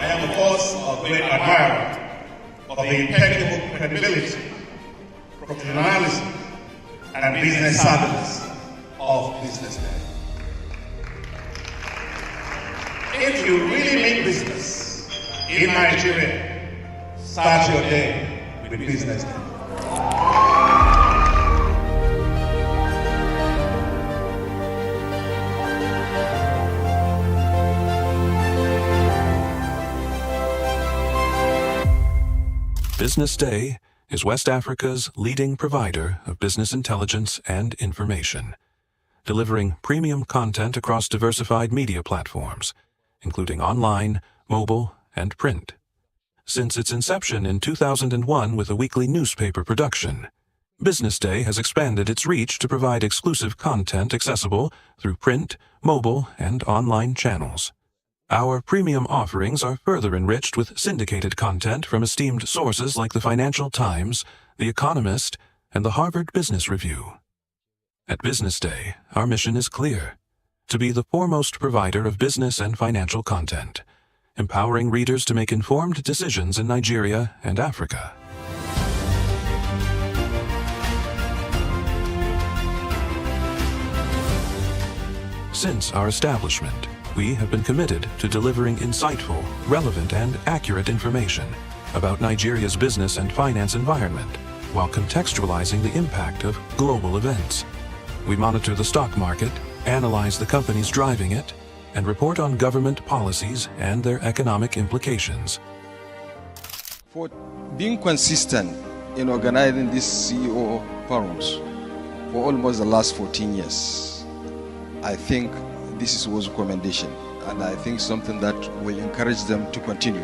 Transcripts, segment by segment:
I am, of course, a great admirer of the impeccable credibility, professionalism, and business savviness of BusinessDay. If you really mean business in Nigeria, start your day with BusinessDay. BusinessDay is West Africa's leading provider of business intelligence and information, delivering premium content across diversified media platforms, including online, mobile, and print. Since its inception in 2001 with a weekly newspaper production, BusinessDay has expanded its reach to provide exclusive content accessible through print, mobile, and online channels. Our premium offerings are further enriched with syndicated content from esteemed sources like the Financial Times, The Economist, and the Harvard Business Review. At BusinessDay, our mission is clear: to be the foremost provider of business and financial content, empowering readers to make informed decisions in Nigeria and Africa. Since our establishment, we have been committed to delivering insightful, relevant, and accurate information about Nigeria's business and finance environment, while contextualizing the impact of global events. We monitor the stock market, analyze the companies driving it, and report on government policies and their economic implications. For being consistent in organizing these CEO forums for almost the last 14 years, I think this was a commendation, and I think something that will encourage them to continue.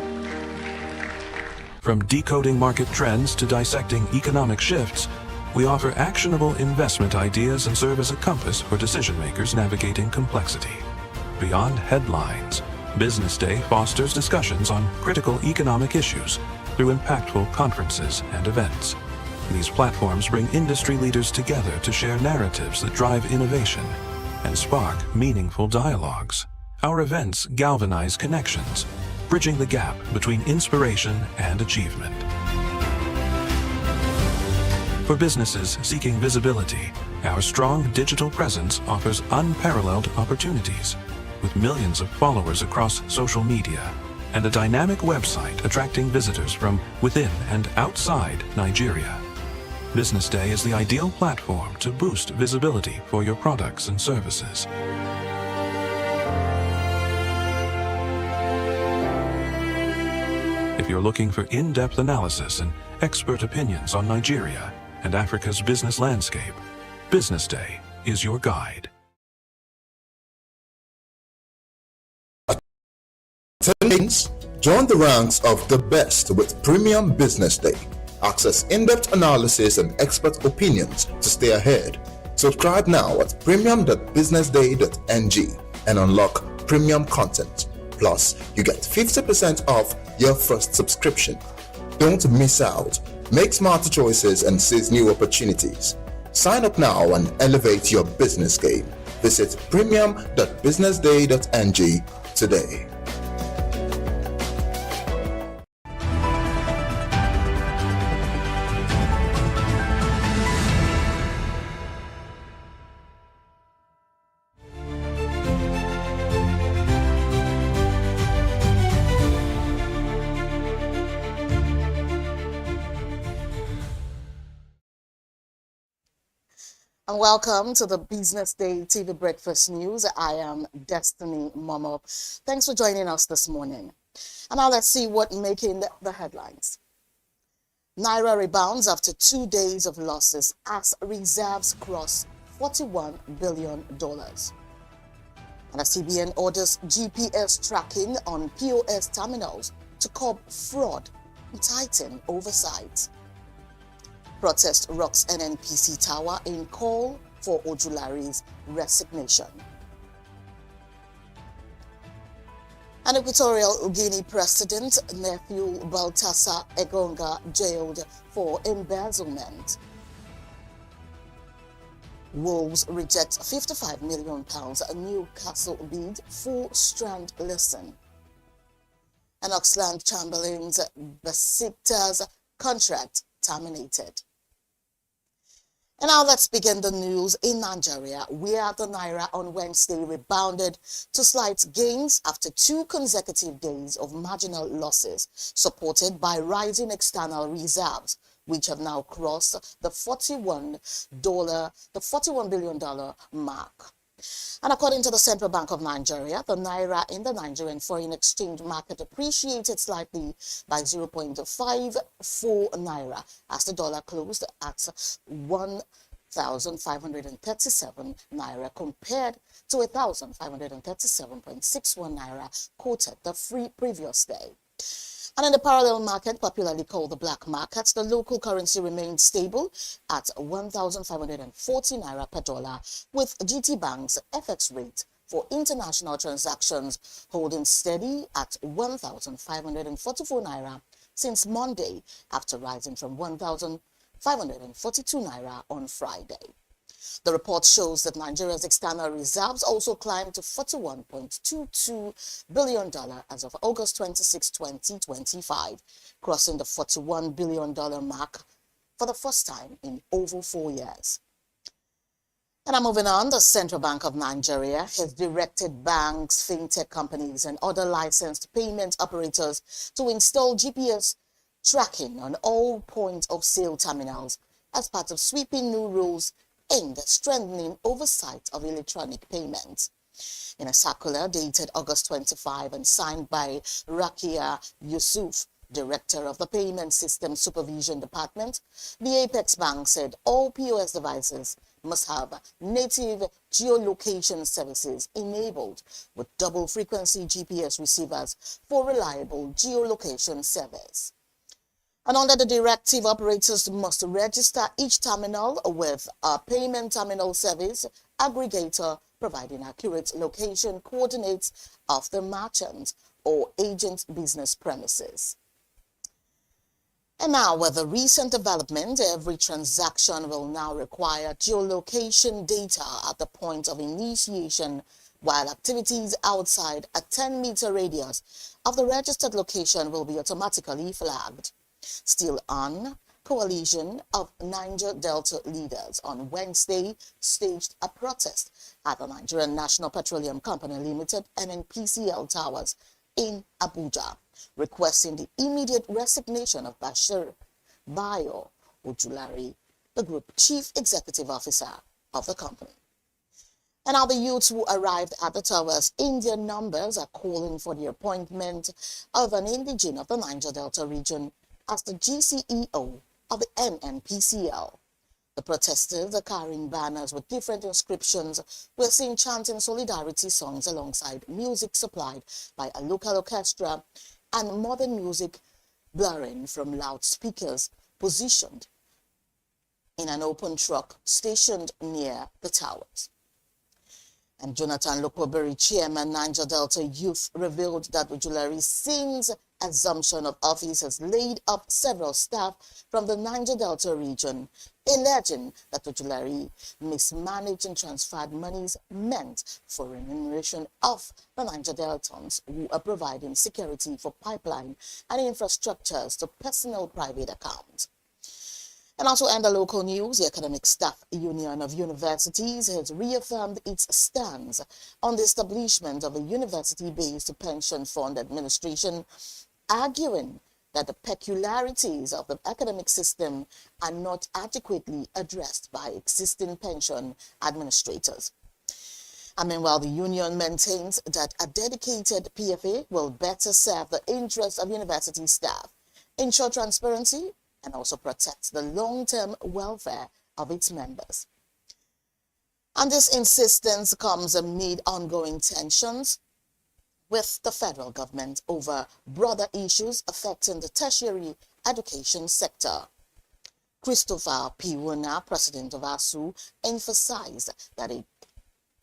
From decoding market trends to dissecting economic shifts, we offer actionable investment ideas and serve as a compass for decision makers navigating complexity. Beyond headlines, BusinessDay fosters discussions on critical economic issues through impactful conferences and events. These platforms bring industry leaders together to share narratives that drive innovation and spark meaningful dialogues. Our events galvanize connections, bridging the gap between inspiration and achievement. For businesses seeking visibility, our strong digital presence offers unparalleled opportunities, with millions of followers across social media and a dynamic website attracting visitors from within and outside Nigeria. BusinessDay is the ideal platform to boost visibility for your products and services. If you're looking for in-depth analysis and expert opinions on Nigeria and Africa's business landscape, BusinessDay is your guide. Attendings, join the ranks of the best with Premium BusinessDay. Access in-depth analysis and expert opinions to stay ahead. Subscribe now at premium.businessday.ng and unlock premium content. Plus, you get 50% off your first subscription. Don't miss out. Make smarter choices and seize new opportunities. Sign up now and elevate your business game. Visit premium.businessday.ng today. And welcome to the BusinessDay TV Breakfast News. I am Destiny Momo. Thanks for joining us this morning. And now let's see what making the headlines. Naira rebounds after 2 days of losses as reserves cross $41 billion. And the CBN orders GPS tracking on POS terminals to curb fraud and tighten oversight. Protest rocks NNPC tower in call for Ojulari's resignation. An Equatorial Guinea President, nephew Baltasar Egonga, jailed for embezzlement. Wolves reject £55 million Newcastle bid for Strand lesson. and Oxland Chamberlain's Besiktas contract terminated. And now let's begin the news in Nigeria, where the Naira on Wednesday rebounded to slight gains after 2 consecutive days of marginal losses, supported by rising external reserves, which have now crossed the $41 billion mark. And according to the Central Bank of Nigeria, the Naira in the Nigerian foreign exchange market appreciated slightly by 0.54 Naira as the dollar closed at 1,537 Naira compared to 1,537.61 Naira quoted the previous day. And in the parallel market, popularly called the black market, the local currency remained stable at 1,540 Naira per dollar, with GT Bank's FX rate for international transactions holding steady at 1,544 Naira since Monday, after rising from 1,542 Naira on Friday. The report shows that Nigeria's external reserves also climbed to $41.22 billion as of August 26, 2025, crossing the $41 billion mark for the first time in over 4 years. And I'm moving on. The Central Bank of Nigeria has directed banks, fintech companies, and other licensed payment operators to install GPS tracking on all points of sale terminals as part of sweeping new rules aimed at strengthening oversight of electronic payments. In a circular dated August 25 and signed by Rakia Yusuf, Director of the Payment System Supervision Department, the Apex Bank said all POS devices must have native geolocation services enabled with double-frequency GPS receivers for reliable geolocation service. And under the directive, operators must register each terminal with a payment terminal service aggregator providing accurate location coordinates of the merchant or agent business premises. And now, with the recent development, every transaction will now require geolocation data at the point of initiation, while activities outside a 10-meter radius of the registered location will be automatically flagged. Still on, coalition of Niger Delta leaders on Wednesday staged a protest at the Nigerian National Petroleum Company Limited (NNPCL) towers in Abuja, requesting the immediate resignation of Bashir Bayo Ojulari, the group chief executive officer of the company. And now the youths who arrived at the towers in their numbers are calling for the appointment of an indigene of the Niger Delta region as the GCEO of the NNPCL. The protesters are carrying banners with different inscriptions were seen chanting solidarity songs alongside music supplied by a local orchestra and modern music blaring from loudspeakers positioned in an open truck stationed near the towers. And Jonathan Lokoberi, chairman Niger Delta Youth, revealed that Ojulari, since assumption of office, has laid off several staff from the Niger Delta region, alleging that Ojulari mismanaged and transferred monies meant for remuneration of the Niger Deltans who are providing security for pipeline and infrastructures to personal private accounts. And also in the local news, the Academic Staff Union of Universities has reaffirmed its stance on the establishment of a university-based pension fund administration, arguing that the peculiarities of the academic system are not adequately addressed by existing pension administrators. And meanwhile, the union maintains that a dedicated PFA will better serve the interests of university staff, ensure transparency, and also protect the long-term welfare of its members. And this insistence comes amid ongoing tensions with the federal government over broader issues affecting the tertiary education sector. Christopher P. Wuna, president of ASU, emphasized that the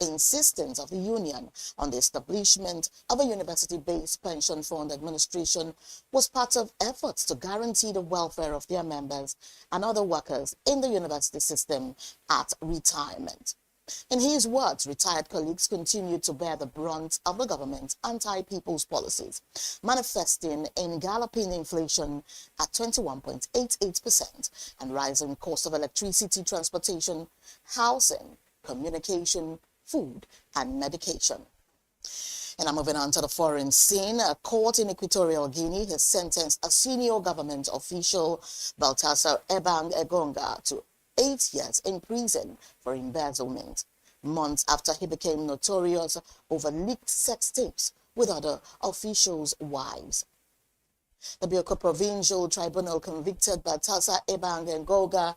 insistence of the union on the establishment of a university-based pension fund administration was part of efforts to guarantee the welfare of their members and other workers in the university system at retirement. In his words, retired colleagues continue to bear the brunt of the government's anti-people's policies, manifesting in galloping inflation at 21.88% and rising cost of electricity, transportation, housing, communication, food, and medication. And I'm moving on to the foreign scene. A court in Equatorial Guinea has sentenced a senior government official, Baltasar Ebang Egonga, to 8 years in prison for embezzlement, months after he became notorious over leaked sex tapes with other officials' wives. The Bioko Provincial Tribunal convicted Baltasar Ebang Egonga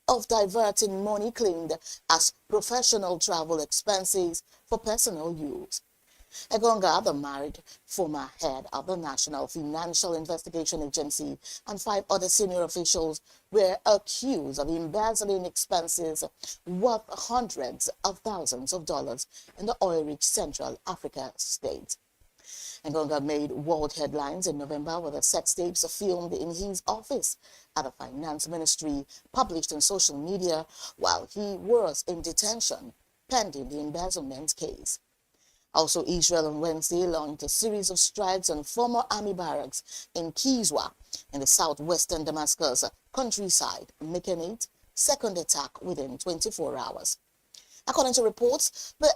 of diverting money claimed as professional travel expenses for personal use. Egonga, the married former head of the National Financial Investigation Agency, and 5 other senior officials were accused of embezzling expenses worth hundreds of thousands of dollars in the oil-rich Central Africa state. Egonga made world headlines in November with the sex tapes filmed in his office at the Finance Ministry published on social media while he was in detention pending the embezzlement case. Also, Israel on Wednesday launched a series of strikes on former army barracks in Kizwa in the southwestern Damascus countryside, making it second attack within 24 hours. According to reports, the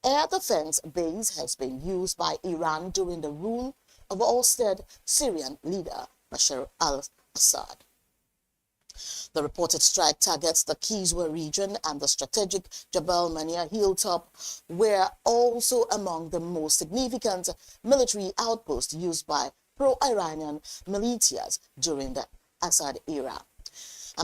air defense base has been used by Iran during the rule of ousted Syrian leader Bashar al-Assad. The reported strike targets the Kizwa region and the strategic Jabal Mania hilltop, were also among the most significant military outposts used by pro-Iranian militias during the Assad era.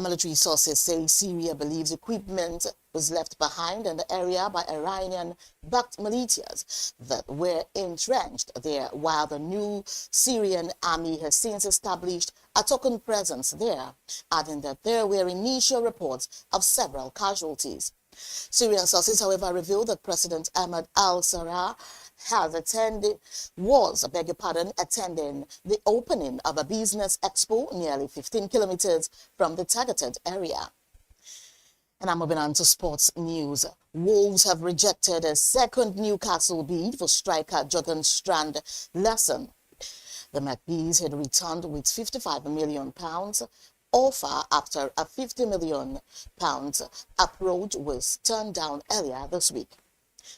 Military sources say Syria believes equipment was left behind in the area by Iranian-backed militias that were entrenched there, while the new Syrian army has since established a token presence there, adding that there were initial reports of several casualties. Syrian sources, however, revealed that President Ahmad al-Sarraj attending the opening of a business expo nearly 15 kilometers from the targeted area. And I'm moving on to sports news. Wolves have rejected a second Newcastle bid for striker Jurgen Strand Larsen. The McBees had returned with £55 million offer after a £50 million approach was turned down earlier this week.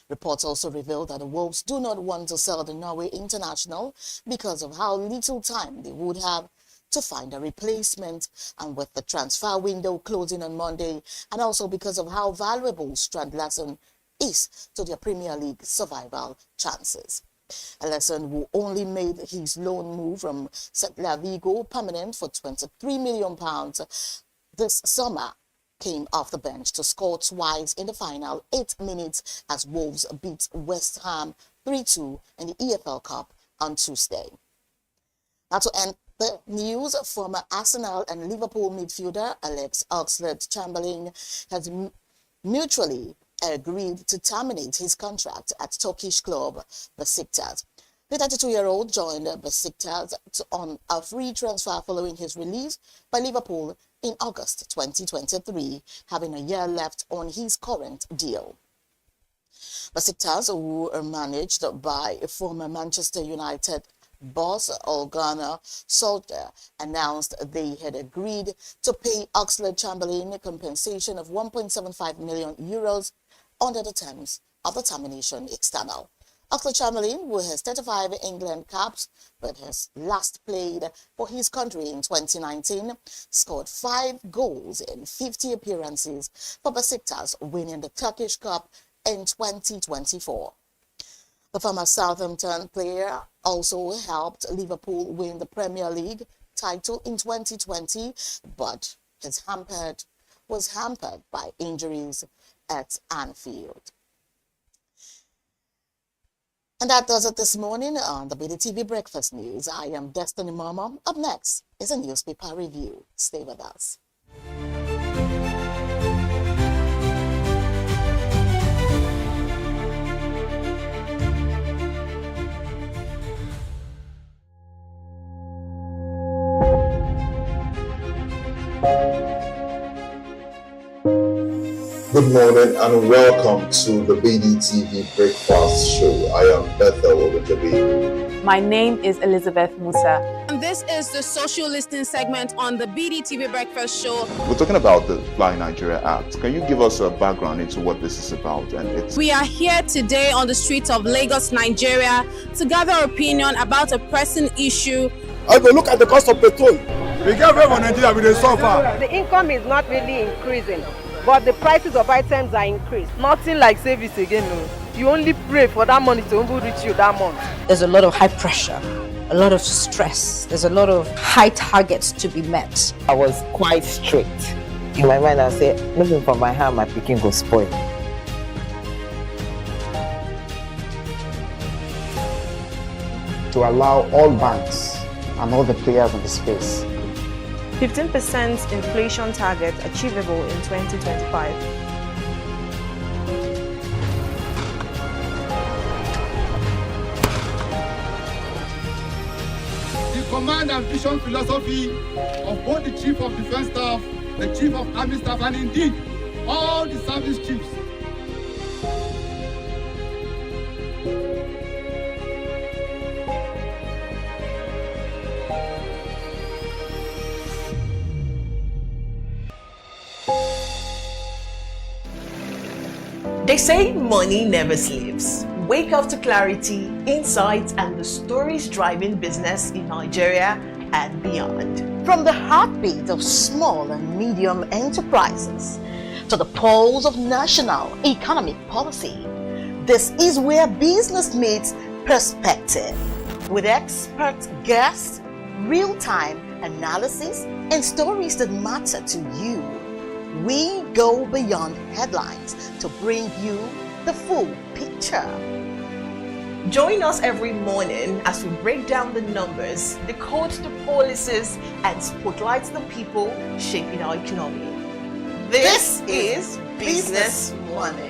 Reports also reveal that the Wolves do not want to sell the Norway international because of how little time they would have to find a replacement, and with the transfer window closing on Monday, and also because of how valuable Strand Larsen is to their Premier League survival chances. Larsen, who only made his loan move from Celta Vigo permanent for £23 million this summer, came off the bench to score twice in the final 8 minutes as Wolves beat West Ham 3-2 in the EFL Cup on Tuesday. Now, to end the news, former Arsenal and Liverpool midfielder Alex Oxlade-Chamberlain has mutually agreed to terminate his contract at Turkish club Besiktas. The 32-year-old joined Besiktas on a free transfer following his release by Liverpool in August 2023, having a year left on his current deal. Besiktas, who are managed by former Manchester United boss Ole Gunnar Solskjaer, announced they had agreed to pay Oxlade-Chamberlain a compensation of €1.75 million under the terms of the termination external. Oxlade-Chamberlain, who has 35 England caps but has last played for his country in 2019, scored 5 goals in 50 appearances for Besiktas, winning the Turkish Cup in 2024. The former Southampton player also helped Liverpool win the Premier League title in 2020, but was hampered by injuries at Anfield. And that does it this morning on the BDTV Breakfast News. I am Destiny Mama. Up next is a newspaper review. Stay with us. Good morning and welcome to the BDTV Breakfast Show. I am Bethel Ogunjobi. My name is Elizabeth Musa. And this is the social listening segment on the BDTV Breakfast Show. We're talking about the Fly Nigeria Act. Can you give us a background into what this is about? We are here today on the streets of Lagos, Nigeria, to gather opinion about a pressing issue. I go look at the cost of petrol. We get away from Nigeria with the suffer. The income is not really increasing, but the prices of items are increased. Nothing like service again. No. You only pray for that money to reach you that month. There's a lot of high pressure, a lot of stress. There's a lot of high targets to be met. I was quite strict. In my mind, I said, looking for my hand, my picking go spoil. To allow all banks and all the players in the space. 15% inflation target achievable in 2025. The command and vision philosophy of both the Chief of Defense Staff, the Chief of Army Staff, and indeed all the service chiefs. They say money never sleeps. Wake up to clarity, insights, and the stories driving business in Nigeria and beyond. From the heartbeat of small and medium enterprises to the pulse of national economic policy, this is where business meets perspective. With expert guests, real-time analysis, and stories that matter to you. We go beyond headlines to bring you the full picture. Join us every morning as we break down the numbers, decode the policies, and spotlight the people shaping our economy. This is Business Money.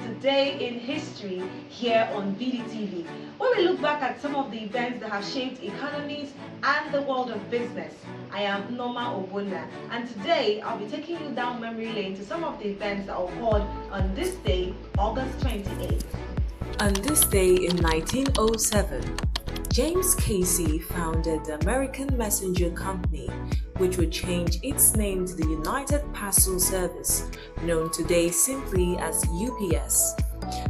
Today in History here on BDTV, where we look back at some of the events that have shaped economies and the world of business. I am Norma Obuna, and today I'll be taking you down memory lane to some of the events that occurred on this day, August 28th. On this day in 1907, James Casey founded the American Messenger Company, which would change its name to the United Parcel Service, known today simply as UPS.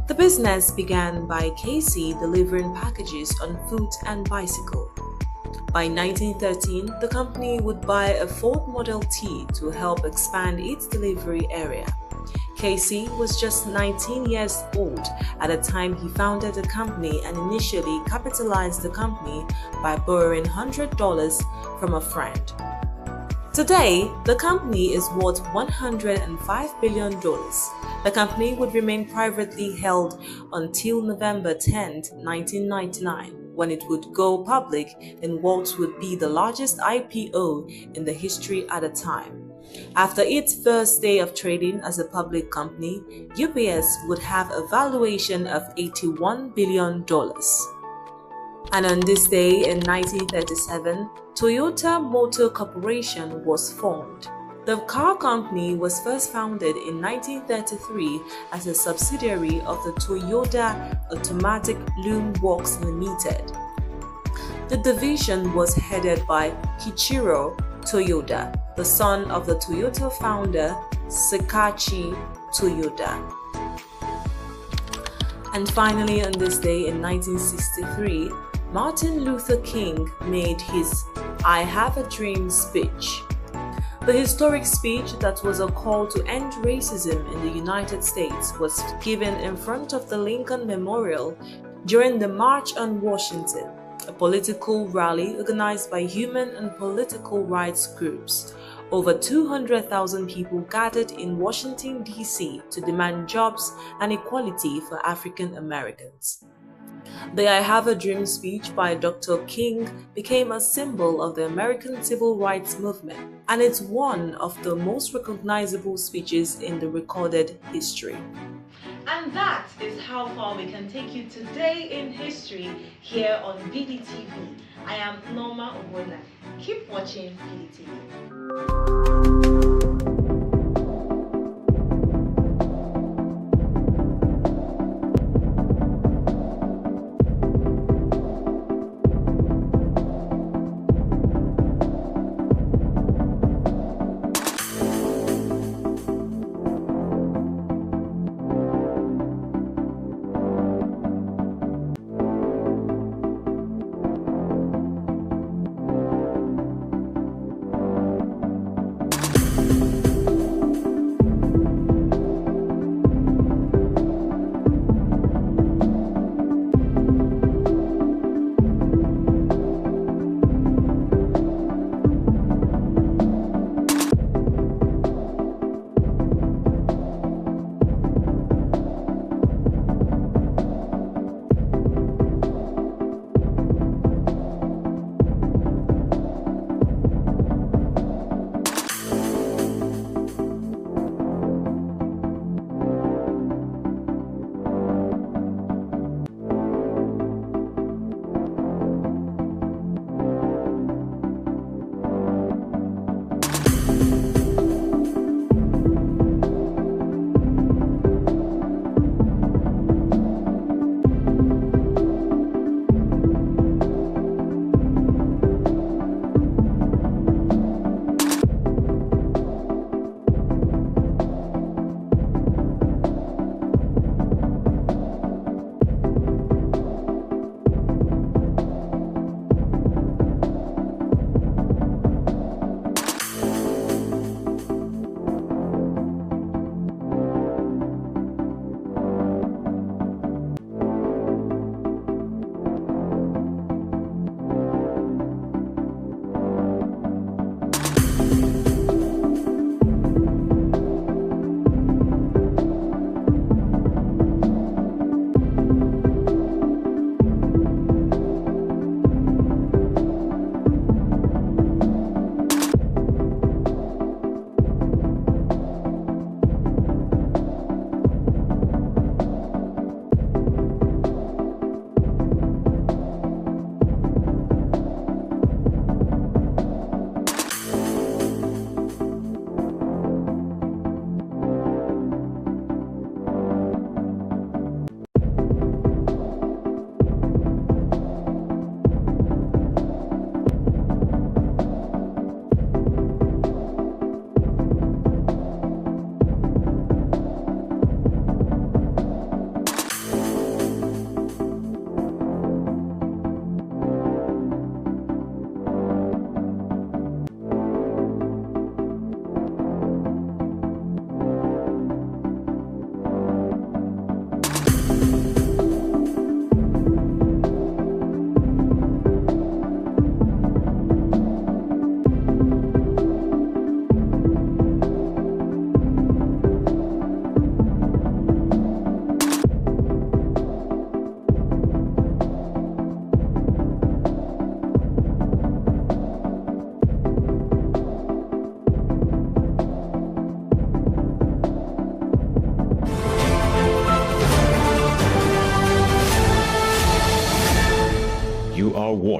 The business began by Casey delivering packages on foot and bicycle. By 1913, the company would buy a Ford Model T to help expand its delivery area. Casey was just 19 years old at the time he founded the company and initially capitalized the company by borrowing $100 from a friend. Today, the company is worth $105 billion. The company would remain privately held until November 10, 1999, when it would go public in what would be the largest IPO in the history at the time. After its first day of trading as a public company, UPS would have a valuation of $81 billion. And on this day in 1937, Toyota Motor Corporation was formed. The car company was first founded in 1933 as a subsidiary of the Toyota Automatic Loom Works Limited. The division was headed by Kiichiro Toyoda, the son of the Toyota founder Sakachi Toyoda. And finally, on this day in 1963, Martin Luther King made his I Have a Dream speech. The historic speech that was a call to end racism in the United States was given in front of the Lincoln Memorial during the March on Washington, a political rally organized by human and political rights groups. Over 200,000 people gathered in Washington, D.C. to demand jobs and equality for African Americans. The I Have a Dream speech by Dr. King became a symbol of the American civil rights movement, and it's one of the most recognizable speeches in the recorded history. And that is how far we can take you today in history here on BDTV. I am Norma Obona. Keep watching BDTV.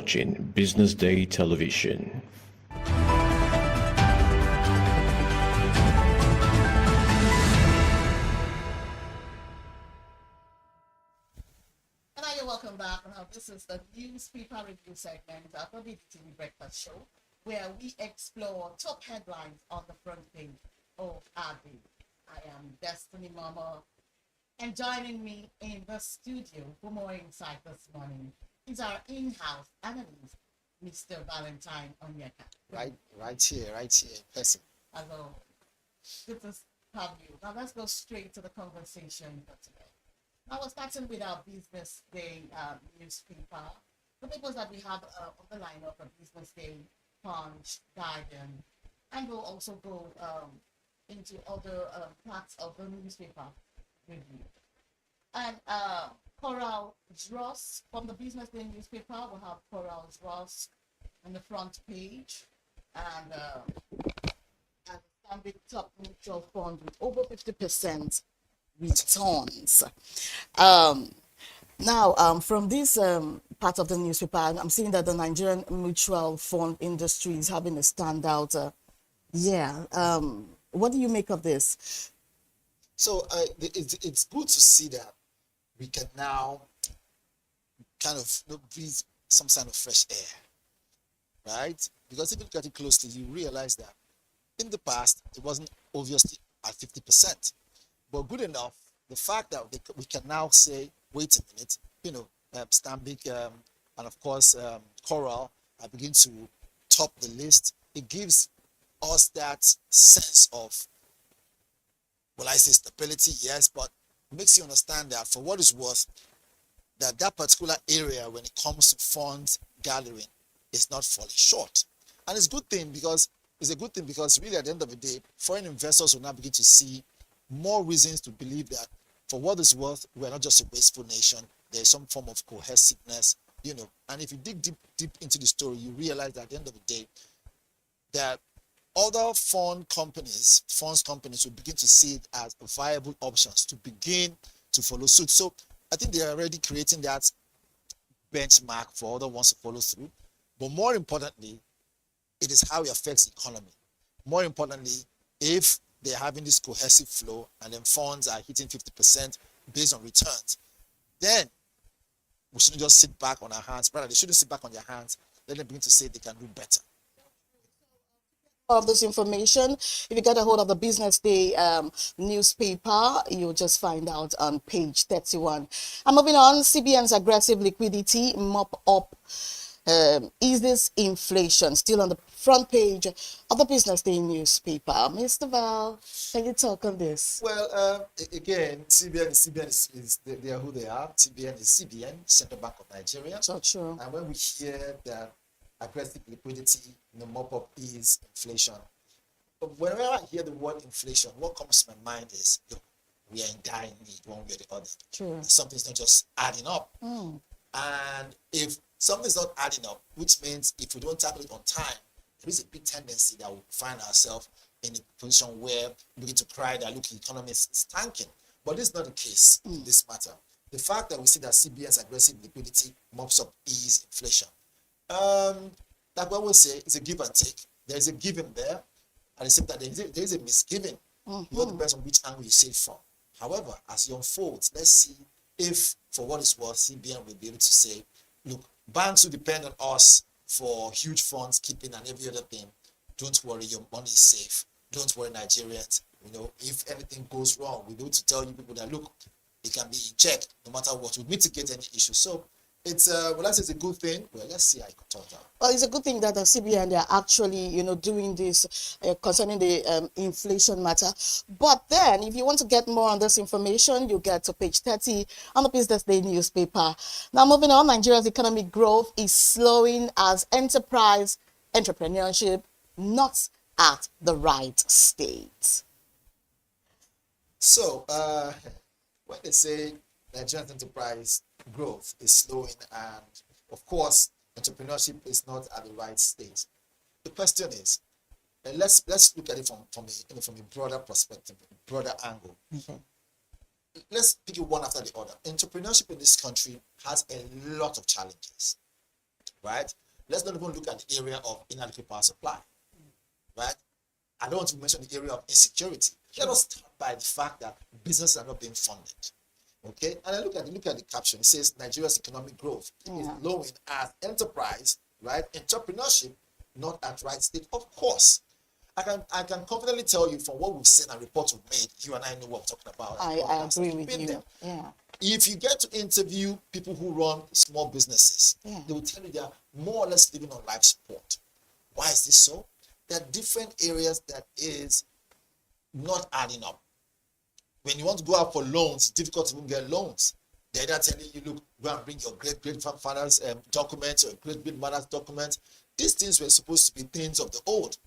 watching Business Day Television. And you're welcome back. Now, this is the newspaper review segment of the BDTV Breakfast Show, where we explore top headlines on the front page of our day. I am Destiny Mama, and joining me in the studio for more insight this morning is our in-house analyst, Mr. Valentine Onyeka. Right here, person. Hello. Good to have you. Now let's go straight to the conversation for today. Now we're starting with our Business Day newspaper. The papers that we have on the lineup are Business Day, Punch, Guardian, and we'll also go into other parts of the newspaper review. And Coral Dross from the Business Day newspaper. We have Coral Dross on the front page, and Stanbic Top Mutual Fund with over 50% returns. Now, from this part of the newspaper, I'm seeing that the Nigerian mutual fund industry is having a standout. What do you make of this? So it's good to see that we can now kind of breathe some kind of fresh air, right? Because if you look at it closely, you realize that in the past, it wasn't obviously at 50%. But good enough, the fact that we can now say, wait a minute, Stanbic and of course Coral are beginning to top the list. It gives us that sense of, well, I say stability, yes, but it makes you understand that for what it's worth, that particular area when it comes to funds gathering is not falling short. And it's a good thing because really at the end of the day, foreign investors will now begin to see more reasons to believe that for what it's worth, we're not just a wasteful nation. There's some form of cohesiveness, And if you dig deep into the story, you realize that at the end of the day, that other funds companies will begin to see it as viable options to begin to follow suit. So I think they are already creating that benchmark for other ones to follow through. But more importantly, it is how it affects the economy. More importantly, if they're having this cohesive flow and then funds are hitting 50% based on returns, then we shouldn't just sit back on our hands. Rather, they shouldn't sit back on their hands. Let them begin to say they can do better. Of this information, if you get a hold of the Business Day newspaper, you'll just find out on page 31. And moving on, CBN's aggressive liquidity mop up eases inflation. Still on the front page of the Business Day newspaper. Mr. Val, can you talk on this? Well, again, CBN is they are who they are. CBN is CBN, Central Bank of Nigeria. So true. And when we hear that aggressive liquidity, mop up ease inflation, but whenever I hear the word inflation, what comes to my mind is, we are in dire need one way or the other. True. Something's not just adding up. And if something's not adding up, which means if we don't tackle it on time, there is a big tendency that we'll find ourselves in a position where we begin to cry that, look, the economy is tanking. But this is not the case in this matter. The fact that we see that CBN's aggressive liquidity mops up ease inflation, like what we say, it's a give and take. There's a giving there, and the same time, there is a misgiving. It all depends on which angle you see it from. However, as it unfolds, let's see if, for what it's worth, CBN will be able to say, look, banks who depend on us for huge funds, keeping and every other thing, don't worry, your money is safe. Don't worry, Nigerians. If anything goes wrong, we'll be able to tell you people that, look, it can be in check no matter what. We'll mitigate any issue. So it's it's a good thing. Well, let's see how it turns out. Well, it's a good thing that the CBN, they are actually, doing this concerning the inflation matter. But then, if you want to get more on this information, you get to page 30 on the Business Day newspaper. Now, moving on, Nigeria's economic growth is slowing as entrepreneurship not at the right state. So, when they say Nigerian enterprise growth is slowing, and of course, entrepreneurship is not at the right state, the question is, and let's look at it from a broader perspective, broader angle. Let's pick it one after the other. Entrepreneurship in this country has a lot of challenges, right? Let's not even look at the area of inadequate power supply, right? I don't want to mention the area of insecurity. Let us start by the fact that businesses are not being funded. Okay, and I look at the caption. It says Nigeria's economic growth is slowing as enterprise, right? Entrepreneurship not at right state. Of course, I can confidently tell you from what we've seen and reports we've made, you and I know what I'm talking about. I agree with you. Yeah. If you get to interview people who run small businesses, they will tell you they are more or less living on life support. Why is this so? There are different areas that is not adding up. When you want to go out for loans, it's difficult to even get loans. They're either telling you, look, go and bring your great-grandfather's documents or great-grandmother's documents. These things were supposed to be things of the old,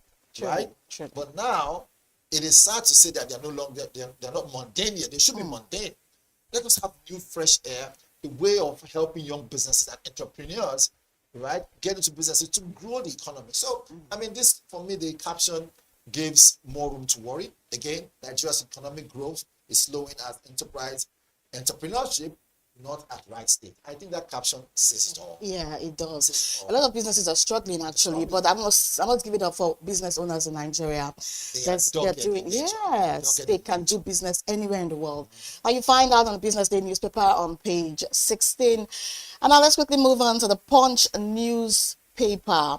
right? True. But now, it is sad to say that they're no longer, they're not mundane yet. They should be mundane. Let us have new, fresh air. a way of helping young businesses and entrepreneurs, right, get into businesses to grow the economy. So, I mean, this, for me, the caption gives more room to worry. Again, Nigeria's economic growth is slowing as entrepreneurship not at right state. I think that caption says it all. Yeah, it does. A lot of businesses are struggling actually, but I must give it up for business owners in Nigeria. They're doing, yes, they can do business anywhere in the world. And you find out on the Business Day newspaper on page 16. And now let's quickly move on to the Punch newspaper.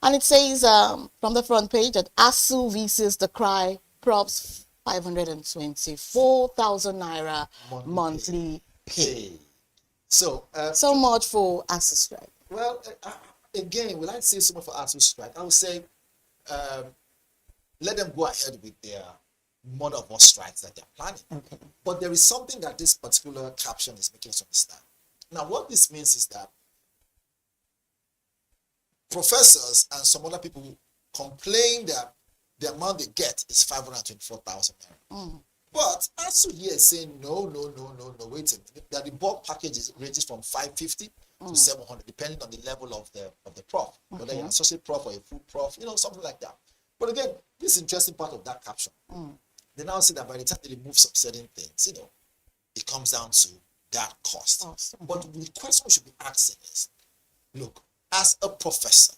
And it says from the front page that ASU visas the cry, props 524,000 naira monthly pay. So much for ASU strike. Well, again, will I say so much for ASU strike? I would say let them go ahead with their mother of all strikes that they're planning. Okay. But there is something that this particular caption is making us understand. Now, what this means is that professors and some other people complain that the amount they get is 524,000 naira. But ASU here is saying no, wait a minute. That the bulk package ranges from 550 to 700, depending on the level of the prof, whether you're an associate prof or a full prof, something like that. But again, this is interesting part of that caption. They now say that by the time they remove some certain things, it comes down to that cost. But the question we should be asking is, look, as a professor,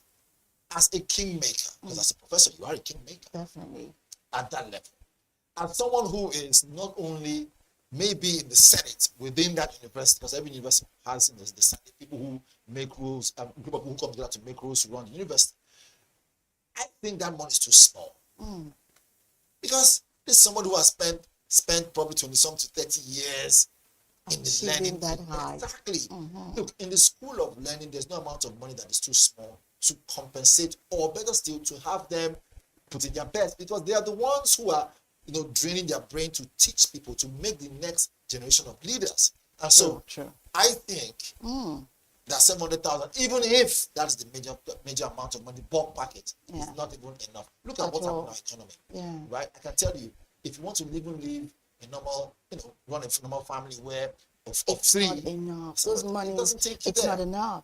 as a kingmaker, because as a professor, you are a kingmaker. Definitely. At that level. As someone who is not only maybe in the Senate within that university, because every university has in the Senate people who make rules, a group of people who come together to make rules to run the university. I think that money is too small. Because this is someone who has spent probably 20-something to 30 years in the learning. That high. Exactly. Look, in the school of learning, there's no amount of money that is too small to compensate, or better still, to have them put in their best, because they are the ones who are draining their brain to teach people, to make the next generation of leaders. And so I think that 700,000, even if that's the major amount of money, bulk package, is not even enough. Look at what happened in our economy. Right? I can tell you, if you want to live a normal, run a normal family where of three, not enough. Those money, it's not enough.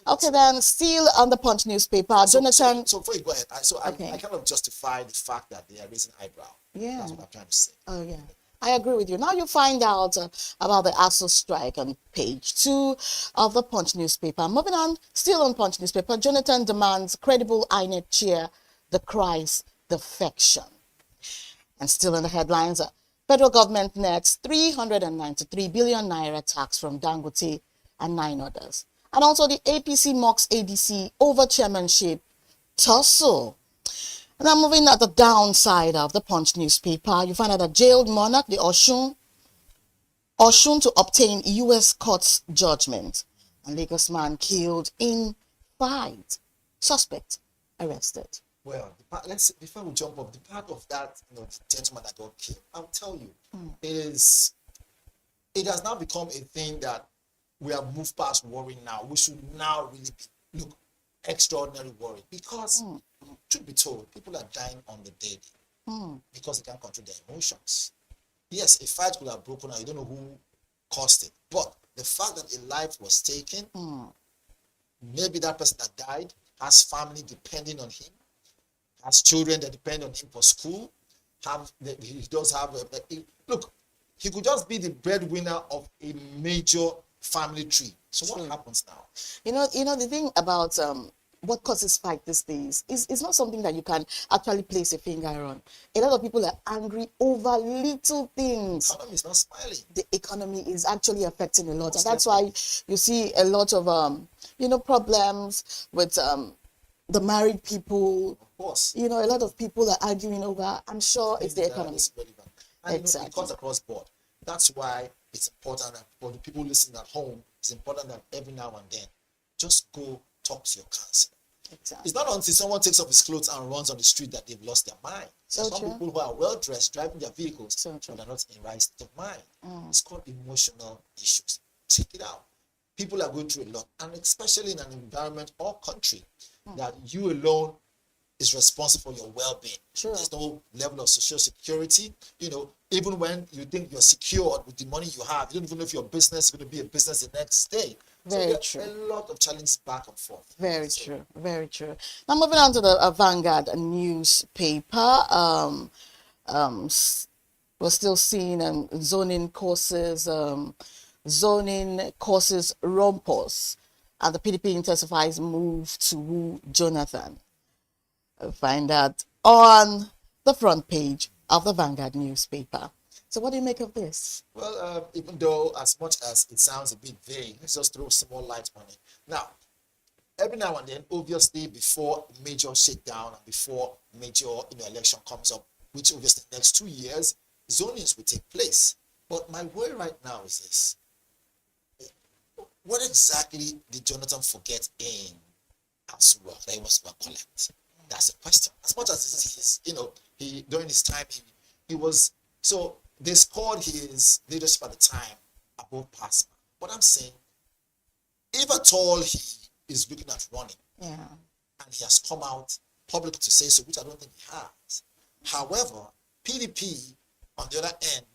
Okay, then still on the Punch newspaper, Jonathan. So before you go ahead, I kind of justify the fact that they are raising eyebrow. Yeah, that's what I'm trying to say. Oh yeah, I agree with you. Now you find out about the ASU strike on page 2 of the Punch newspaper. Moving on, still on Punch newspaper, Jonathan demands credible INEC chair decries defection. And still in the headlines, federal government nets 393 billion naira tax from Dangote and 9 others. And also the APC mocks ADC over chairmanship tussle. Now moving at the downside of the Punch newspaper, you find out that jailed monarch, the Oshun to obtain U.S. court's judgment. And Lagos man killed in fight. Suspect arrested. Well, before we jump off, the part of that the gentleman that got killed, I'll tell you, it has now become a thing that we have moved past worry now. We should now really be extraordinary worried, because truth be told, people are dying on the daily because they can't control their emotions. Yes, a fight could have broken out, you don't know who caused it, but the fact that a life was taken, maybe that person that died has family depending on him, has children that depend on him for school, he does have look, he could just be the breadwinner of a major family tree. So what happens now? The thing about what causes fight these days is not something that you can actually place a finger on. A lot of people are angry over little things. The economy is not smiling. The economy is actually affecting a lot, and that's why you see a lot of problems with the married people. Of course. A lot of people are arguing over, I'm sure it's the economy. And exactly. It cuts across board. That's why it's important that for the people listening at home, it's important that every now and then, just go talk to your counselor. Exactly. It's not until someone takes off his clothes and runs on the street that they've lost their mind. Some people who are well dressed, driving their vehicles, but are not in right state of mind. It's called emotional issues. Check it out. People are going through a lot, and especially in an environment or country that you alone is responsible for your well-being. There's no level of social security. Even Even when you think you're secured with the money you have, you don't even know if your business is going to be a business the next day. Very so true. A lot of challenges back and forth. Very true. Very true. Now moving on to the Vanguard newspaper. We're still seeing zoning courses rompers, and the PDP intensifies move to woo Jonathan. You'll find that on the front page of the Vanguard newspaper. So what do you make of this? Well, even though as much as it sounds a bit vague, let's just throw some more light on it. Now, every now and then, obviously, before major shakedown and before major election comes up, which obviously the next 2 years, zonings will take place. But my worry right now is this. What exactly did Jonathan forget in as well that he was going to collect? That's the question. As much as he during his time, he was, so they scored his leadership at the time above Passman. But I'm saying, if at all he is looking at running, and he has come out public to say so, which I don't think he has. However, PDP, on the other end,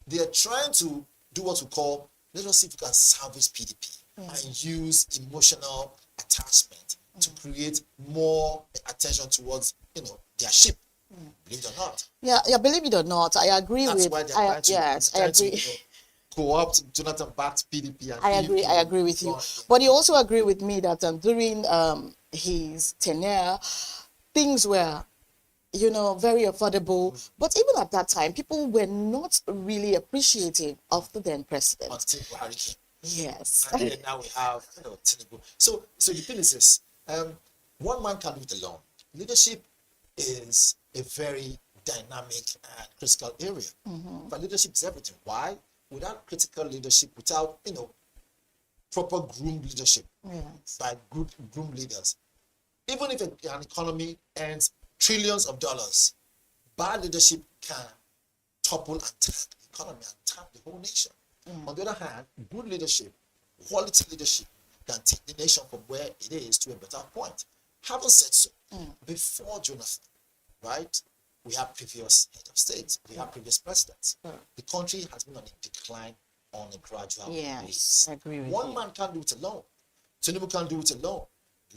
they are trying to do what we call, let us see if we can salvage PDP and use emotional attachment to create more attention towards, their ship. Believe it or not. Yeah, believe it or not, I agree That's with. why they're I agree. to co-opt Jonathan back to PDP. And I agree with you. But you also agree with me that during his tenure, things were, very affordable. But even at that time, people were not really appreciative of the then president. Until Buhari came. Yes. And then now we have, Tinubu. So the thing is this: one man can't do it alone. Leadership is a very dynamic and critical area. But leadership is everything. Why? Without critical leadership, without proper groomed leadership by good groomed leaders, even if an economy earns trillions of dollars, bad leadership can topple and tap the economy and tap the whole nation. On the other hand, good leadership, quality leadership, can take the nation from where it is to a better point. Having said so, before Jonathan, right, we have previous head of states, we have previous presidents. The country has been on a decline on a gradual basis. I agree with One you. man can't do it alone. Tinubu can't do it alone,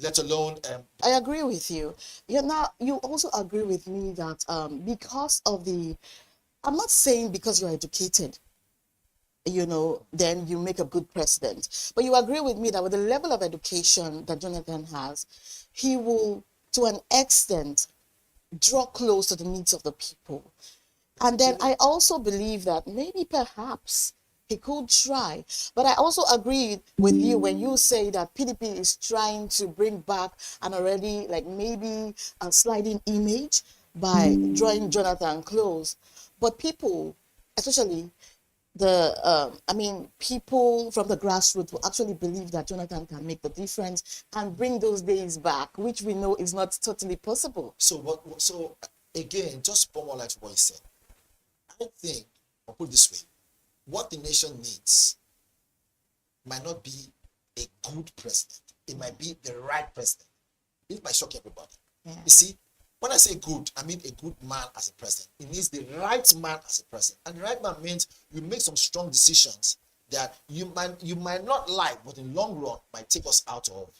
let alone... I agree with you. You also agree with me that because of I'm not saying because you're educated, then you make a good president. But you agree with me that with the level of education that Jonathan has, he will, to an extent, draw close to the needs of the people. And then I also believe that maybe perhaps he could try. But I also agree with you when you say that PDP is trying to bring back an already, maybe a sliding image by drawing Jonathan close. But people, especially people from the grassroots will actually believe that Jonathan can make the difference and bring those days back, which we know is not totally possible. So again, just one more light to what you said. I think, I'll put it this way, what the nation needs might not be a good president. It might be the right president. It might shock everybody. You see, when I say good, I mean a good man as a president. It needs the right man as a president. And the right man means you make some strong decisions that you might not like, but in the long run might take us out of,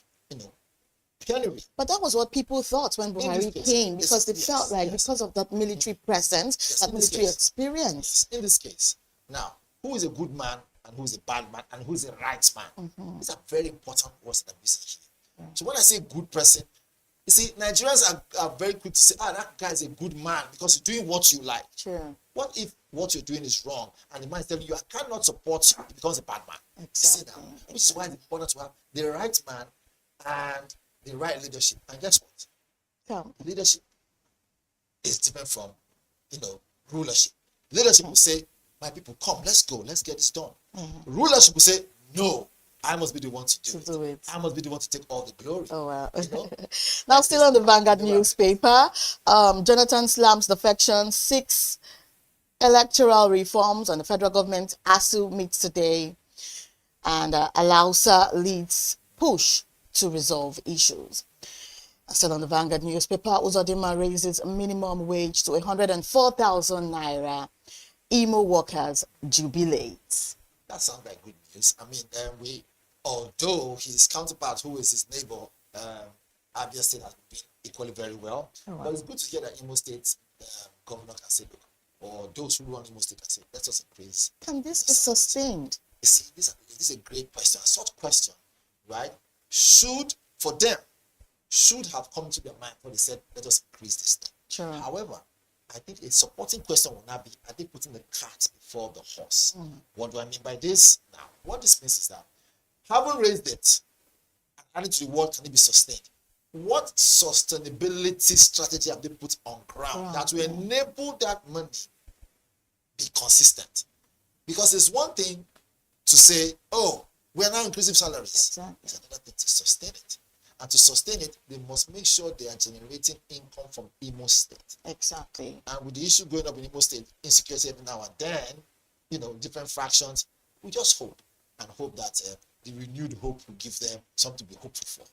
penury. But that was what people thought when Buhari came, because they felt like because of that military presence, that military experience. In this case. Now, who is a good man and who is a bad man and who is a right man? These are very important words that I'm using here. So when I say good person, you see, Nigerians are very quick to say, that guy is a good man because he's doing what you like. Sure. What if what you're doing is wrong and the man is telling you, I cannot support you, he becomes a bad man? Exactly. See now, which is why it's important to have the right man and the right leadership. And guess what? Leadership is different from, rulership. Leadership will say, my people, come, let's go, let's get this done. Rulership will say, no, I must be the one to do it. I must be the one to take all the glory. Oh, wow. Now, still on the Vanguard newspaper, Jonathan slams defection, 6 electoral reforms, and the federal government ASU meets today, and Alausa leads push to resolve issues. Still on the Vanguard newspaper, Uzodinma raises minimum wage to 104,000 naira Imo workers jubilate. That sounds like good news. I mean, although his counterpart, who is his neighbor, Abia State, has been equally very well. Oh, wow. But it's good to hear that Imo State governor can say, look, or those who run Imo State can say, let us increase. Can this be sustained? You see, this is a great question. A such question, right, should have come to their mind when they said, let us increase this thing. Sure. However, I think a supporting question will now be, are they putting the cart before the horse? What do I mean by this? Now, what this means is that, having raised it and adding to the world, can it be sustained? What sustainability strategy have they put on ground that will enable that money be consistent? Because it's one thing to say, oh, we are now increasing salaries. Exactly. It's another thing to sustain it. And to sustain it, they must make sure they are generating income from Imo State. Exactly. And with the issue going up in Imo State, insecurity every now and then, different fractions, we just hope that the renewed hope will give them something to be hopeful for.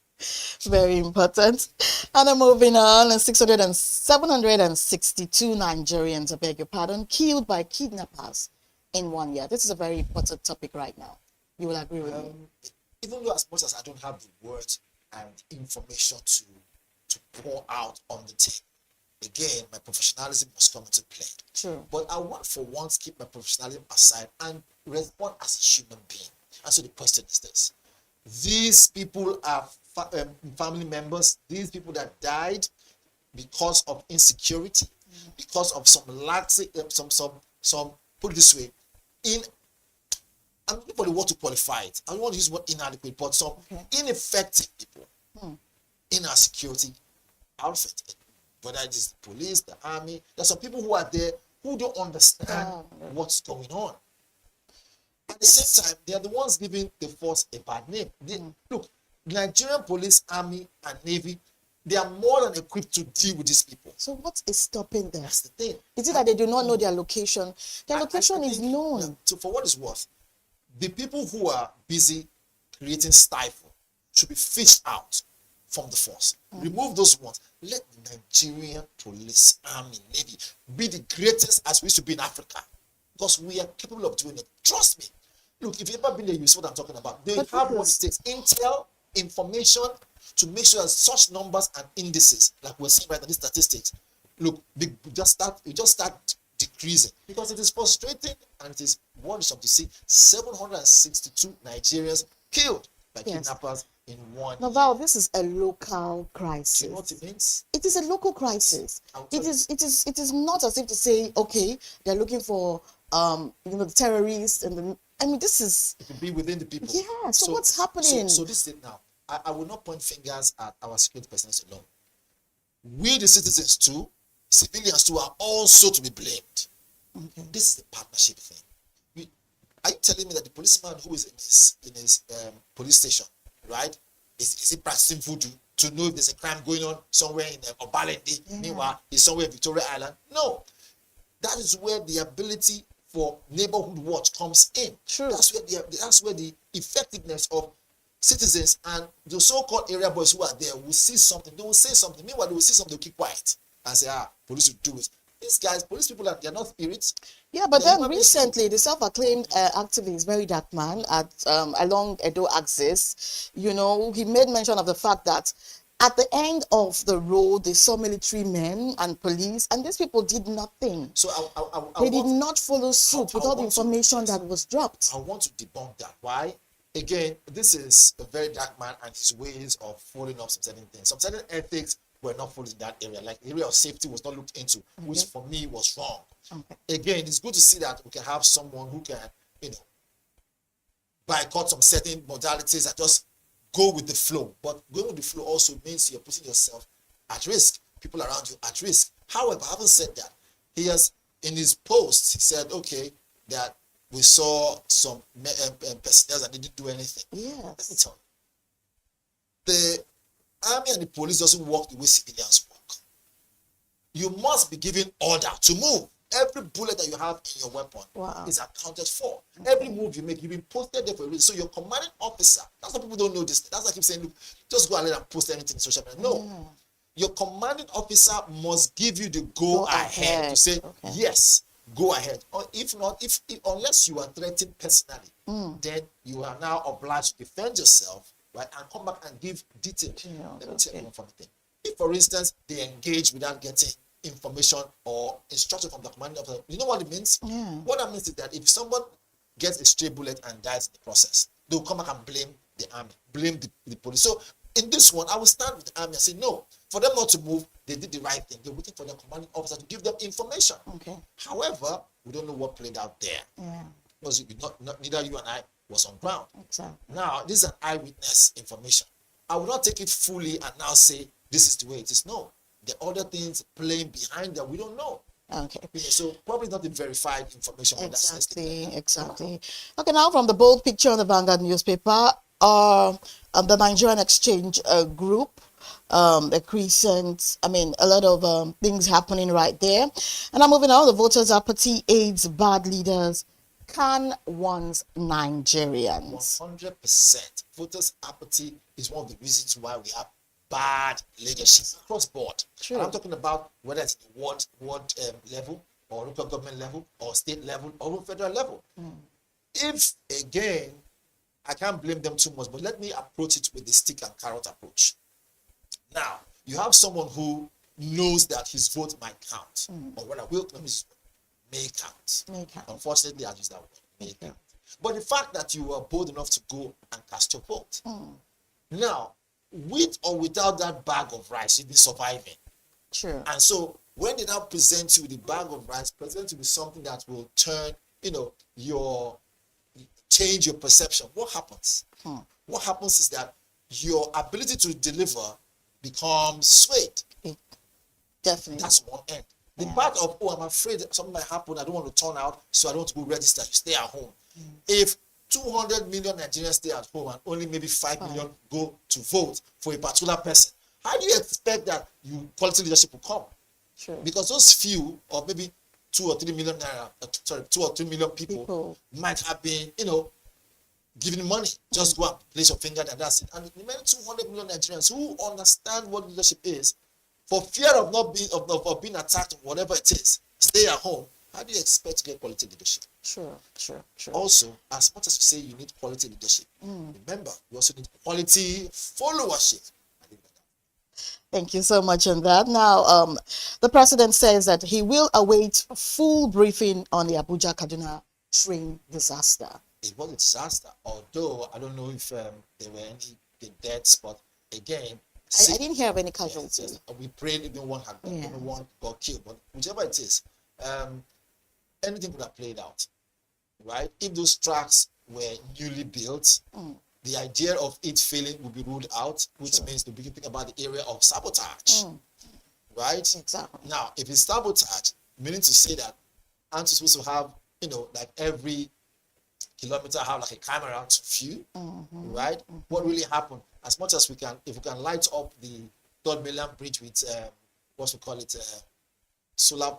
Very important. And I'm moving on. 762 Nigerians, I beg your pardon, killed by kidnappers in 1 year. This is a very important topic right now. You will agree with me? Even though as much as I don't have the words and information to pour out on the table, again, my professionalism must come into play. True. But I want for once keep my professionalism aside and respond as a human being. And so the question is this: these people are family members. These people that died because of insecurity, because of some laxity, some put it this way, I'm looking for the word to qualify it. I don't want to use the word inadequate, but some ineffective people in our security outfit, whether it is the police, the army. There's some people who are there who don't understand what's going on. At the same time, they are the ones giving the force a bad name. Look, Nigerian police, army, and navy, they are more than equipped to deal with these people. So what is stopping them? That's the thing. Is it that they do not know their location? Their location is known. So for what it's worth, the people who are busy creating stifle should be fished out from the force. Remove those ones. Let the Nigerian police, army, navy be the greatest as we used to be in Africa. Because we are capable of doing it. Trust me. Look, if you've ever been there, you see what I'm talking about. They have what it takes. Intel, information, to make sure that such numbers and indices, like we're seeing right now, these statistics, look, we just start decreasing. Because it is frustrating and it is worrisome to see 762 Nigerians killed by kidnappers in 1 year. Now, this is a local crisis. Do you know what it means? It is a local crisis. It is not as if to say, okay, they're looking for the terrorists and this is. It could be within the people. Yeah. So what's happening? So this is it now. I will not point fingers at our security personnel alone. We, the citizens too, civilians too, are also to be blamed. Okay. This is the partnership thing. Are you telling me that the policeman who is in his police station, right, is he practicing voodoo to know if there's a crime going on somewhere in Obalende? Meanwhile, he's somewhere in Victoria Island. No, that is where the ability for neighborhood watch comes in. True. That's where the effectiveness of citizens and the so-called area boys who are there will see something. They will say something. Meanwhile, they will see something. They'll keep quiet and say, police will do it. These guys, police people, they're not spirits. Yeah, but then recently, the self-acclaimed activist, very dark man, at along Edo axis, he made mention of the fact that at the end of the road, they saw military men and police, and these people did nothing. So they did not follow suit with all the information that was dropped. I want to debunk that. Why? Again, this is a very dark man and his ways of following up some certain things. Some certain ethics were not followed in that area. Like the area of safety was not looked into, which for me was wrong. Again, it's good to see that we can have someone who can, boycott some certain modalities and just go with the flow. But going with the flow also means you're putting yourself at risk, people around you at risk. However, having said that, he has, in his post, he said, okay, that we saw some personnel and they didn't do anything. Yes. Let me tell you. The army and the police doesn't work the way civilians work. You must be given order to move. Every bullet that you have in your weapon is accounted for. Every move you make, you've been posted there for a reason. So your commanding officer, that's why people don't know this. That's why I keep saying, look, just go ahead and post anything in social media. No. Your commanding officer must give you the go ahead to say, yes, go ahead. Or if not, if unless you are threatened personally, then you are now obliged to defend yourself, right, and come back and give details. Let me tell you one funny thing. If, for instance, they engage without getting information or instruction from the commanding officer, you know what it means? What that means is that if someone gets a stray bullet and dies in the process, they'll come back and blame the army, blame the police. So in this one, I will stand with the army and say, no, for them not to move, they did the right thing. They're waiting for their commanding officer to give them information. However, we don't know what played out there. Because neither you and I was on ground. Now, this is an eyewitness information. I will not take it fully and now say, this is the way it is. No. The other things playing behind that we don't know. So probably not the verified information. Exactly. Okay, now from the bold picture on the Vanguard newspaper, the Nigerian Exchange Group, the Crescent, I mean, a lot of things happening right there. And I'm moving on. The voters' apathy aids bad leaders, can one's Nigerians. 100%. Voters' apathy is one of the reasons why we have bad leadership across board. And I'm talking about whether it's the ward level, or local government level, or state level, or federal level. If, again, I can't blame them too much, but let me approach it with the stick and carrot approach. Now, you have someone who knows that his vote might count, or whether may count. Unfortunately, I use that word, may count. But the fact that you were bold enough to go and cast your vote. Now, with or without that bag of rice, you've been surviving. And so when they now present you with the bag of rice, present you with something that will turn, change your perception. What happens? What happens is that your ability to deliver becomes swayed. Definitely. That's one end. The part of, I'm afraid something might happen, I don't want to turn out, so I don't want to go register, you stay at home. If 200 million Nigerians stay at home and only maybe 5 million go to vote for a particular person, how do you expect that quality leadership will come? Because those few, or maybe 2 or 3 million people might have been, giving money. Just go and place your finger and that's it. And the many 200 million Nigerians who understand what leadership is, for fear of not being of being attacked or whatever it is, stay at home. How do you expect to get quality leadership? Sure. Also, as much as you say you need quality leadership, remember, you also need quality followership. Thank you so much on that. Now, the president says that he will await full briefing on the Abuja-Kaduna train disaster. It was a disaster, although I don't know if there were any deaths, but again, I didn't hear of any casualties. We prayed even one got killed, but whichever it is, anything could have played out, right? If those tracks were newly built, the idea of it failing would be ruled out, which means to begin thinking about the area of sabotage, right? Exactly. Now, if it's sabotage, meaning to say that aren't you supposed to have, like every kilometer have like a camera to view, right? What really happened? As much as we can, if we can light up the 3rd mainland bridge with solar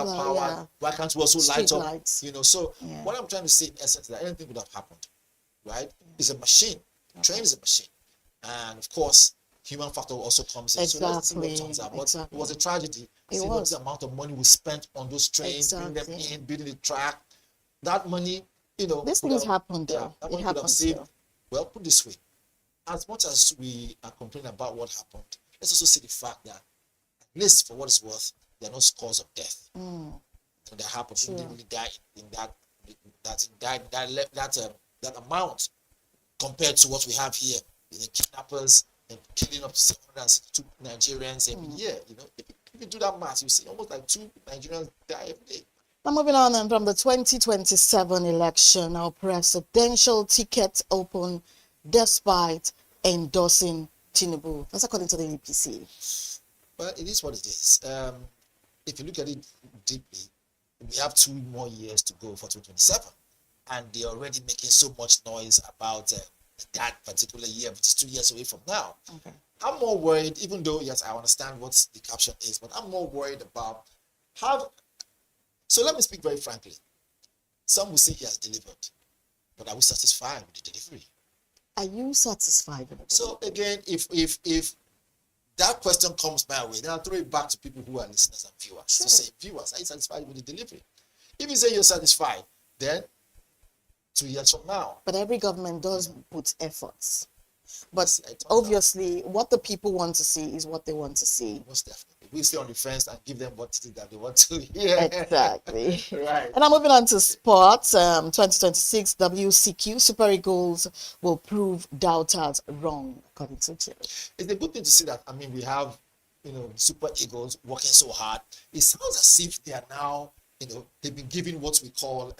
power, why can't we also light up lights. So what I'm trying to say in essence is that anything could have happened, right? It's a machine. Train is a machine, and of course human factor also comes in. So let's see what turns out. But it was a tragedy. See what the amount of money we spent on those trains, bringing them in, building the track. That money, these things happened. That money could have saved. Well, put this way, as much as we are complaining about what happened, let's also see the fact that, at least for what it's worth, there are no scores of death. That happened. People didn't really die in that amount compared to what we have here. The kidnappers and killing up to 762 Nigerians every year. If you do that math, you see almost like 2 Nigerians die every day. Now moving on, and from the 2027 election, our presidential ticket open despite endorsing Tinubu. That's according to the APC. Well, it is what it is. If you look at it deeply, we have 2 more years to go for 2027, and they're already making so much noise about that particular year, which is 2 years away from now. I'm more worried, even though, yes, I understand what the caption is, but I'm more worried about how. So let me speak very frankly. Some will say he has delivered, but are we satisfied with the delivery? Are you satisfied with it? So again, if that question comes my way, then I'll throw it back to people who are listeners and viewers. To say, viewers, are you satisfied with the delivery? If you say you're satisfied, then 2 years from now. But every government does put efforts. But obviously, what the people want to see is what they want to see. Most definitely. We stay on the fence and give them what it is that they want to hear. Exactly. Right. And I'm moving on to sports. 2026 WCQ Super Eagles will prove doubters wrong, according to Chile. It's a good thing to see that. I mean, we have, Super Eagles working so hard. It sounds as if they are now, they've been given what we call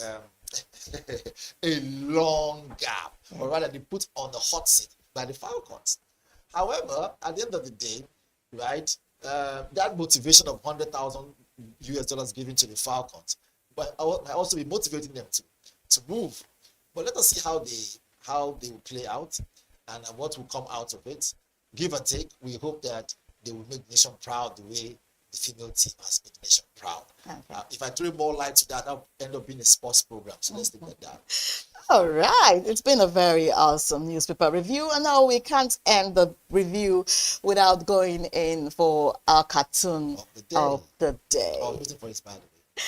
a long gap, or rather, they put on the hot seat by the Falcons. However, at the end of the day, right, that motivation of $100,000 given to the Falcons, but I might also be motivating them to move. But let us see how they will play out and what will come out of it. Give and take. We hope that they will make the nation proud the way the female team has made the nation proud. Okay. If I throw more light to that, that'll end up being a sports program. So let's leave it that. All right. It's been a very awesome newspaper review. And now we can't end the review without going in for our cartoon of the day. Oh, waiting for his by the way.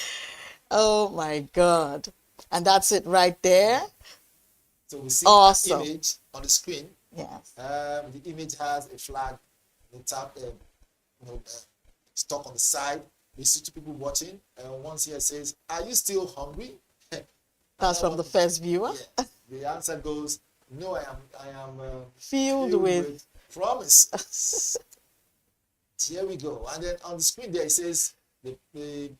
Oh my God. And that's it right there. So we see awesome. An image on the screen. Yes. The image has a flag stuck on the side. We see two people watching. One here says, "Are you still hungry?" That's from the first viewer. Yeah. The answer goes, "No, I am filled with promises." Here we go. And then on the screen there it says, the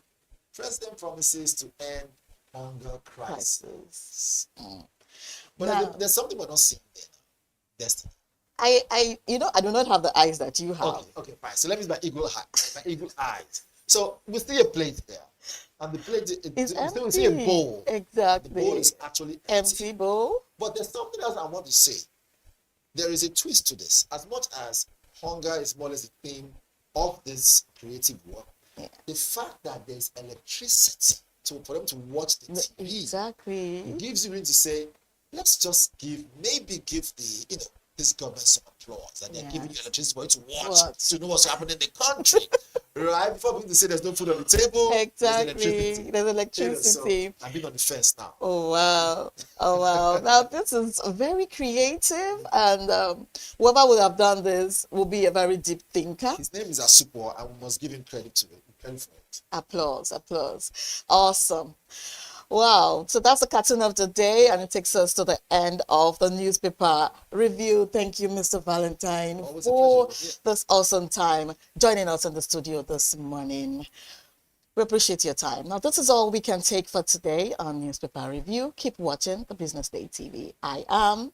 president promises to end hunger crisis. But now, there's something we're not seeing there now. Destiny. I do not have the eyes that you have. Okay, fine. So let me use my eagle eyes. So we see a plate there. And the plate is empty. We see a bowl. Exactly. The bowl is actually empty bowl. But there's something else I want to say. There is a twist to this. As much as hunger is more or less the theme of this creative work, the fact that there's electricity for them to watch the TV exactly gives you reason to say, let's just give the this government some applause, and they're giving you electricity for you to watch to know what's happening in the country. Right? Before people say there's no food on the table, exactly. There's electricity. So I'm being on the fence now. Oh wow. Now this is very creative, and whoever would have done this will be a very deep thinker. His name is Asupo, and we must give him credit for it. Applause. Awesome. Wow, so that's the cartoon of the day, and it takes us to the end of the newspaper review. Thank you, Mr. Valentine, for this awesome time joining us in the studio this morning. We appreciate your time. Now, this is all we can take for today on Newspaper Review. Keep watching the Business Day TV. I am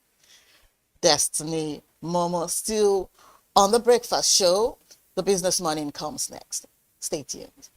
Destiny Momo, still on the breakfast show. The Business Morning comes next. Stay tuned.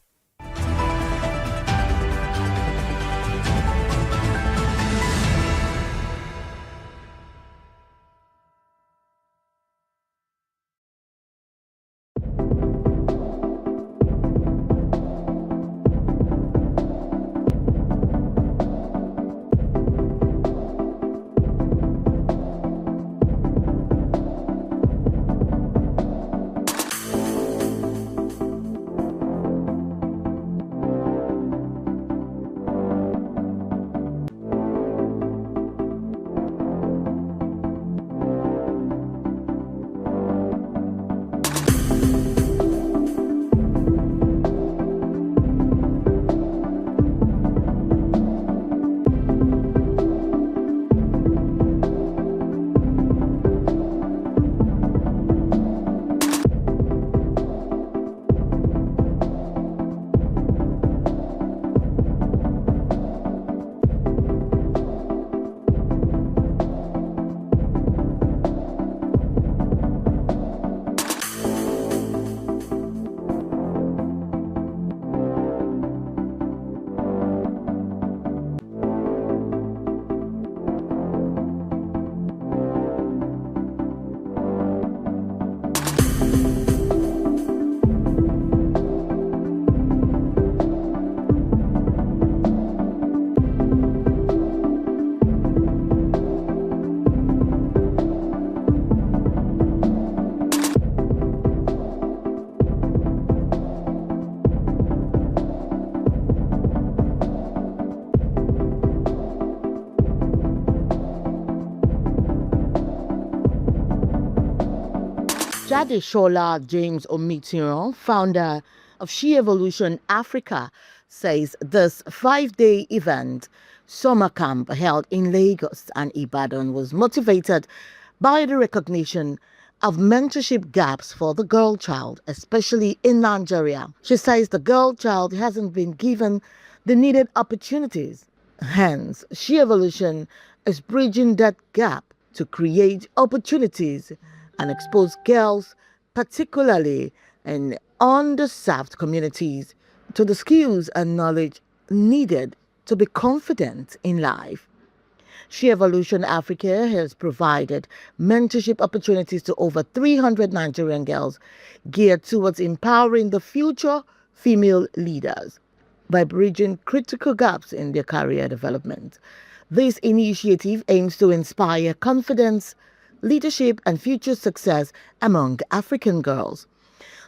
Adeshola James Omitiron, founder of She Evolution Africa, says this 5-day event, summer camp held in Lagos and Ibadan, was motivated by the recognition of mentorship gaps for the girl child, especially in Nigeria. She says the girl child hasn't been given the needed opportunities. Hence, She Evolution is bridging that gap to create opportunities and expose girls, particularly in underserved communities, to the skills and knowledge needed to be confident in life. She Evolution Africa has provided mentorship opportunities to over 300 Nigerian girls geared towards empowering the future female leaders by bridging critical gaps in their career development. This initiative aims to inspire confidence, leadership, and future success among African girls.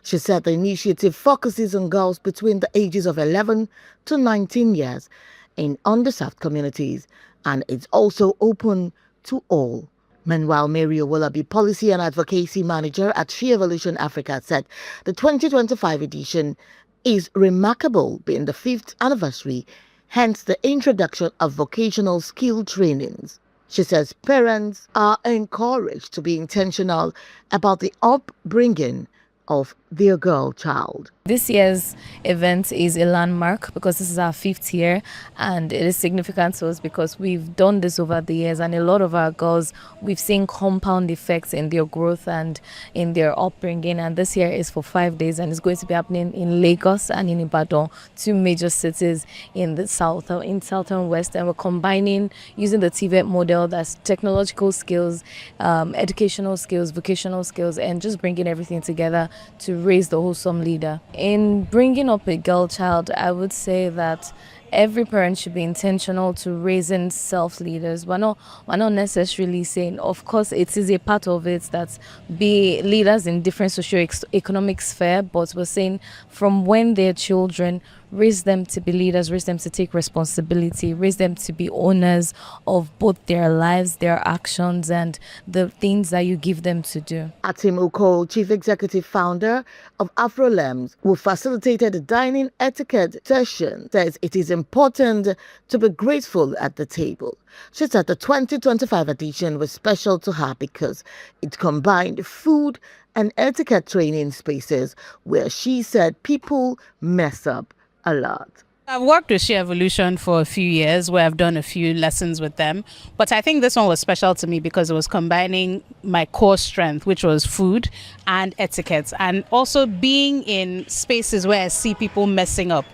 She said the initiative focuses on girls between the ages of 11 to 19 years in underserved communities, and it's also open to all. Meanwhile, Mary Owolabi, Policy and Advocacy Manager at She Evolution Africa, said the 2025 edition is remarkable, being the 5th anniversary, hence the introduction of vocational skill trainings. She says parents are encouraged to be intentional about the upbringing of their girl child. This year's event is a landmark because this is our 5th year, and it is significant to us because we've done this over the years, and a lot of our girls, we've seen compound effects in their growth and in their upbringing. And this year is for 5 days, and it's going to be happening in Lagos and in Ibadan, 2 major cities in the south, in south and west. And we're combining using the TVET model, that's technological skills, educational skills, vocational skills, and just bringing everything together to raise the wholesome leader. In bringing up a girl child, I would say that every parent should be intentional to raising self-leaders. We're not necessarily saying, of course, it is a part of it that be leaders in different socio-economic sphere, but we're saying from when they're children, raise them to be leaders, raise them to take responsibility, raise them to be owners of both their lives, their actions, and the things that you give them to do. Atim Uko, Chief Executive Founder of AfroLems, who facilitated the dining etiquette session, says it is important to be grateful at the table. She said the 2025 edition was special to her because it combined food and etiquette training spaces where she said people mess up a lot. I've worked with She Evolution for a few years where I've done a few lessons with them. But I think this one was special to me because it was combining my core strength, which was food and etiquette, and also being in spaces where I see people messing up.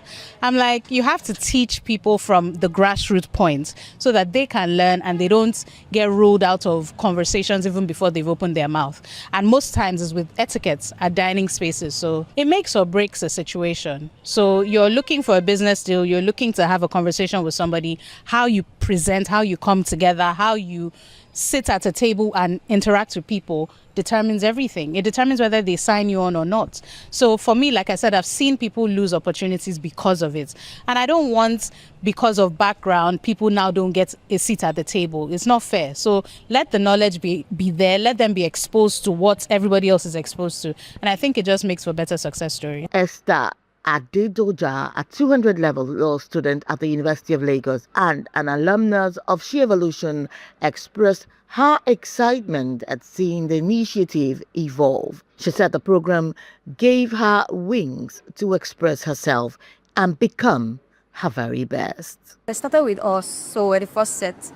I'm like, you have to teach people from the grassroots point so that they can learn and they don't get ruled out of conversations even before they've opened their mouth. And most times it's with etiquette at dining spaces. So it makes or breaks a situation. So you're looking for a business deal, you're looking to have a conversation with somebody, how you present, how you come together, how you sit at a table and interact with people determines everything. It determines whether they sign you on or not. So for me, like I said, I've seen people lose opportunities because of it. And I don't want, because of background, people now don't get a seat at the table. It's not fair. So let the knowledge be there. Let them be exposed to what everybody else is exposed to. And I think it just makes for a better success story. Esther Adedoja, a 200-level law student at the University of Lagos and an alumnus of She Evolution, expressed her excitement at seeing the initiative evolve. She said the program gave her wings to express herself and become her very best. They started with us, so we're the first set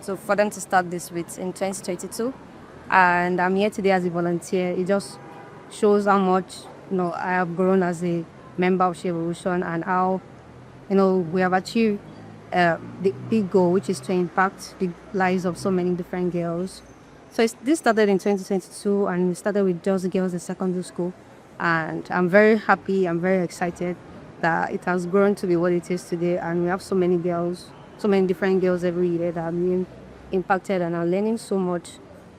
for them to start this with in 2022. And I'm here today as a volunteer. It just shows how much I have grown as a member of She Evolution and how we have achieved the big goal, which is to impact the lives of so many different girls. So this started in 2022, and we started with just girls in secondary school. And I'm very happy, I'm very excited that it has grown to be what it is today. And we have so many girls, so many different girls every year that are being impacted and are learning so much,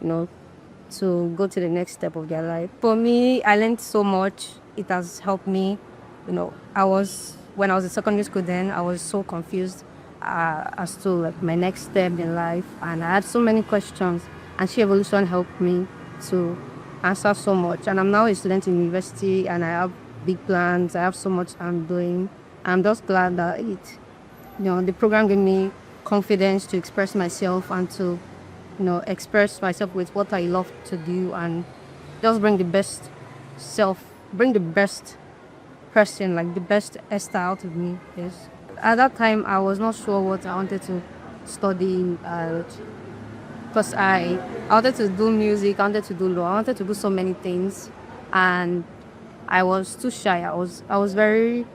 to go to the next step of their life. For me, I learned so much. It has helped me. When I was in secondary school then, I was so confused as to my next step in life, and I had so many questions, and She Evolution helped me to answer so much. And I'm now a student in university, and I have big plans. I have so much I'm doing. I'm just glad that the program gave me confidence to express myself and to, express myself with what I love to do, and just bring the best bring the best person, like the best Esther out of me. Yes. At that time, I was not sure what I wanted to study, because I wanted to do music, I wanted to do law, I wanted to do so many things, and I was too shy. I was very,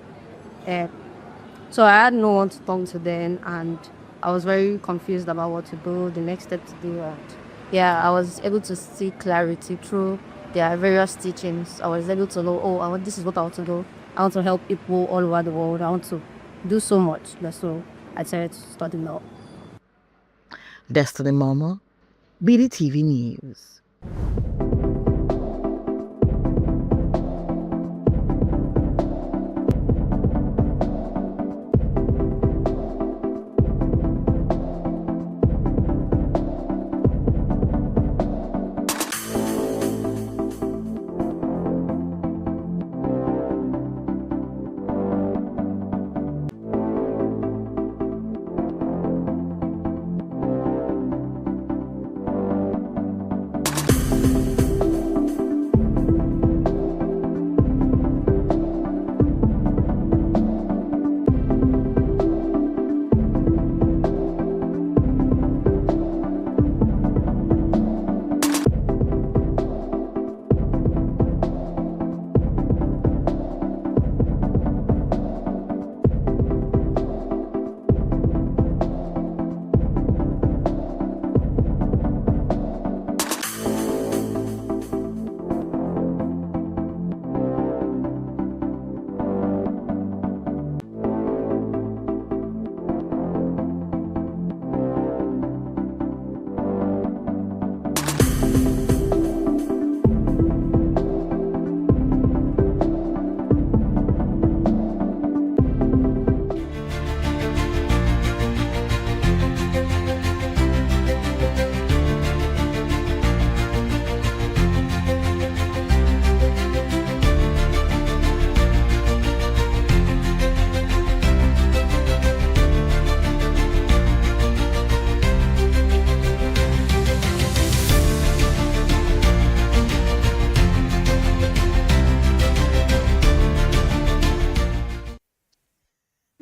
so I had no one to talk to then, and I was very confused about what to do, the next step to do. And yeah, I was able to see clarity through their various teachings. I was able to know, this is what I want to do. I want to help people all over the world. I want to do so much. That's so I decided to study law. Destiny Mama, BDTV News.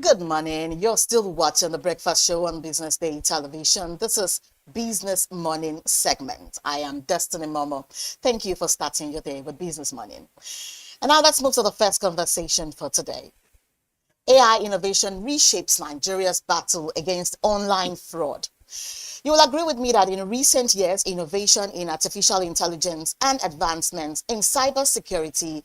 Good morning. You're still watching the Breakfast Show on Business Day Television. This is Business Morning segment. I am Destiny Momo. Thank you for starting your day with Business Morning. And now let's move to the first conversation for today. AI innovation reshapes Nigeria's battle against online fraud. You will agree with me that in recent years, innovation in artificial intelligence and advancements in cybersecurity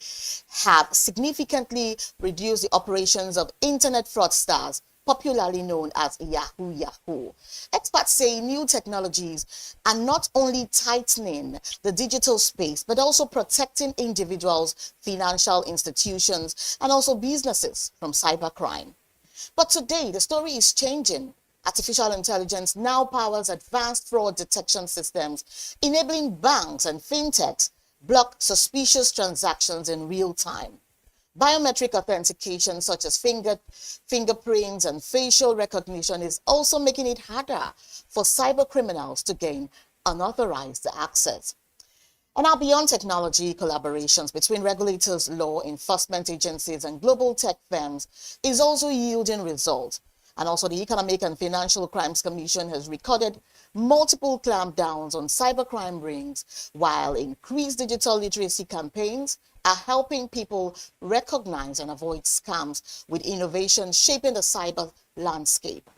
have significantly reduced the operations of internet fraudsters, popularly known as Yahoo. Experts say new technologies are not only tightening the digital space, but also protecting individuals, financial institutions, and also businesses from cybercrime. But today, the story is changing. Artificial intelligence now powers advanced fraud detection systems, enabling banks and fintechs block suspicious transactions in real time. Biometric authentication such as fingerprints and facial recognition is also making it harder for cybercriminals to gain unauthorized access. And now beyond technology, collaborations between regulators, law enforcement agencies, and global tech firms is also yielding results. And also the Economic and Financial Crimes Commission has recorded multiple clampdowns on cybercrime rings, while increased digital literacy campaigns are helping people recognize and avoid scams, with innovation shaping the cyber landscape.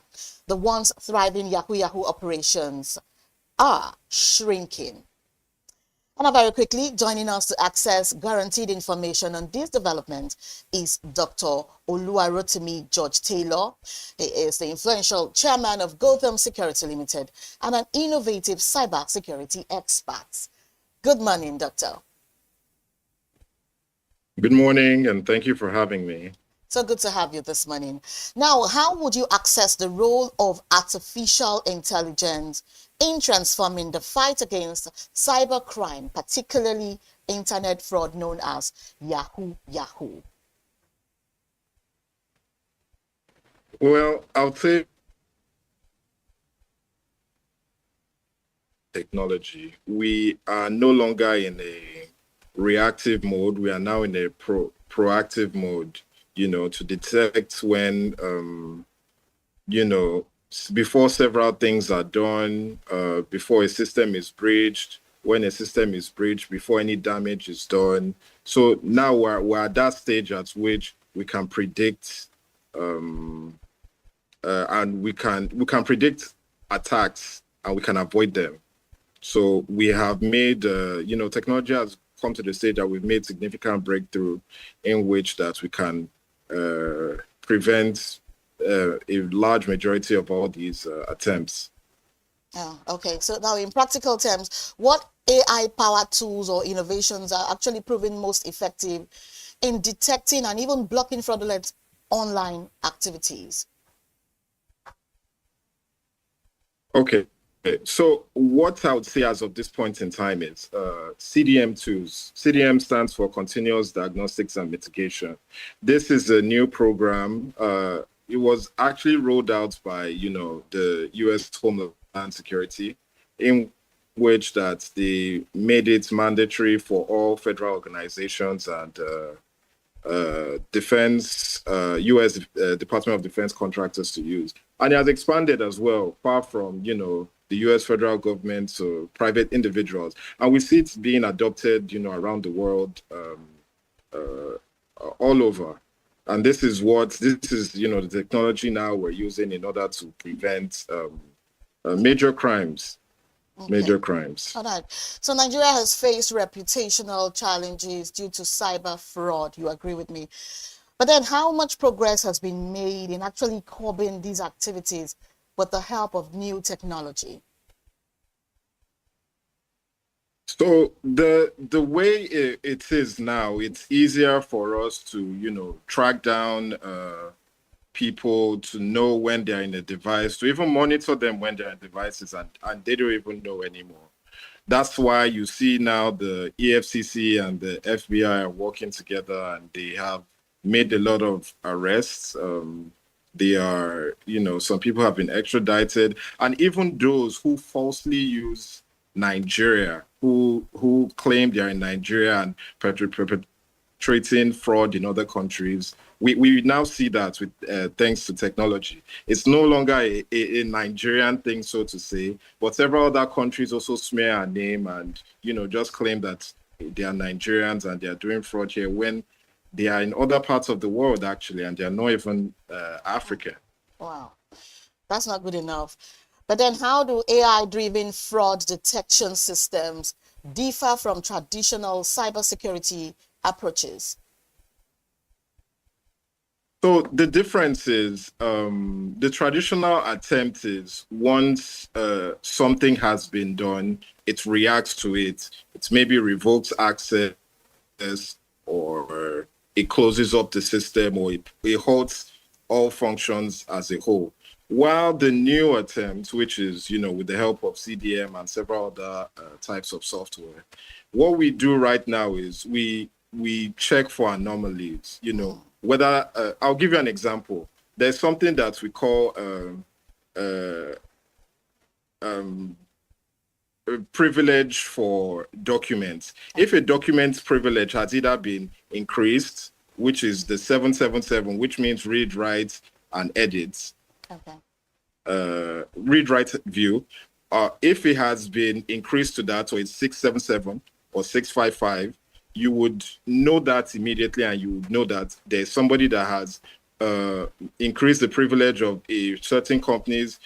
The once thriving Yahoo operations are shrinking. And now very quickly, joining us to access guaranteed information on this development is Dr. Oluwarotimi George Taylor. He is the influential chairman of Gotham Security Limited and an innovative cyber security expert. Good morning, Doctor. Good morning, and thank you for having me. So good to have you this morning. Now, how would you assess the role of artificial intelligence in transforming the fight against cybercrime, particularly internet fraud known as Yahoo Yahoo? Well, I'll say technology. We are no longer in a reactive mode. We are now in a proactive mode, to detect when, before several things are done, before a system is breached, when a system is breached, before any damage is done. So now we're at that stage at which we can predict and we can predict attacks and we can avoid them. So we have made, technology has come to the stage that we've made significant breakthrough in which that we can prevent a large majority of all these attempts. Okay, so now in practical terms, what AI-powered tools or innovations are actually proving most effective in detecting and even blocking fraudulent online activities? Okay. So what I would say as of this point in time is CDM tools. CDM stands for Continuous Diagnostics and Mitigation. This is a new program. It was actually rolled out by, the U.S. Homeland Security, in which that they made it mandatory for all federal organizations and defense, U.S. Department of Defense contractors to use. And it has expanded as well, far from, the U.S. federal government to private individuals. And we see it being adopted, around the world, all over. And this is the technology now we're using in order to prevent major crimes. Okay. Major crimes. All right. So Nigeria has faced reputational challenges due to cyber fraud. You agree with me? But then how much progress has been made in actually curbing these activities with the help of new technology? So the way it is now, it's easier for us to, track down people, to know when they're in a device, to even monitor them when they're in devices, and they don't even know anymore. That's why you see now the EFCC and the FBI are working together, and they have made a lot of arrests. They are, some people have been extradited, and even those who falsely use Nigeria, who claim they are in Nigeria and perpetrating fraud in other countries. We now see that with thanks to technology. It's no longer a Nigerian thing, so to say, but several other countries also smear our name and, just claim that they are Nigerians and they are doing fraud here when they are in other parts of the world, actually, and they are not even African. Wow, that's not good enough. But then how do AI-driven fraud detection systems differ from traditional cybersecurity approaches? So the difference is the traditional attempt is once something has been done, it reacts to it. It maybe revokes access or it closes up the system or it halts all functions as a whole. While the new attempt, which is, with the help of CDM and several other types of software, what we do right now is we check for anomalies, whether, I'll give you an example. There's something that we call privilege for documents. If a document's privilege has either been increased, which is the 777, which means read, write, and edit. Okay. Read, write, view. If it has been increased to that, so it's 677 or 655, you would know that immediately, and you would know that there's somebody that has increased the privilege of a certain company's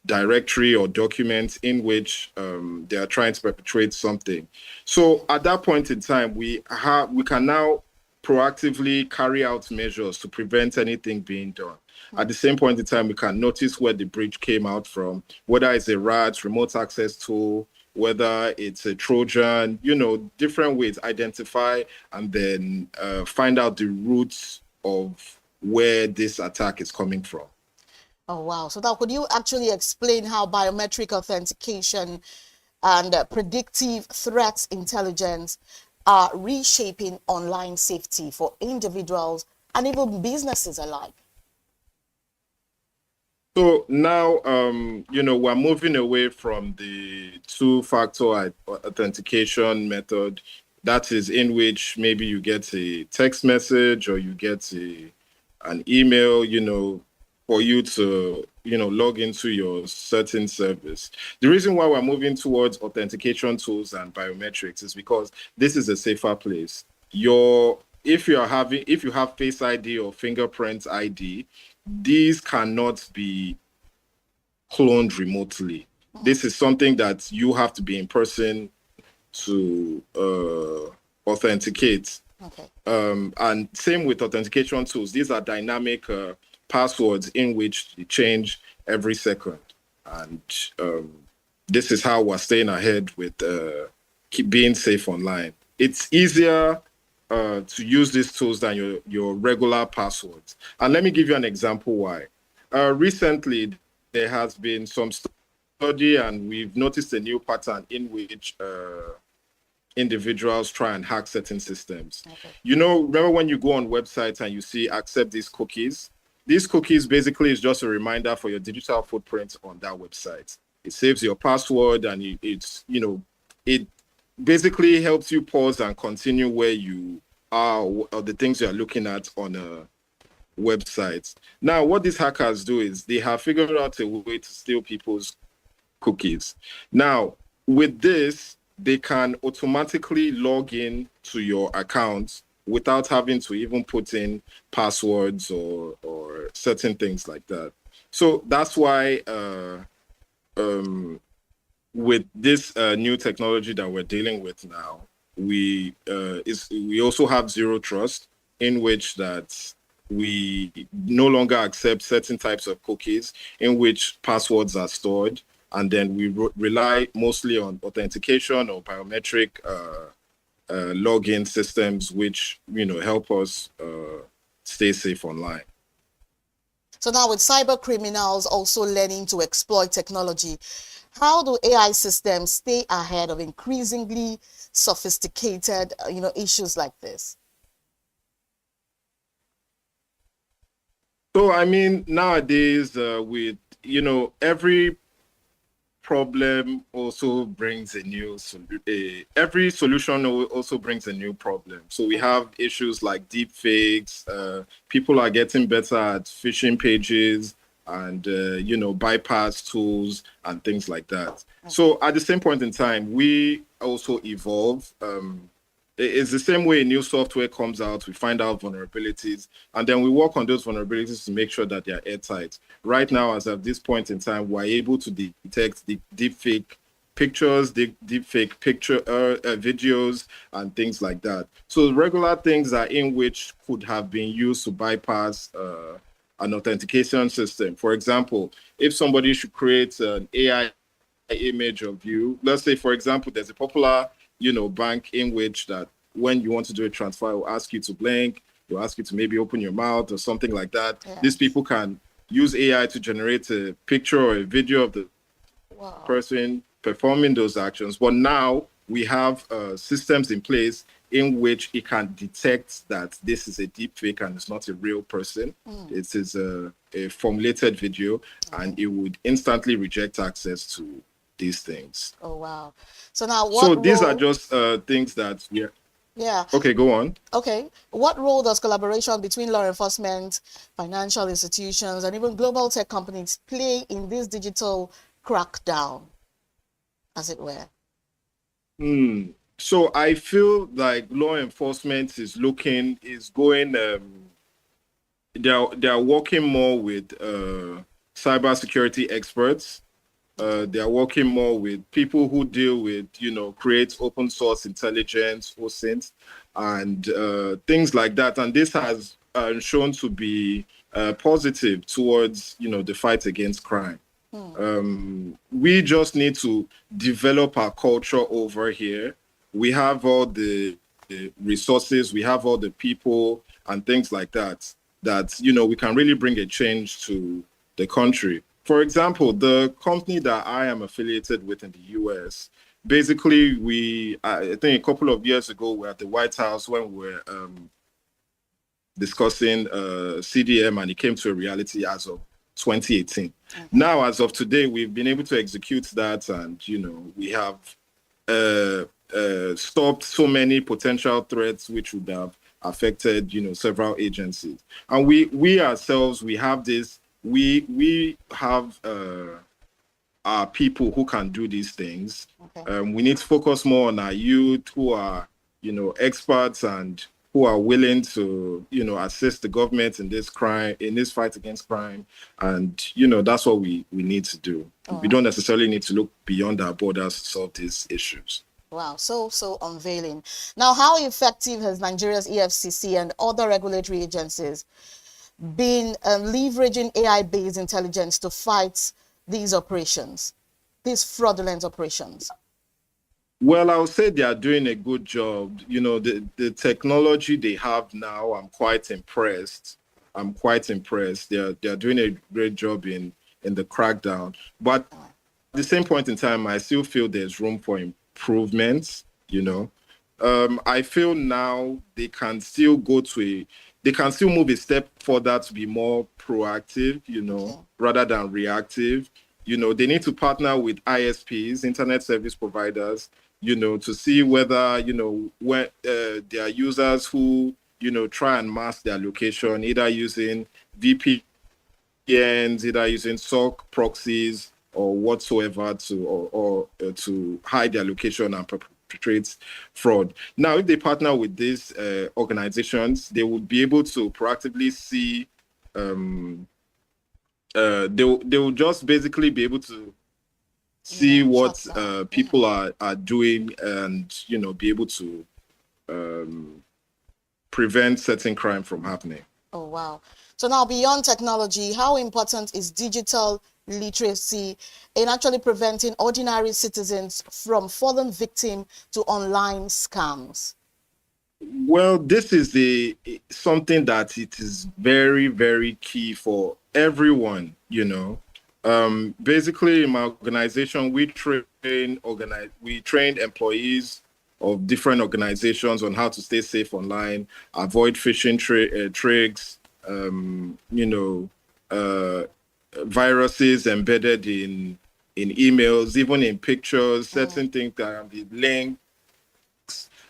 directory or document in which they are trying to perpetrate something. So at that point in time, we can now proactively carry out measures to prevent anything being done. At the same point in time, we can notice where the breach came out from, whether it's a RAT, remote access tool, whether it's a Trojan, different ways, identify and then find out the roots of where this attack is coming from. Oh, wow. So now could you actually explain how biometric authentication and predictive threat intelligence are reshaping online safety for individuals and even businesses alike? So now, we're moving away from the two-factor authentication method. That is in which maybe you get a text message or you get an email, for you to, log into your certain service. The reason why we're moving towards authentication tools and biometrics is because this is a safer place. If you have Face ID or fingerprint ID, these cannot be cloned remotely. This is something that you have to be in person to authenticate. Okay. And same with authentication tools. These are dynamic passwords in which they change every second. And this is how we're staying ahead with keep being safe online. It's easier to use these tools than your regular passwords. And let me give you an example why. Recently, there has been some study and we've noticed a new pattern in which individuals try and hack certain systems. Okay. Remember when you go on websites and you see accept these cookies? These cookies basically is just a reminder for your digital footprint on that website. It saves your password and it basically helps you pause and continue where you are or the things you're looking at on a website. Now, what these hackers do is they have figured out a way to steal people's cookies. Now, with this, they can automatically log in to your account without having to even put in passwords or certain things like that. So that's why with this new technology that we're dealing with now, we also have zero trust, in which that we no longer accept certain types of cookies in which passwords are stored, and then we rely mostly on authentication or biometric login systems, which help us stay safe online. So now with cyber criminals also learning to exploit technology, how do AI systems stay ahead of increasingly sophisticated issues like this? So I mean, nowadays with every problem also brings a new every solution also brings a new problem. So we have issues like deep fakes. People are getting better at phishing pages and bypass tools and things like that. So at the same point in time, we also evolve. It's the same way new software comes out, we find out vulnerabilities, and then we work on those vulnerabilities to make sure that they are airtight. Right now, as of this point in time, we're able to detect the deepfake pictures, deepfake videos, and things like that. So regular things are in which could have been used to bypass an authentication system. For example, if somebody should create an AI image of you, let's say, for example, there's a popular bank in which that when you want to do a transfer, it will ask you to blink, it will ask you to maybe open your mouth or something like that. Yeah. These people can use AI to generate a picture or a video of the person performing those actions. But now we have systems in place in which it can detect that this is a deep fake and it's not a real person. It is a formulated video, and it would instantly reject access to these things. Oh, wow. So now these are just things that yeah. Okay, go on. Okay. What role does collaboration between law enforcement, financial institutions, and even global tech companies play in this digital crackdown, as it were? So I feel like law enforcement is going they are working more with cybersecurity experts. They are working more with people who deal with, create open source intelligence, OSINT, and things like that. And this has shown to be positive towards, the fight against crime. We just need to develop our culture over here. We have all the resources, we have all the people, and things like that, that, we can really bring a change to the country. For example, the company that I am affiliated with in the US, basically, I think a couple of years ago, we were at the White House when we were discussing CDM, and it came to a reality as of 2018. Now, as of today, we've been able to execute that, and we have stopped so many potential threats which would have affected several agencies. And we ourselves, we have this. We have our people who can do these things. We need to focus more on our youth who are experts and who are willing to, assist the government in this fight against crime. And, that's what we need to do. We don't necessarily need to look beyond our borders to solve these issues. Wow, so unveiling. Now, how effective has Nigeria's EFCC and other regulatory agencies been leveraging AI-based intelligence to fight these operations, these fraudulent operations? Well, I would say they are doing a good job. The technology they have now, I'm quite impressed. They're doing a great job in the crackdown. But at the same point in time, I still feel there's room for improvements. I feel now they can still move a step further to be more proactive, rather than reactive. They need to partner with ISPs, internet service providers, to see whether, when there are users who, try and mask their location, either using VPNs, either using SOC proxies or whatsoever to hide their location and perpetrate fraud. Now, if they partner with these organizations, they would be able to proactively see, they will just basically be able to see what people are doing, and be able to prevent certain crime from happening. Oh, wow. So now, beyond technology, how important is digital literacy in actually preventing ordinary citizens from falling victim to online scams? Well, this is something that it is very, very key for everyone. Basically, in my organization, we train employees of different organizations on how to stay safe online, avoid phishing tricks, viruses embedded in emails, even in pictures, certain things that can be links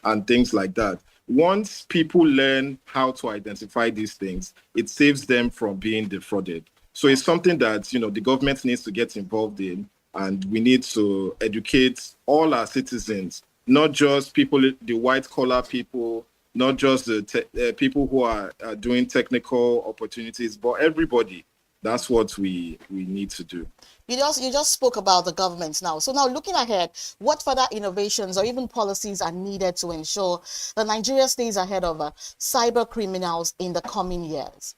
and things like that. Once people learn how to identify these things, it saves them from being defrauded. So it's something that, the government needs to get involved in, and we need to educate all our citizens, not just people, the white collar people, not just the people who are doing technical opportunities, but everybody. That's what we need to do. You just spoke about the government now. So now, looking ahead, what further innovations or even policies are needed to ensure that Nigeria stays ahead of cyber criminals in the coming years?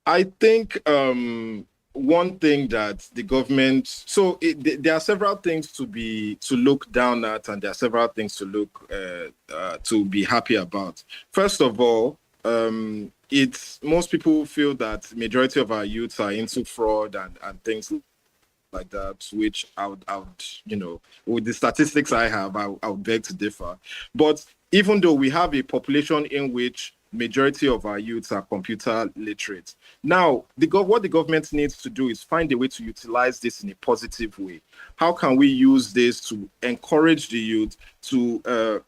I think one thing that the government, there are several things to look down at, and there are several things to look to be happy about. First of all, most people feel that majority of our youths are into fraud and things like that, which I would, with the statistics I have, I would beg to differ. But even though we have a population in which majority of our youths are computer literate, now what the government needs to do is find a way to utilize this in a positive way. How can we use this to encourage the youth to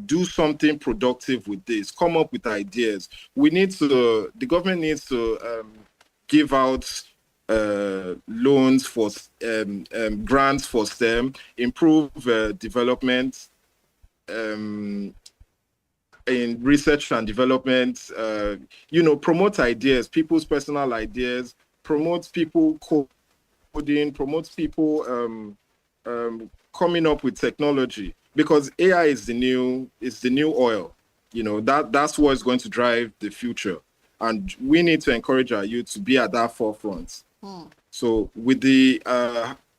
do something productive with this, come up with ideas? The government needs to give out loans for grants for STEM, improve development in research and development, promote ideas, people's personal ideas, promote people coding, promote people coming up with technology, because AI is the new oil. That's what is going to drive the future, and we need to encourage our youth to be at that forefront. So with the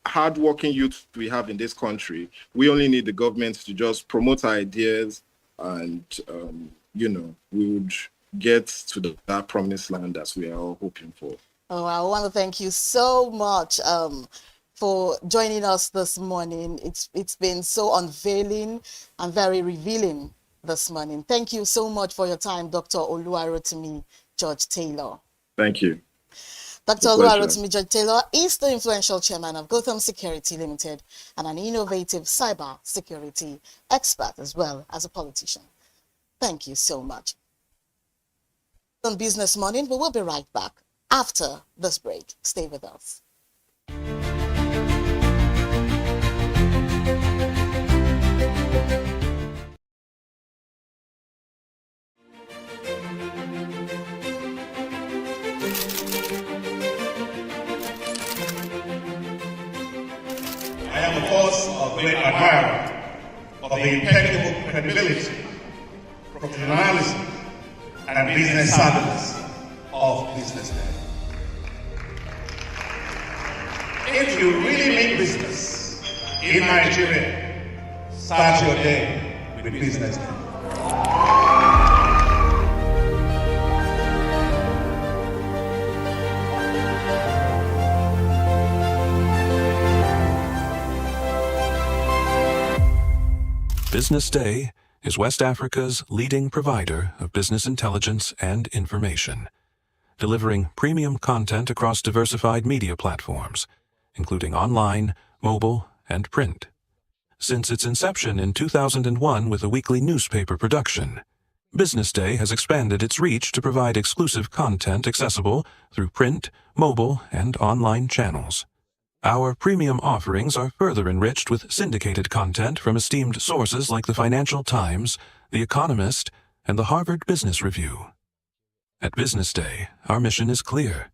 hardworking youth we have in this country, we only need the government to just promote ideas and we would get to that promised land as we are all hoping for. Oh, I want to thank you so much for joining us this morning. It's been so unveiling and very revealing this morning. Thank you so much for your time, Dr. Oluwarotimi George Taylor. Thank you. Dr. Oluwarotimi George Taylor is the influential chairman of Gotham Security Limited and an innovative cyber security expert as well as a politician. Thank you so much. On Business Morning, we will be right back after this break. Stay with us. I am, of course, a great admirer of the impeccable credibility, professionalism, and business savviness of BusinessDay. If you really mean business in Nigeria, start your day with BusinessDay. BusinessDay is West Africa's leading provider of business intelligence and information, delivering premium content across diversified media platforms, including online, mobile, and print. Since its inception in 2001 with a weekly newspaper production, BusinessDay has expanded its reach to provide exclusive content accessible through print, mobile, and online channels. Our premium offerings are further enriched with syndicated content from esteemed sources like the Financial Times, The Economist, and the Harvard Business Review. At BusinessDay, our mission is clear: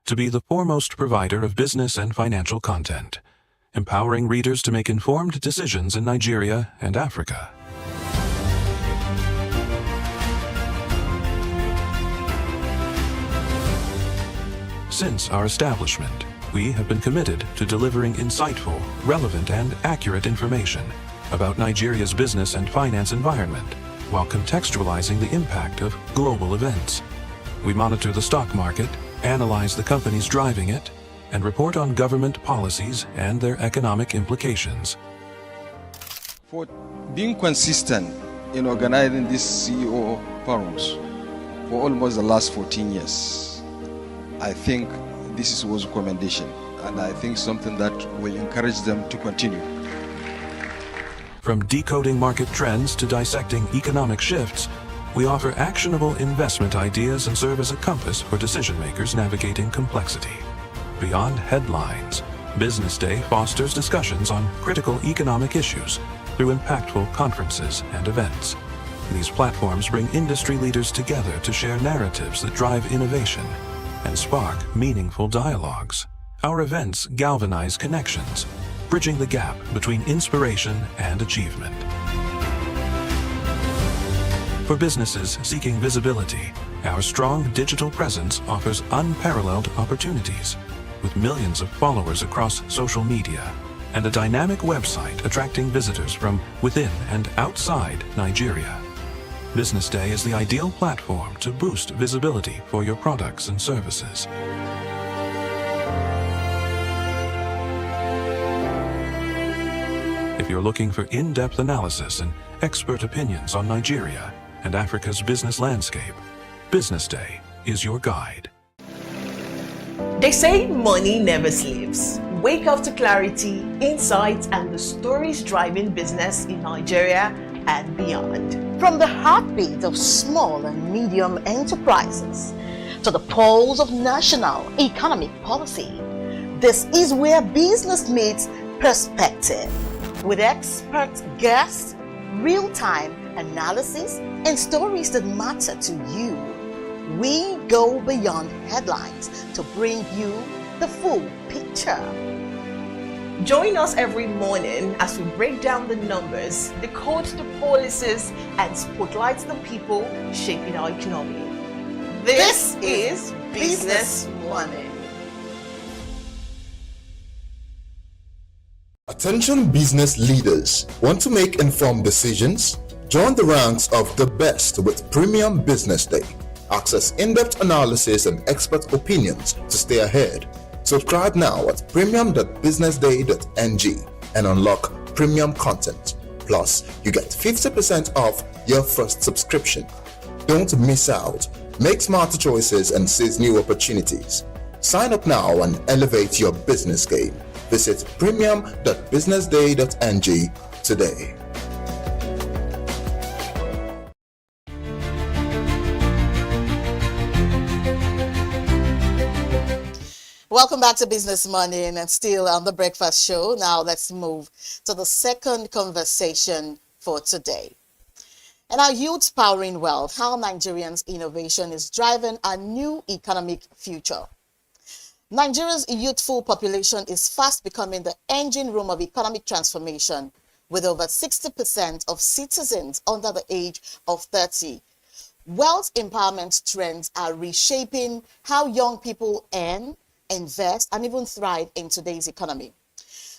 to be the foremost provider of business and financial content, empowering readers to make informed decisions in Nigeria and Africa. Since our establishment, we have been committed to delivering insightful, relevant, and accurate information about Nigeria's business and finance environment, while contextualizing the impact of global events. We monitor the stock market, analyze the companies driving it, and report on government policies and their economic implications. For being consistent in organizing these CEO forums for almost the last 14 years, I think this was a commendation, and I think something that will encourage them to continue. From decoding market trends to dissecting economic shifts, we offer actionable investment ideas and serve as a compass for decision makers navigating complexity. Beyond headlines, BusinessDay fosters discussions on critical economic issues through impactful conferences and events. These platforms bring industry leaders together to share narratives that drive innovation and spark meaningful dialogues. Our events galvanize connections, bridging the gap between inspiration and achievement. For businesses seeking visibility, our strong digital presence offers unparalleled opportunities, with millions of followers across social media and a dynamic website attracting visitors from within and outside Nigeria. BusinessDay is the ideal platform to boost visibility for your products and services. If you're looking for in-depth analysis and expert opinions on Nigeria and Africa's business landscape, BusinessDay is your guide. They say money never sleeps. Wake up to clarity, insights, and the stories driving business in Nigeria and beyond. From the heartbeat of small and medium enterprises to the pulse of national economic policy, this is where business meets perspective. With expert guests, real-time analysis, and stories that matter to you, we go beyond headlines to bring you the full picture. Join us every morning as we break down the numbers, decode the policies, and spotlight the people shaping our economy. This is Business Morning. Attention business leaders. Want to make informed decisions? Join the ranks of the best with Premium Business Day. Access in-depth analysis and expert opinions to stay ahead. Subscribe now at premium.businessday.ng and unlock premium content. Plus, you get 50% off your first subscription. Don't miss out. Make smarter choices and seize new opportunities. Sign up now and elevate your business game. Visit premium.businessday.ng today. Welcome back to Business Morning and still on the breakfast show. Now let's move to the second conversation for today. And our youth powering wealth, how Nigerians' innovation is driving a new economic future. Nigeria's youthful population is fast becoming the engine room of economic transformation, with over 60% of citizens under the age of 30. Wealth empowerment trends are reshaping how young people earn, invest, and even thrive in today's economy.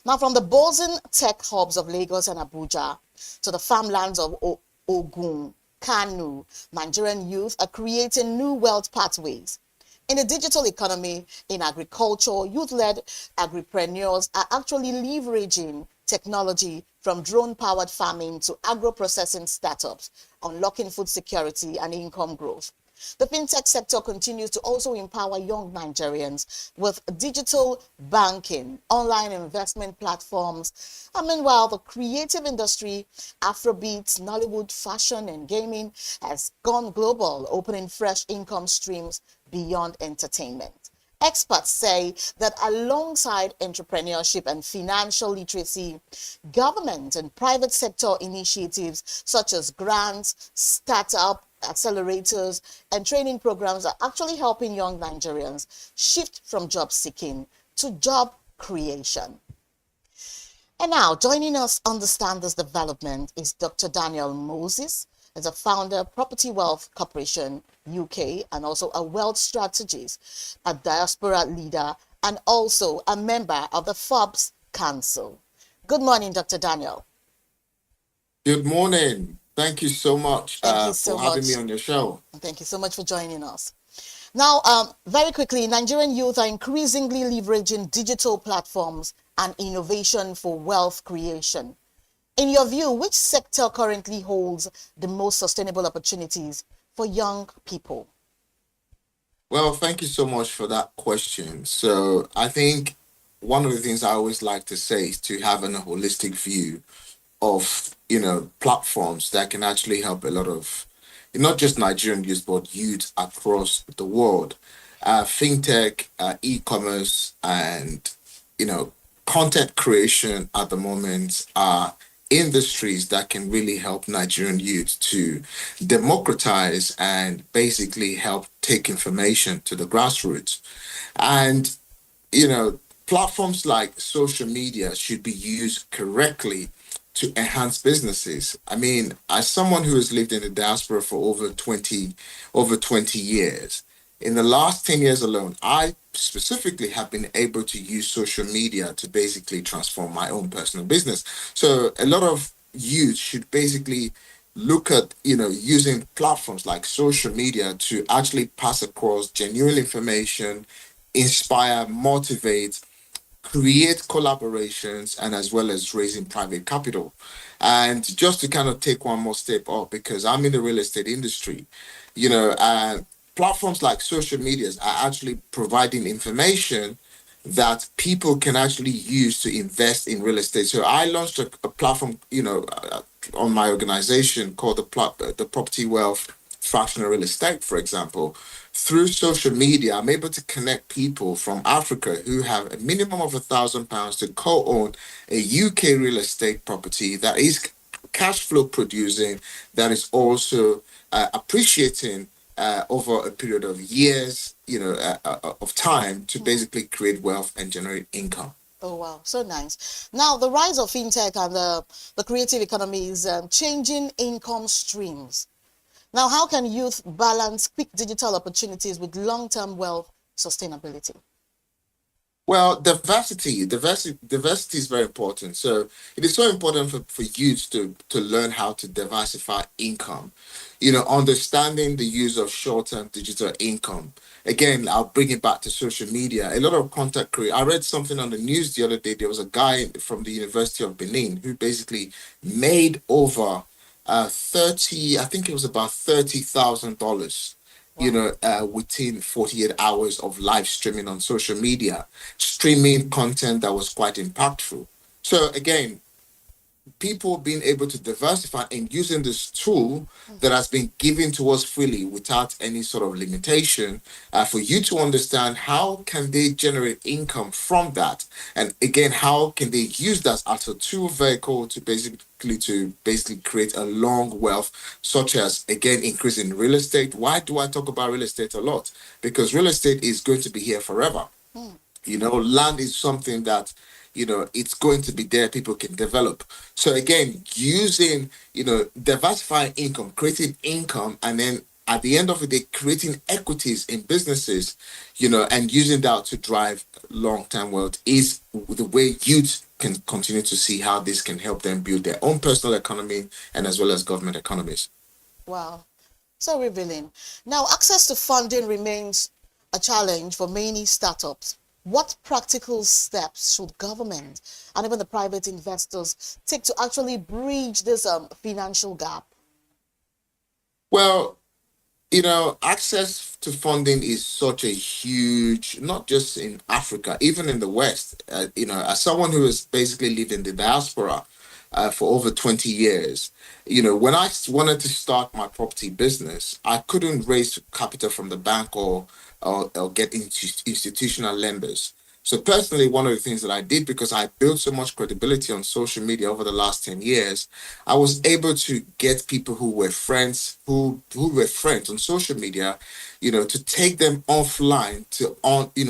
Now, from the buzzing tech hubs of Lagos and Abuja to the farmlands of Ogun, Kanu, Nigerian youth are creating new wealth pathways. In the digital economy, in agriculture, youth-led agripreneurs are actually leveraging technology from drone-powered farming to agro-processing startups, unlocking food security and income growth. The fintech sector continues to also empower young Nigerians with digital banking, online investment platforms, and meanwhile, the creative industry, Afrobeats, Nollywood, fashion, and gaming has gone global, opening fresh income streams beyond entertainment. Experts say that alongside entrepreneurship and financial literacy, government and private sector initiatives such as grants, startup accelerators, and training programs are actually helping young Nigerians shift from job seeking to job creation. And now, joining us to understand this development is Dr. Daniel Moses, as a founder, Property Wealth Corporation UK, and also a wealth strategist, a diaspora leader, and also a member of the Forbes Council. Good morning, Dr. Daniel. Good morning. Thank you so much for having me on your show. Thank you so much for joining us. Now, very quickly, Nigerian youth are increasingly leveraging digital platforms and innovation for wealth creation. In your view, which sector currently holds the most sustainable opportunities for young people? Well, thank you so much for that question. So I think one of the things I always like to say is to have a holistic view of, platforms that can actually help a lot of, not just Nigerian youth, but youth across the world. Fintech, e-commerce, and, content creation at the moment are industries that can really help Nigerian youth to democratize and basically help take information to the grassroots. And, platforms like social media should be used correctly to enhance businesses. I mean, as someone who has lived in the diaspora for over 20 years, in the last 10 years alone, I specifically have been able to use social media to basically transform my own personal business. So a lot of youth should basically look at, using platforms like social media to actually pass across genuine information, inspire, motivate, create collaborations, and as well as raising private capital. And just to kind of take one more step up, because I'm in the real estate industry, platforms like social medias are actually providing information that people can actually use to invest in real estate. So I launched a platform, on my organization called the Property Wealth Fractional Real Estate, for example. Through social media, I'm able to connect people from Africa who have a minimum of £1,000 to co-own a UK real estate property that is cash flow producing, that is also appreciating over a period of years, of time to basically create wealth and generate income. Oh, wow. So nice. Now, the rise of fintech and the creative economy is changing income streams. Now, how can youth balance quick digital opportunities with long-term wealth sustainability? Well, diversity is very important. So it is so important for youth to learn how to diversify income. Understanding the use of short-term digital income. Again, I'll bring it back to social media. A lot of content creators. I read something on the news the other day. There was a guy from the University of Benin who basically made over 30, I think it was about $30,000 within 48 hours of live streaming on social media, streaming content that was quite impactful. So again, people being able to diversify and using this tool that has been given to us freely without any sort of limitation, for you to understand how can they generate income from that, and again, how can they use that as a tool vehicle to basically create a long wealth, such as again increasing real estate. Why do I talk about real estate a lot? Because real estate is going to be here forever. Land is something that it's going to be there, people can develop. So again, using diversifying income, creating income, and then at the end of the day creating equities in businesses, and using that to drive long-term wealth is the way youth can continue to see how this can help them build their own personal economy and as well as government economies. Wow. So revealing. Now, access to funding remains a challenge for many startups. What practical steps should government and even the private investors take to actually bridge this financial gap? Well, access to funding is such a huge, not just in Africa, even in the West. As someone who has basically lived in the diaspora for over 20 years, when I wanted to start my property business, I couldn't raise capital from the bank or get into institutional lenders. So personally, one of the things that I did, because I built so much credibility on social media over the last 10 years, I was able to get people who were friends, who were friends on social media, to take them offline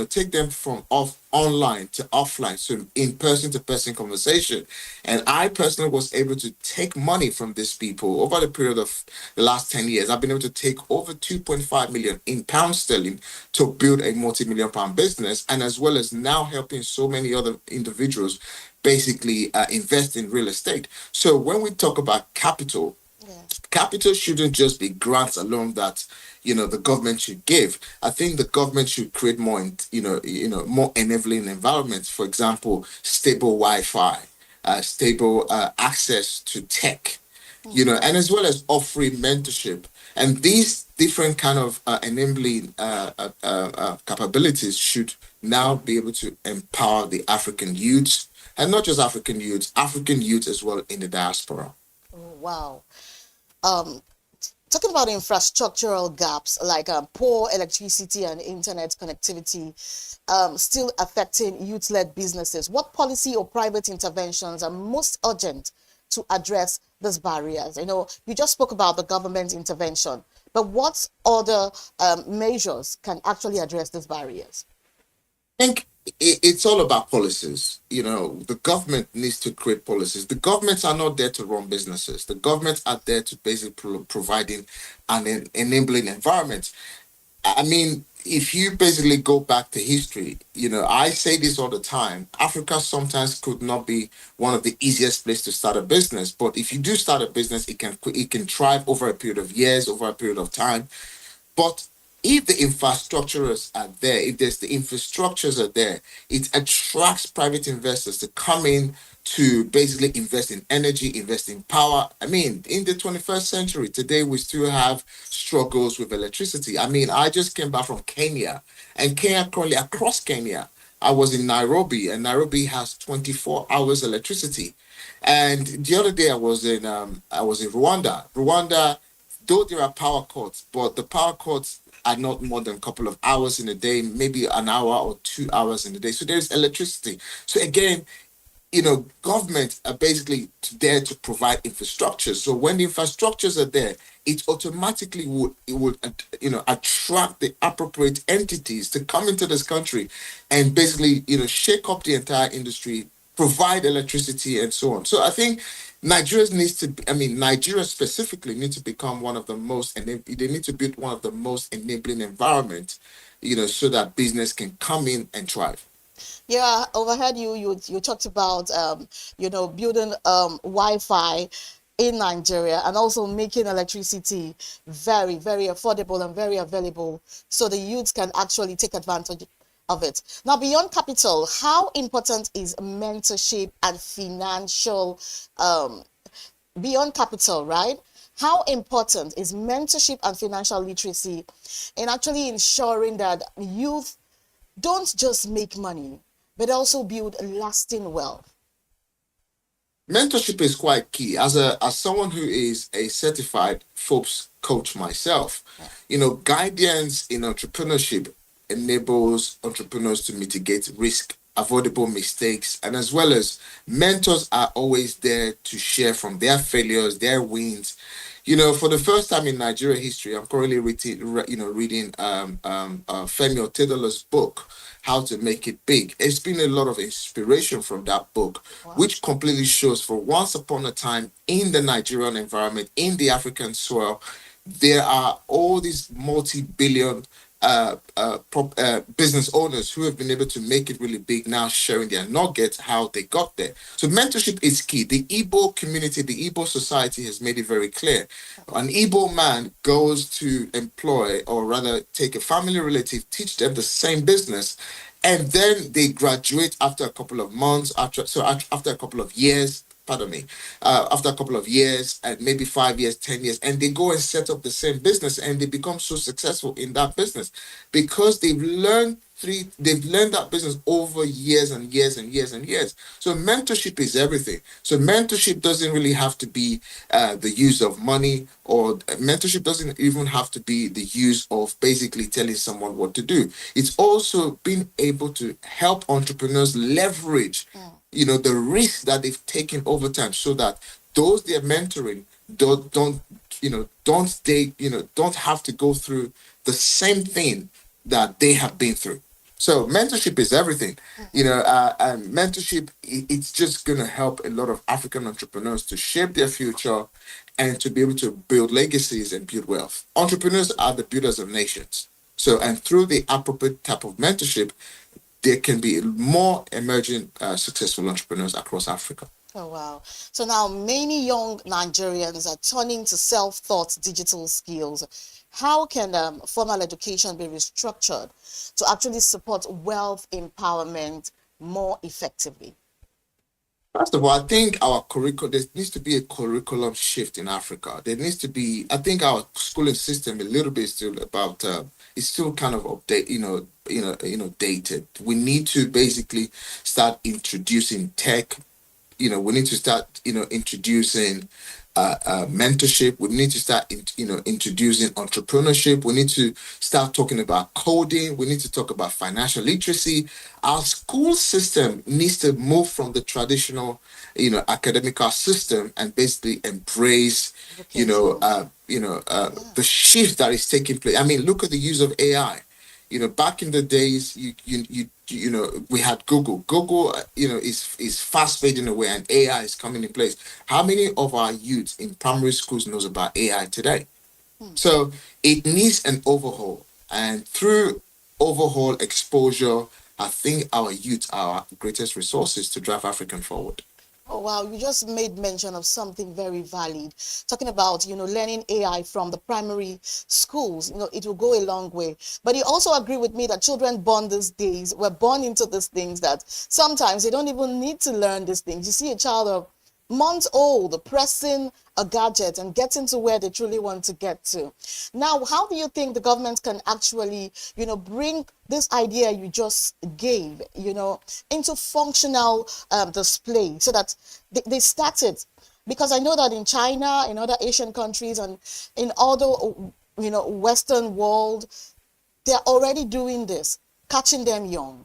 take them from online to offline, so in person to person conversation. And I personally was able to take money from these people over the period of the last 10 years. I've been able to take over 2.5 million in pounds sterling to build a multi-million pound business, and as well as now helping so many other individuals basically invest in real estate. So when we talk about capital, capital shouldn't just be grants alone that the government should give. I think the government should create more more enabling environments. For example, stable Wi-Fi, stable access to tech, and as well as offering mentorship. And these different kind of enabling capabilities should now be able to empower the African youths, and not just African youths as well in the diaspora. Oh, wow. Talking about infrastructural gaps like poor electricity and internet connectivity still affecting youth-led businesses, what policy or private interventions are most urgent to address these barriers? You just spoke about the government intervention, but what other measures can actually address these barriers? I think it's all about policies. The government needs to create policies. The governments are not there to run businesses. The governments are there to basically providing an enabling environment. I mean, if you basically go back to history, I say this all the time. Africa sometimes could not be one of the easiest places to start a business, but if you do start a business, it can thrive over a period of years, over a period of time. But if the infrastructures are there, if the infrastructures are there, it attracts private investors to come in to basically invest in energy, invest in power. I mean, in the 21st century, today we still have struggles with electricity. I mean, I just came back from Kenya, and currently across Kenya, I was in Nairobi, and Nairobi has 24 hours electricity. And the other day I was in Rwanda. Rwanda, though there are power cuts, but the power cuts are not more than a couple of hours in a day, maybe an hour or 2 hours in a day. So there's electricity. So again, governments are basically there to provide infrastructure. So when the infrastructures are there, it automatically would attract the appropriate entities to come into this country and basically shake up the entire industry, provide electricity and so on. So I think Nigeria specifically needs to become one of the most, and they need to build one of the most enabling environments, so that business can come in and thrive. Yeah, overheard you talked about building Wi-Fi in Nigeria and also making electricity very, very affordable and very available so the youth can actually take advantage of it. Now, beyond capital, how important is mentorship and financial beyond capital, right? How important is mentorship and financial literacy in actually ensuring that youth don't just make money, but also build lasting wealth? Mentorship is quite key. As someone who is a certified Forbes coach myself, guidance in entrepreneurship enables entrepreneurs to mitigate risk, avoidable mistakes, and as well as mentors are always there to share from their failures, their wins. For the first time in Nigeria history, I'm currently reading Femi Otedolar's book, How to Make It Big. It's been a lot of inspiration from that book, which completely shows for once upon a time in the Nigerian environment, in the African soil, there are all these multi-billion business owners who have been able to make it really big, now sharing their nuggets, how they got there. So mentorship is key. The Igbo community, the Igbo society has made it very clear. An Igbo man goes to employ, or rather take a family relative, teach them the same business, and then they graduate after a couple of months, after a couple of years, pardon me, after a couple of years, and maybe 5 years, 10 years, and they go and set up the same business, and they become so successful in that business because they've learned that business over years and years and years and years. So mentorship is everything. So mentorship doesn't really have to be the use of money, or mentorship doesn't even have to be the use of basically telling someone what to do. It's also being able to help entrepreneurs leverage the risk that they've taken over time, so that those they're mentoring don't have to go through the same thing that they have been through. So mentorship is everything. And mentorship, it's just going to help a lot of African entrepreneurs to shape their future and to be able to build legacies and build wealth. Entrepreneurs are the builders of nations. So, and through the appropriate type of mentorship, there can be more emerging successful entrepreneurs across Africa. Oh, wow. So now many young Nigerians are turning to self-taught digital skills. How can formal education be restructured to actually support wealth empowerment more effectively? First of all, I think there needs to be a curriculum shift in Africa. There needs to be, I think our schooling system a little bit still about, it's still kind of dated. We need to basically start introducing tech. We need to start, introducing mentorship. We need to start, introducing entrepreneurship. We need to start talking about coding. We need to talk about financial literacy. Our school system needs to move from the traditional, academical system and basically embrace, the shift that is taking place. I mean, look at the use of AI. Back in the days, we had Google. Google, is fast fading away, and AI is coming in place. How many of our youths in primary schools knows about AI today? So it needs an overhaul, and through overhaul exposure, I think our youth are our greatest resources to drive African forward. Oh, wow. You just made mention of something very valid. Talking about, learning AI from the primary schools, it will go a long way. But you also agree with me that children born these days were born into these things that sometimes they don't even need to learn these things. You see a child of months old pressing a gadget and getting to where they truly want to get to. Now, how do you think the government can actually, bring this idea you just gave, into functional display so that they start it? Because I know that in China, in other Asian countries, and in other, Western world, they're already doing this, catching them young.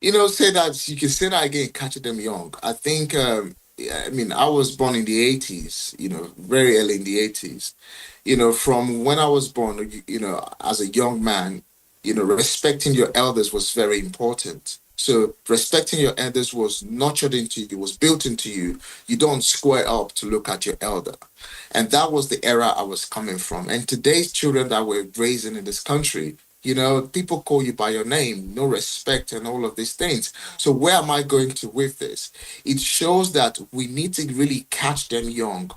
You can say that again, catching them young. I think, I was born in the 80s, very early in the 80s. From when I was born, as a young man, respecting your elders was very important. So respecting your elders was nurtured into you, was built into you. You don't square up to look at your elder. And that was the era I was coming from. And today's children that we're raising in this country, People call you by your name, no respect, and all of these things. So where am I going to with this? It shows that we need to really catch them young.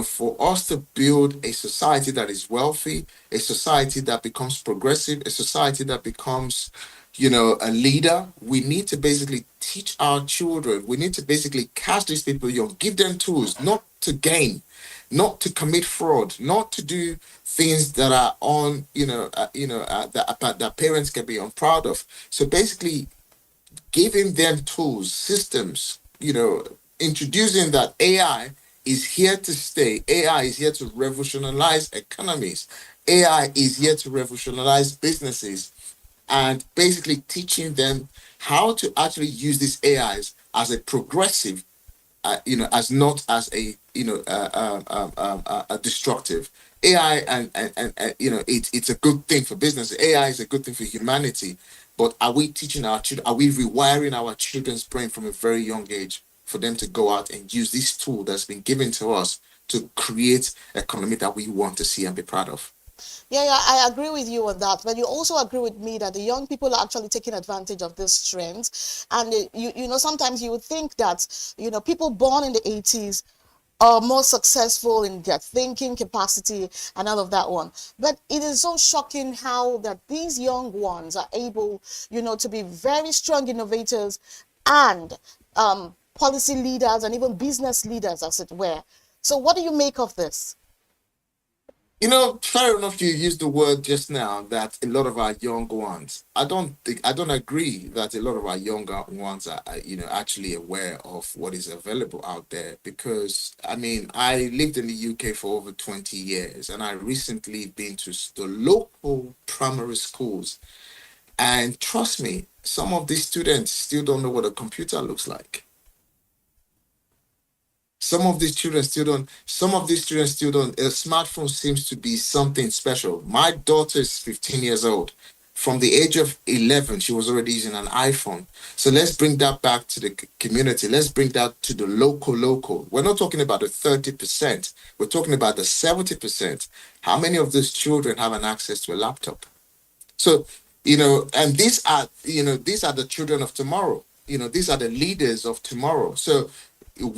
For us to build a society that is wealthy, a society that becomes progressive, a society that becomes, a leader, we need to basically teach our children. We need to basically catch these people young, give them tools, not to gain, not to commit fraud, not to do things that are on, that parents can be unproud of. So basically, giving them tools, systems, introducing that AI is here to stay. AI is here to revolutionize economies. AI is here to revolutionize businesses, and basically teaching them how to actually use these AIs as a progressive, as not as a, a destructive. AI and it's a good thing for business. AI is a good thing for humanity. But are we teaching our children? Are we rewiring our children's brain from a very young age for them to go out and use this tool that's been given to us to create economy that we want to see and be proud of? Yeah, I agree with you on that. But you also agree with me that the young people are actually taking advantage of this trend. And sometimes you would think that, people born in the 80s are more successful in their thinking capacity and all of that one. But it is so shocking how that these young ones are able, to be very strong innovators and policy leaders and even business leaders, as it were. So what do you make of this? Fair enough, you used the word just now that a lot of our young ones, I don't agree that a lot of our younger ones are, actually aware of what is available out there. Because, I lived in the UK for over 20 years, and I recently been to the local primary schools. And trust me, some of these students still don't know what a computer looks like. Some of these students still don't. A smartphone seems to be something special. My daughter is 15 years old. From the age of 11, she was already using an iPhone. So let's bring that back to the community. Let's bring that to the local. We're not talking about the 30%. We're talking about the 70%. How many of those children have an access to a laptop? So, and these are the children of tomorrow. These are the leaders of tomorrow. So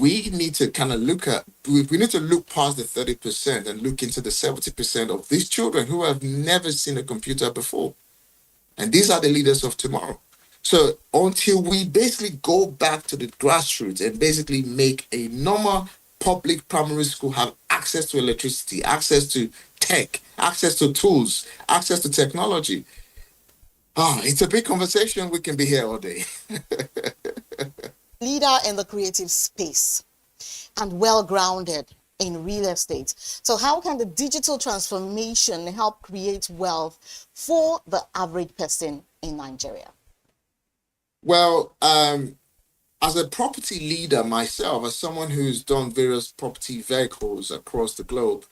we need to kind of we need to look past the 30% and look into the 70% of these children who have never seen a computer before. And these are the leaders of tomorrow. So until we basically go back to the grassroots and basically make a normal public primary school have access to electricity, access to tech, access to tools, access to technology, it's a big conversation. We can be here all day. Leader in the creative space and well-grounded in real estate. So how can the digital transformation help create wealth for the average person in Nigeria? Well, as a property leader myself, as someone who's done various property vehicles across the globe,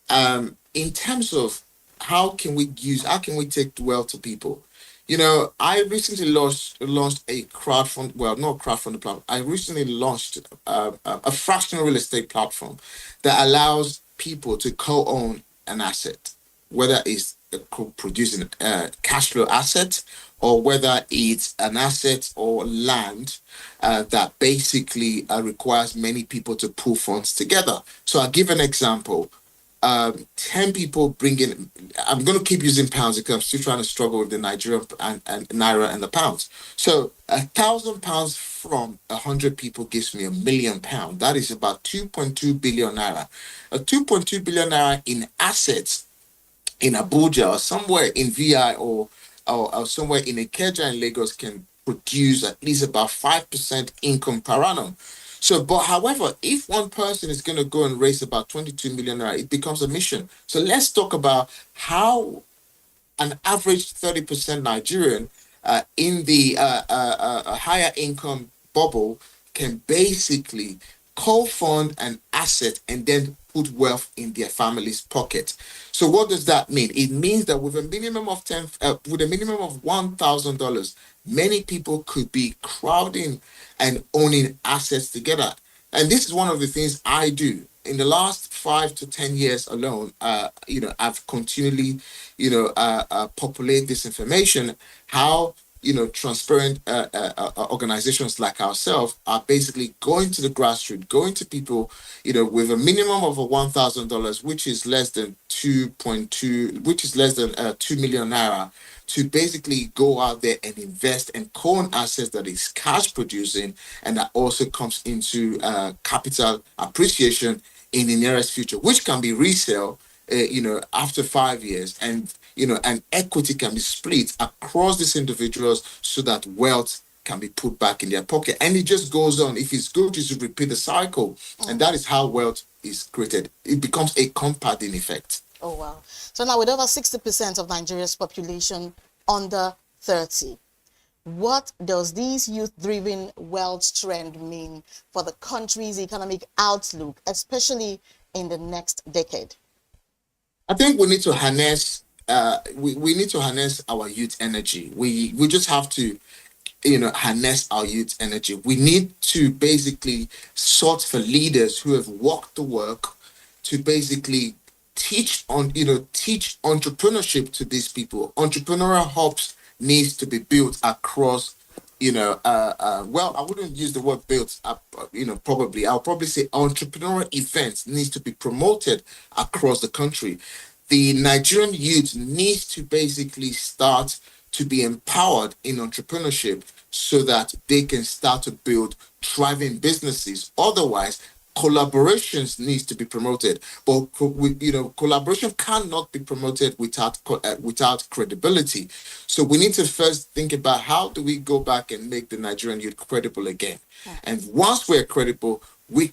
in terms of how can we take wealth to people? I recently launched a crowdfund, well, not crowdfunding platform. I recently launched a fractional real estate platform that allows people to co-own an asset, whether it's producing a cash flow asset or whether it's an asset or land that basically requires many people to pool funds together. So I'll give an example. 10 people bring in, I'm going to keep using pounds because I'm still trying to struggle with the Nigerian and Naira and the pounds. So £1,000 from 100 people gives me £1 million. That is about 2.2 billion Naira. 2.2 billion Naira in assets in Abuja or somewhere in VI or somewhere in Ikeja in Lagos can produce at least about 5% income per annum. So, but however, if one person is going to go and raise about 22 million naira, it becomes a mission. So let's talk about how an average 30% Nigerian in the higher income bubble can basically co-fund an asset and then put wealth in their family's pocket. So what does that mean? It means that with a minimum of $1,000, many people could be crowding and owning assets together. And this is one of the things I do. in the last 5 to 10 years alone, I've continually, populate this information, how, transparent organizations like ourselves are basically going to the grassroots, going to people, with a minimum of a $1,000, which is less than 2 million naira, to basically go out there and invest and co-own assets that is cash producing and that also comes into capital appreciation in the nearest future, which can be resale, after 5 years, and and equity can be split across these individuals so that wealth can be put back in their pocket. And it just goes on. If it's good, you should repeat the cycle. And that is how wealth is created. It becomes a compounding effect. Oh, wow. So now with over 60% of Nigeria's population under 30, what does this youth-driven wealth trend mean for the country's economic outlook, especially in the next decade? I think we need to harness we need to harness our youth energy. We just have to harness our youth energy. We need to basically sort for leaders who have walked the work to basically teach entrepreneurship to these people. Entrepreneurial hubs needs to be built across, well, I wouldn't use the word built up, probably. I'll probably say entrepreneurial events needs to be promoted across the country. The Nigerian youth needs to basically start to be empowered in entrepreneurship so that they can start to build thriving businesses. Otherwise, collaborations needs to be promoted, but collaboration cannot be promoted without credibility. So we need to first think about how do we go back and make the Nigerian youth credible again. And once we're credible,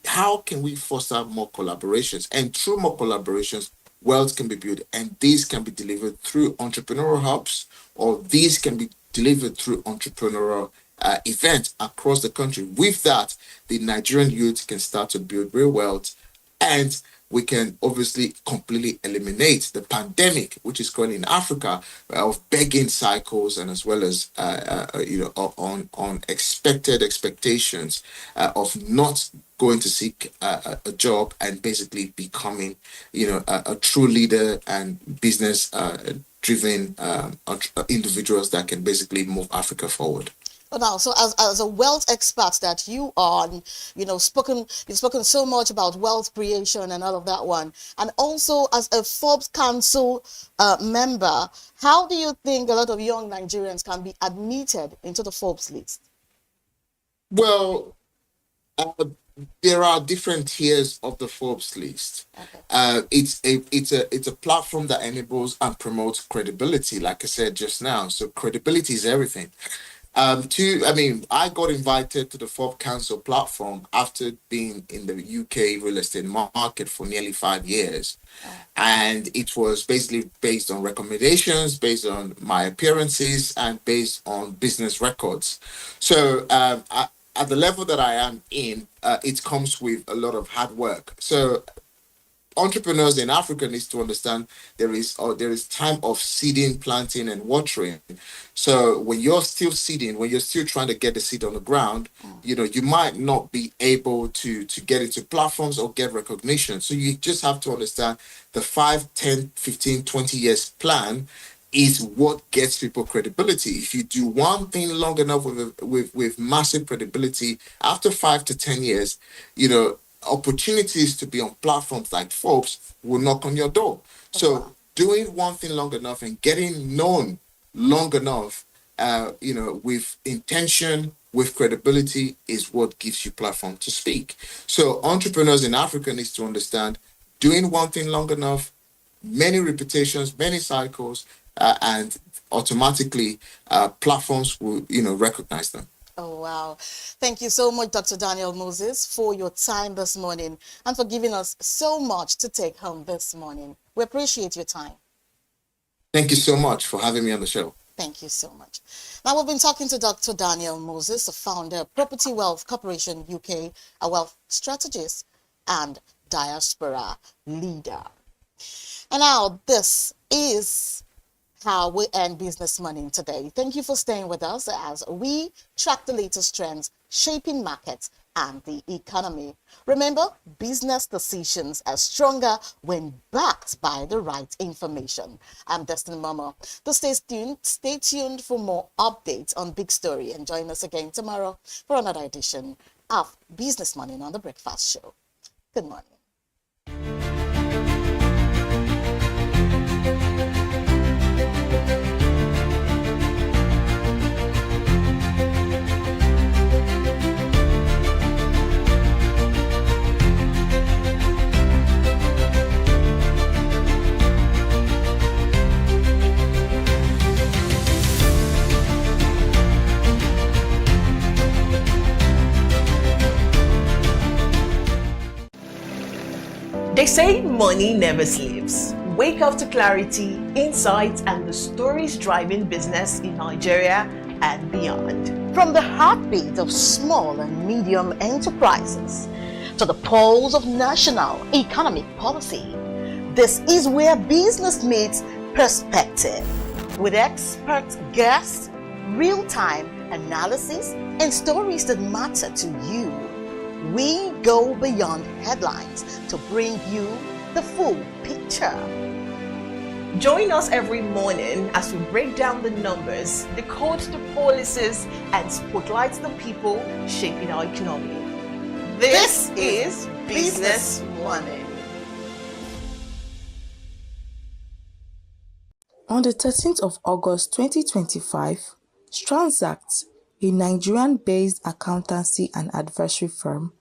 how can we foster more collaborations? And through more collaborations, wealth can be built, and these can be delivered through entrepreneurial hubs, or these can be delivered through entrepreneurial events across the country. With that, the Nigerian youth can start to build real wealth, and we can obviously completely eliminate the pandemic, which is currently in Africa, of begging cycles, and as well as on expected expectations of not going to seek a job and basically becoming a true leader and business driven individuals that can basically move Africa forward. Now, so as a wealth expert that you are, you've spoken so much about wealth creation and all of that one, and also as a Forbes Council member, how do you think a lot of young Nigerians can be admitted into the Forbes list? Well, there are different tiers of the Forbes list. Okay. It's a platform that enables and promotes credibility, like I said just now. So credibility is everything. I got invited to the Forbes Council platform after being in the UK real estate market for nearly 5 years. And it was basically based on recommendations, based on my appearances, and based on business records. So at the level that I am in, it comes with a lot of hard work. So entrepreneurs in Africa needs to understand there is time of seeding, planting, and watering. So when you're still seeding, when you're still trying to get the seed on the ground, you might not be able to get into platforms or get recognition. So you just have to understand the 5, 10, 15, 20 years plan is what gets people credibility. If you do one thing long enough with massive credibility, after 5 to 10 years, opportunities to be on platforms like Forbes will knock on your door. So doing one thing long enough and getting known long enough, with intention, with credibility, is what gives you platform to speak. So entrepreneurs in Africa needs to understand doing one thing long enough, many repetitions, many cycles, and automatically platforms will recognize them. Oh, wow. Thank you so much, Dr. Daniel Moses, for your time this morning and for giving us so much to take home this morning. We appreciate your time. Thank you so much for having me on the show. Thank you so much. Now, we've been talking to Dr. Daniel Moses, the founder of Property Wealth Corporation UK, a wealth strategist and diaspora leader. And now, this is how we earn business money today. Thank you for staying with us as we track the latest trends shaping markets and the economy. Remember, business decisions are stronger when backed by the right information. I'm Destiny Mama. To stay tuned for more updates on Big Story and join us again tomorrow for another edition of Business Morning on the Breakfast Show. Good morning. They say money never sleeps. Wake up to clarity, insights, and the stories driving business in Nigeria and beyond. From the heartbeat of small and medium enterprises to the pulse of national economic policy, this is where business meets perspective. With expert guests, real-time analysis, and stories that matter to you. We go beyond headlines to bring you the full picture. Join us every morning as we break down the numbers, decode the policies, and spotlight the people shaping our economy. This is Business Morning. On the 13th of August 2025, Transact, a Nigerian-based accountancy and advisory firm,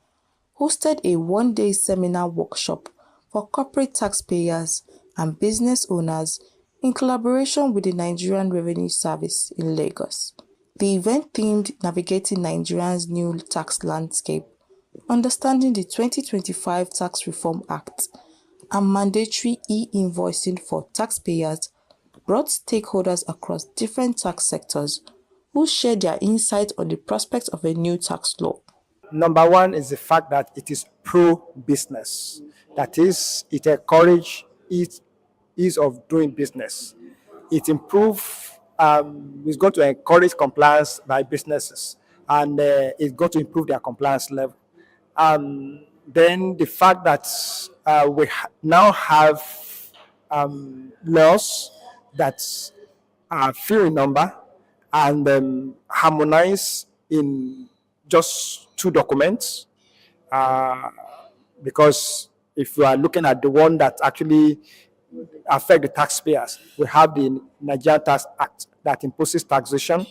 hosted a one-day seminar workshop for corporate taxpayers and business owners in collaboration with the Nigerian Revenue Service in Lagos. The event themed Navigating Nigeria's New Tax Landscape, Understanding the 2025 Tax Reform Act, and Mandatory e-invoicing for taxpayers brought stakeholders across different tax sectors who shared their insights on the prospects of a new tax law. Number one is the fact that it is pro-business. That is, it encourages ease of doing business. It it's going to encourage compliance by businesses, and it's going to improve their compliance level. Then the fact that we now have laws that are few in number and harmonize in just 2 documents, because if you are looking at the one that actually affect the taxpayers, we have the Nigerian Tax Act that imposes taxation,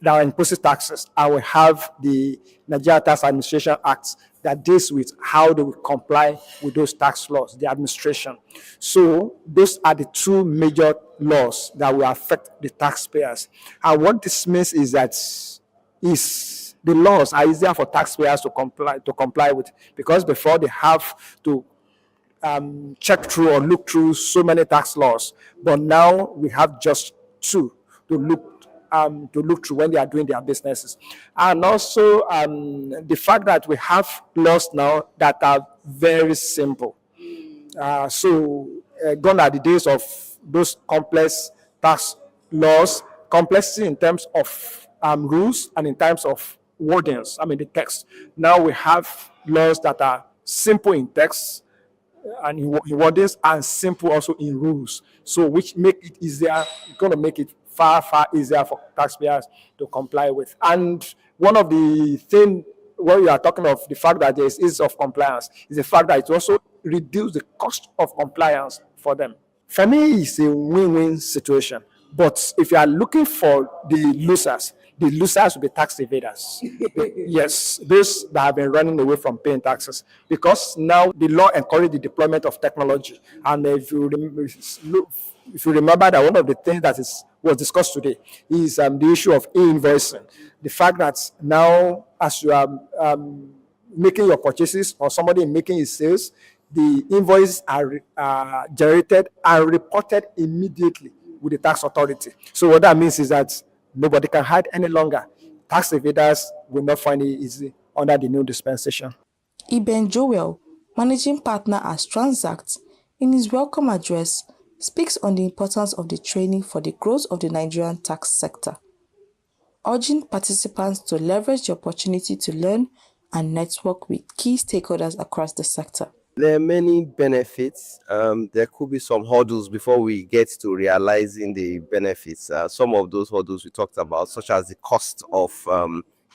that imposes taxes, and we have the Nigerian Tax Administration Act that deals with how they will comply with those tax laws, the administration. So those are the 2 major laws that will affect the taxpayers. And what this means is that the laws are easier for taxpayers to comply with, because before they have to check through or look through so many tax laws, but now we have just 2 to look through when they are doing their businesses. And also the fact that we have laws now that are very simple. Gone are the days of those complex tax laws, complexity in terms of rules and in terms of wordings, the text. Now we have laws that are simple in text and in wordings, and simple also in rules. So which make it easier, going to make it far easier for taxpayers to comply with. And one of the things when you are talking of the fact that there is ease of compliance is the fact that it also reduces the cost of compliance for them. For me, it's a win-win situation. But if you are looking for the losers will be tax evaders. Yes, those that have been running away from paying taxes, because now the law encourages the deployment of technology. And if you remember that one of the things that was discussed today is the issue of e-invoicing. The fact that now, as you are making your purchases or somebody making his sales, the invoices are generated and reported immediately with the tax authority. So what that means is that nobody can hide any longer. Tax evaders will not find it easy under the new dispensation. Iben Joel, managing partner at Transact, in his welcome address, speaks on the importance of the training for the growth of the Nigerian tax sector. urging participants to leverage the opportunity to learn and network with key stakeholders across the sector. There are many benefits. There could be some hurdles before we get to realizing the benefits. Some of those hurdles we talked about, such as the cost of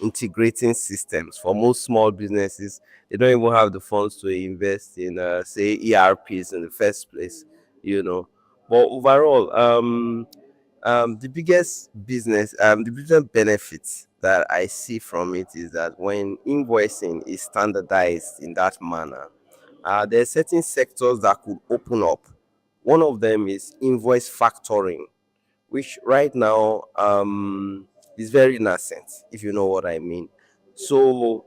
integrating systems. For most small businesses, they don't even have the funds to invest in, say, ERPs in the first place, you know. But overall, the biggest benefits that I see from it is that when invoicing is standardized in that manner, there are certain sectors that could open up. One of them is invoice factoring, which right now is very nascent, if you know what I mean. So,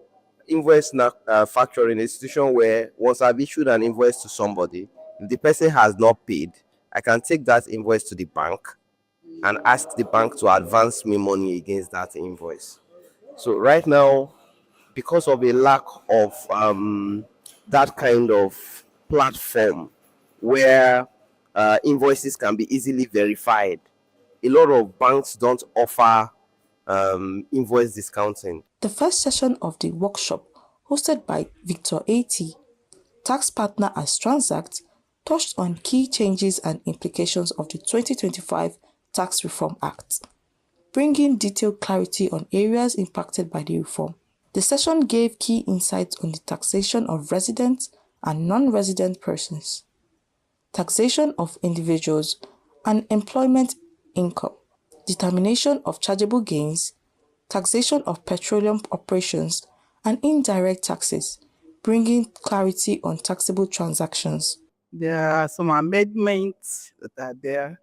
factoring is a situation where once I've issued an invoice to somebody, if the person has not paid, I can take that invoice to the bank and ask the bank to advance me money against that invoice. So, right now, because of a lack of that kind of platform where invoices can be easily verified, a lot of banks don't offer invoice discounting. The first session of the workshop, hosted by Victor A.T., tax partner at Transact, touched on key changes and implications of the 2025 Tax Reform Act, bringing detailed clarity on areas impacted by the reform. The session gave key insights on the taxation of resident and non-resident persons, taxation of individuals and employment income, determination of chargeable gains, taxation of petroleum operations, and indirect taxes, bringing clarity on taxable transactions. There are some amendments that are there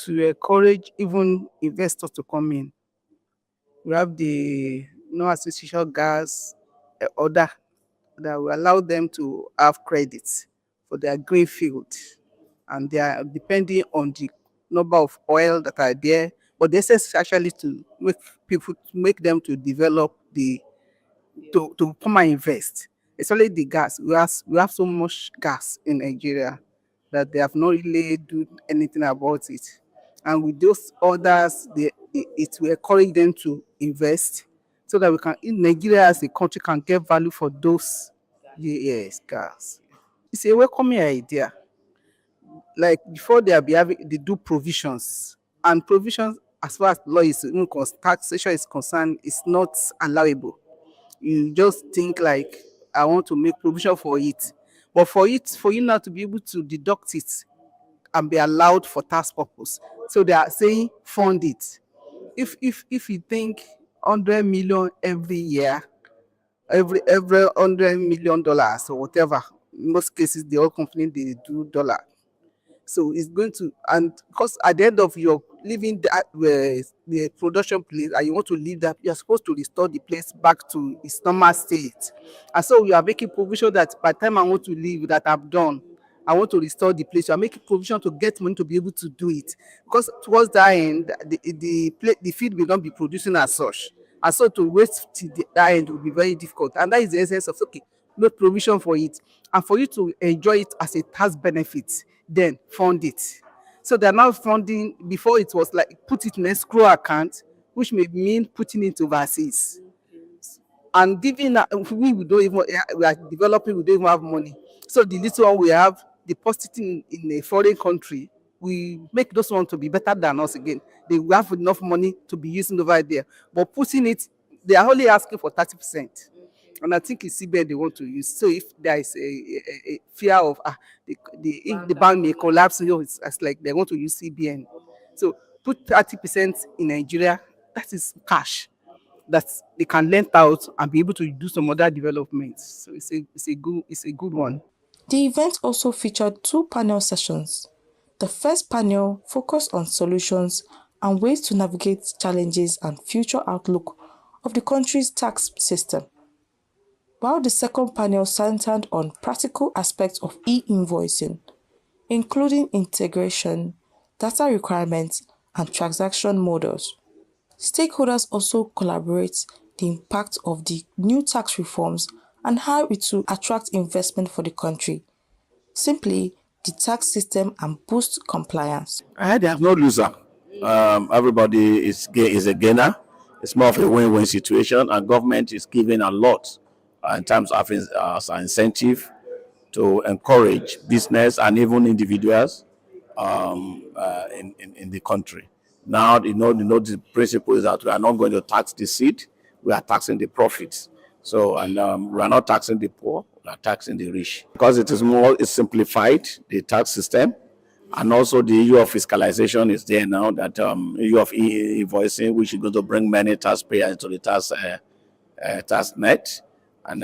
to encourage even investors to come in. We have the no association gas order that will allow them to have credits for their greenfield, and they are depending on the number of oil that are there. But this is actually to make them to develop to come and invest. Especially the gas. We have so much gas in Nigeria that they have not really do anything about it. And with those orders, it will encourage them to invest so that we can, in Nigeria as a country, can get value for those gas. It's a welcoming idea. Like before they do provisions, and provisions as far as law is taxation is concerned is not allowable. You just think like, I want to make provision for it, but for you now to be able to deduct it and be allowed for tax purpose, so they are saying fund it. If you think 100 million every year, every $100 million or whatever, in most cases the oil company they do dollar. So it's going to, and because at the end of your leaving the production place and you want to leave that, you're supposed to restore the place back to its normal state. And so you are making provision that by the time I want to leave, that I've done, I want to restore the place. You are making provision to get money to be able to do it. Because towards that end, the feed will not be producing as such. And so to wait till that end will be very difficult. And that is the essence of, okay, make provision for it. And for you to enjoy it as a tax benefit, then fund it. So they're now funding. Before it was like put it in an escrow account, which may mean putting it overseas. And given that we are developing, we don't even have money. So the little one we have depositing in a foreign country, we make those ones to be better than us again. They will have enough money to be using over there. But putting it, they are only asking for 30%. And I think it's CBN they want to use. So if there is a fear of if the bank may collapse, it's like they want to use CBN. So put 30% in Nigeria, that is cash that they can lend out and be able to do some other developments. So it's a good one. The event also featured 2 panel sessions. The first panel focused on solutions and ways to navigate challenges and future outlook of the country's tax system, while the second panel centered on practical aspects of e-invoicing, including integration, data requirements, and transaction models. Stakeholders also collaborate the impact of the new tax reforms and how it will attract investment for the country. Simply, the tax system and boost compliance. There's no loser. Everybody is a gainer. It's more of a win-win situation, and government is giving a lot in terms of incentive to encourage business and even individuals in the country. Now, the principle is that we are not going to tax the seed, we are taxing the profits. So, and we are not taxing the poor, we are taxing the rich. Because it's simplified, the tax system, and also the issue of fiscalization is there now, that issue of invoicing, which is going to bring many taxpayers into the tax net, and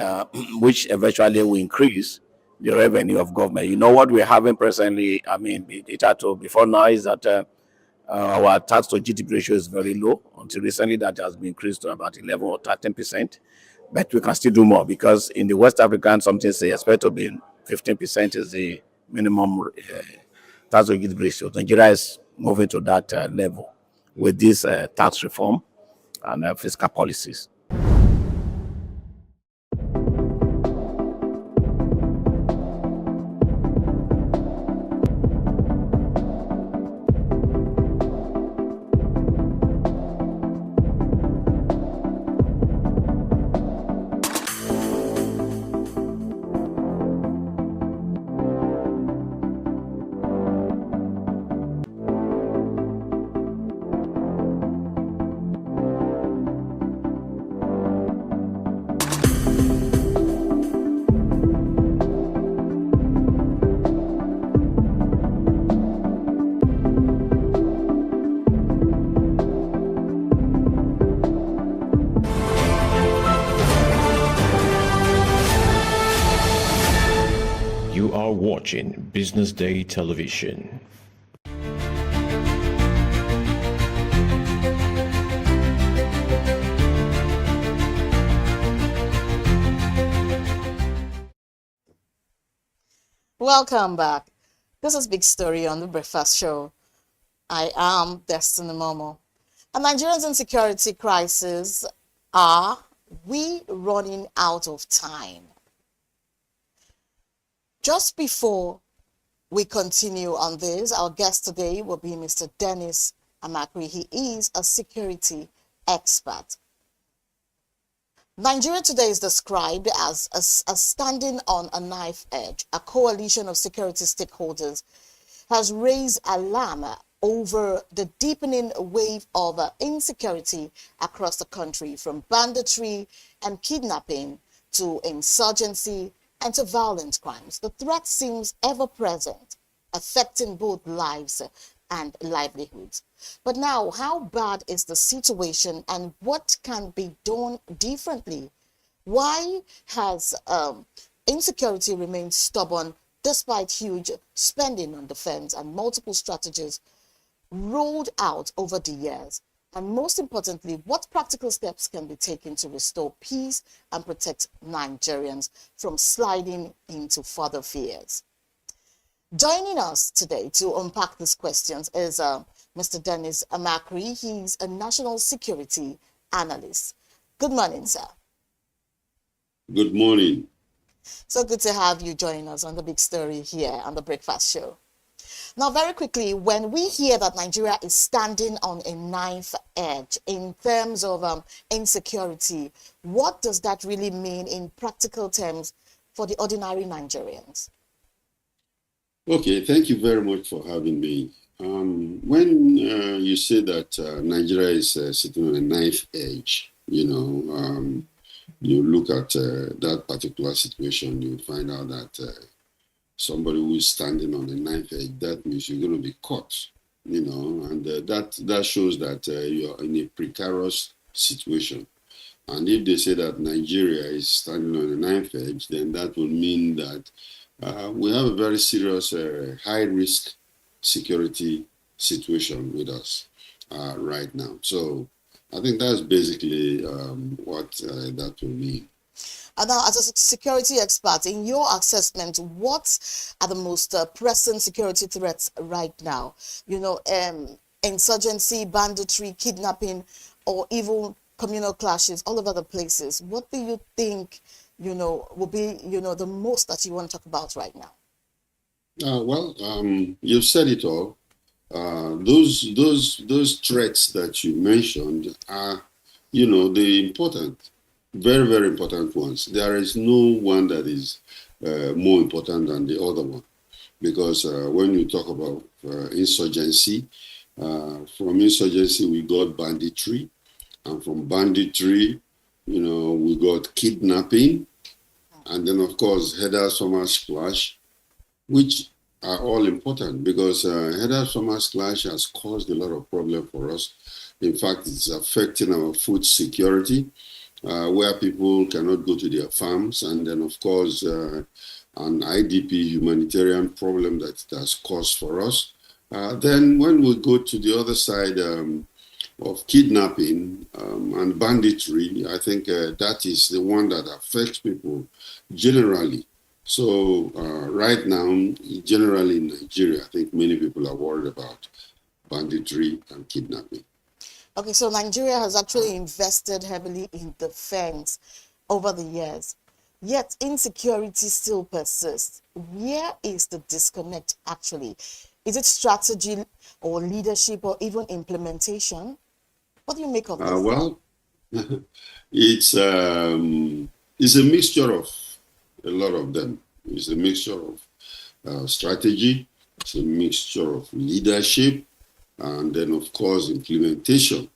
which eventually will increase the revenue of government. You know what we're having presently, I mean, before now is that our tax to GDP ratio is very low. Until recently, that has been increased to about 11 or 13%. But we can still do more, because in the West African, something say expect to be 15% is the minimum tax to GDP ratio. Nigeria is moving to that level with this tax reform and fiscal policies. You are watching Business Day Television. Welcome back. This is Big Story on The Breakfast Show. I am Destiny Momo. A Nigerian's insecurity crisis. Are we running out of time? Just before we continue on this, our guest today will be Mr. Dennis Amakri. He is a security expert. Nigeria today is described as standing on a knife edge. A coalition of security stakeholders has raised alarm over the deepening wave of insecurity across the country, from banditry and kidnapping to insurgency and to violent crimes. The threat seems ever present, affecting both lives and livelihoods. But now, how bad is the situation and what can be done differently? Why has insecurity remained stubborn despite huge spending on defense and multiple strategies rolled out over the years? And most importantly, what practical steps can be taken to restore peace and protect Nigerians from sliding into further fears? Joining us today to unpack these questions is Mr. Dennis Amakri. He's a national security analyst. Good morning, sir. Good morning. So good to have you join us on The Big Story here on The Breakfast Show. Now, very quickly, when we hear that Nigeria is standing on a knife edge in terms of insecurity, what does that really mean in practical terms for the ordinary Nigerians? Okay, thank you very much for having me. When you say that Nigeria is sitting on a knife edge, you look at that particular situation, you find out that somebody who is standing on a knife edge, that means you're going to be caught, and that shows that you're in a precarious situation. And if they say that Nigeria is standing on a knife edge, then that will mean that we have a very serious high-risk security situation with us right now. So I think that's basically what that will mean. And now, as a security expert, in your assessment, what are the most pressing security threats right now? Insurgency, banditry, kidnapping, or even communal clashes all over the places. What do you think, will be, the most that you want to talk about right now? You've said it all. Those threats that you mentioned are, the important, very, very important ones. There is no one that is more important than the other one. Because when you talk about insurgency, from insurgency we got banditry, and from banditry, we got kidnapping, and then of course header summer splash, which are all important because header summer splash has caused a lot of problem for us. In fact, it's affecting our food security, where people cannot go to their farms, and then of course an IDP humanitarian problem that it has caused for us. Then when we go to the other side of kidnapping and banditry, I think that is the one that affects people generally. So right now, generally in Nigeria, I think many people are worried about banditry and kidnapping. Okay, so Nigeria has actually invested heavily in defense over the years, yet insecurity still persists. Where is the disconnect actually? Is it strategy or leadership or even implementation? What do you make of this? Well, it's a mixture of a lot of them. It's a mixture of strategy, it's a mixture of leadership, and then of course implementation.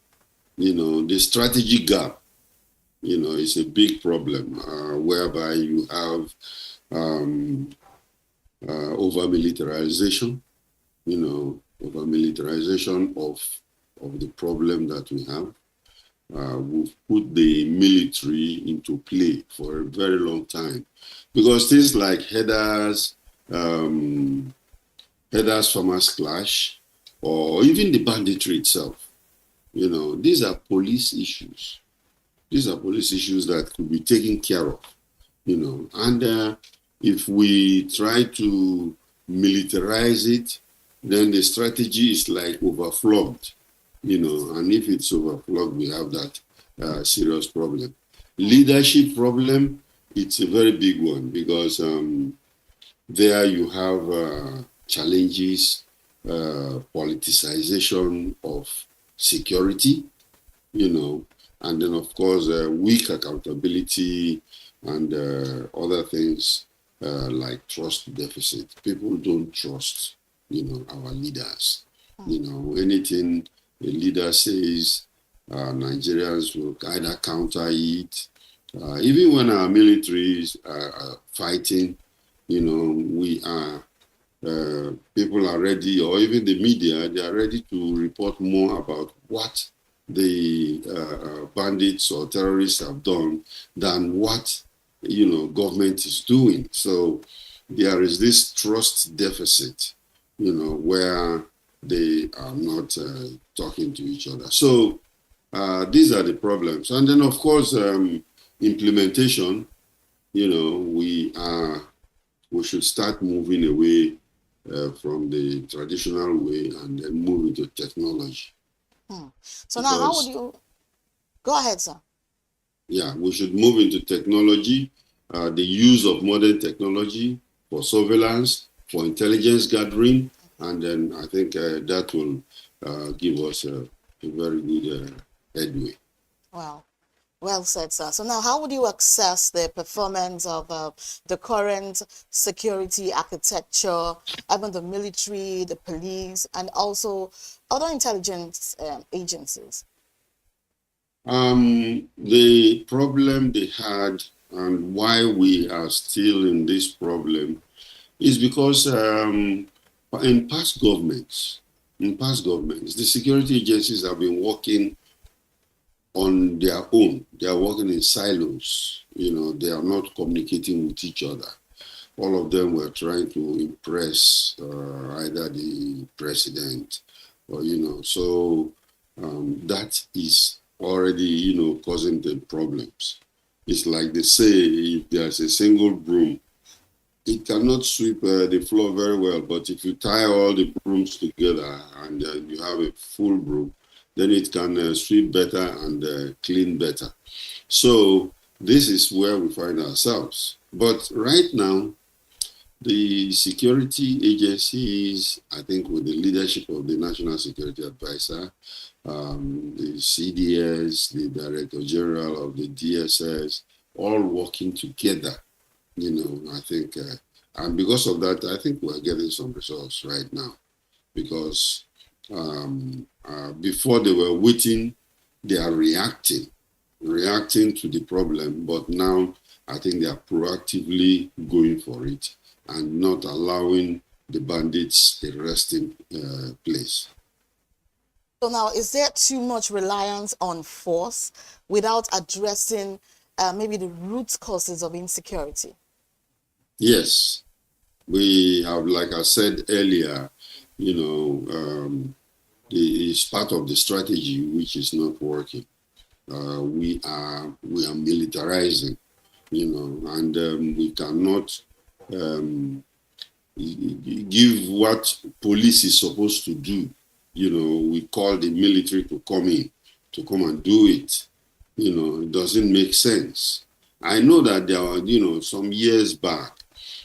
The strategy gap, is a big problem, whereby you have over-militarization, over-militarization of the problem that we have. We've put the military into play for a very long time because things like headers, farmers clash, or even the banditry itself, these are police issues. These are police issues that could be taken care of, and if we try to militarize it, then the strategy is like overflowed, and if it's overflowed, we have that serious problem. Leadership problem, it's a very big one because there you have challenges, politicization of security, and then of course weak accountability and other things like trust deficit. People don't trust, our leaders. Anything a leader says, Nigerians will either counter it. Even when our militaries are fighting, we are people are ready, or even the media, they are ready to report more about what the bandits or terrorists have done than what government is doing. So there is this trust deficit, where they are not talking to each other. So these are the problems. And then of course implementation, we should start moving away from the traditional way and then move into technology. So now how would you, go ahead, sir. Yeah, we should move into technology, the use of modern technology for surveillance, for intelligence gathering, and then I think that will give us a very good headway. Wow. Well said, sir. So now how would you assess the performance of the current security architecture, even the military, the police, and also other intelligence agencies? The problem they had and why we are still in this problem is because in past governments, the security agencies have been working on their own. They are working in silos. They are not communicating with each other. All of them were trying to impress either the president or, so that is already, causing them problems. It's like they say, if there's a single broom, it cannot sweep the floor very well, but if you tie all the brooms together and you have a full broom, then it can sweep better and clean better. So this is where we find ourselves. But right now, The security agencies, I think with the leadership of the National Security Advisor, the CDS, the Director General of the DSS, all working together, I think, and because of that, I think we're getting some results right now. Because before they were waiting, they are reacting to the problem, but now I think they are proactively going for it and not allowing the bandits a resting place. So now, is there too much reliance on force without addressing maybe the root causes of insecurity? Yes, we have, like I said earlier, it's part of the strategy which is not working. We are militarizing, and we cannot give what police is supposed to do. We call the military to come and do it. It doesn't make sense. I know that there are, some years back,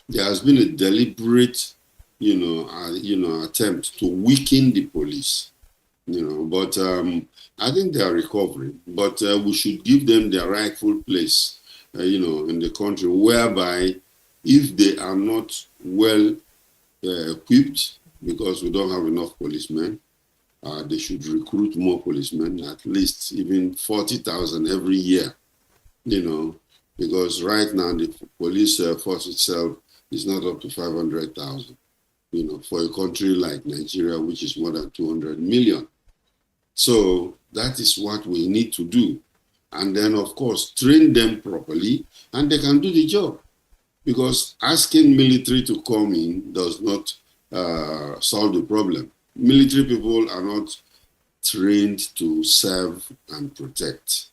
there has been a deliberate, attempt to weaken the police, but I think they are recovering. But we should give them their rightful place, in the country, whereby if they are not well equipped, because we don't have enough policemen, they should recruit more policemen, at least even 40,000 every year, because right now the police force itself is not up to 500,000, for a country like Nigeria, which is more than 200 million. So that is what we need to do. And then, of course, train them properly and they can do the job. Because asking military to come in does not solve the problem. Military people are not trained to serve and protect.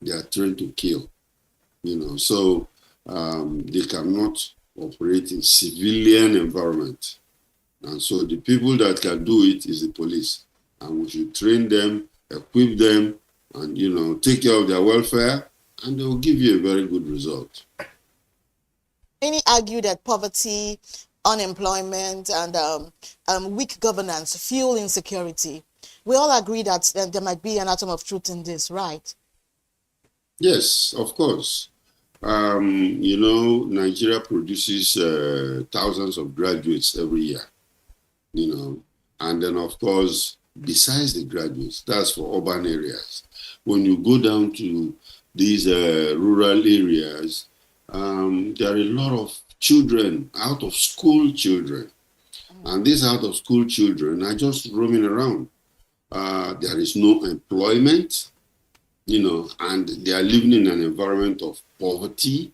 They are trained to kill, so they cannot operate in civilian environment. And so the people that can do it is the police. And we should train them, equip them, and, take care of their welfare, and they will give you a very good result. Many argue that poverty, unemployment, and weak governance fuel insecurity. We all agree that there might be an atom of truth in this, right? Yes, of course. Nigeria produces thousands of graduates every year, and then, of course, besides the graduates, that's for urban areas. When you go down to these rural areas, there are a lot of children, out of school children. And these out of school children are just roaming around. There is no employment, and they are living in an environment of poverty,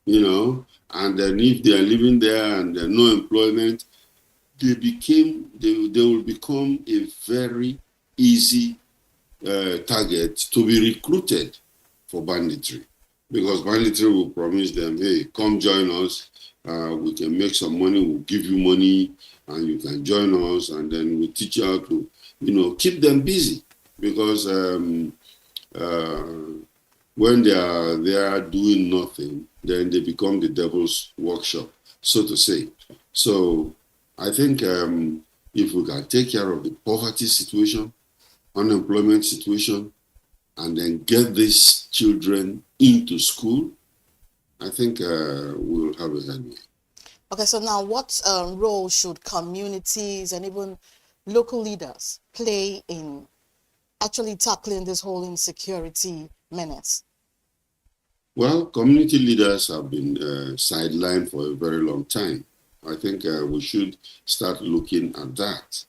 and then if they are living there and there's no employment, they will become a very easy target to be recruited for banditry. Because banditry will promise them, hey, come join us, we can make some money, we'll give you money, and you can join us, and then we'll teach you how to, keep them busy. Because when they are there doing nothing, then they become the devil's workshop, so to say. So I think if we can take care of the poverty situation, unemployment situation, and then get these children into school, I think we'll have a headway. Okay, so now what role should communities and even local leaders play in actually tackling this whole insecurity menace? Well, community leaders have been sidelined for a very long time. I think we should start looking at that,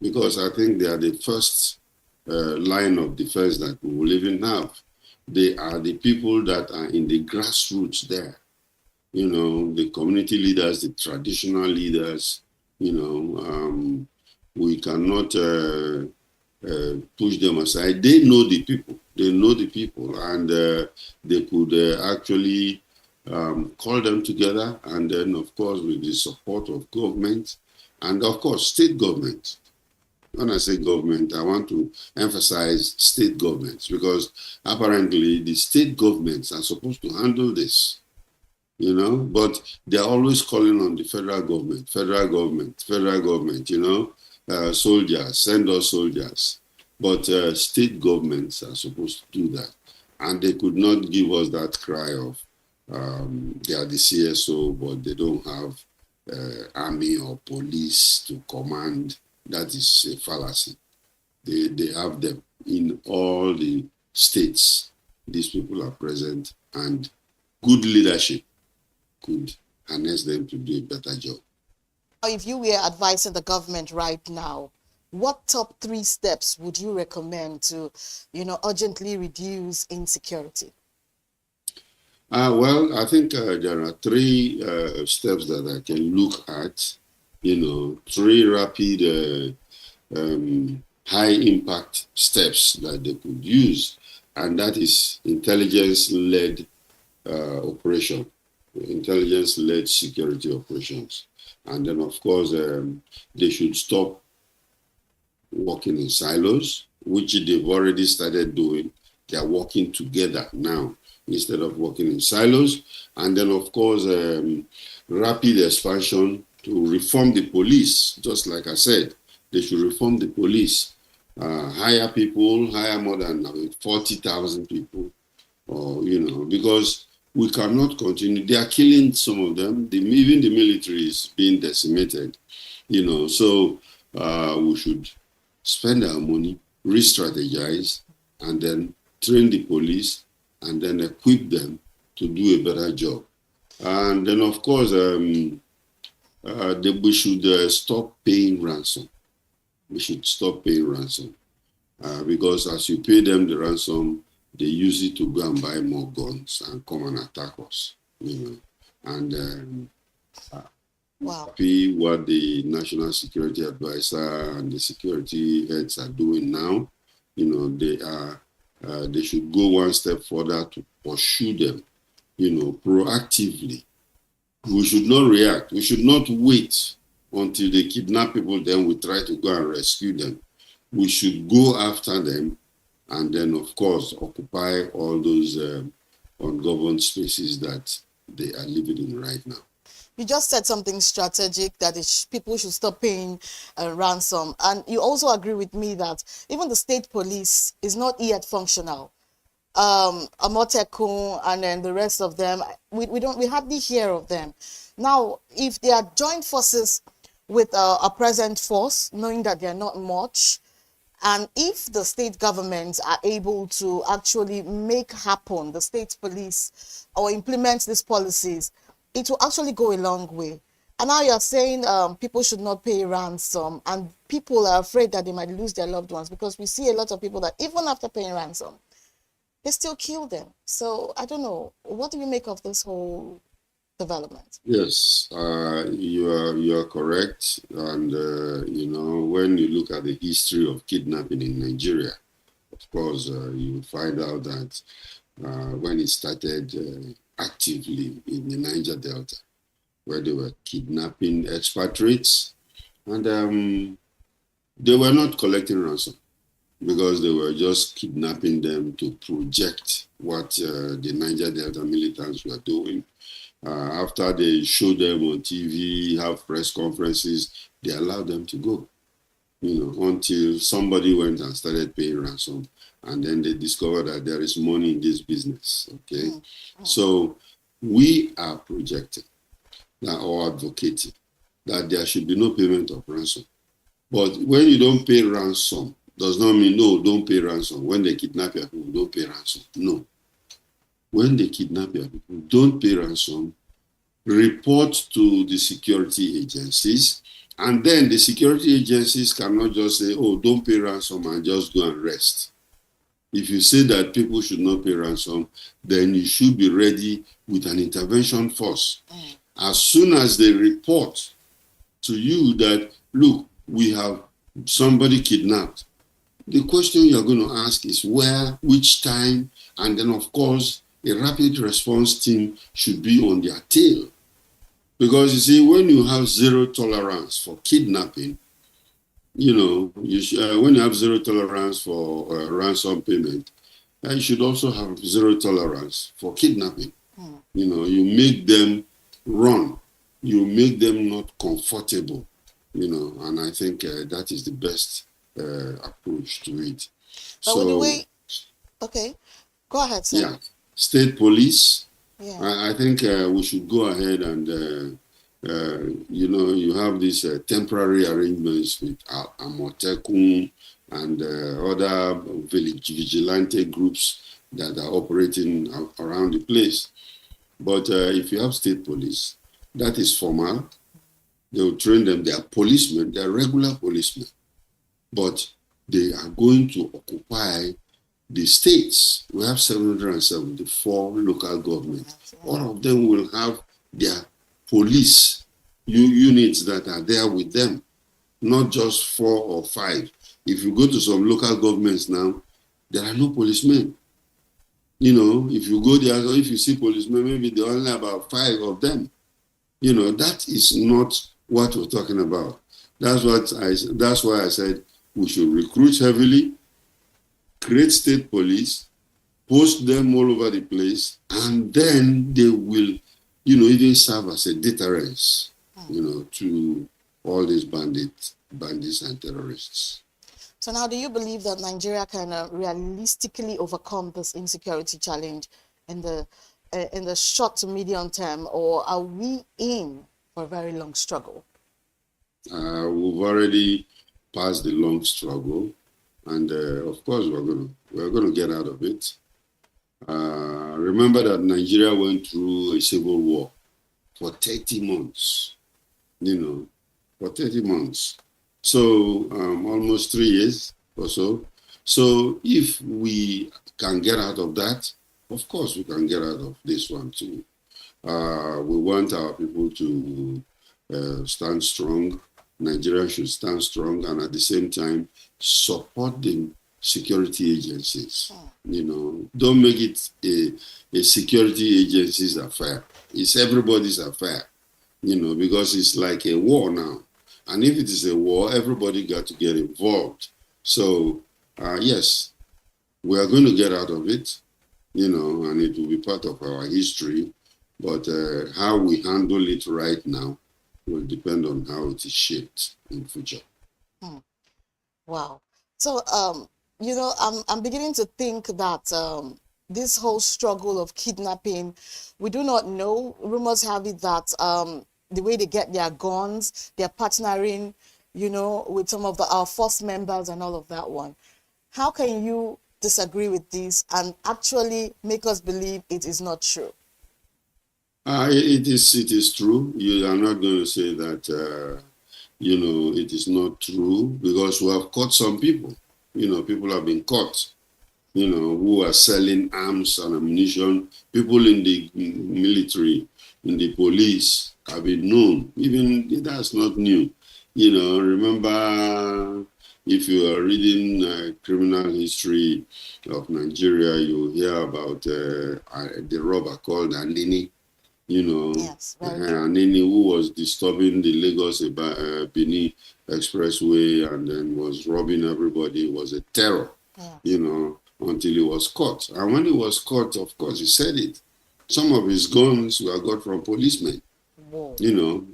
because I think they are the first line of defense that we will even have. They are the people that are in the grassroots there. The community leaders, the traditional leaders, we cannot push them aside. They know the people, and they could actually call them together, and then, of course, with the support of government, and of course, state government. When I say government, I want to emphasize state governments, because apparently the state governments are supposed to handle this. you know, but they're always calling on the federal government, you know, soldiers, send us soldiers. But state governments are supposed to do that. And they could not give us that cry of they are the CSO, but they don't have army or police to command. That is a fallacy. They have them in all the states. These people are present, and good leadership could harness them to do a better job. If you were advising the government right now, what top 3 steps would you recommend to, urgently reduce insecurity? Well, I think there are 3 steps that I can look at, 3 rapid, high impact steps that they could use, and that is intelligence-led operation, intelligence-led security operations. And then, of course, they should stop working in silos, which they've already started doing. They are working together now instead of working in silos. And then, of course, rapid expansion to reform the police. Just like I said, they should reform the police. Hire people, hire more than 40,000 people, because we cannot continue. They are killing some of them. Even the military is being decimated, so we should spend our money, re-strategize, and then train the police, and then equip them to do a better job. And then, of course, we should stop paying ransom. We should stop paying ransom because as you pay them the ransom, they use it to go and buy more guns and come and attack us. And see what the National Security Advisor and the security heads are doing now. They should go one step further to pursue them, proactively. We should not react. We should not wait until they kidnap people, then we try to go and rescue them. We should go after them and then, of course, occupy all those ungoverned spaces that they are living in right now. You just said something strategic, that people should stop paying ransom. And you also agree with me that even the state police is not yet functional. Amotekun and then the rest of them, we hardly hear of them. Now, if they are joined forces with a present force, knowing that they are not much, and if the state governments are able to actually make happen the state police or implement these policies, it will actually go a long way. And now you're saying people should not pay ransom, and people are afraid that they might lose their loved ones, because we see a lot of people that even after paying ransom, they still kill them. So I don't know. What do you make of this whole development? Yes, you are correct. And, when you look at the history of kidnapping in Nigeria, of course, you find out that when it started actively in the Niger Delta, where they were kidnapping expatriates, and they were not collecting ransom because they were just kidnapping them to project what the Niger Delta militants were doing. After they showed them on TV, have press conferences, they allowed them to go, until somebody went and started paying ransom. And then they discovered that there is money in this business, okay? So we are projecting or advocating that there should be no payment of ransom. But when you don't pay ransom, does not mean, no, don't pay ransom. When they kidnap your people, don't pay ransom. No. When they kidnap your people, don't pay ransom, report to the security agencies, and then the security agencies cannot just say, oh, don't pay ransom and just go and rest. If you say that people should not pay ransom, then you should be ready with an intervention force. As soon as they report to you that, look, we have somebody kidnapped, the question you're going to ask is where, which time, and then, of course, a rapid response team should be on their tail. Because, you see, when you have zero tolerance for kidnapping, when you have zero tolerance for ransom payment, you should also have zero tolerance for kidnapping. You make them run. You make them not comfortable, and I think that is the best approach to it. But with the way, okay, go ahead, sir. Yeah, state police. Yeah. I think we should go ahead and, you have these temporary arrangements with Amotekun and other vigilante groups that are operating around the place. But if you have state police, that is formal. They will train them. They are policemen. They are regular policemen. But they are going to occupy the states. We have 774 local governments. All of them will have their police units that are there with them, not just 4 or 5. If you go to some local governments now, there are no policemen. If you go there, if you see policemen, maybe there are only about 5 of them. That is not what we're talking about. That's why I said we should recruit heavily, create state police, post them all over the place, and then they will, even serve as a deterrence, to all these bandits and terrorists. So now, do you believe that Nigeria can realistically overcome this insecurity challenge in the short to medium term, or are we in for a very long struggle? We've already passed the long struggle, and of course we're going to get out of it. Remember that Nigeria went through a civil war for 30 months. For 30 months. So almost 3 years or so. So if we can get out of that, of course we can get out of this one too. We want our people to stand strong. Nigeria should stand strong, and at the same time support the security agencies. Don't make it a security agency's affair. It's everybody's affair. Because it's like a war now. And if it is a war, everybody got to get involved. So, yes, we are going to get out of it, and it will be part of our history. But how we handle it right now will depend on how it is shaped in the future. Wow. So, I'm beginning to think that this whole struggle of kidnapping, we do not know. Rumors have it that the way they get their guns, they're partnering, with some of our force members and all of that one. How can you disagree with this and actually make us believe it is not true? It is true. You are not going to say that, it is not true, because we have caught some people. People have been caught, who are selling arms and ammunition. People in the military, in the police have been known. Even that's not new. Remember, if you are reading criminal history of Nigeria, you hear about the robber called Andini. Yes, Andini, who was disturbing the Lagos-Benin expressway and then was robbing everybody. It was a terror, until he was caught. And when he was caught, of course, he said it. Some of his guns were got from policemen. Whoa.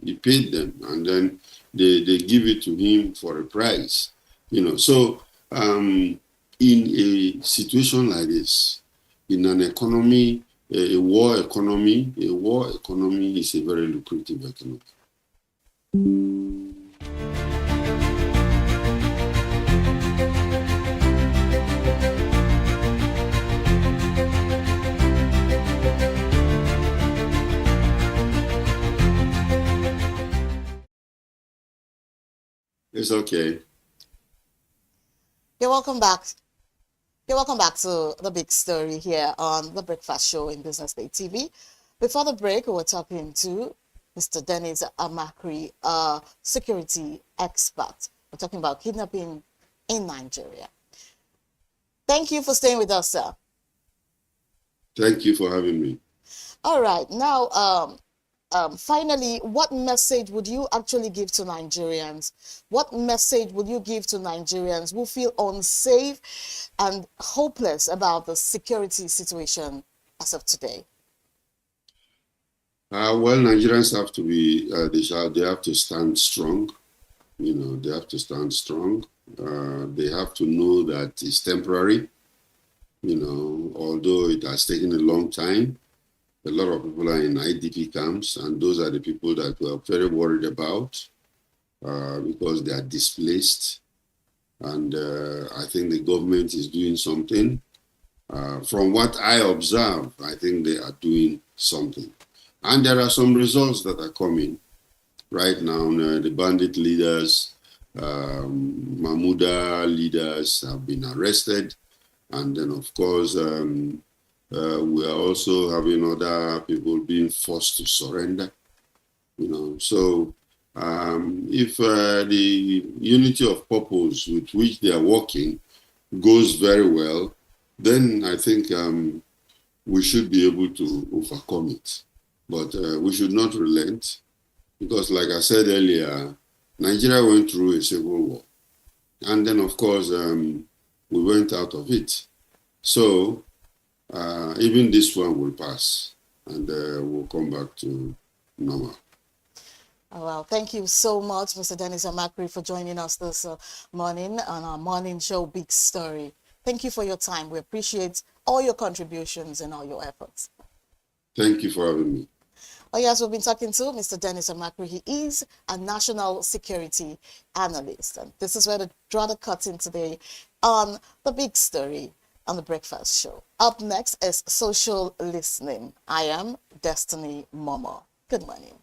He paid them, and then they give it to him for a price. So in a situation like this, in an economy, a war economy is a very lucrative economy. It's okay. You're welcome back. You're welcome back to The Big Story here on The Breakfast Show in Business Day TV. Before the break, we were talking to Mr. Dennis Amakri, a security expert. We're talking about kidnapping in Nigeria. Thank you for staying with us, sir. Thank you for having me. All right. Now, finally, what message would you actually give to Nigerians? What message would you give to Nigerians who feel unsafe and hopeless about the security situation as of today? Well, Nigerians have to be, they have to stand strong. They have to stand strong. They have to know that it's temporary. Although it has taken a long time, a lot of people are in IDP camps, and those are the people that we're very worried about because they are displaced. And I think the government is doing something. From what I observe, I think they are doing something. And there are some results that are coming right now. The bandit leaders, Mahmuda leaders have been arrested. And then, of course, we are also having other people being forced to surrender. So if the unity of purpose with which they are working goes very well, then I think we should be able to overcome it. But we should not relent, because like I said earlier, Nigeria went through a civil war. And then, of course, we went out of it. So even this one will pass, and we'll come back to normal. Oh, well, thank you so much, Mr. Dennis Amakri, for joining us this morning on our morning show, Big Story. Thank you for your time. We appreciate all your contributions and all your efforts. Thank you for having me. Oh, yes, we've been talking to Mr. Dennis Amakri. He is a national security analyst. And this is where the draw the curtain today on the Big Story on the Breakfast Show. Up next is Social Listening. I am Destiny Momo. Good morning.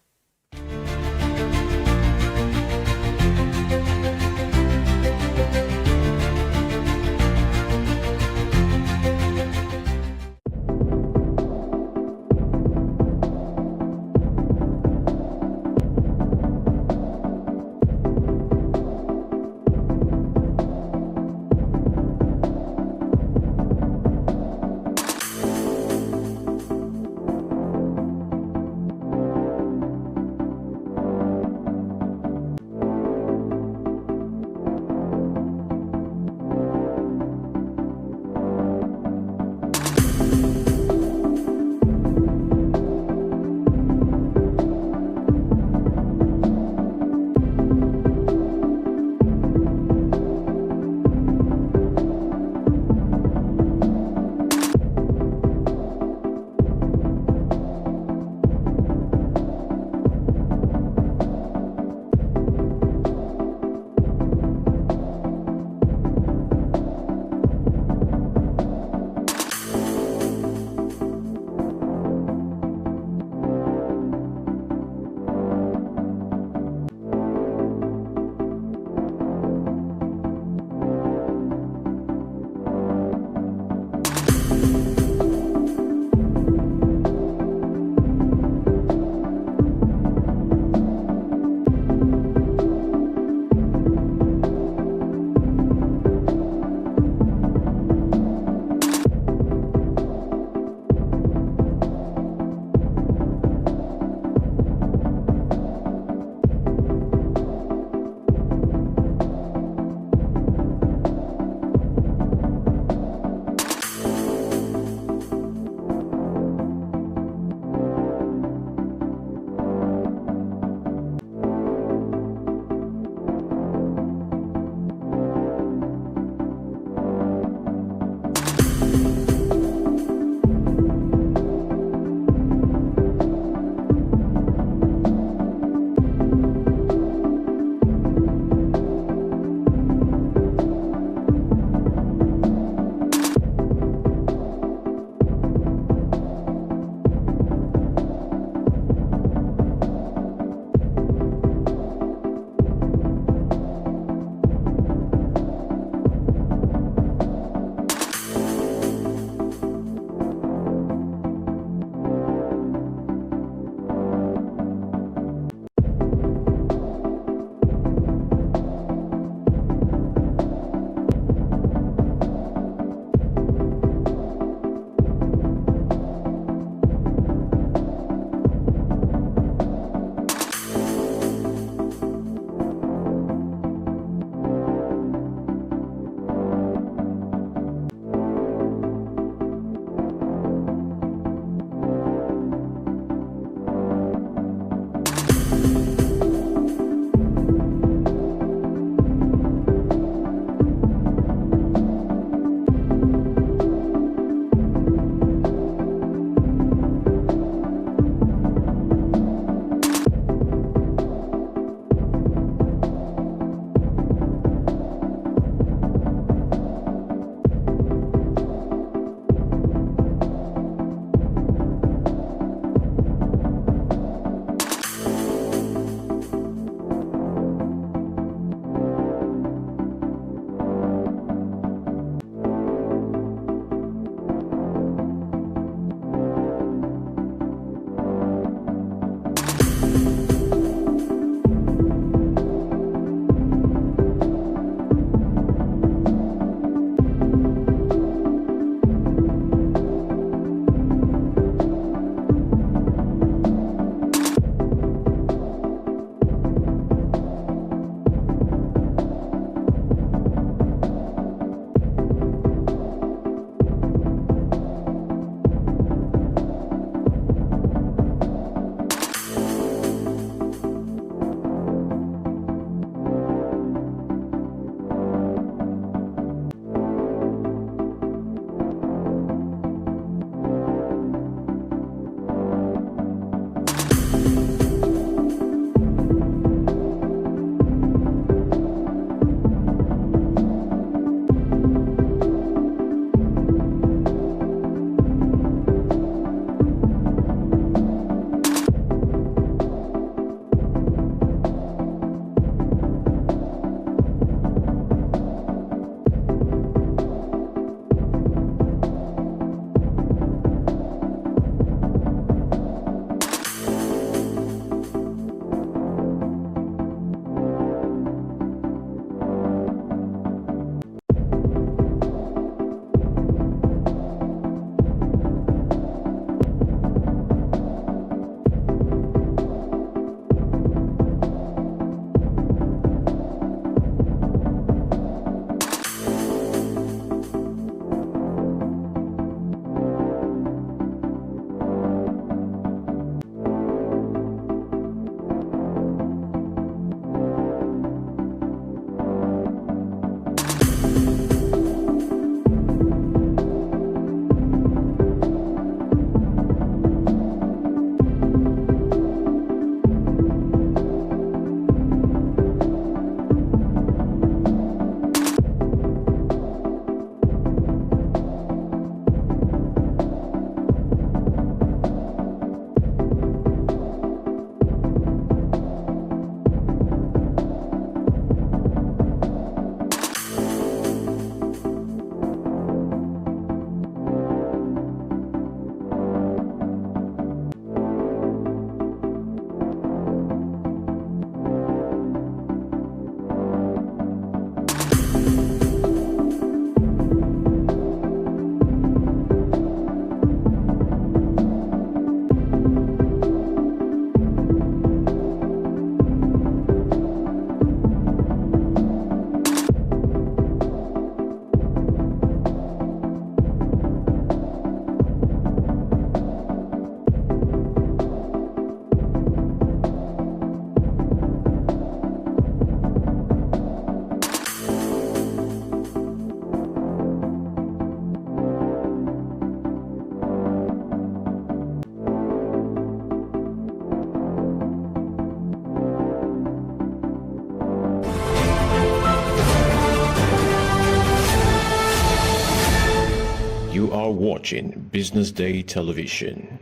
watching Business Day Television.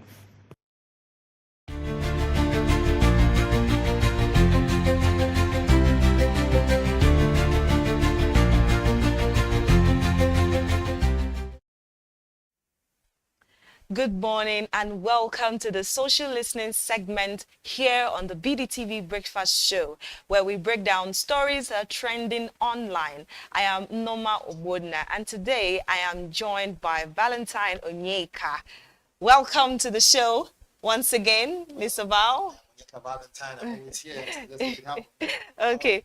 Good morning and welcome to the social listening segment here on the BDTV Breakfast Show, where we break down stories that are trending online. I am Norma Obodna, and today I am joined by Valentine Onyeka. Welcome to the show once again, Mr. Val. Valentine, I'm always here. Let's make it happen. Okay.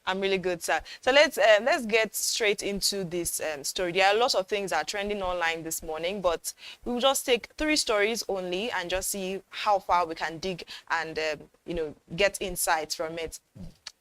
I'm really good, sir. So let's get straight into this story. There are a lot of things that are trending online this morning, but we will just take 3 stories only and just see how far we can dig and get insights from it.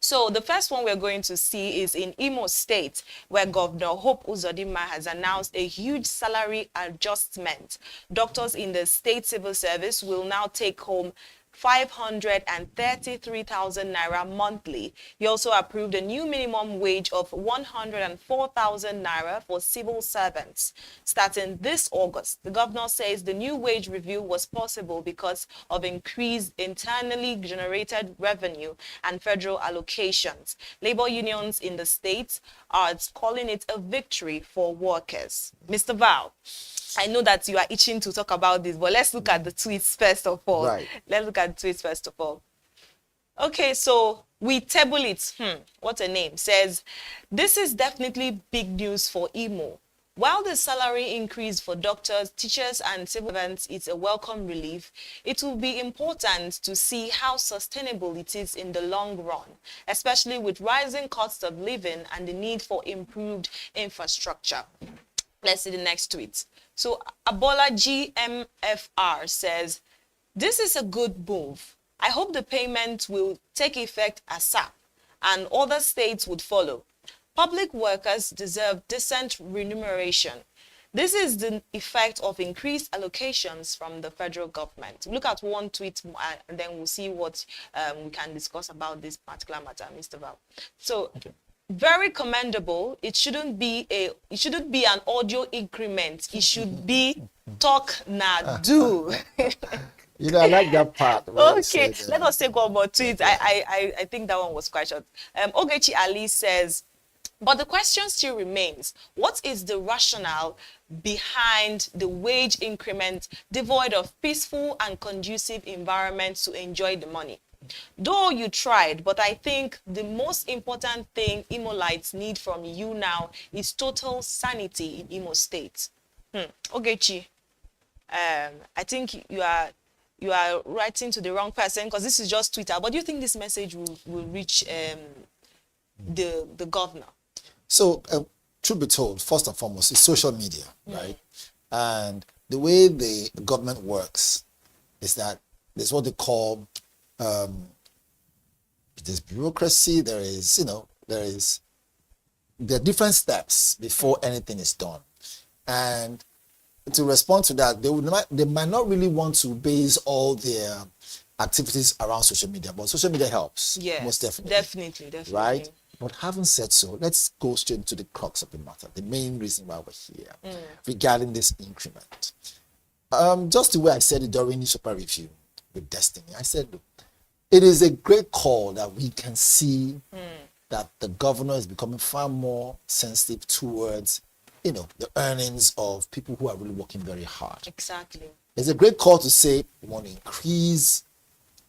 So the first one we're going to see is in Imo State, where Governor Hope Uzodinma has announced a huge salary adjustment. Doctors in the state civil service will now take home 533,000 naira monthly. He also approved a new minimum wage of 104,000 naira for civil servants. Starting this August, the governor says the new wage review was possible because of increased internally generated revenue and federal allocations. Labor unions in the state are calling it a victory for workers. Mr. Val, I know that you are itching to talk about this, but let's look at the tweets first of all. Right. Let's look at the tweets first of all. Okay, so we table it. What a name. Says, this is definitely big news for Imo. While the salary increase for doctors, teachers, and civil servants is a welcome relief, it will be important to see how sustainable it is in the long run, especially with rising costs of living and the need for improved infrastructure. Let's see the next tweet. So Abola GMFR says, this is a good move. I hope the payment will take effect ASAP and other states would follow. Public workers deserve decent remuneration. This is the effect of increased allocations from the federal government. Look at one tweet and then we'll see what we can discuss about this particular matter, Mr. Val. So, very commendable. It shouldn't be an audio increment. It should be talk na do. I like that part. Okay, let us take one more tweet. I think that one was quite short. Ogechi Ali says, but the question still remains, what is the rationale behind the wage increment devoid of peaceful and conducive environments to enjoy the money? Though you tried, but I think the most important thing Imolites need from you now is total sanity in Imo State. Ogechi, I think you are writing to the wrong person because this is just Twitter. But do you think this message will reach the governor? So, truth be told, first and foremost, it's social media, right? And the way the government works is that there's what they call there's bureaucracy. There are different steps before anything is done, and to respond to that, they might not really want to base all their activities around social media, but social media helps. Yes, most definitely. Definitely. Right? But having said so, let's go straight into the crux of the matter, the main reason why we're here regarding this increment. Just the way I said it during newspaper review with Destiny, I said, look, it is a great call that we can see that the governor is becoming far more sensitive towards, the earnings of people who are really working very hard. Exactly. It's a great call to say we want to increase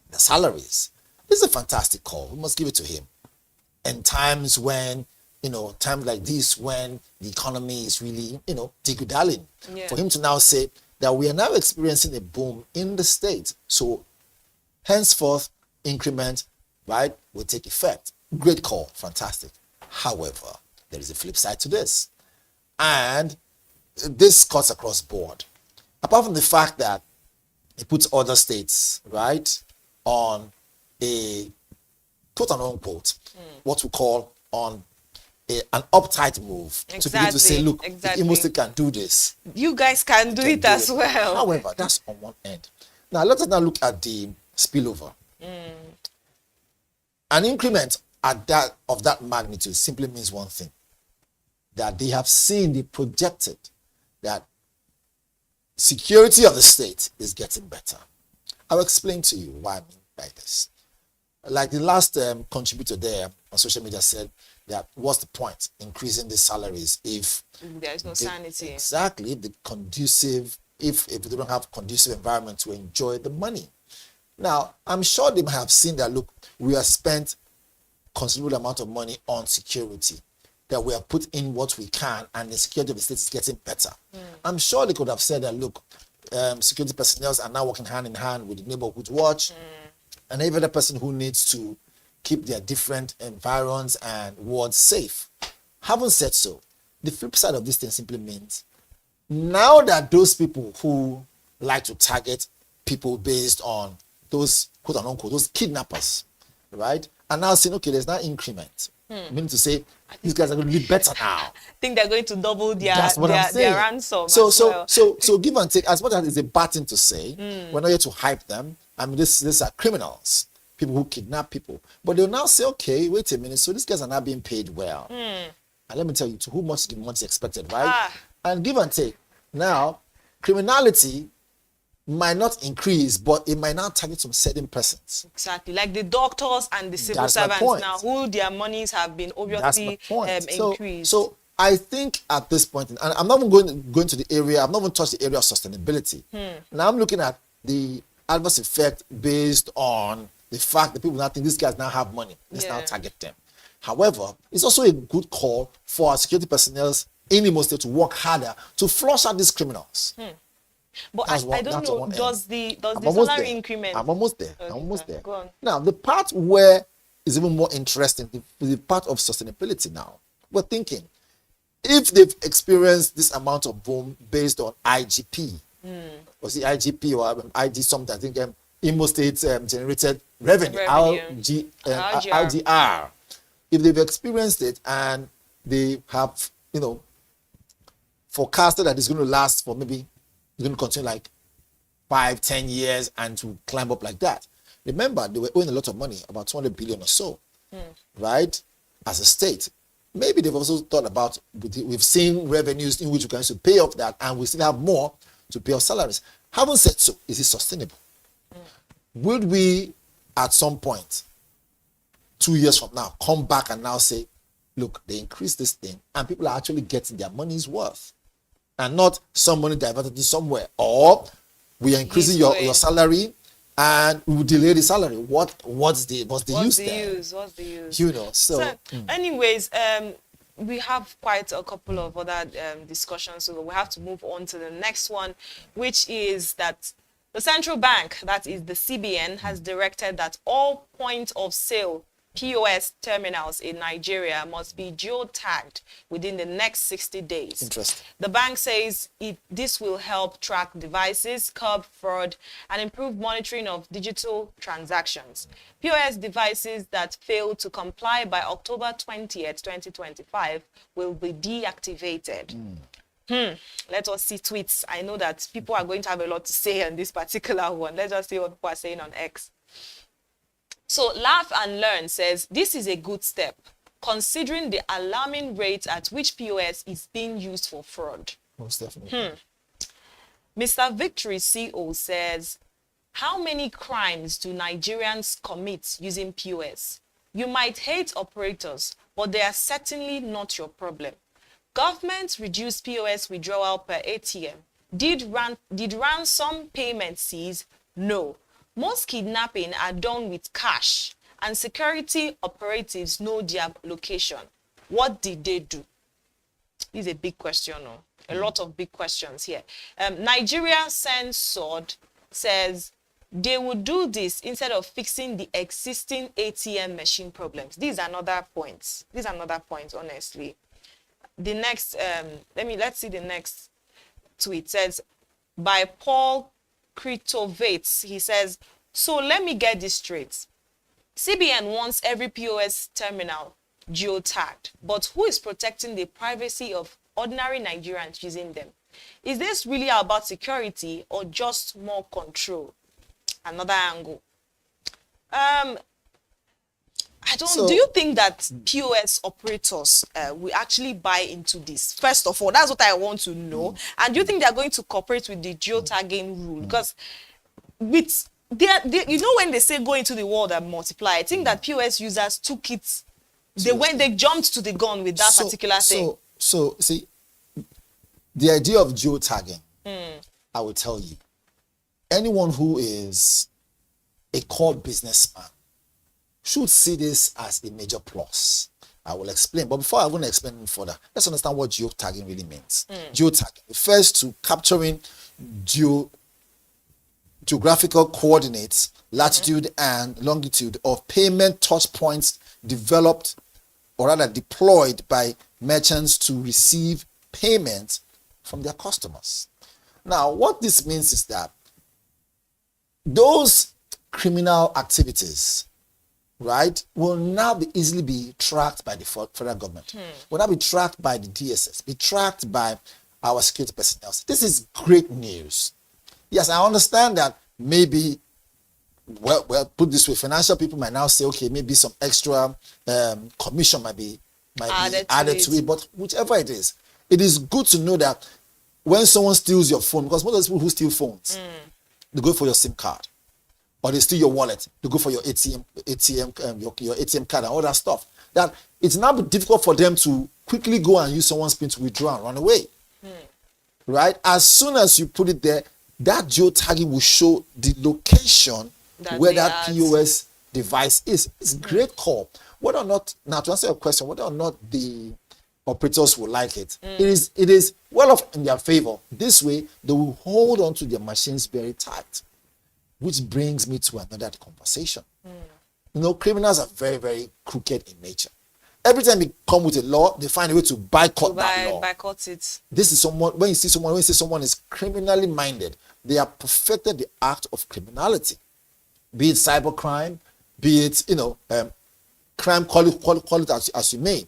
the salaries. It's a fantastic call. We must give it to him. In times when, times like this, when the economy is really, diggy-dallying, for him to now say that we are now experiencing a boom in the state. So henceforth, increment, right, will take effect. Great call, fantastic. However, there is a flip side to this. And this cuts across board. Apart from the fact that it puts other states, right, on a quote unquote, what we call on an uptight move to begin to say, look, if Imo State can do this, you guys can do it as well. However, that's on one end. Now let us now look at the spillover. An increment of that magnitude simply means one thing, that they have projected that security of the state is getting better. I'll explain to you why I mean by this. Like the last contributor there on social media said that what's the point increasing the salaries if there's no sanity? Exactly, if they don't have conducive environment to enjoy the money. Now, I'm sure they might have seen that, look, we have spent considerable amount of money on security, that we have put in what we can, and the security of the state is getting better. I'm sure they could have said that, look, security personnel are now working hand in hand with the neighborhood watch, and every other person who needs to keep their different environs and wards safe. Having said so, the flip side of this thing simply means now that those people who like to target people based on those quote unquote, those kidnappers, right, are now saying, okay, there's now increment. Meaning to say, these guys are going to be better now. I think they're going to double their ransom. So give and take, as much as it's a bad thing to say, we're not here to hype them. I mean, these are criminals, people who kidnap people. But they'll now say, okay, wait a minute, so these guys are not being paid well. And let me tell you, to who much the money is expected, right? And give and take. Now, criminality might not increase, but it might not target some certain persons. Exactly, like the doctors and the civil servants now, who their monies have been obviously increased. So I think at this point, and I'm not even going to the area, I've not even touched the area of sustainability. Now I'm looking at the adverse effect based on the fact that people now think these guys now have money. Let's now target them. However, it's also a good call for our security personnel in Imo State to work harder to flush out these criminals. But I don't know, does the salary increment? I'm almost there. Okay, I'm almost there. Go on. Now, the part where is even more interesting, the part of sustainability now. We're thinking, if they've experienced this amount of boom based on IGP, was it IGP or IG something, I think Imo State generated revenue, RGR. If they've experienced it and they have, forecasted that it's going to last for maybe, it's going to continue like 5-10 years and to climb up like that. Remember, they were owing a lot of money, about 200 billion or so, right? As a state. Maybe they've also thought about, we've seen revenues in which we can also pay off that, and we still have more to pay off salaries. Having said so, is it sustainable? Would we, at some point, 2 years from now, come back and now say, look, they increased this thing, and people are actually getting their money's worth, and not some money diverted to somewhere, or we are increasing your salary and we will delay the salary. What's the use there? What's the use? So anyways, we have quite a couple of other discussions, so we have to move on to the next one, which is that the central bank, that is the CBN, has directed that all point of sale POS terminals in Nigeria must be geotagged within the next 60 days. Interesting. The bank says this will help track devices, curb fraud, and improve monitoring of digital transactions. POS devices that fail to comply by October 20th, 2025 will be deactivated. Let us see tweets. I know that people are going to have a lot to say on this particular one. Let's just see what people are saying on X. So Laugh and Learn says, this is a good step, considering the alarming rate at which POS is being used for fraud. Most definitely. Mr. Victory CO says, how many crimes do Nigerians commit using POS? You might hate operators, but they are certainly not your problem. Government reduced POS withdrawal per ATM. Did ransom payment cease? No. Most kidnapping are done with cash, and security operatives know their location. What did they do? This is a big question. A lot of big questions here. Nigeria Censored says they would do this instead of fixing the existing ATM machine problems. These are another points. Honestly. The next, let's see the next tweet. Says by Paul Kritovates, he says, so let me get this straight. CBN wants every POS terminal geotagged, but who is protecting the privacy of ordinary Nigerians using them? Is this really about security or just more control? Another angle. I don't. Do you think that POS operators will actually buy into this? First of all, that's what I want to know. And do you think they are going to cooperate with the geotagging rule? Because with you know, when they say go into the world and multiply, I think that POS users took it. They jumped to the gun with that particular thing. So see, the idea of geotagging, I will tell you, anyone who is a core businessman should see this as a major plus. I will explain. But before I want to explain further, let's understand what geotagging really means. Geotagging refers to capturing geographical coordinates, latitude and longitude of payment touch points developed or rather deployed by merchants to receive payment from their customers. Now, what this means is that those criminal activities, right, will now easily be tracked by the federal government, will now be tracked by the DSS, be tracked by our security personnel. This is great news. Yes, I understand that maybe, well, put this way, financial people might now say, okay, maybe some extra commission might be added to it, but whichever it is good to know that when someone steals your phone, because most of those people who steal phones, they go for your SIM card, or they steal your wallet, they go for your ATM, your ATM card and all that stuff. That it's now difficult for them to quickly go and use someone's PIN to withdraw and run away. Right? As soon as you put it there, that geotagging will show the location where that POS device is. It's a great call. Whether or not, now to answer your question, whether or not the operators will like it, it is well off in their favor. This way, they will hold on to their machines very tight. Which brings me to another conversation. You know, criminals are very, very crooked in nature. Every time they come with a law, they find a way to boycott that law. Boycott it. This is someone, when you say someone is criminally minded, they have perfected the act of criminality. Be it cybercrime, be it, crime, call it as you may.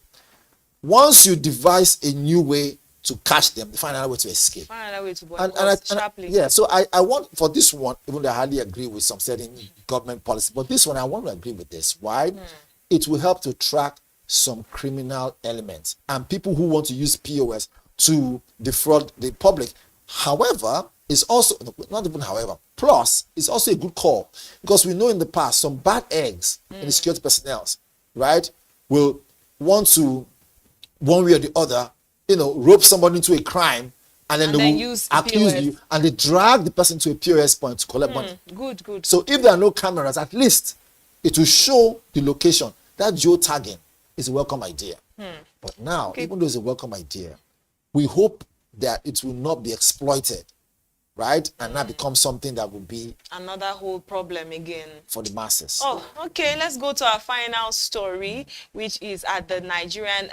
Once you devise a new way to catch them, they find another way to escape. Find another way to boycott sharply. Yeah, so I want, for this one, even though I hardly agree with some certain government policy, but this one I want to agree with this. Why? It will help to track some criminal elements and people who want to use POS to defraud the public. However, it's also, not even however, plus, it's also a good call because we know in the past some bad eggs in the security personnel, right, will want to, one way or the other, rope somebody into a crime and then they will accuse you and they drag the person to a POS point to collect money. Good. So if there are no cameras, at least it will show the location. That geotagging is a welcome idea. But now, even though it's a welcome idea, we hope that it will not be exploited, right? And not become something that will be another whole problem again for the masses. Oh, okay. Let's go to our final story, which is at the Nigerian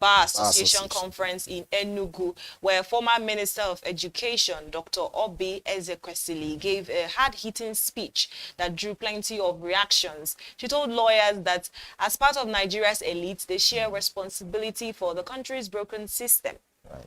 Bar Association conference in Enugu, where former Minister of Education, Dr. Obi Ezekwesili, gave a hard-hitting speech that drew plenty of reactions. She told lawyers that as part of Nigeria's elite, they share responsibility for the country's broken system. Right.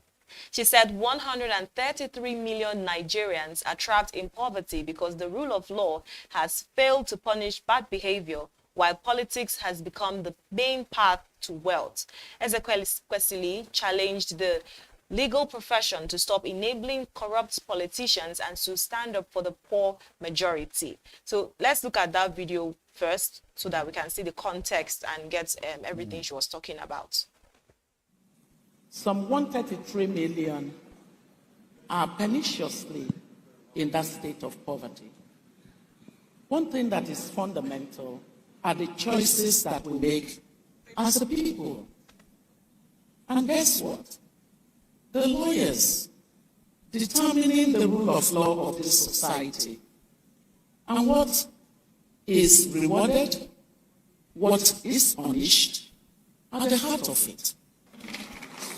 She said 133 million Nigerians are trapped in poverty because the rule of law has failed to punish bad behavior, while politics has become the main path to wealth. Ezekwesili challenged the legal profession to stop enabling corrupt politicians and to stand up for the poor majority. So let's look at that video first so that we can see the context and get everything she was talking about. Some 133 million are perniciously in that state of poverty. One thing that is fundamental are the choices that we make as a people. And guess what? The lawyers determining the rule of law of this society and what is rewarded, what is punished, at the heart of it.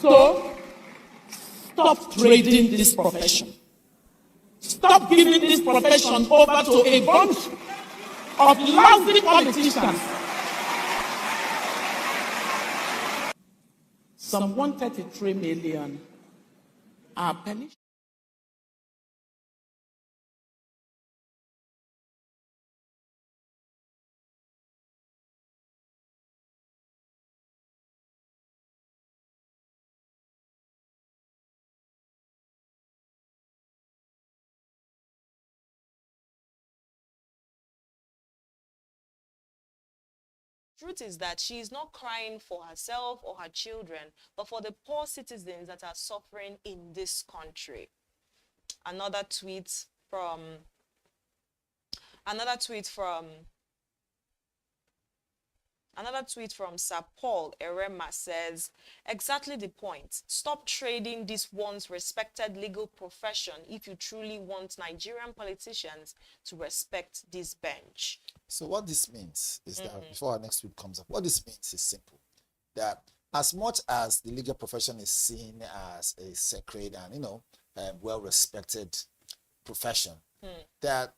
So, stop trading this profession. Stop giving this profession over to a bunch of lousy politicians. Some 133 million are punished. Truth is that she is not crying for herself or her children, but for the poor citizens that are suffering in this country. Another tweet from Sir Paul Erema says, exactly the point. Stop trading this once respected legal profession if you truly want Nigerian politicians to respect this bench. So what this means is that, before our next tweet comes up, what this means is simple. That as much as the legal profession is seen as a sacred and, well-respected profession, that,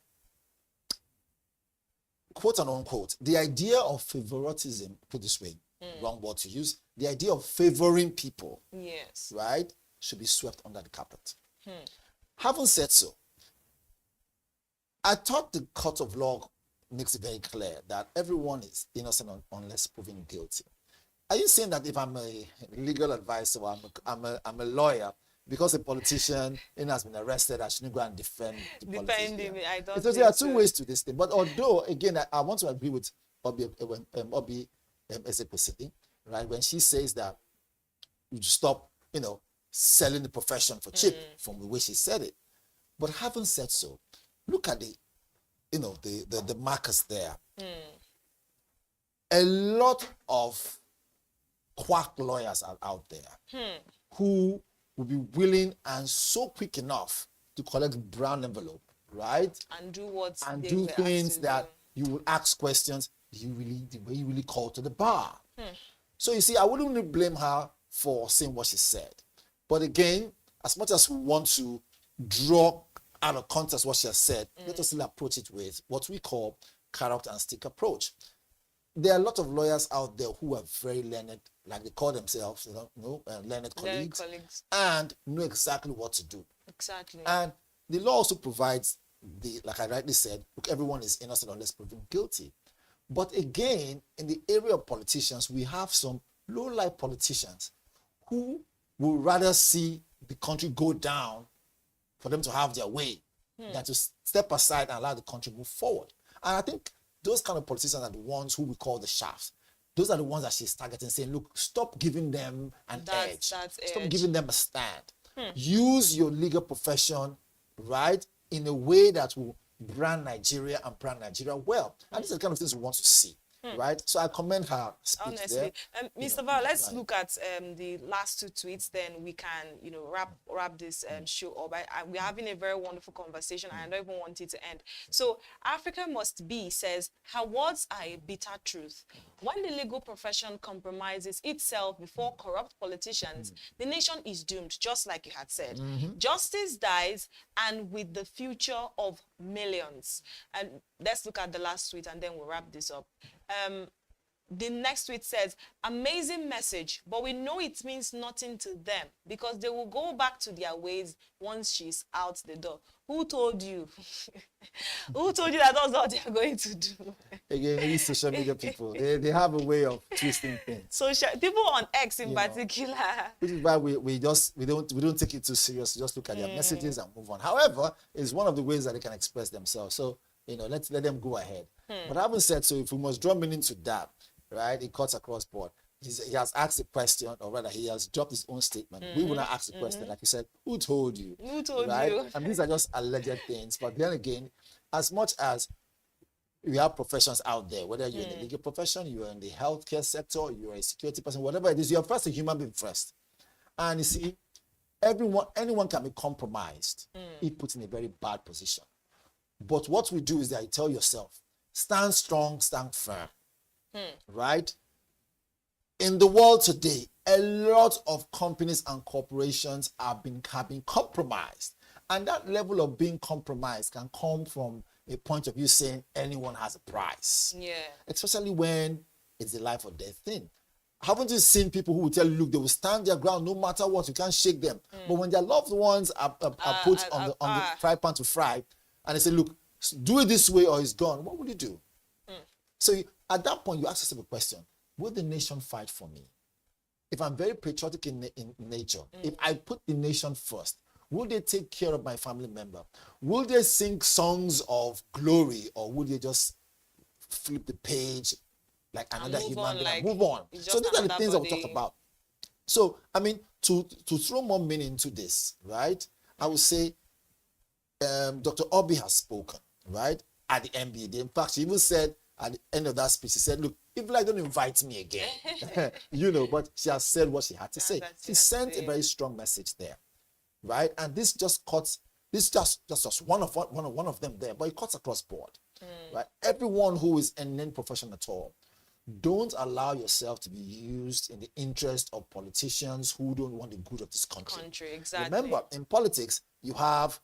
quote and unquote, the idea of favoritism, put this way, wrong word to use, the idea of favoring people, yes, right, should be swept under the carpet. Having said so, I thought the court of law makes it very clear that everyone is innocent unless proven guilty. Are you saying that if I'm a legal advisor, I'm a lawyer, because a politician has been arrested, I shouldn't go and defend the politician? I don't There are two ways to this thing. But although, again, I want to agree with Obi Ezekwesili, right? When she says that you stop, selling the profession for cheap, from the way she said it. But having said so, look at the markers there. A lot of quack lawyers are out there who will be willing and so quick enough to collect brown envelope, right? And do things that you will ask questions. The way you really call to the bar. So you see, I wouldn't really blame her for saying what she said. But again, as much as we want to draw out of context what she has said, let us still approach it with what we call carrot and stick approach. There are a lot of lawyers out there who are very learned, like they call themselves, learned colleagues, and know exactly what to do. Exactly. And the law also provides like I rightly said, look, everyone is innocent unless proven guilty. But again, in the area of politicians, we have some low-life politicians who would rather see the country go down for them to have their way than to step aside and allow the country move forward. And I think those kind of politicians are the ones who we call the shafts. Those are the ones that she's targeting, saying, look, stop giving them an edge. Stop giving them a stand. Use your legal profession, right, in a way that will brand Nigeria and brand Nigeria well. And these are the kind of things we want to see. Right, so I commend her speech. Honestly, Mr. Val, let's look at the last two tweets. Then we can, wrap this show up. We're having a very wonderful conversation. I don't even want it to end. So Africa Must Be says her words are a bitter truth. When the legal profession compromises itself before corrupt politicians, the nation is doomed, just like you had said. Justice dies, and with the future of millions. And let's look at the last tweet, and then we'll wrap this up. The next tweet says, amazing message, but we know it means nothing to them because they will go back to their ways once she's out the door. Who told you? Who told you that that's what they're going to do? Again, these social media people, they have a way of twisting things. People on X in particular. Which is why we don't take it too seriously. Just look at their messages and move on. However, it's one of the ways that they can express themselves. So, let's let them go ahead. But having said so, if we must draw meaning to that, right, it cuts across board. He has asked a question, or rather, he has dropped his own statement. We will not ask the question, like you said, who told you? Who told you? And I mean, these are just alleged things. But then again, as much as we have professions out there, whether you're in the legal profession, you're in the healthcare sector, you're a security person, whatever it is, you're first a human being first. And you see, anyone can be compromised if put in a very bad position. But what we do is that you tell yourself, stand strong, stand firm. Right? In the world today, a lot of companies and corporations have been compromised. And that level of being compromised can come from a point of view saying anyone has a price. Yeah. Especially when it's a life or death thing. Haven't you seen people who will tell you, look, they will stand their ground no matter what, you can't shake them. But when their loved ones are put on the fry pan to fry, and they say, look, do it this way or it's gone, what will you do? So at that point, you ask yourself a question. Will the nation fight for me? If I'm very patriotic in nature, if I put the nation first, will they take care of my family member? Will they sing songs of glory, or will they just flip the page like another human on, being like, and move on. it's So just these are the another things that we body. talked about. So, I mean, to throw more meaning into this, right? I would say Dr. Obi has spoken, right, at the NBA Day. In fact, she even said at the end of that speech, she said, look, if like don't invite me again, you know, but she has said what she had to say. She sent a very strong message there, right? And this just cuts, this just one of them there, but it cuts across board, right? Everyone who is in any profession at all, don't allow yourself to be used in the interest of politicians who don't want the good of this country. Exactly. Remember, in politics, you have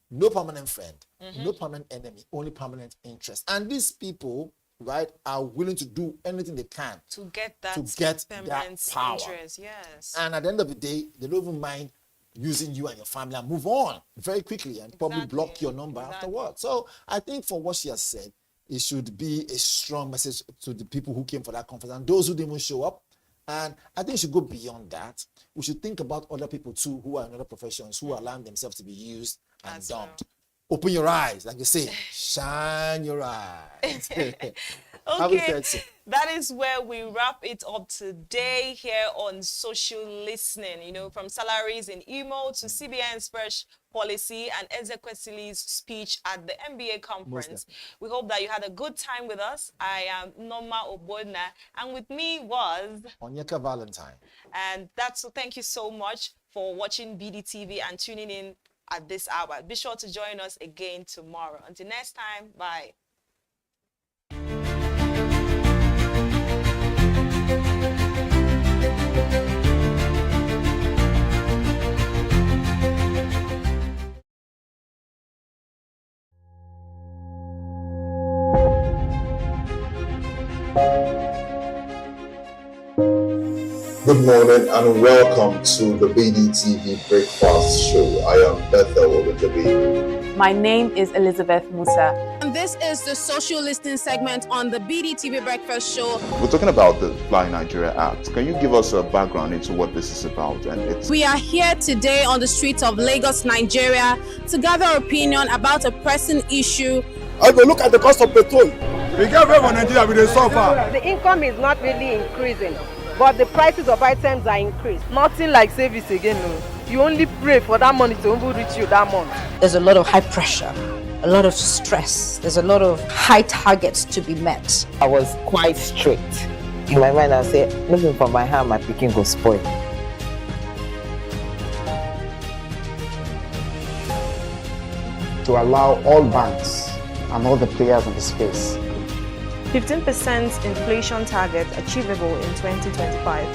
no permanent friend, no permanent enemy, only permanent interest. And these people, right, are willing to do anything they can to get that that power. Interest. Yes. And at the end of the day, they don't even mind using you and your family and move on very quickly and probably block your number afterwards. So I think for what she has said, it should be a strong message to the people who came for that conference and those who didn't even show up. And I think it should go beyond that. We should think about other people too who are in other professions who are allowing themselves to be used and dumped. Open your eyes, like you say, shine your eyes. Okay, that is where we wrap it up today here on Social Listening. You know, from salaries in Imo to CBN's fresh policy and Ezekwesili's speech at the MBA conference. We hope that you had a good time with us. I am Norma Obodna, and with me was Onyeka Valentine. And that's thank you so much for watching BDTV and tuning in at this hour. Be sure to join us again tomorrow. Until next time, bye. Good morning and welcome to the BDTV Breakfast Show. I am Bethel Obajabi. My name is Elizabeth Musa. And this is the social listening segment on the BDTV Breakfast Show. We're talking about the Fly Nigeria Act. Can you give us a background into what this is about? We are here today on the streets of Lagos, Nigeria, to gather opinion about a pressing issue. I go look at the cost of petrol. We get very Nigeria with the suffer. The income is not really increasing, but the prices of items are increased. Nothing like service again, no. You only pray for that money to reach you that month. There's a lot of high pressure, a lot of stress. There's a lot of high targets to be met. I was quite strict. In my mind, I said, looking for my hand, my picking go spoil. To allow all banks and all the players in the space 15% inflation target achievable in 2025.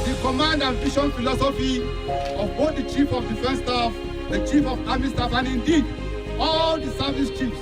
The command and vision philosophy of both the Chief of Defense Staff, the Chief of Army Staff, and indeed all the service chiefs.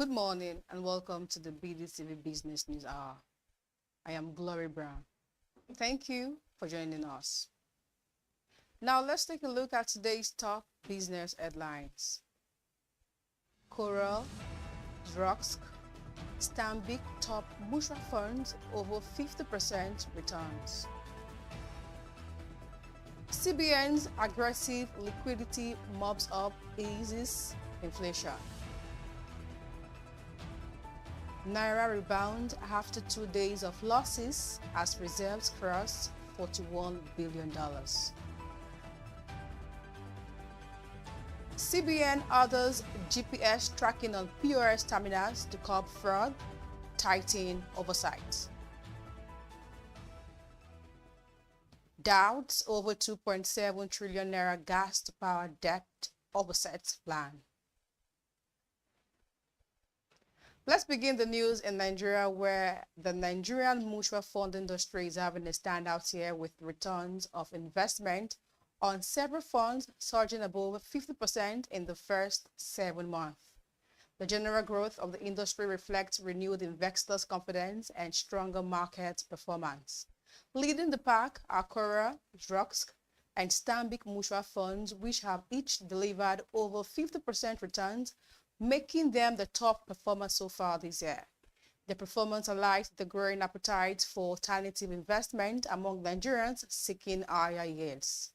Good morning and welcome to the bdtv Business News Hour. I am Glory Brown. Thank you for joining us. Now let's take a look at today's top business headlines. Coral, Drosk, Stanbic top mutual funds over 50% returns. CBN's aggressive liquidity mops up eases inflation. Naira rebound after 2 days of losses as reserves cross $41 billion. CBN orders GPS tracking on POS terminals to curb fraud, tighten oversight. Doubts over 2.7 trillion naira gas to power debt oversight plan. Let's begin the news in Nigeria, where the Nigerian mutual fund industry is having a standout year with returns of investment on several funds surging above 50% in the first 7 months. The general growth of the industry reflects renewed investors' confidence and stronger market performance. Leading the pack are Cora, Drosk, and Stanbic mutual funds, which have each delivered over 50% returns, making them the top performer so far this year. The performance highlights the growing appetite for alternative investment among Nigerians seeking higher yields.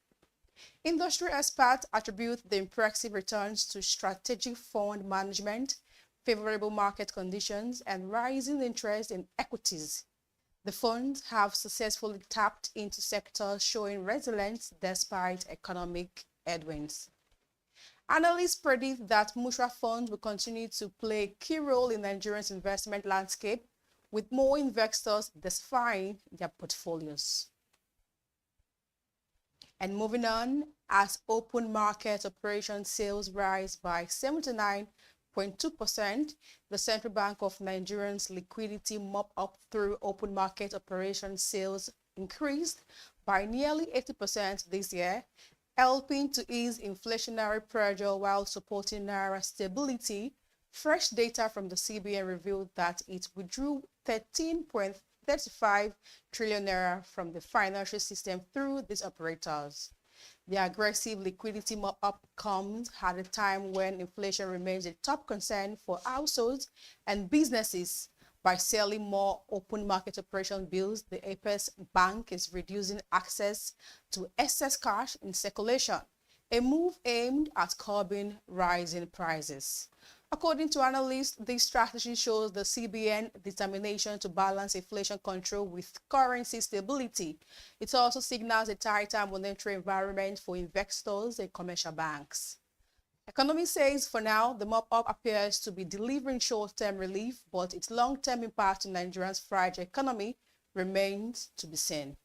Industry experts attribute the impressive returns to strategic fund management, favorable market conditions, and rising interest in equities. The funds have successfully tapped into sectors showing resilience despite economic headwinds. Analysts predict that mutual funds will continue to play a key role in Nigeria's investment landscape, with more investors diversifying their portfolios. And moving on, as open market operation sales rise by 79.2%, the Central Bank of Nigeria's liquidity mop up through open market operation sales increased by nearly 80% this year, helping to ease inflationary pressure while supporting naira stability. Fresh data from the CBN revealed that it withdrew 13.35 trillion naira from the financial system through these operators. The aggressive liquidity mop-up comes at a time when inflation remains a top concern for households and businesses. By selling more open market operation bills, the Apex Bank is reducing access to excess cash in circulation, a move aimed at curbing rising prices. According to analysts, this strategy shows the CBN determination to balance inflation control with currency stability. It also signals a tighter monetary environment for investors and commercial banks. Economists says for now, the mop-up appears to be delivering short-term relief, but its long-term impact on Nigeria's fragile economy remains to be seen.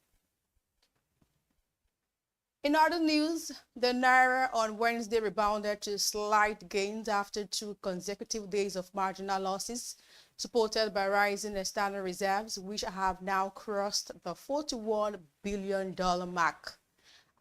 In other news, the Naira on Wednesday rebounded to slight gains after 2 consecutive days of marginal losses, supported by rising external reserves, which have now crossed the $41 billion mark.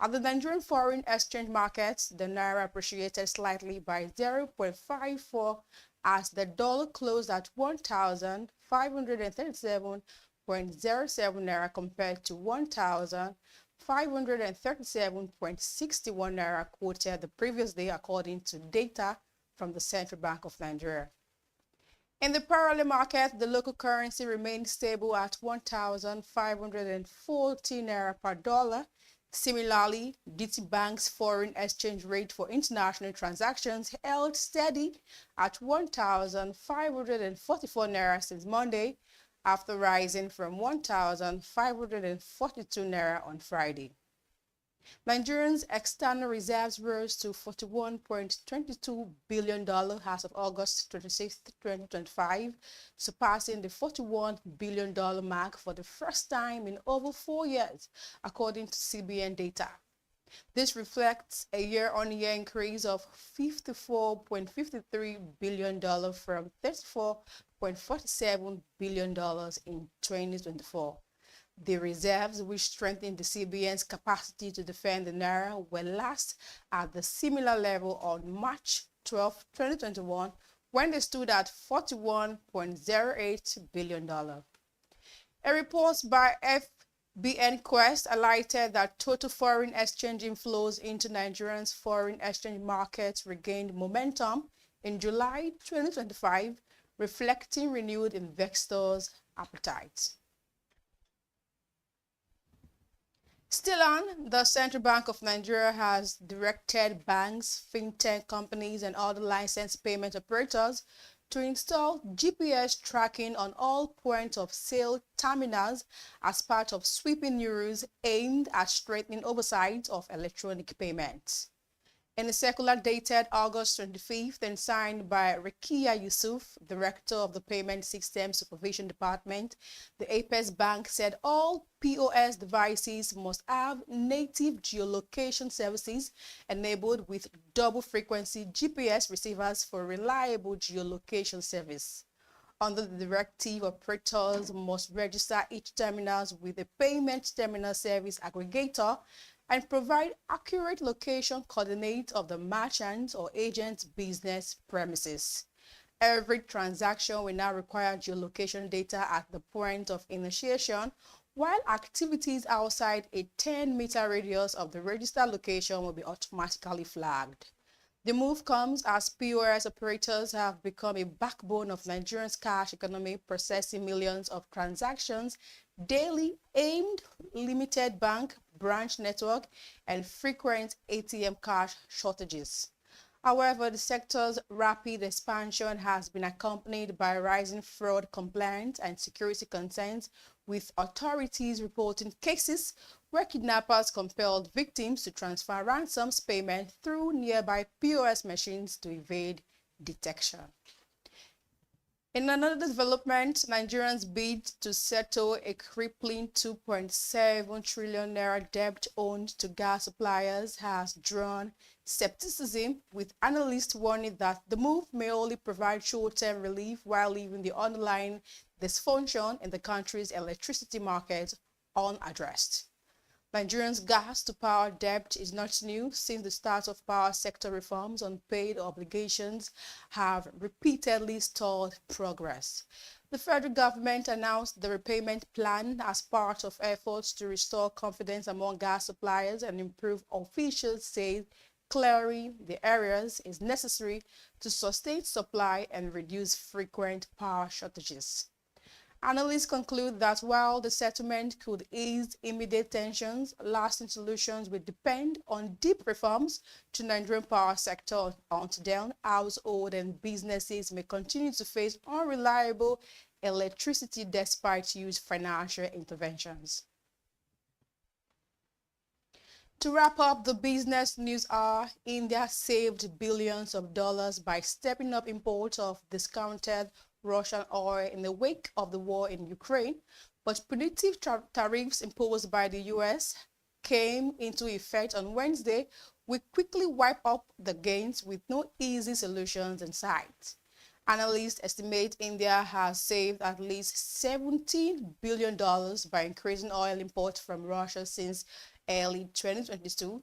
At the Nigerian foreign exchange markets, the Naira appreciated slightly by 0.54 as the dollar closed at 1,537.07 Naira compared to 1,537.61 Naira quoted the previous day, according to data from the Central Bank of Nigeria. In the parallel market, the local currency remained stable at 1,540 Naira per dollar. Similarly, GT Bank's foreign exchange rate for international transactions held steady at 1,544 Naira since Monday, after rising from 1,542 Naira on Friday. Nigerians' external reserves rose to $41.22 billion as of August 26, 2025, surpassing the $41 billion mark for the first time in over 4 years, according to CBN data. This reflects a year-on-year increase of $54.53 billion from $34.47 billion in 2024. The reserves, which strengthened the CBN's capacity to defend the Naira, were last at the similar level on March 12, 2021, when they stood at $41.08 billion. A report by FBN Quest highlighted that total foreign exchange inflows into Nigeria's foreign exchange markets regained momentum in July 2025, reflecting renewed investors' appetite. Still on, the Central Bank of Nigeria has directed banks, fintech companies, and other licensed payment operators to install GPS tracking on all points of sale terminals as part of sweeping new rules aimed at strengthening oversight of electronic payments. In a circular dated August 25th and signed by Rekia Yusuf, Director of the Payment System Supervision Department, the Apex Bank said all POS devices must have native geolocation services enabled with double-frequency GPS receivers for reliable geolocation service. Under the directive, operators must register each terminal with a payment terminal service aggregator and provide accurate location coordinates of the merchant or agent's business premises. Every transaction will now require geolocation data at the point of initiation, while activities outside a 10-meter radius of the registered location will be automatically flagged. The move comes as POS operators have become a backbone of Nigeria's cash economy, processing millions of transactions daily aimed limited bank branch network and frequent ATM cash shortages. However, the sector's rapid expansion has been accompanied by rising fraud compliance and security concerns, with authorities reporting cases where kidnappers compelled victims to transfer ransoms payment through nearby POS machines to evade detection. In another development, Nigerians bid to settle a crippling 2.7 trillion naira debt owed to gas suppliers has drawn skepticism, with analysts warning that the move may only provide short-term relief while leaving the underlying dysfunction in the country's electricity market unaddressed. Nigerians' gas-to-power debt is not new. Since the start of power sector reforms, unpaid obligations have repeatedly stalled progress. The federal government announced the repayment plan as part of efforts to restore confidence among gas suppliers and improve. Officials say clearing the areas is necessary to sustain supply and reduce frequent power shortages. Analysts conclude that while the settlement could ease immediate tensions, lasting solutions will depend on deep reforms to Nigerian power sector. Until then, households and businesses may continue to face unreliable electricity despite huge financial interventions. To wrap up the business news hour, India saved billions of dollars by stepping up imports of discounted Russian oil in the wake of the war in Ukraine, but punitive tariffs imposed by the US came into effect on Wednesday, will quickly wipe up the gains with no easy solutions in sight. Analysts estimate India has saved at least $17 billion by increasing oil imports from Russia since early 2022.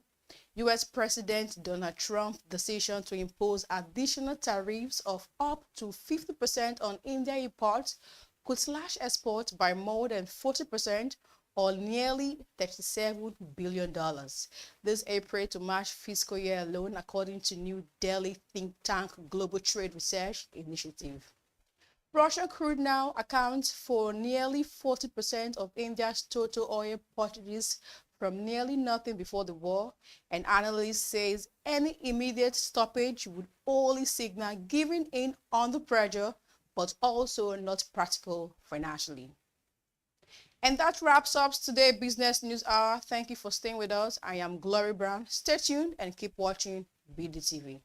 U.S. President Donald Trump's decision to impose additional tariffs of up to 50% on India imports could slash exports by more than 40%, or nearly $37 billion. This April to March fiscal year alone, according to New Delhi think tank Global Trade Research Initiative. Russian crude now accounts for nearly 40% of India's total oil purchases, from nearly nothing before the war, and analysts says any immediate stoppage would only signal giving in under pressure, but also not practical financially. And that wraps up today's Business News Hour. Thank you for staying with us. I am Glory Brown. Stay tuned and keep watching BDTV.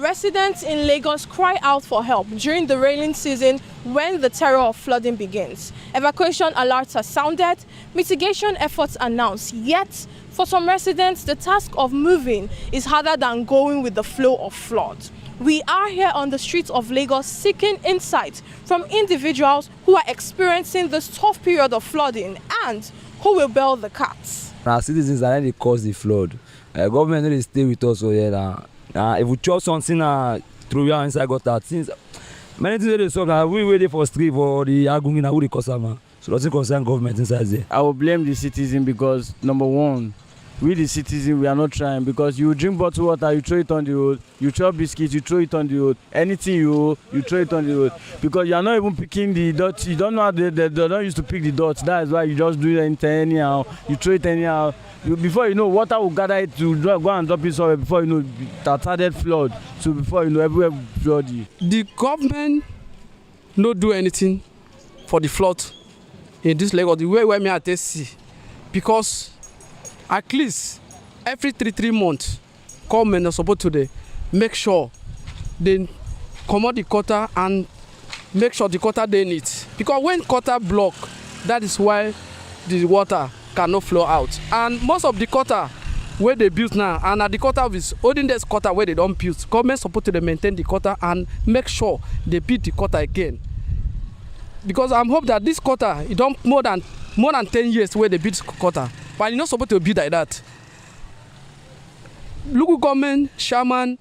Residents in Lagos cry out for help during the raining season when the terror of flooding begins. Evacuation alerts are sounded, mitigation efforts announced, yet for some residents, the task of moving is harder than going with the flow of flood. We are here on the streets of Lagos seeking insight from individuals who are experiencing this tough period of flooding and who will bail the cats. Our citizens are really cause the flood. Government really stay with us over here now. If we chop something through here inside gutter, things many things they solve. We waiting for street for the argument who the customer. So nothing concern government inside there. I will blame the citizen because number one, we the citizen we are not trying, because you drink bottled water, you throw it on the road, you chop biscuits, you throw it on the road, anything you throw it on the road, because you are not even picking the dirt. You don't know how they don't used to pick the dirt. That is why you just do it anyhow, you throw it anyhow. Before you know, water will gather it to go and drop it somewhere. Before you know, that started flood. So before you know, everywhere flooded. The government no do anything for the flood in this Lagos. The way where me at see, because at least every 3 months, government are supposed to make sure they come out the gutter and make sure the gutter they need. Because when gutter block, that is why the water cannot flow out. And most of the gutter where they build now, and at the gutter is holding this gutter where they don't build. Government supposed to maintain the gutter and make sure they build the gutter again. Because I'm hope that this gutter, it don't more than 10 years where they build gutter, but it's not supposed to be like that. Local government, chairman,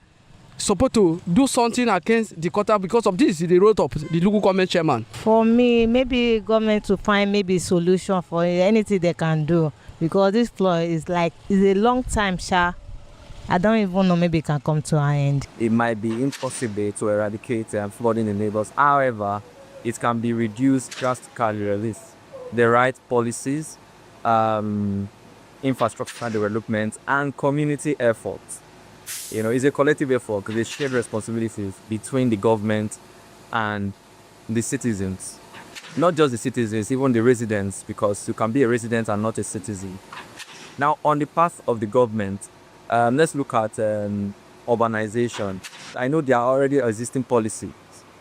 supposed to do something against the gutter because of this is the role of the local government chairman. For me, maybe government to find maybe solution for anything they can do, because this flood is a long time, I don't even know, maybe it can come to an end. It might be impossible to eradicate flooding in neighbors. However, it can be reduced drastically with the right policies, infrastructure development, and community efforts. You know, it's a collective effort because there's shared responsibilities between the government and the citizens. Not just the citizens, even the residents, because you can be a resident and not a citizen. Now, on the path of the government, let's look at urbanization. I know there are already existing policies,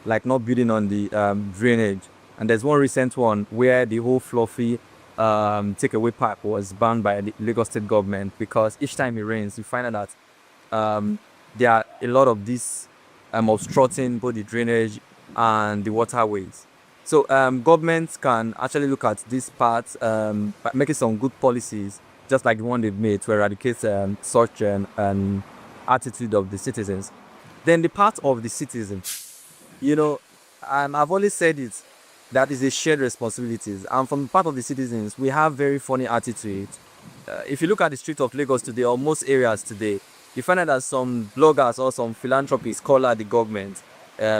like not building on the drainage. And there's one recent one where the whole fluffy takeaway pipe was banned by the Lagos state government, because each time it rains, you find out that there are a lot of these obstructing both the drainage and the waterways. So governments can actually look at this part by making some good policies, just like the one they've made to eradicate such an attitude of the citizens. Then the part of the citizens, you know, I've always said it, that is a shared responsibilities. And from the part of the citizens, we have very funny attitude. If you look at the streets of Lagos today, or most areas today, you find out that some bloggers or some philanthropists call out the government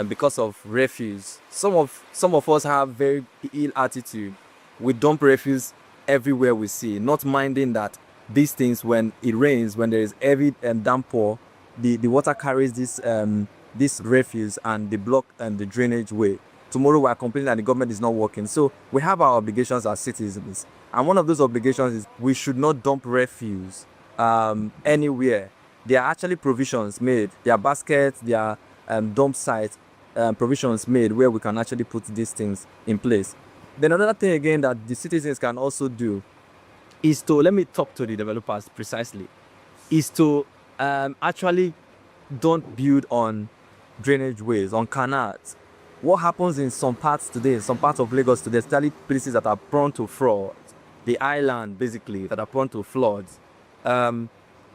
because of refuse. Some of us have very ill attitude. We dump refuse everywhere we see, not minding that these things, when it rains, when there is heavy downpour, the water carries this refuse and they block the drainage way. Tomorrow we are complaining that the government is not working. So we have our obligations as citizens. And one of those obligations is we should not dump refuse anywhere. There are actually provisions made. There are baskets, there are dump sites, provisions made where we can actually put these things in place. Then another thing again that the citizens can also do is to, let me talk to the developers precisely, is to actually don't build on drainage ways, on canals. What happens in some parts today, some parts of Lagos today, especially places that are prone to fraud, the island basically, that are prone to floods,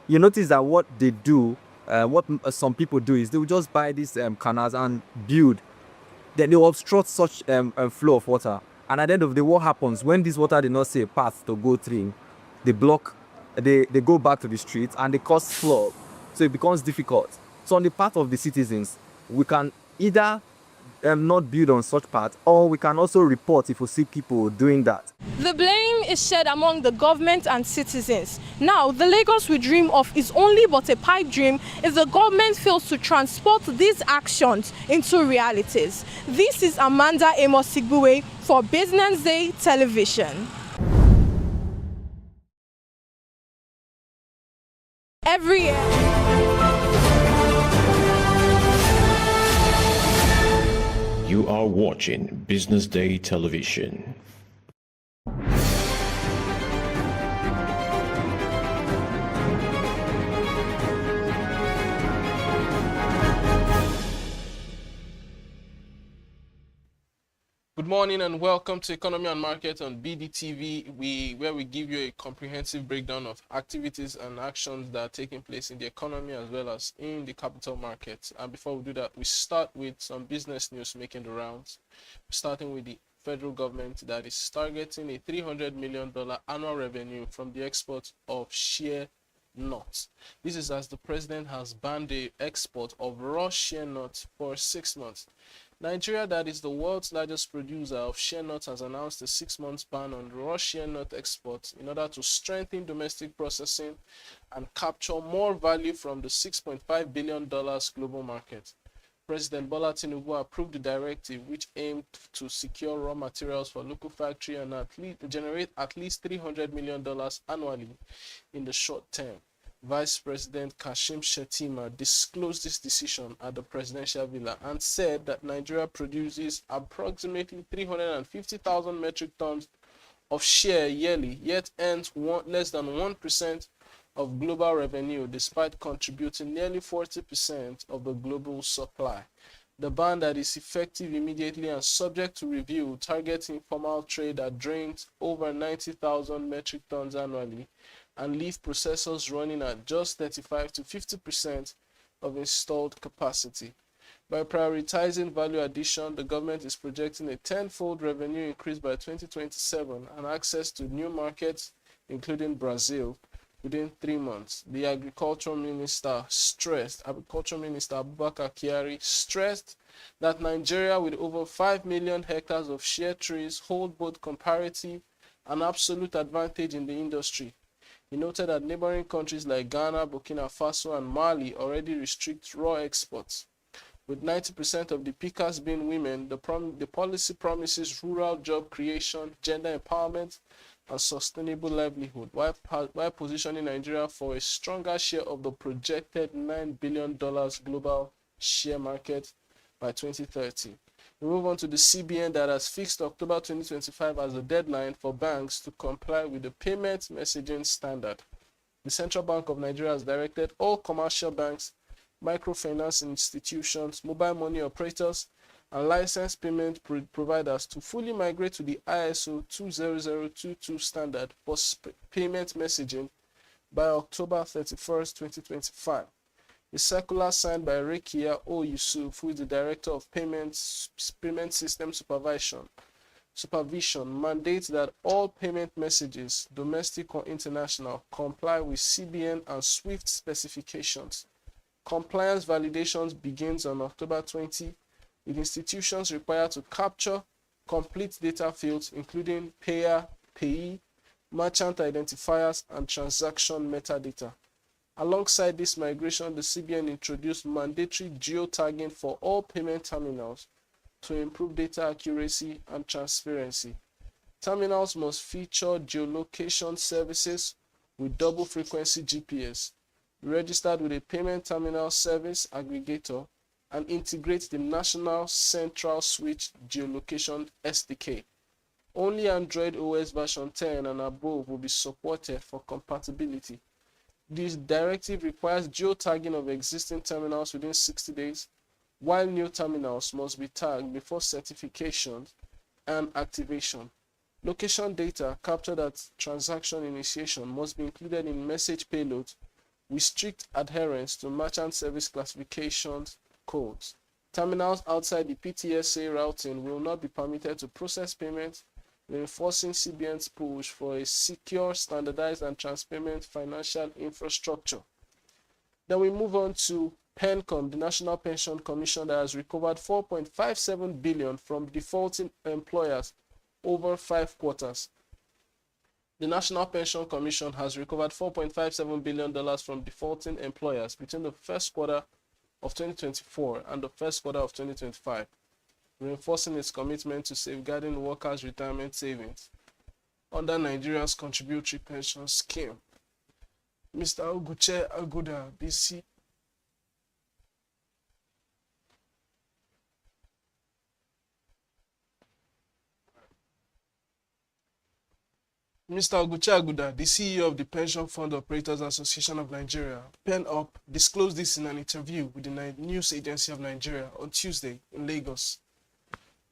you notice that what they do, what some people do is they will just buy these canals and build. Then they will obstruct such flow of water. And at the end of the day, what happens when this water did not see a path to go through? They block, they go back to the streets and they cause flood. So it becomes difficult. So on the part of the citizens, we can either not build on such part, or we can also report if we see people doing that. The blame is shared among the government and citizens. Now, the Lagos we dream of is only but a pipe dream if the government fails to transport these actions into realities. This is Amanda Amos Sigbuwe for BusinessDay Television. Every year, are watching Business Day Television. Good morning and welcome to Economy and Market on BDTV, where we give you a comprehensive breakdown of activities and actions that are taking place in the economy as well as in the capital markets. And before we do that, we start with some business news making the rounds, starting with the federal government that is targeting a $300 million annual revenue from the export of shea nuts. This is as the president has banned the export of raw shea nuts for 6 months. Nigeria, that is the world's largest producer of shea nuts, has announced a 6-month ban on raw shea nut exports in order to strengthen domestic processing and capture more value from the $6.5 billion global market. President Bola Tinubu approved the directive, which aimed to secure raw materials for local factory and generate at least $300 million annually in the short term. Vice President Kashim Shettima disclosed this decision at the presidential villa and said that Nigeria produces approximately 350,000 metric tons of shea yearly, yet earns less than 1% of global revenue, despite contributing nearly 40% of the global supply. The ban that is effective immediately and subject to review targets informal trade that drains over 90,000 metric tons annually and leave processors running at just 35 to 50% of installed capacity. By prioritizing value addition, the government is projecting a 10-fold revenue increase by 2027 and access to new markets, including Brazil, within 3 months. The Agriculture Minister Abubakar Kyari stressed that Nigeria, with over 5 million hectares of shea trees, hold both comparative and absolute advantage in the industry. He noted that neighboring countries like Ghana, Burkina Faso, and Mali already restrict raw exports. With 90% of the pickers being women, the policy promises rural job creation, gender empowerment, and sustainable livelihood, while positioning Nigeria for a stronger share of the projected $9 billion global share market by 2030. We move on to the CBN that has fixed October 2025 as the deadline for banks to comply with the payment messaging standard. The Central Bank of Nigeria has directed all commercial banks, microfinance institutions, mobile money operators, and licensed payment providers to fully migrate to the ISO 20022 standard for payment messaging by October 31st, 2025. A circular signed by Rekia O. Yusuf, who is the Director of Payment System Supervision, mandates that all payment messages, domestic or international, comply with CBN and SWIFT specifications. Compliance validations begins on October 20, with institutions required to capture complete data fields, including payer, payee, merchant identifiers, and transaction metadata. Alongside this migration, the CBN introduced mandatory geotagging for all payment terminals to improve data accuracy and transparency. Terminals must feature geolocation services with double frequency GPS, registered with a payment terminal service aggregator, and integrate the National Central Switch Geolocation SDK. Only Android OS version 10 and above will be supported for compatibility. This directive requires geotagging of existing terminals within 60 days, while new terminals must be tagged before certification and activation. Location data captured at transaction initiation must be included in message payloads with strict adherence to merchant service classifications codes. Terminals outside the PTSA routing will not be permitted to process payments, reinforcing CBN's push for a secure, standardized, and transparent financial infrastructure. Then we move on to PENCOM, the National Pension Commission, that has recovered $4.57 billion from defaulting employers over 5 quarters. The National Pension Commission has recovered $4.57 billion from defaulting employers between the first quarter of 2024 and the first quarter of 2025, reinforcing its commitment to safeguarding workers' retirement savings under Nigeria's contributory pension scheme. Mr. Oguche Aguda, BC. Mr. Oguchi Aguda, the CEO of the Pension Fund Operators Association of Nigeria, PenUp, disclosed this in an interview with the News Agency of Nigeria on Tuesday in Lagos,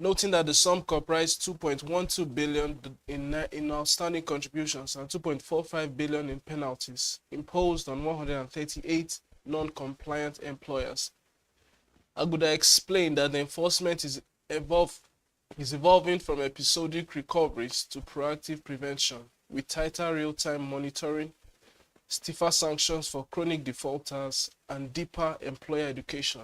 noting that the sum comprised 2.12 billion in outstanding contributions and 2.45 billion in penalties imposed on 138 non-compliant employers. Aguda explained that the enforcement is evolving from episodic recoveries to proactive prevention, with tighter real-time monitoring, stiffer sanctions for chronic defaulters, and deeper employer education.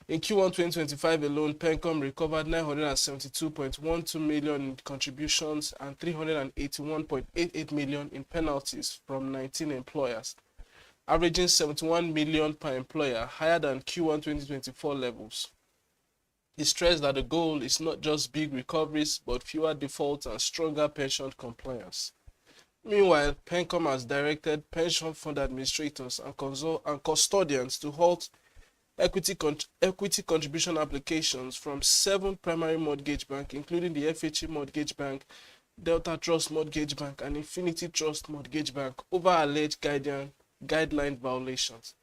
In Q1 2025 alone, Pencom recovered 972.12 million in contributions and 381.88 million in penalties from 19 employers, averaging 71 million per employer, higher than Q1 2024 levels. He stressed that the goal is not just big recoveries, but fewer defaults and stronger pension compliance. Meanwhile, Pencom has directed pension fund administrators and custodians to halt equity contribution applications from 7 primary mortgage banks, including the FHA Mortgage Bank, Delta Trust Mortgage Bank, and Infinity Trust Mortgage Bank, over alleged guideline violations.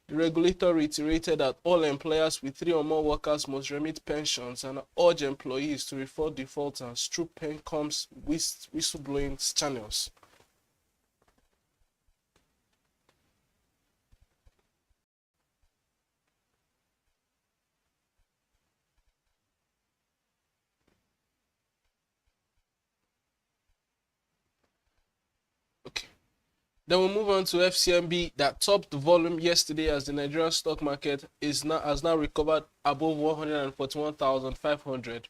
The regulator reiterated that all employers with 3 or more workers must remit pensions and urged employees to report defaulters through Pencom's whistleblowing channels. Then we'll move on to FCMB that topped the volume yesterday as the Nigerian stock market has now recovered above 141,500.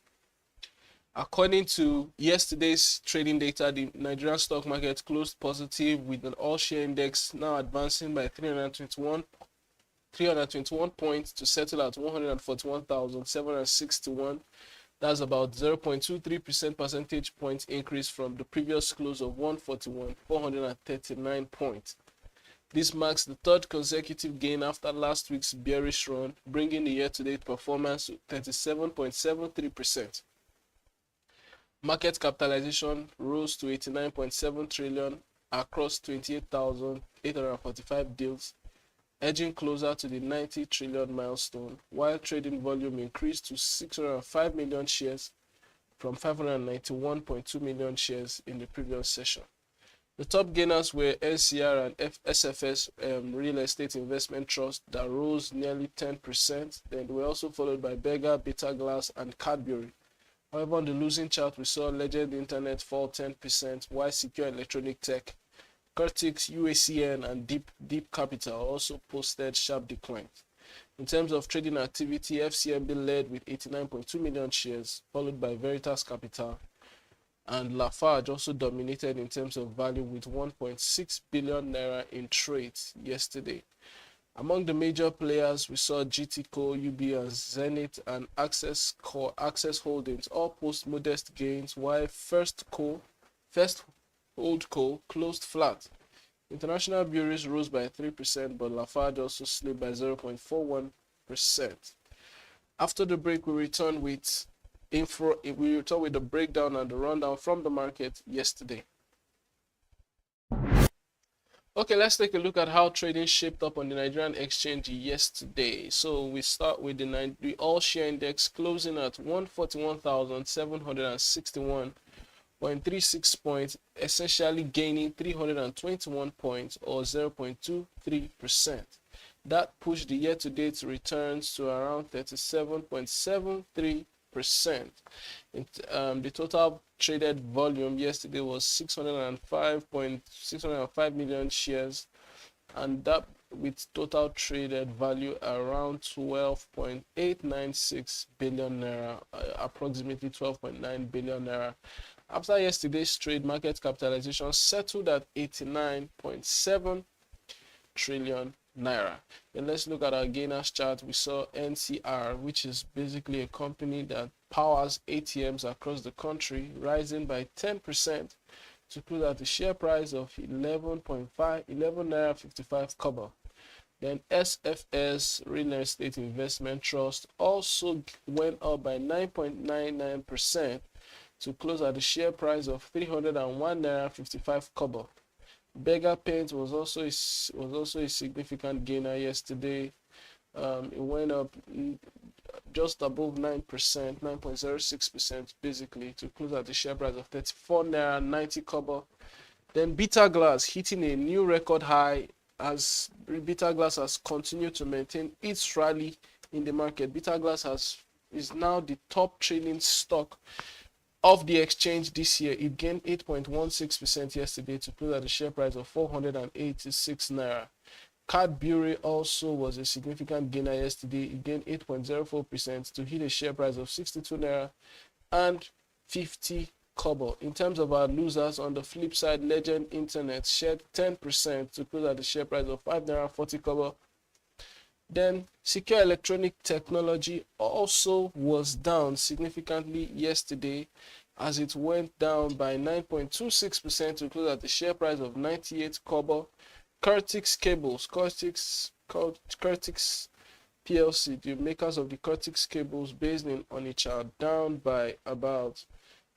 According to yesterday's trading data, the Nigerian stock market closed positive with an all-share index now advancing by 321 points to settle at 141,761. That's about 0.23% percentage point increase from the previous close of 141,439 points. This marks the 3rd consecutive gain after last week's bearish run, bringing the year-to-date performance to 37.73%. Market capitalization rose to 89.7 trillion across 28,845 deals, edging closer to the 90 trillion milestone, while trading volume increased to 605 million shares from 591.2 million shares in the previous session. The top gainers were NCR and SFS Real Estate Investment Trust that rose nearly 10%. Then they were also followed by Berger, Beta Glass, and Cadbury. However, on the losing chart, we saw Legend Internet fall 10%, while Secure Electronic Tech, Curtix, UACN, and Deep Capital also posted sharp declines. In terms of trading activity, FCMB led with 89.2 million shares, followed by Veritas Capital, and Lafarge also dominated in terms of value with 1.6 billion naira in trades yesterday. Among the major players, we saw GTCO, UBS, Zenith, and Access Holdings all post modest gains, while First Holdco closed flat. International bureaus rose by 3%, but Lafarge also slipped by 0.41%. After the break, we return with the breakdown and the rundown from the market yesterday. Okay, let's take a look at how trading shaped up on the Nigerian exchange yesterday. So we start with the all-share index closing at 141,761.36 points, essentially gaining 321 points or 0.23%. That pushed the year-to-date returns to around 37.73%. The total traded volume yesterday was 605 million shares, and that with total traded value around 12.896 billion naira, approximately 12.9 billion naira. After yesterday's trade, market capitalization settled at 89.7 trillion naira. Then let's look at our gainers chart. We saw NCR, which is basically a company that powers ATMs across the country, rising by 10% to close at a share price of 11 naira 55 kobo. Then SFS Real Estate Investment Trust also went up by 9.99% to close at the share price of 301 naira 55 kobo. Beggar Paint was also a significant gainer yesterday. It went up just above 9%, 9.06% basically, to close at the share price of 34 naira 90 kobo. Then Bitter Glass hitting a new record high as Bitter Glass has continued to maintain its rally in the market. Bitter Glass is now the top trading stock of the exchange this year. It gained 8.16% yesterday to close at the share price of 486 naira. Cadbury also was a significant gainer yesterday. It gained 8.04% to hit a share price of 62 naira and 50 kobo. In terms of our losers, on the flip side, Legend Internet shed 10% to close at the share price of 5 naira 40 kobo. Then Secure Electronic Technology also was down significantly yesterday as it went down by 9.26% to close at the share price of 98 kobo. Curtix Cables, Curtix PLC, the makers of the Curtix cables based in Onitsha, down by about,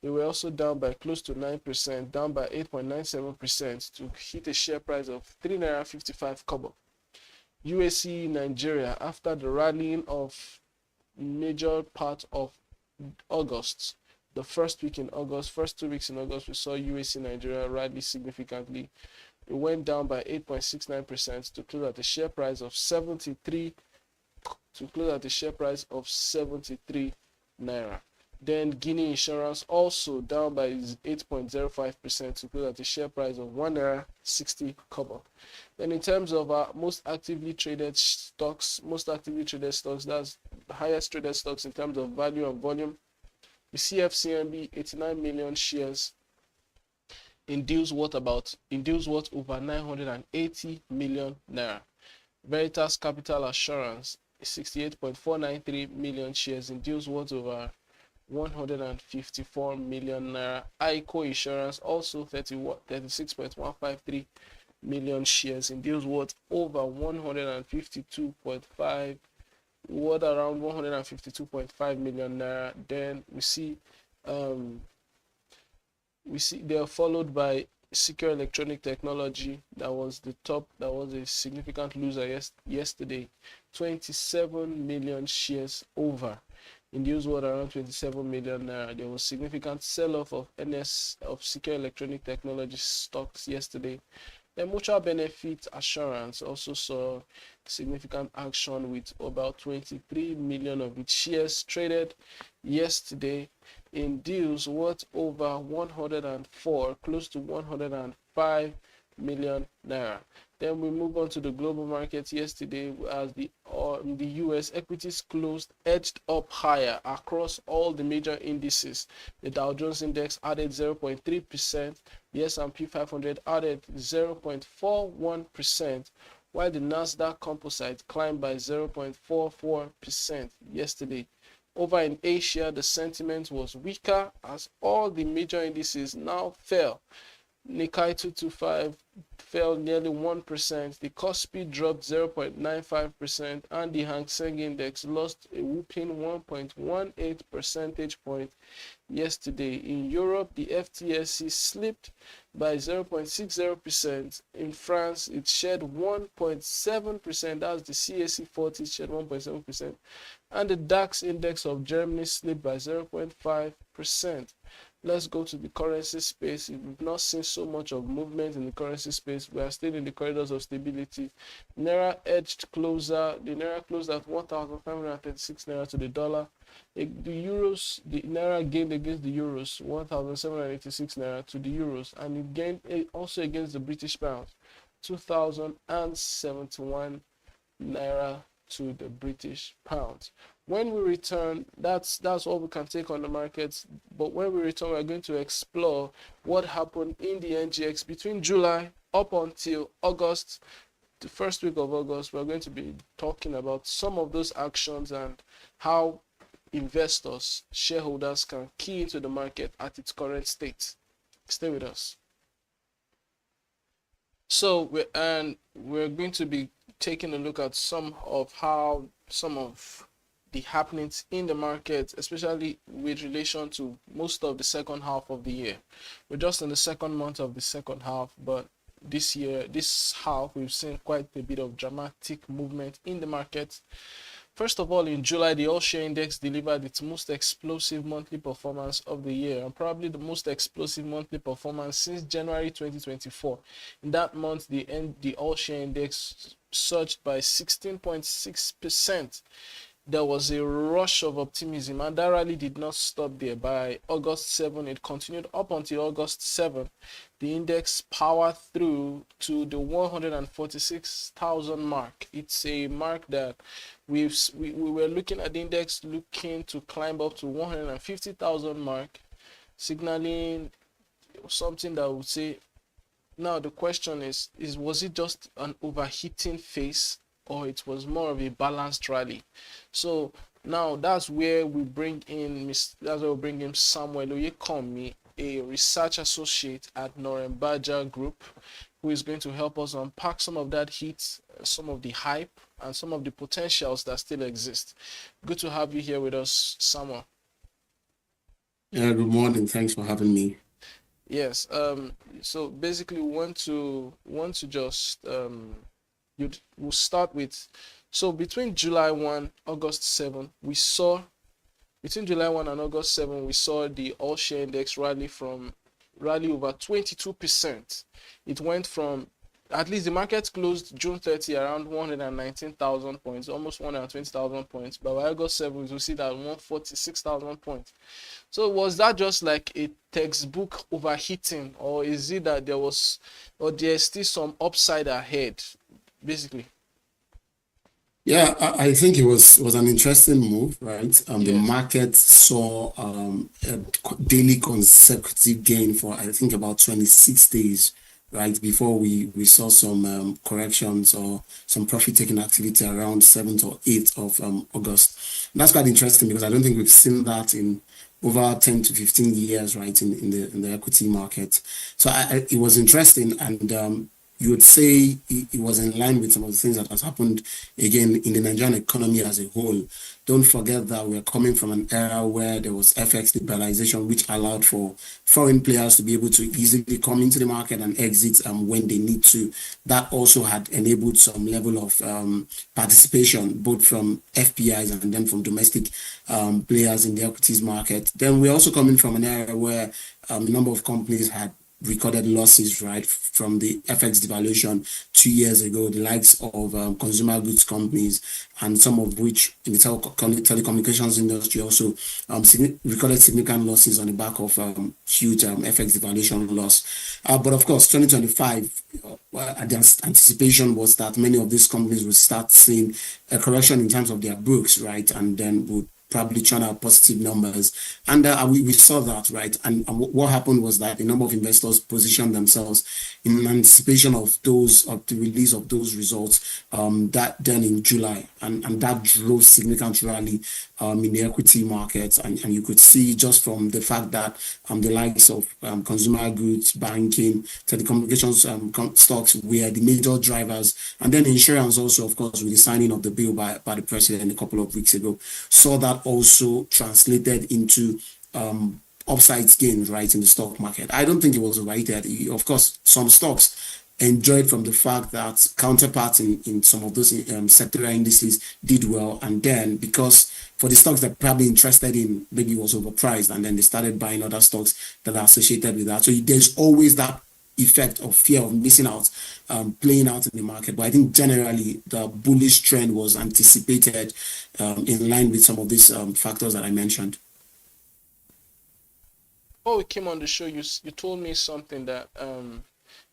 they were also down by close to 9%, down by 8.97% to hit a share price of 3 naira 55 kobo. UAC Nigeria, after the rallying of major part of August, the first 2 weeks in August, we saw UAC Nigeria rally significantly. It went down by 8.69% to close at the share price of 73 naira. Then Guinea Insurance also down by 8.05% to close at the share price of 1 naira 60 kobo. Then in terms of our most actively traded stocks, that's the highest traded stocks in terms of value and volume. The CFCMB 89 million shares in deals worth over 980 million naira. Veritas Capital Assurance 68.493 million shares in deals worth over 154 million naira. ICO Insurance also 36.153 million shares in deals worth over 152.5 million naira. Then we see they are followed by Secure Electronic Technology. That was the top, that was a significant loser yesterday. 27 million shares over in deals worth around 27 million naira. There was significant sell-off of Secure Electronic Technology stocks yesterday. The Mutual Benefit Assurance also saw significant action with about 23 million of its shares traded yesterday in deals worth over 104, close to 105 million naira. Then we move on to the global markets yesterday as the US equities closed edged up higher across all the major indices. The Dow Jones Index added 0.3%, the S&P 500 added 0.41%, while the Nasdaq Composite climbed by 0.44% yesterday. Over in Asia, the sentiment was weaker as all the major indices now fell. Nikkei 225 fell nearly 1%, the Kospi dropped 0.95%, and the Hang Seng Index lost a whooping 1.18 percentage point yesterday. In Europe, the FTSE slipped by 0.60%. In France, it shed 1.7%. That's the CAC 40 shed 1.7%. And the DAX index of Germany slipped by 0.5%. Let's go to the currency space. We've not seen so much of movement in the currency space. We are still in the corridors of stability. Naira edged closer. The Naira closed at 1,536 Naira to the dollar. The Naira gained against the euros 1,786 Naira to the euros, and it gained also against the British pound 2,071 Naira to the British pound. When we return, that's all we can take on the markets. But when we return, we're going to explore what happened in the NGX between July up until August, the first week of August. We're going to be talking about some of those actions and how investors, shareholders can key into the market at its current state. Stay with us. So we're going to be taking a look at some of the happenings in the market, especially with relation to most of the second half of the year. We're just in the second month of the second half, but this year, this half, we've seen quite a bit of dramatic movement in the market. First of all, in July, the all-share index delivered its most explosive monthly performance of the year, and probably the most explosive monthly performance since January 2024. In that month, the all-share index surged by 16.6%. There was a rush of optimism, and that rally did not stop there. By August 7, it continued up until August 7. The index powered through to the 146,000 mark. It's a mark that we were looking at the index looking to climb up to 150,000 mark, signaling something that would say, now the question is was it just an overheating phase, or it was more of a balanced rally? So now that's where we bring in Samuel Oyekomi, a research associate at Norembaja Group, who is going to help us unpack some of that heat, some of the hype, and some of the potentials that still exist. Good to have you here with us, Samuel. Yeah, good morning. Thanks for having me. Yes. So basically, we'll just we'll start with, so between July 1, August 7, between July 1 and August 7, we saw the all-share index rally over 22%. It went from, at least the market closed June 30 around 119,000 points, almost 120,000 points. But by August 7, we see that 146,000 points. So was that just like a textbook overheating, or is it that there's still some upside ahead, basically? Yeah, I think it was an interesting move, right? The market saw a daily consecutive gain for, I think, about 26 days, right, before we saw some corrections or some profit-taking activity around 7th or 8th of August. And that's quite interesting because I don't think we've seen that in over 10 to 15 years, right, in the equity market. So it was interesting, and you would say it was in line with some of the things that has happened again in the Nigerian economy as a whole. Don't forget that we're coming from an era where there was FX liberalization, which allowed for foreign players to be able to easily come into the market and exit when they need to. That also had enabled some level of participation, both from FPIs and then from domestic players in the equities market. Then we're also coming from an era where a number of companies had recorded losses, right, from the FX devaluation 2 years ago, the likes of consumer goods companies, and some of which in the telecommunications industry also recorded significant losses on the back of huge FX devaluation loss. But of course, 2025, the anticipation was that many of these companies would start seeing a correction in terms of their books, right, and then would probably churn out positive numbers. And we saw that, right? And what happened was that a number of investors positioned themselves in anticipation of the release of those results that then in July. And that drove significant rally in the equity markets. And you could see just from the fact that the likes of consumer goods, banking, telecommunications stocks were the major drivers. And then insurance also, of course, with the signing of the bill by the president a couple of weeks ago, saw that also translated into upsides gains, right, in the stock market. I don't think it was overrated. Of course, some stocks enjoyed from the fact that counterparts in some of those sectoral indices did well, and then because for the stocks that probably interested in, maybe it was overpriced, and then they started buying other stocks that are associated with that. So there's always that effect of fear of missing out playing out in the market. But I think generally the bullish trend was anticipated in line with some of these factors that I mentioned. Before we came on the show, you told me something that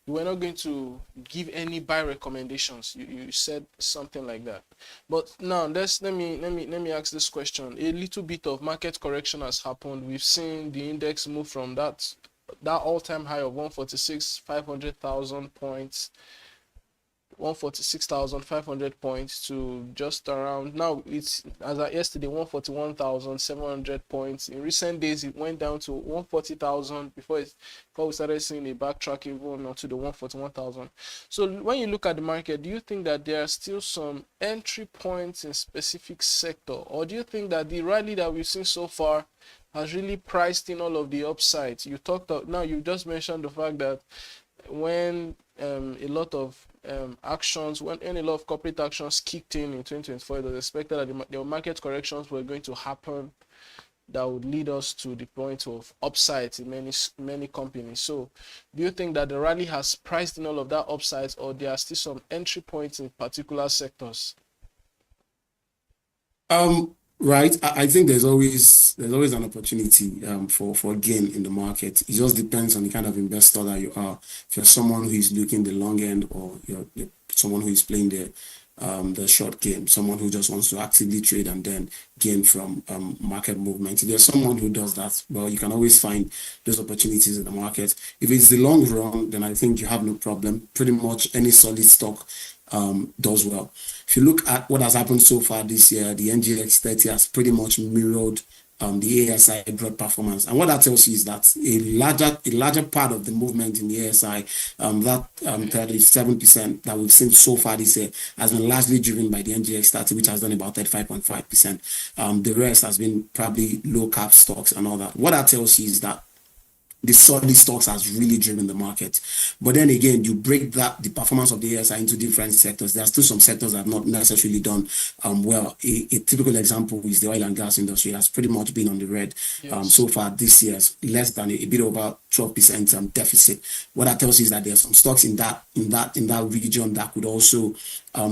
you were not going to give any buy recommendations. You said something like that. But now let me ask this question. A little bit of market correction has happened. We've seen the index move from that all-time high of 146,500,000 points 146,500 points to just around, now it's, as at yesterday, 141,700 points. In recent days it went down to 140,000 before we started seeing a backtrack even onto the 141,000. So when you look at the market, do you think that there are still some entry points in specific sector, or do you think that the rally that we've seen so far has really priced in all of the upsides? You talked about, now you just mentioned the fact that when a lot of actions, when a lot of corporate actions kicked in 2024, it was expected that the market corrections were going to happen that would lead us to the point of upsides in many companies. So do you think that the rally has priced in all of that upsides, or there are still some entry points in particular sectors? Right. I think there's always an opportunity for gain in the market. It just depends on the kind of investor that you are. If you're someone who is looking the long end, or you're someone who is playing the short game, someone who just wants to actively trade and then gain from market movement. If you're someone who does that, well, you can always find those opportunities in the market. If it's the long run, then I think you have no problem. Pretty much any solid stock does well. If you look at what has happened so far this year, the NGX 30 has pretty much mirrored the ASI broad performance. And what that tells you is that a larger part of the movement in the ASI, that 37% that we've seen so far this year, has been largely driven by the NGX 30, which has done about 35.5%. The rest has been probably low cap stocks and all that. What that tells you is that the solid stocks has really driven the market. But then again, you break the performance of the ASI into different sectors. There are still some sectors that have not necessarily done well. A typical example is the oil and gas industry. It has pretty much been on the red so far this year, less than a bit over 12% deficit. What that tells you is that there are some stocks in that region that could also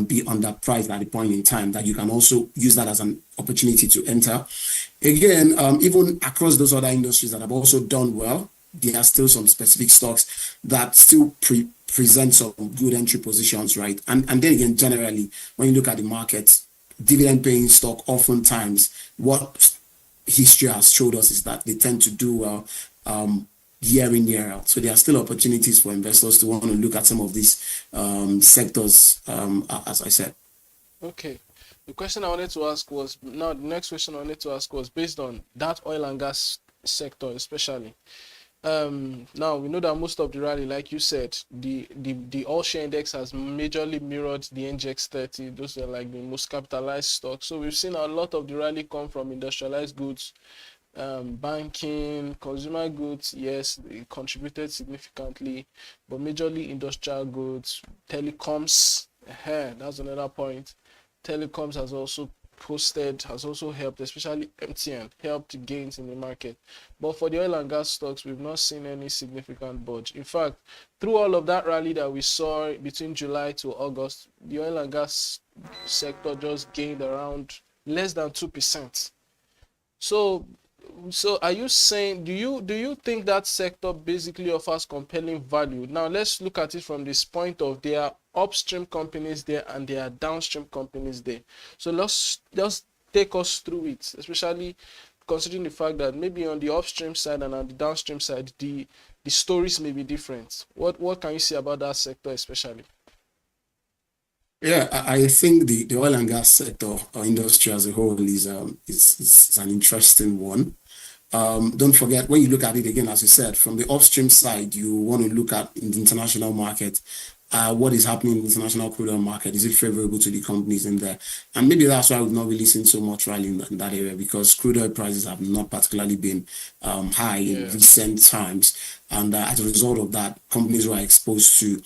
be underpriced at the point in time, that you can also use that as an opportunity to enter. Again, even across those other industries that have also done well, there are still some specific stocks that still present some good entry positions, right? And then again, generally, when you look at the market, dividend-paying stock, oftentimes, what history has showed us is that they tend to do well year in, year out. So there are still opportunities for investors to want to look at some of these sectors, as I said. Okay. The question I wanted to ask was, now the next question I wanted to ask was based on that oil and gas sector especially. Now we know that most of the rally, like you said, the all share index has majorly mirrored the NGX 30. Those are like the most capitalized stocks. So we've seen a lot of the rally come from industrialized goods, banking, consumer goods. Yes, it contributed significantly, but majorly industrial goods, telecoms. That's another point. Telecoms has also helped, especially MTN, helped gains in the market. But for the oil and gas stocks, we've not seen any significant budge. In fact, through all of that rally that we saw between July to August, the oil and gas sector just gained around less than 2%. So are you saying, do you think that sector basically offers compelling value? Now let's look at it from this point of, there are upstream companies there and there are downstream companies there. So let's just take us through it, especially considering the fact that maybe on the upstream side and on the downstream side, the stories may be different. What can you say about that sector especially? Yeah, I think the oil and gas sector or industry as a whole is an interesting one. Don't forget, when you look at it again, as you said, from the upstream side, you want to look at in the international market. What is happening in the international crude oil market? Is it favorable to the companies in there? And maybe that's why we've not really seen so much rally in that area, because crude oil prices have not particularly been high in recent times. And as a result of that, companies who are exposed to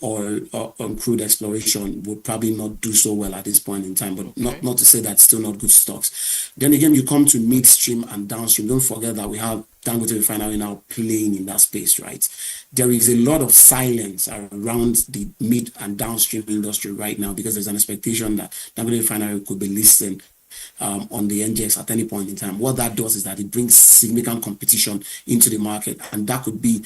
oil or crude exploration would probably not do so well at this point in time, but not to say that's still not good stocks. Then again, you come to midstream and downstream. Don't forget that we have Dangote Refinery now playing in that space, right? There is a lot of silence around the mid and downstream industry right now, because there's an expectation that Dangote Refinery could be listed on the NGX at any point in time. What that does is that it brings significant competition into the market, and that could be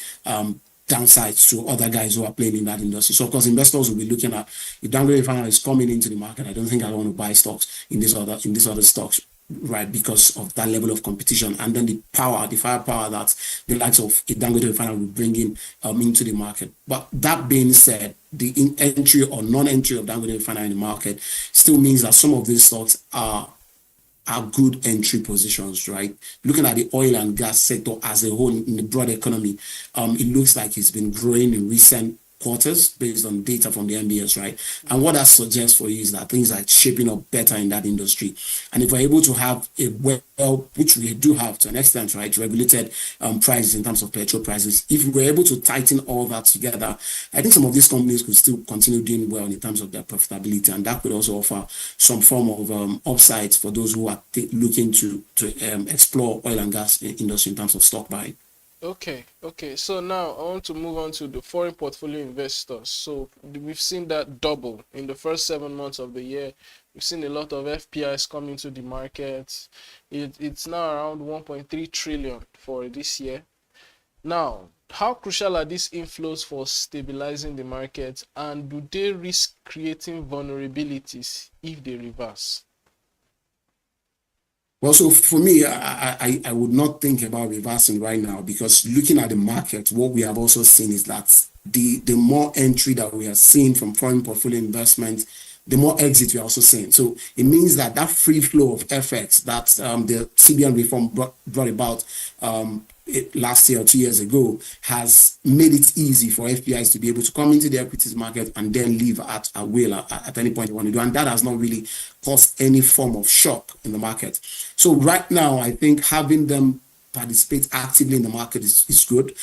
downsides to other guys who are playing in that industry. So of course, investors will be looking at, if Dangote Refinery is coming into the market, I don't think I want to buy stocks in these other stocks, right, because of that level of competition, and then the firepower that the likes of Dangote Refinery will bring in into the market. But that being said, the entry or non-entry of Dangote Refinery in the market still means that some of these stocks are good entry positions, right? Looking at the oil and gas sector as a whole in the broad economy, it looks like it's been growing in recent quarters based on data from the MBS, right? And what that suggests for you is that things are shaping up better in that industry. And if we're able to have a well, which we do have to an extent, right, regulated prices in terms of petrol prices, if we're able to tighten all that together, I think some of these companies could still continue doing well in terms of their profitability, and that could also offer some form of upsides for those who are looking to explore oil and gas industry in terms of stock buying. Okay. So now I want to move on to the foreign portfolio investors. So we've seen that double in the first 7 months of the year. We've seen a lot of FPIs come into the market. It's now around 1.3 trillion for this year. Now, how crucial are these inflows for stabilizing the market, and do they risk creating vulnerabilities if they reverse? Well, so for me, I would not think about reversing right now, because looking at the market, what we have also seen is that the more entry that we are seeing from foreign portfolio investment, the more exit we are also seeing. So it means that free flow of FX that the CBN reform brought about last year or 2 years ago has made it easy for FPIs to be able to come into the equities market and then leave at will at any point they want to do. And that has not really caused any form of shock in the market. So right now, I think having them participate actively in the market is good.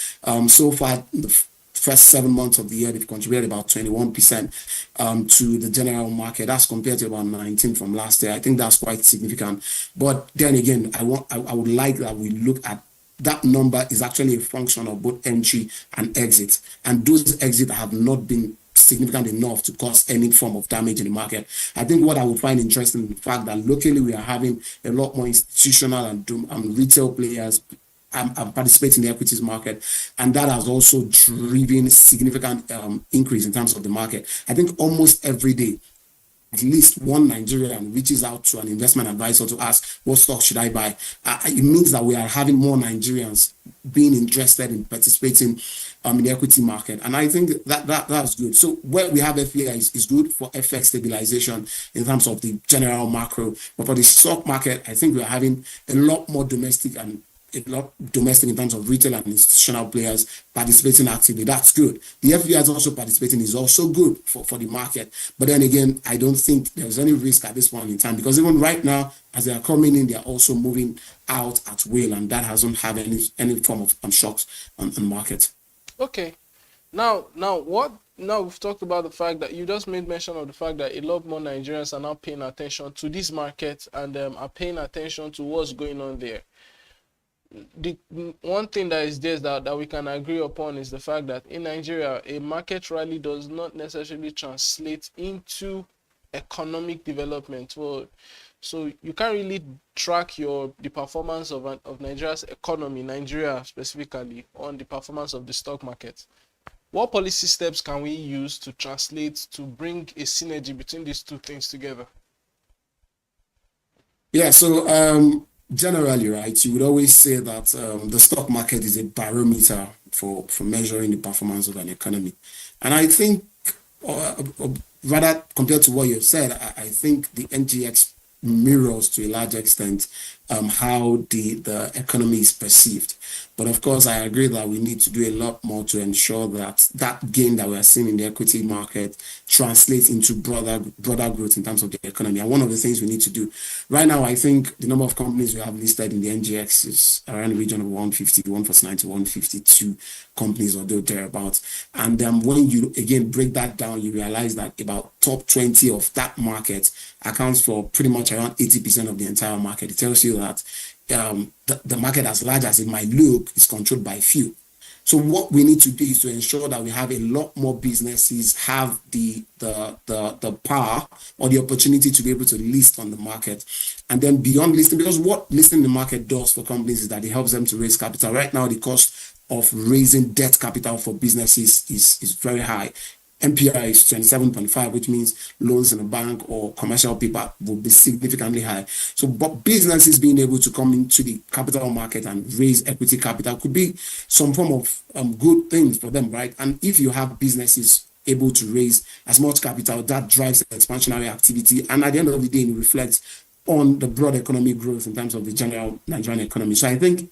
So far, the first 7 months of the year, they've contributed about 21% to the general market. That's compared to about 19% from last year. I think that's quite significant. But then again, I would like that we look at that number is actually a function of both entry and exit. And those exits have not been significant enough to cause any form of damage in the market. I think what I would find interesting is the fact that locally we are having a lot more institutional and retail players participate in the equities market, and that has also driven significant increase in terms of the market. I think almost every day, at least one Nigerian reaches out to an investment advisor to ask, what stock should I buy? It means that we are having more Nigerians being interested in participating in the equity market. And I think that's good. So where we have FPI is good for FX stabilization in terms of the general macro. But for the stock market, I think we are having a lot more domestic in terms of retail and institutional players participating actively. That's good. The FPIs also participating is also good for the market. But then again, I don't think there's any risk at this point in time, because even right now, as they are coming in, they are also moving out at will, and that hasn't had any form of shocks on the market. Okay. Now we've talked about the fact that you just made mention of the fact that a lot more Nigerians are now paying attention to this market and are paying attention to what's going on there. The one thing that is there that we can agree upon is the fact that in Nigeria, a market rally does not necessarily translate into economic development. Well, so you can't really track the performance of Nigeria's economy, Nigeria specifically, on the performance of the stock market. What policy steps can we use to bring a synergy between these two things together? Yeah, so generally, right, you would always say that the stock market is a barometer for measuring the performance of an economy. And I think, rather compared to what you've said, I think the NGX mirrors to a large extent how the economy is perceived. But of course, I agree that we need to do a lot more to ensure that that gain that we are seeing in the equity market translates into broader growth in terms of the economy. And one of the things we need to do right now, I think the number of companies we have listed in the NGX is around the region of 149 to 152 companies or thereabouts. And when you again break that down, you realize that about top 20 of that market accounts for pretty much around 80% of the entire market. It tells you that the market, as large as it might look, is controlled by few. So what we need to do is to ensure that we have a lot more businesses have the power or the opportunity to be able to list on the market. And then beyond listing, because what listing the market does for companies is that it helps them to raise capital. Right now, the cost of raising debt capital for businesses is very high. MPR is 27.5, which means loans in a bank or commercial paper will be significantly high. So, but businesses being able to come into the capital market and raise equity capital could be some form of good things for them, right? And if you have businesses able to raise as much capital, that drives expansionary activity. And at the end of the day, it reflects on the broad economic growth in terms of the general Nigerian economy. So I think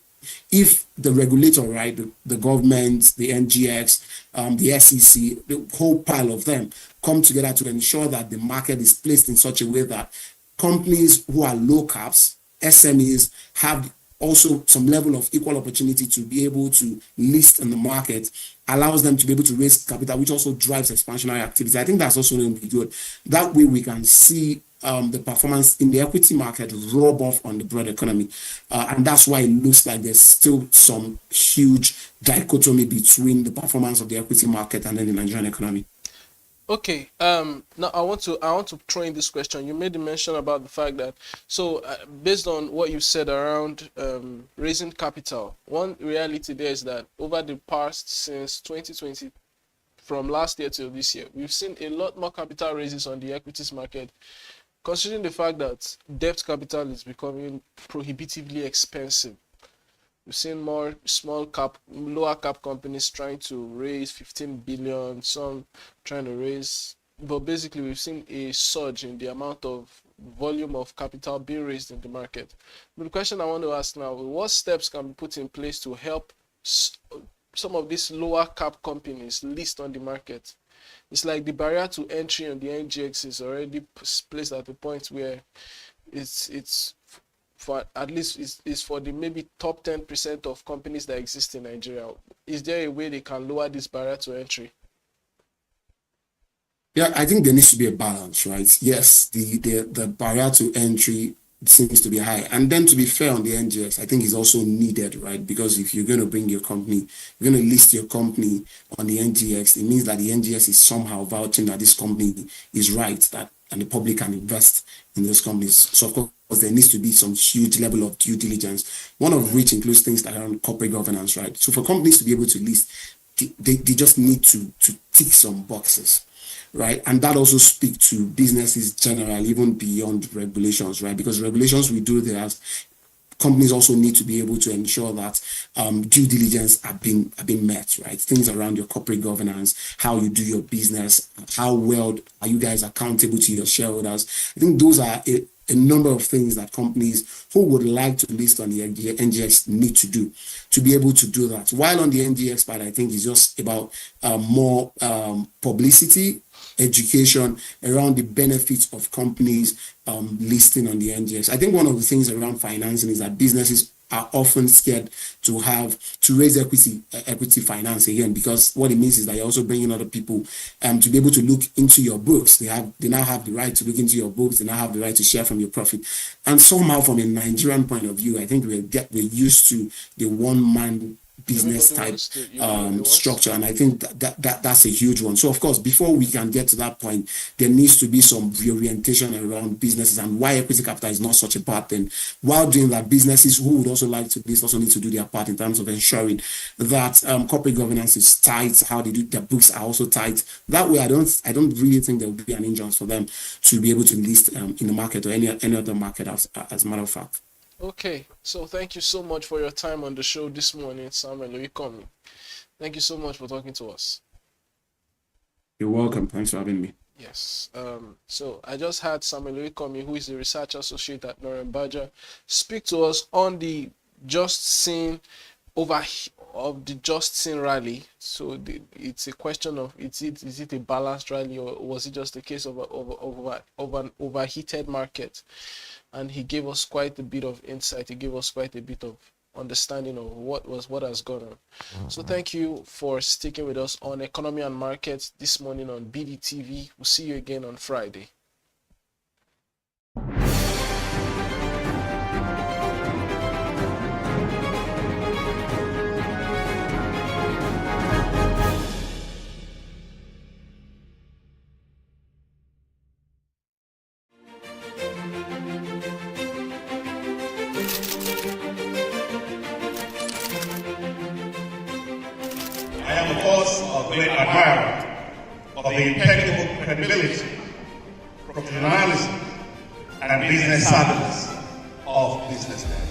if the regulator, right, the government, the NGX, the SEC, the whole pile of them come together to ensure that the market is placed in such a way that companies who are low caps, SMEs, have also some level of equal opportunity to be able to list in the market, allows them to be able to raise capital, which also drives expansionary activity. I think that's also going to be good. That way we can see the performance in the equity market rub off on the broad economy. And that's why it looks like there's still some huge dichotomy between the performance of the equity market and then the Nigerian economy. Okay, now I want to throw in this question. You made a mention about the fact that, based on what you said around raising capital, one reality there is that over the past, since 2020, from last year till this year, we've seen a lot more capital raises on the equities market, considering the fact that debt capital is becoming prohibitively expensive. We've seen more lower cap companies trying to raise 15 billion, some trying to raise, but basically we've seen a surge in the amount of volume of capital being raised in the market. But the question I want to ask now, what steps can be put in place to help some of these lower cap companies list on the market? It's like the barrier to entry on the NGX is already placed at the point where it's for at least is for the maybe top 10% of companies that exist in Nigeria. Is there a way they can lower this barrier to entry? Yeah, I think there needs to be a balance, right? Yes, the barrier to entry seems to be high. And then to be fair on the NGX, I think is also needed, right? Because if you're going to bring your company, you're going to list your company on the NGX, it means that the NGX is somehow vouching that this company is right, and the public can invest in those companies. So of course, there needs to be some huge level of due diligence, one of which includes things like around corporate governance, right? So for companies to be able to list, they just need to tick some boxes, right? And that also speaks to businesses generally, even beyond regulations, right? Because regulations we do there, companies also need to be able to ensure that due diligence are being met, right? Things around your corporate governance, how you do your business, how well are you guys accountable to your shareholders. I think those are a number of things that companies who would like to list on the NGX need to do to be able to do that. While on the NGX part, I think it's just about more publicity, education around the benefits of companies listing on the NGX. I think one of the things around financing is that businesses are often scared to raise equity finance again, because what it means is that you're also bringing other people to be able to look into your books. They now have the right to look into your books. They now have the right to share from your profit. And somehow, from a Nigerian point of view, I think we're used to the one-man business type structure, and I think that's a huge one. So of course, before we can get to that point, there needs to be some reorientation around businesses and why equity capital is not such a bad thing. While doing that, businesses who would also like to list also need to do their part in terms of ensuring that corporate governance is tight, how they do their books are also tight. That way, I don't really think there will be an hindrance for them to be able to list in the market or any other market as a matter of fact. Okay, so thank you so much for your time on the show this morning, Samuel Oyikomi. Thank you so much for talking to us. You're welcome. Thanks for having me. Yes. So I just had Samuel Oyikomi, who is the research associate at Norembaja, speak to us on the Just Seen rally. So it's a question of is it a balanced rally, or was it just a case of an overheated market? And he gave us quite a bit of insight. He gave us quite a bit of understanding of what has gone on. So thank you for sticking with us on Economy and Markets this morning on BDTV. We'll see you again on Friday. I am, of course, a great admirer of the impeccable credibility, professionalism, and business savviness of BusinessDay.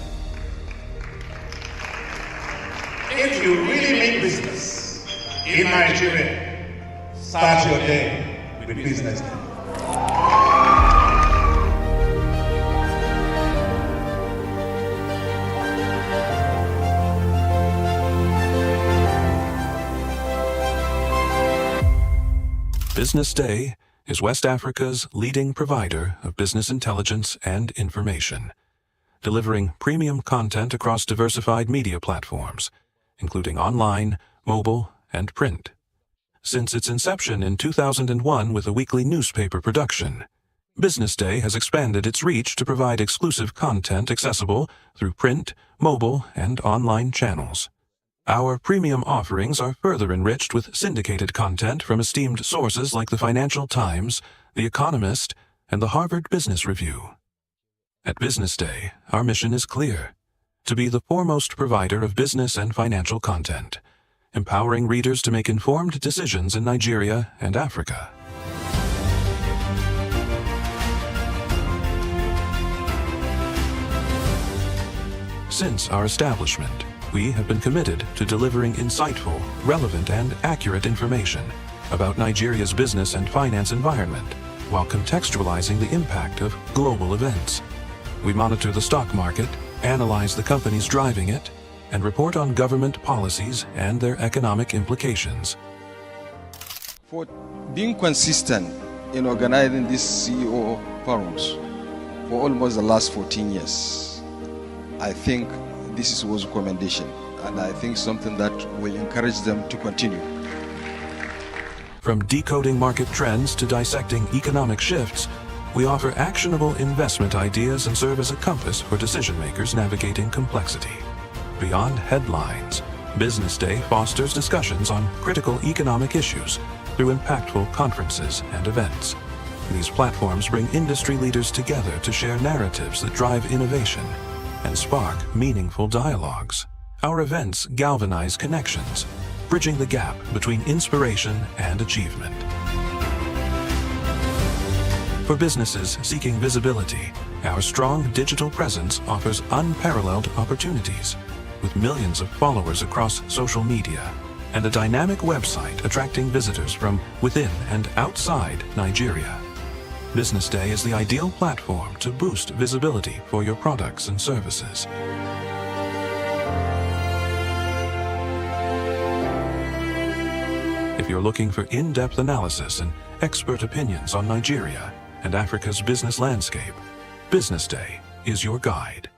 If you really mean business in Nigeria, Start your day with Business Day. Business Day is West Africa's leading provider of business intelligence and information, delivering premium content across diversified media platforms, including online, mobile, and print. Since its inception in 2001 with a weekly newspaper production, Business Day has expanded its reach to provide exclusive content accessible through print, mobile, and online channels. Our premium offerings are further enriched with syndicated content from esteemed sources like the Financial Times, The Economist, and the Harvard Business Review. At Business Day, our mission is clear: to be the foremost provider of business and financial content, empowering readers to make informed decisions in Nigeria and Africa. Since our establishment, we have been committed to delivering insightful, relevant, and accurate information about Nigeria's business and finance environment, while contextualizing the impact of global events. We monitor the stock market, analyze the companies driving it, and report on government policies and their economic implications. For being consistent in organizing these CEO forums for almost the last 14 years, I think this was a commendation, and I think something that will encourage them to continue. From decoding market trends to dissecting economic shifts, we offer actionable investment ideas and serve as a compass for decision makers navigating complexity. Beyond headlines, Business Day fosters discussions on critical economic issues through impactful conferences and events. These platforms bring industry leaders together to share narratives that drive innovation and spark meaningful dialogues. Our events galvanize connections, bridging the gap between inspiration and achievement. For businesses seeking visibility, our strong digital presence offers unparalleled opportunities, with millions of followers across social media and a dynamic website attracting visitors from within and outside Nigeria. Business Day is the ideal platform to boost visibility for your products and services. If you're looking for in-depth analysis and expert opinions on Nigeria and Africa's business landscape, Business Day is your guide.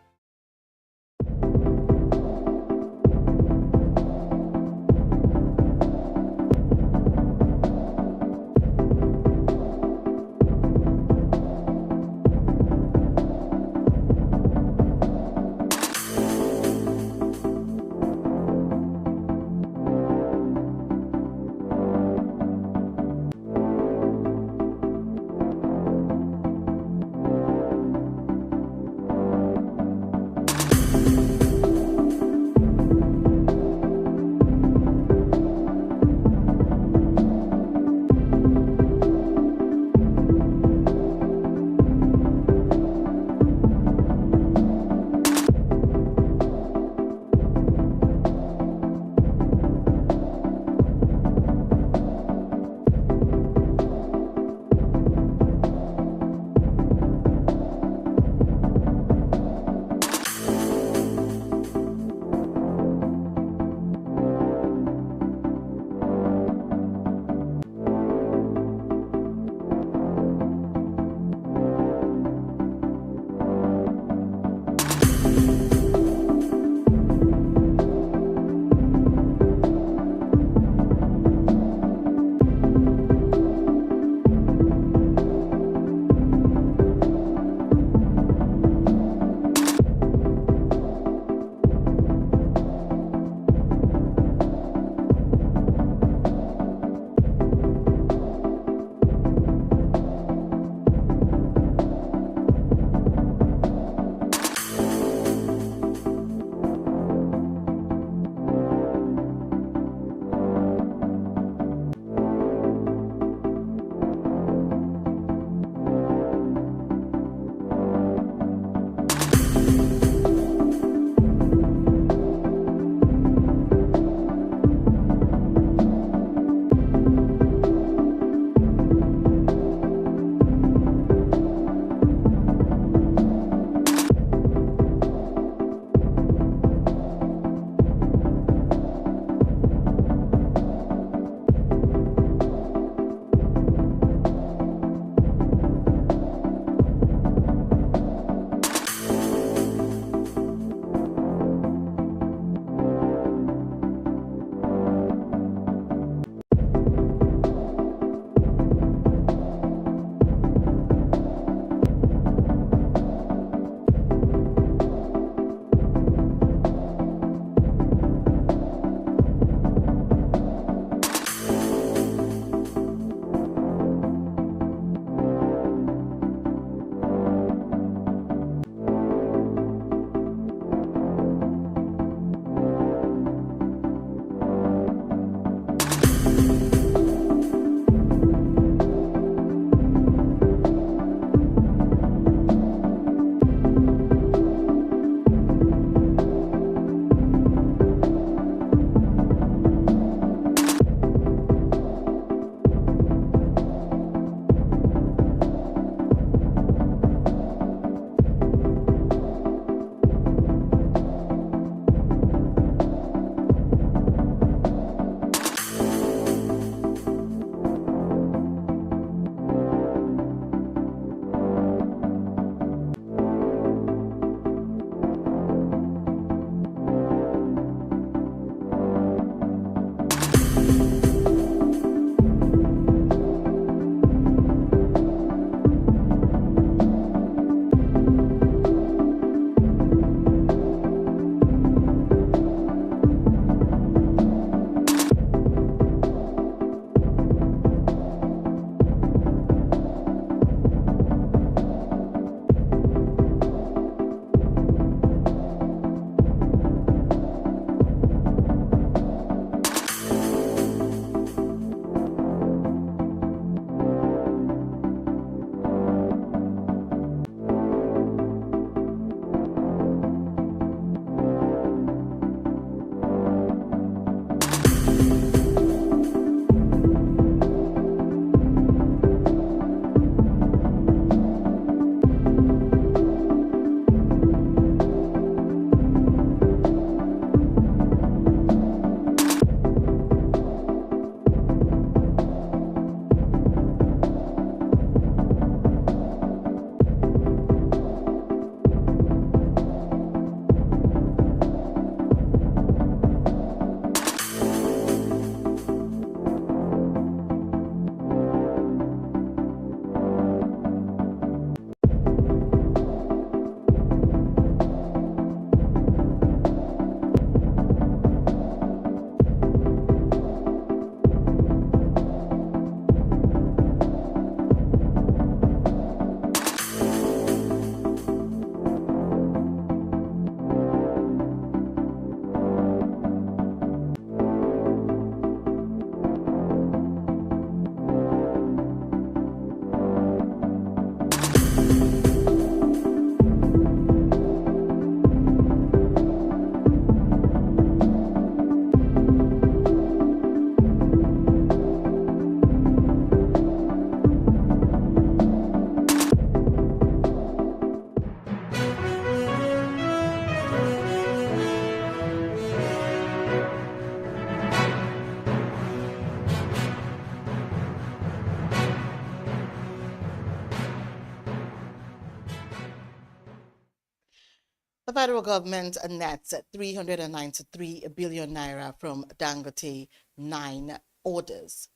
The federal government nets 393 billion naira from Dangote 9 orders.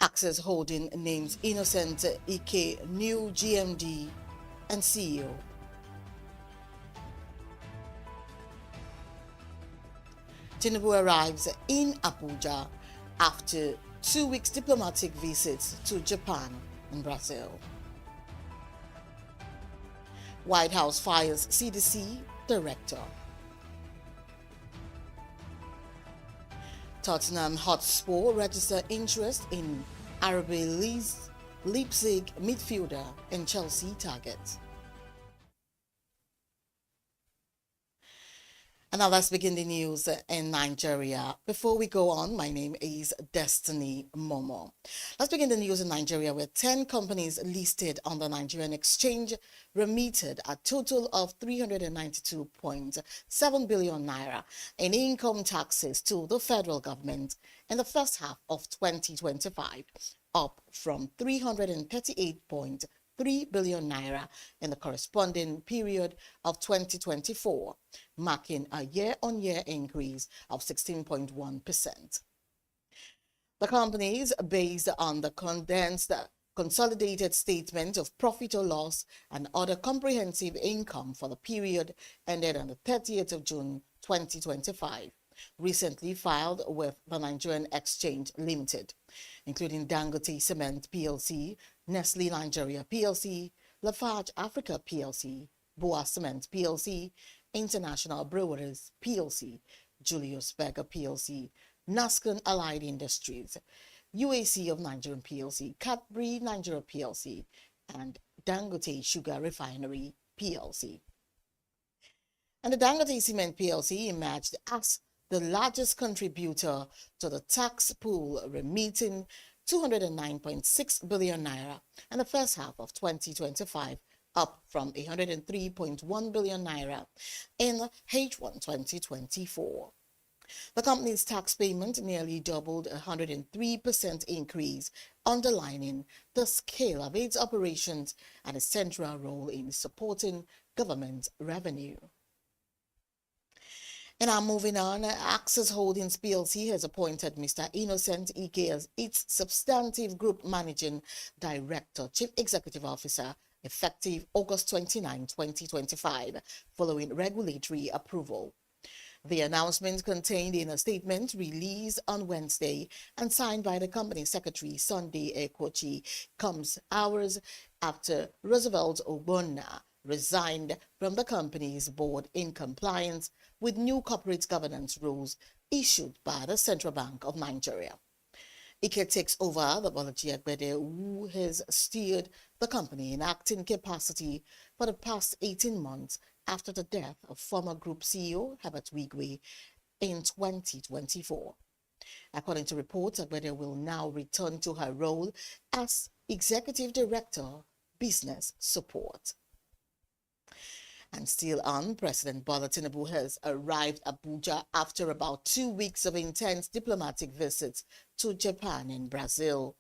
Access Holding names Innocent Ike new GMD and CEO. Tinubu arrives in Abuja after 2 weeks diplomatic visits to Japan and Brazil. White House fires CDC director. Tottenham Hotspur register interest in RB Leipzig midfielder and Chelsea target. And now let's begin the news in Nigeria. Before we go on, my name is Destiny Momo. Let's begin the news in Nigeria, where 10 companies listed on the Nigerian exchange remitted a total of 392.7 billion naira in income taxes to the federal government in the first half of 2025, up from 338.3 billion naira in the corresponding period of 2024, marking a year-on-year increase of 16.1%. The companies, based on the condensed consolidated statement of profit or loss and other comprehensive income for the period ended on the 30th of June 2025, recently filed with the Nigerian Exchange Limited, including Dangote Cement PLC, Nestle Nigeria PLC, Lafarge Africa PLC, Boa Cement PLC, International Breweries PLC, Julius Berger PLC, Nascon Allied Industries, UAC of Nigerian PLC, Cadbury Nigeria PLC, and Dangote Sugar Refinery PLC. And the Dangote Cement PLC emerged as the largest contributor to the tax pool, remitting 209.6 billion naira in the first half of 2025, up from 103.1 billion naira in H1 2024. The company's tax payment nearly doubled, a 103% increase, underlining the scale of its operations and its central role in supporting government revenue. And now moving on, Access Holdings PLC has appointed Mr. Innocent Ike as its substantive group managing director, chief executive officer, effective August 29, 2025, following regulatory approval. The announcement, contained in a statement released on Wednesday and signed by the company secretary Sunday Ekwochi, comes hours after Roosevelt Ogbonna resigned from the company's board in compliance with new corporate governance rules issued by the Central Bank of Nigeria. Ike takes over the Bolaji Agbede, who has steered the company in acting capacity for the past 18 months after the death of former group CEO Herbert Wigwe in 2024. According to reports, Agbede will now return to her role as Executive Director, Business Support. And still on, President Bola Tinubu has arrived Abuja after about 2 weeks of intense diplomatic visits to Japan and Brazil.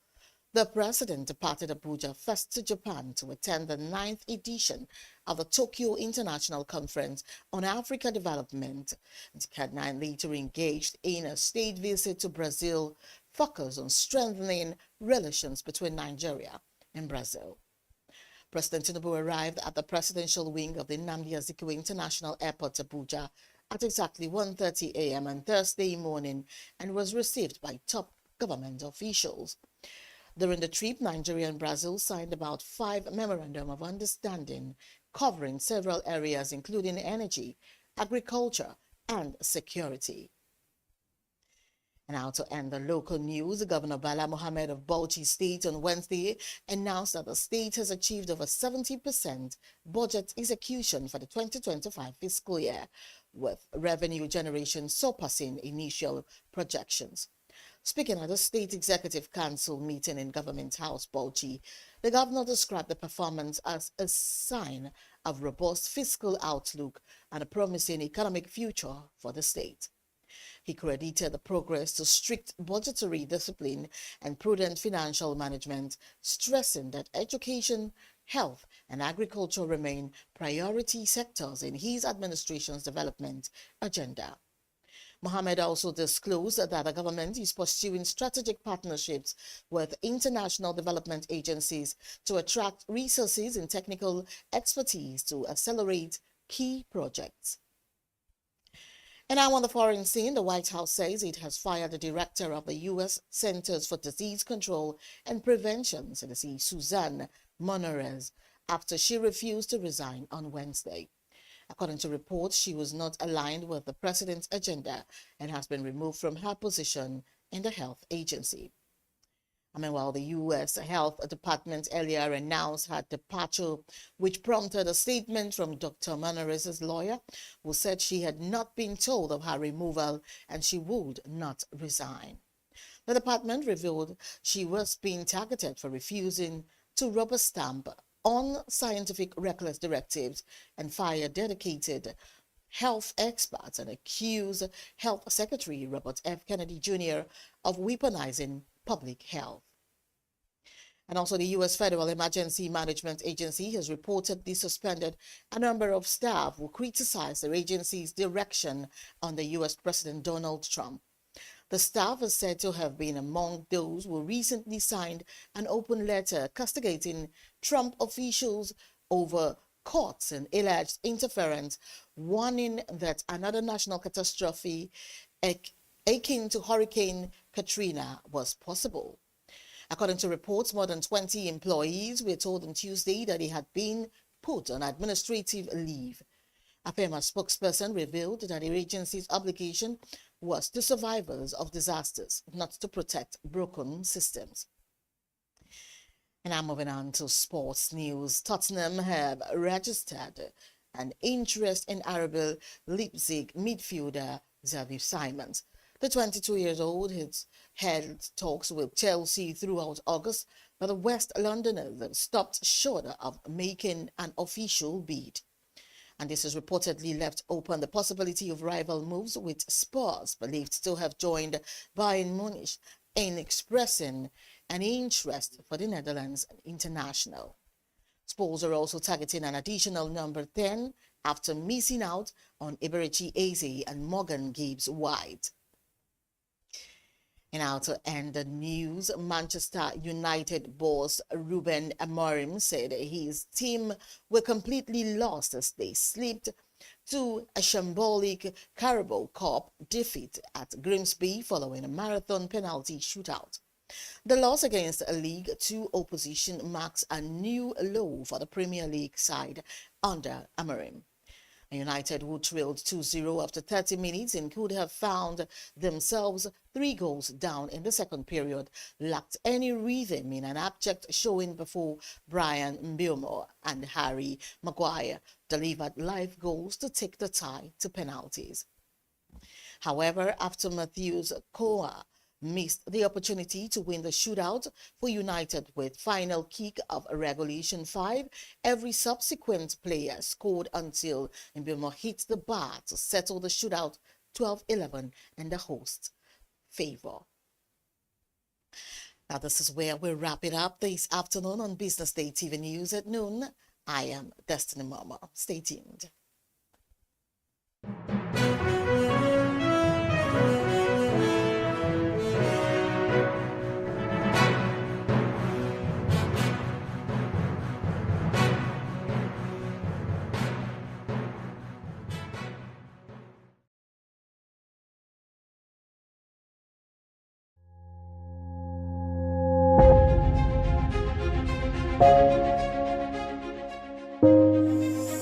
The president departed Abuja first to Japan to attend the 9th edition of the Tokyo International Conference on Africa Development. The K9 later engaged in a state visit to Brazil, focused on strengthening relations between Nigeria and Brazil. President Tinubu arrived at the presidential wing of the Nnamdi Azikiwe International Airport, Abuja, at exactly 1:30 a.m. on Thursday morning and was received by top government officials. During the trip, Nigeria and Brazil signed about 5 memorandum of understanding covering several areas including energy, agriculture, and security. And now to end the local news, Governor Bala Mohammed of Bauchi State on Wednesday announced that the state has achieved over 70% budget execution for the 2025 fiscal year, with revenue generation surpassing initial projections. Speaking at the State Executive Council meeting in Government House, Bauchi, the governor described the performance as a sign of robust fiscal outlook and a promising economic future for the state. He credited the progress to strict budgetary discipline and prudent financial management, stressing that education, health, and agriculture remain priority sectors in his administration's development agenda. Mohammed also disclosed that the government is pursuing strategic partnerships with international development agencies to attract resources and technical expertise to accelerate key projects. And now on the foreign scene, the White House says it has fired the director of the U.S. Centers for Disease Control and Prevention, CDC, Suzanne Monarez, after she refused to resign on Wednesday. According to reports, she was not aligned with the president's agenda and has been removed from her position in the health agency. Meanwhile, the U.S. Health Department earlier announced her departure, which prompted a statement from Dr. Monarez's lawyer, who said she had not been told of her removal and she would not resign. The department revealed she was being targeted for refusing to rubber stamp on scientific reckless directives and fire dedicated health experts and accused Health Secretary Robert F. Kennedy Jr. of weaponizing public health. And also the U.S. Federal Emergency Management Agency has reportedly suspended a number of staff who criticized their agency's direction under U.S. President Donald Trump. The staff is said to have been among those who recently signed an open letter castigating Trump officials over courts and alleged interference, warning that another national catastrophe akin to Hurricane Katrina was possible. According to reports, more than 20 employees were told on Tuesday that they had been put on administrative leave. A FEMA spokesperson revealed that the agency's obligation was to survivors of disasters, not to protect broken systems. And now moving on to sports news. Tottenham have registered an interest in Arable Leipzig midfielder Xavi Simons. The 22-year-old has held talks with Chelsea throughout August, but the West Londoners have stopped short of making an official bid. And this has reportedly left open the possibility of rival moves, with Spurs believed to have joined Bayern Munich in expressing an interest for the Netherlands international. Spurs are also targeting an additional number 10 after missing out on Eberechi Eze and Morgan Gibbs-White. And now to end the news, Manchester United boss Ruben Amorim said his team were completely lost as they slipped to a shambolic Carabao Cup defeat at Grimsby following a marathon penalty shootout. The loss against a League Two opposition marks a new low for the Premier League side under Amorim. United, who trailed 2-0 after 30 minutes and could have found themselves 3 goals down in the second period, lacked any rhythm in an abject showing before Brian Mbeumo and Harry Maguire delivered live goals to take the tie to penalties. However, after Matthews Koa missed the opportunity to win the shootout for United with final kick of regulation 5, every subsequent player scored until Mbeumo hit the bar to settle the shootout 12-11 in the host's favor. Now this is where we wrap it up this afternoon on Business Day TV News at noon. I am Destiny Mama. Stay tuned.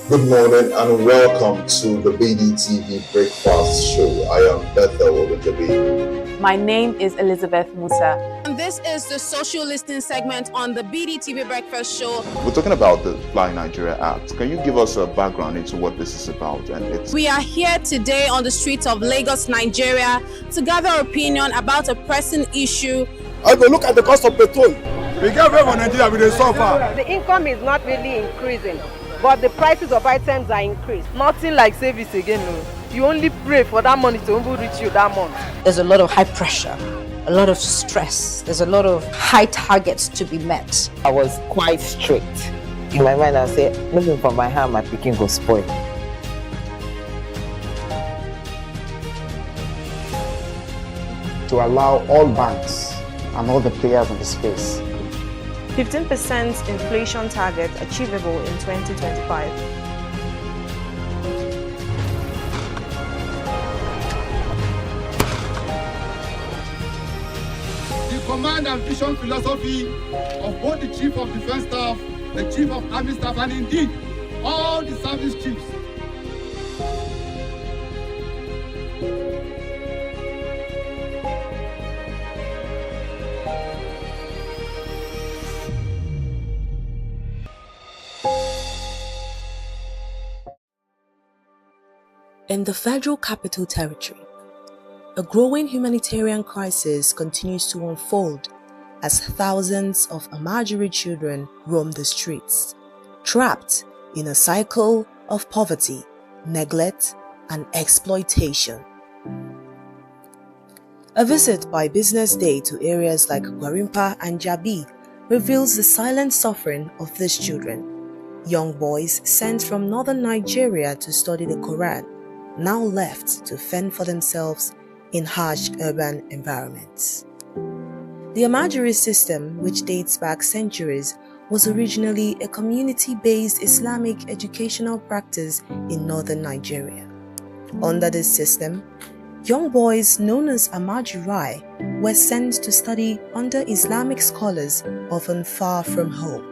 Good morning and welcome to the BDTV Breakfast Show. I am Bethel Obajabi. My name is Elizabeth Musa. And this is the social listening segment on the BDTV Breakfast Show. We're talking about the Fly Nigeria Act. Can you give us a background into what this is about? We are here today on the streets of Lagos, Nigeria, to gather opinion about a pressing issue. I go look at the cost of petrol. We get very Nigeria with the suffer. The income is not really increasing, but the prices of items are increased. Nothing like service again, no. you only pray for that money to even reach you that month. There's a lot of high pressure, a lot of stress, there's a lot of high targets to be met. I was quite strict. In my mind, I said, moving from my hand, my picking go spoil. To allow all banks and all the players in the space. 15% inflation target achievable in 2025. The command and vision philosophy of both the Chief of Defense Staff, the Chief of Army Staff, and indeed all the service chiefs. In the Federal Capital Territory, a growing humanitarian crisis continues to unfold as thousands of Amajiri children roam the streets, trapped in a cycle of poverty, neglect, and exploitation. A visit by Business Day to areas like Gwarimpa and Jabi reveals the silent suffering of these children, young boys sent from northern Nigeria to study the Quran, now left to fend for themselves in harsh urban environments. The Amajiri system, which dates back centuries, was originally a community-based Islamic educational practice in northern Nigeria. Under this system, young boys known as Amajiri were sent to study under Islamic scholars, often far from home.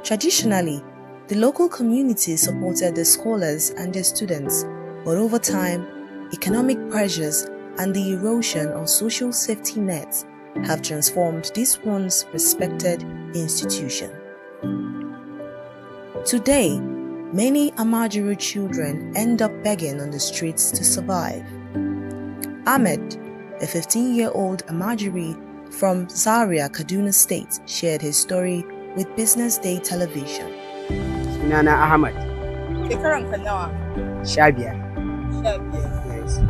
Traditionally, the local community supported the scholars and their students, but over time, economic pressures and the erosion of social safety nets have transformed this once respected institution. Today, many Amajiri children end up begging on the streets to survive. Ahmed, a 15-year-old Amajiri from Zaria, Kaduna State, shared his story with Business Day television. Sunana Ahmad. Shekaranka nawa? 15. Yes.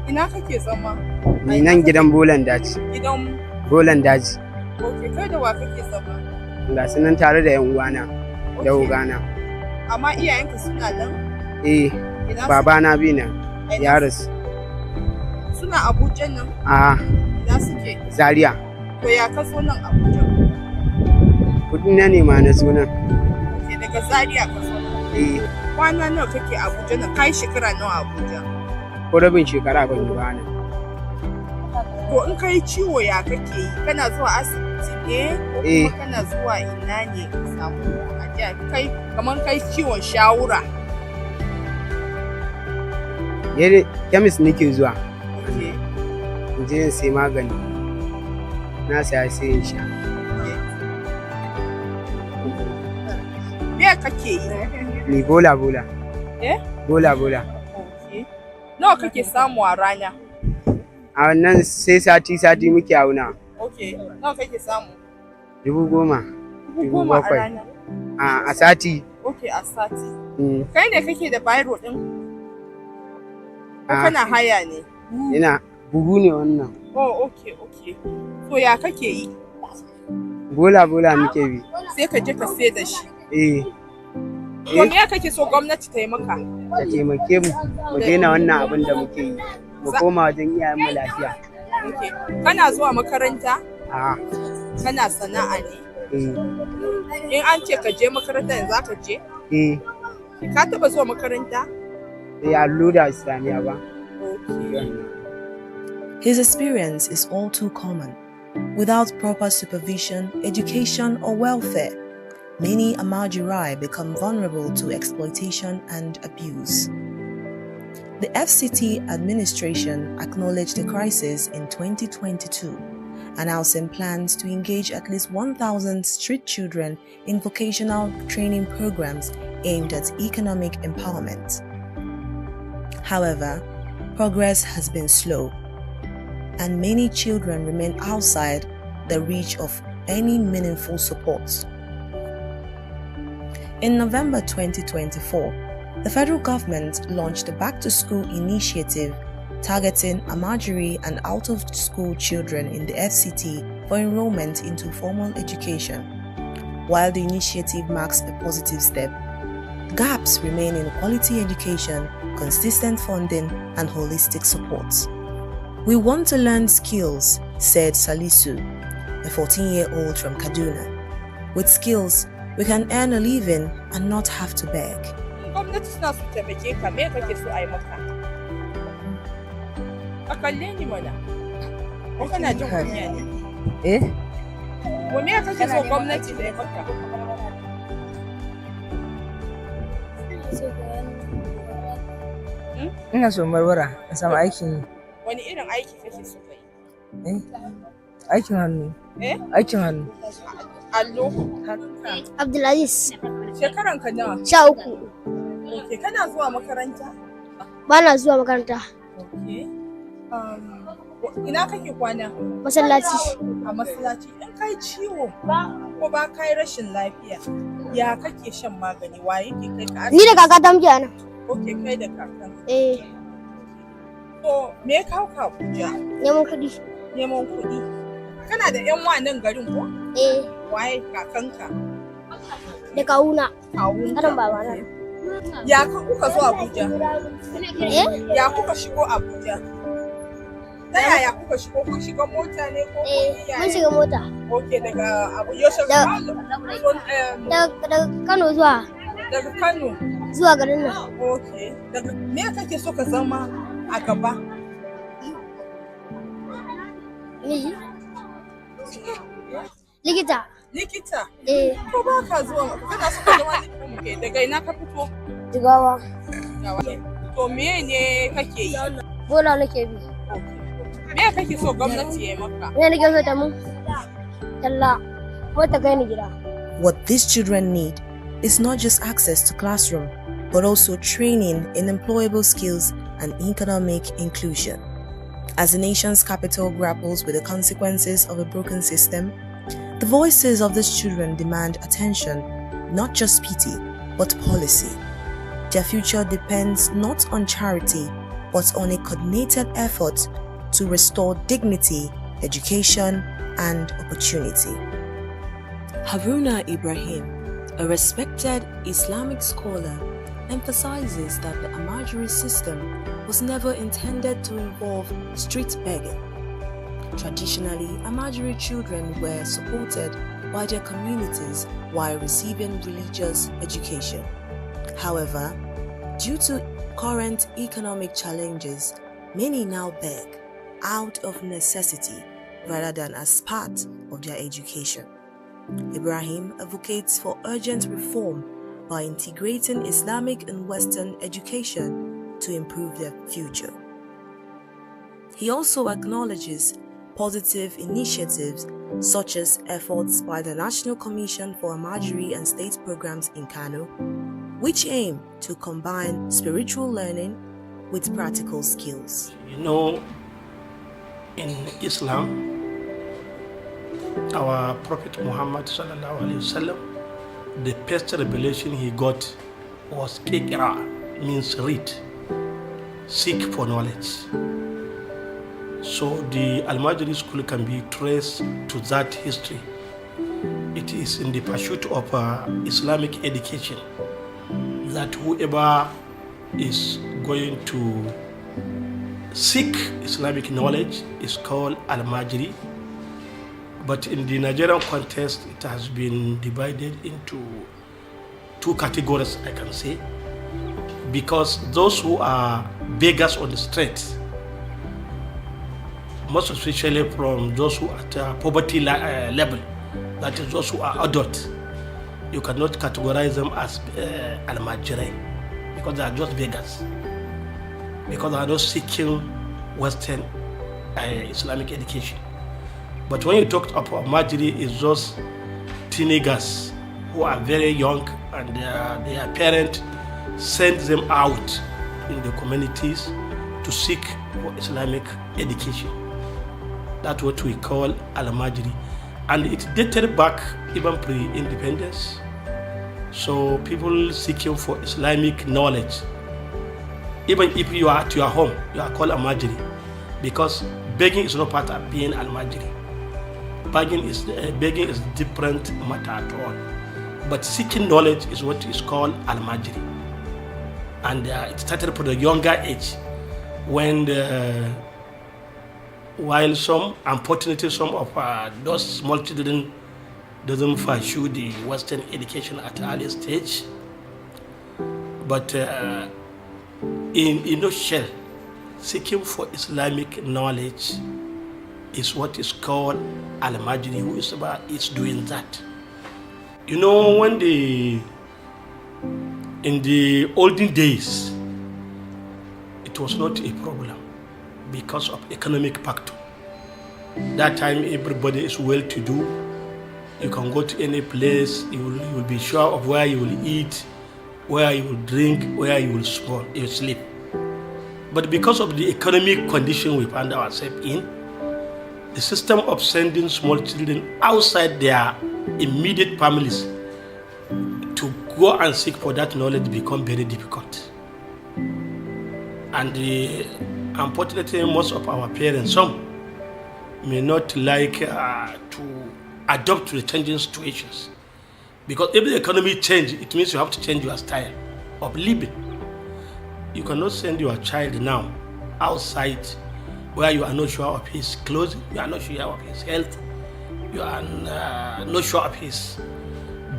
Ina kake zama? Ni nan gidan bolan daji. Gidan bolan daji. Okay, kai da wa kake zama? Ga su nan tare da yan uwana da ugana. Amma iyayenka suna nan? Eh, babana bi nan. Ya rasu. Suna Abuja nan? A'a. Ina suke? Zaria. To ya ka zo nan Abuja? Kudin na ne ma na zo nan. Okay, daga Zaria ka zo nan? Eh. Kwana nawa kake Abuja nan? Kai shekara nawa Abuja? Ko rabin shekara ban yi ba nan. To in kai ciwo ya kake yi? Kana zuwa asibiti ne? Ko kuma kana zuwa ina ne ka samu ajiya? Kai kaman kai ciwon shawura. Yare kemis nake zuwa. Okay. In je in sai magani. Na saya sai in sha. Me kake yi? Ni bola. Eh? Bola. Okay. Nawa kake samu a rana? A wannan sai sati muke auna. Okay. Nawa kake samu? 10,000. 10,000 a rana? A sati. Okay, a sati. Kai ne kake da biro din? Ko kana haya ne? Ina bugu ne wannan. Oh, okay. To ya kake yi? Bola muke bi. Sai ka je ka sai da shi. To me kake so gwamnati ta yi maka? Ta taimake mu daina wannan abin da muke yi. Mu koma wajen iyayen mu lafiya. Okay. Kana zuwa makaranta? A'a. Kana sana'a ne? In an ce ka je makaranta yanzu za ka je? Ka taba zuwa makaranta? Allura Islamiya ba. His experience is all too common. Without proper supervision, education, or welfare, many Amajiri become vulnerable to exploitation and abuse. The FCT administration acknowledged the crisis in 2022, announcing plans to engage at least 1,000 street children in vocational training programs aimed at economic empowerment. However, progress has been slow, and many children remain outside the reach of any meaningful support. In November 2024, the federal government launched the Back to School initiative targeting Amajiri and out-of-school children in the FCT for enrollment into formal education. While the initiative marks a positive step, gaps remain in quality education, consistent funding, and holistic support. We want to learn skills, said Salisu, a 14-year-old from Kaduna. With skills, we can earn a living and not have to beg. Gwamnati suna su taimake ka, me kake so a yi maka? A kalle ni mana. Ko kana jin kunya ne? Eh? Wa me kake so gwamnati ta yi maka? Ina so marwara, in samu aikin yi. Wani irin aiki kake so ka yi? Eh? Aikin hannu. Eh? Aikin hannu. Allo. Abdulaziz. Shekaran ka nawa? 13. Okay, kana zuwa makaranta? Ba na zuwa makaranta. Okay. Ina kake kwana? Masallaci. A masallaci. In kai ciwo ko ba kai rashin lafiya, ya kake shan magani? Wa yake kai ka asibiti? Ni da kaka ta muke nan. Okay, kai da kakan. Eh. So, me ka kawo Abuja? Neman kuɗi. Neman kuɗi. Kana da ƴan wannan garin ko? Eh. Waye kakanka? Da kawuna. Kawunka. Karan babana. Ya kuka zo Abuja? Eh? Ya kuka shigo Abuja? Ta yaya kuka shigo? Kun shiga mota ne ko mun shiga mota. Okay, daga Abuja daga Kano zuwa. Daga Kano zuwa garin nan. Okay. Daga me kake so ka zama a gaba? Ni. Likita. Likita? Eh. Ko ba ka zuwa kana so ka zama likita ke daga ina ka fito? Jigawa. To me ne kake yi? Bola nake bi. Me kake so gwamnati ya yi maka? Ne nake so ta mun talla wata kai ni gida. What these children need is not just access to classroom, but also training in employable skills and economic inclusion. As the nation's capital grapples with the consequences of a broken system, the voices of these children demand attention, not just pity, but policy. Their future depends not on charity, but on a coordinated effort to restore dignity, education, and opportunity. Haruna Ibrahim, a respected Islamic scholar, emphasizes that the Amajiri system was never intended to involve street begging. Traditionally, Amajiri children were supported by their communities while receiving religious education. However, due to current economic challenges, many now beg out of necessity rather than as part of their education. Ibrahim advocates for urgent reform by integrating Islamic and Western education to improve their future. He also acknowledges positive initiatives such as efforts by the National Commission for Amajiri and State Programs in Kano, which aim to combine spiritual learning with practical skills. You know, in Islam, our Prophet Muhammad sallallahu alaihi wasallam, the first revelation he got was Iqra, means read, seek for knowledge. So the Al-Majri school can be traced to that history. It is in the pursuit of Islamic education that whoever is going to seek Islamic knowledge is called Al-Majri. But in the Nigerian context, it has been divided into two categories, I can say, because those who are beggars on the street, most especially from those who are at poverty level, that is those who are adult, you cannot categorize them as al-majri because they are just beggars, because they are not seeking Western Islamic education. But when you talk about majri, it's just teenagers who are very young and their parents send them out in the communities to seek for Islamic education. That's what we call al-majri. And it dated back even pre-independence. So people seeking for Islamic knowledge, even if you are at your home, you are called Al-Majiri, because begging is not part of being Al-Majiri. Begging is different matter at all. But seeking knowledge is what is called Al-Majiri. And it started for the younger age, when while unfortunately, some of those small children doesn't pursue the Western education at an early stage. But in no shell, seeking for Islamic knowledge is what is called Al-Majri, who is doing that. You know, when in the olden days, it was not a problem because of economic factor. That time everybody is well-to-do. You can go to any place, you will be sure of where you will eat, where you will drink, where you will sleep. But because of the economic condition we found ourselves in, the system of sending small children outside their immediate families to go and seek for that knowledge become very difficult. And unfortunately, most of our parents, some may not like to adapt to the changing situations. Because if the economy changes, it means you have to change your style of living. You cannot send your child now outside where you are not sure of his clothing, you are not sure of his health, you are not sure of his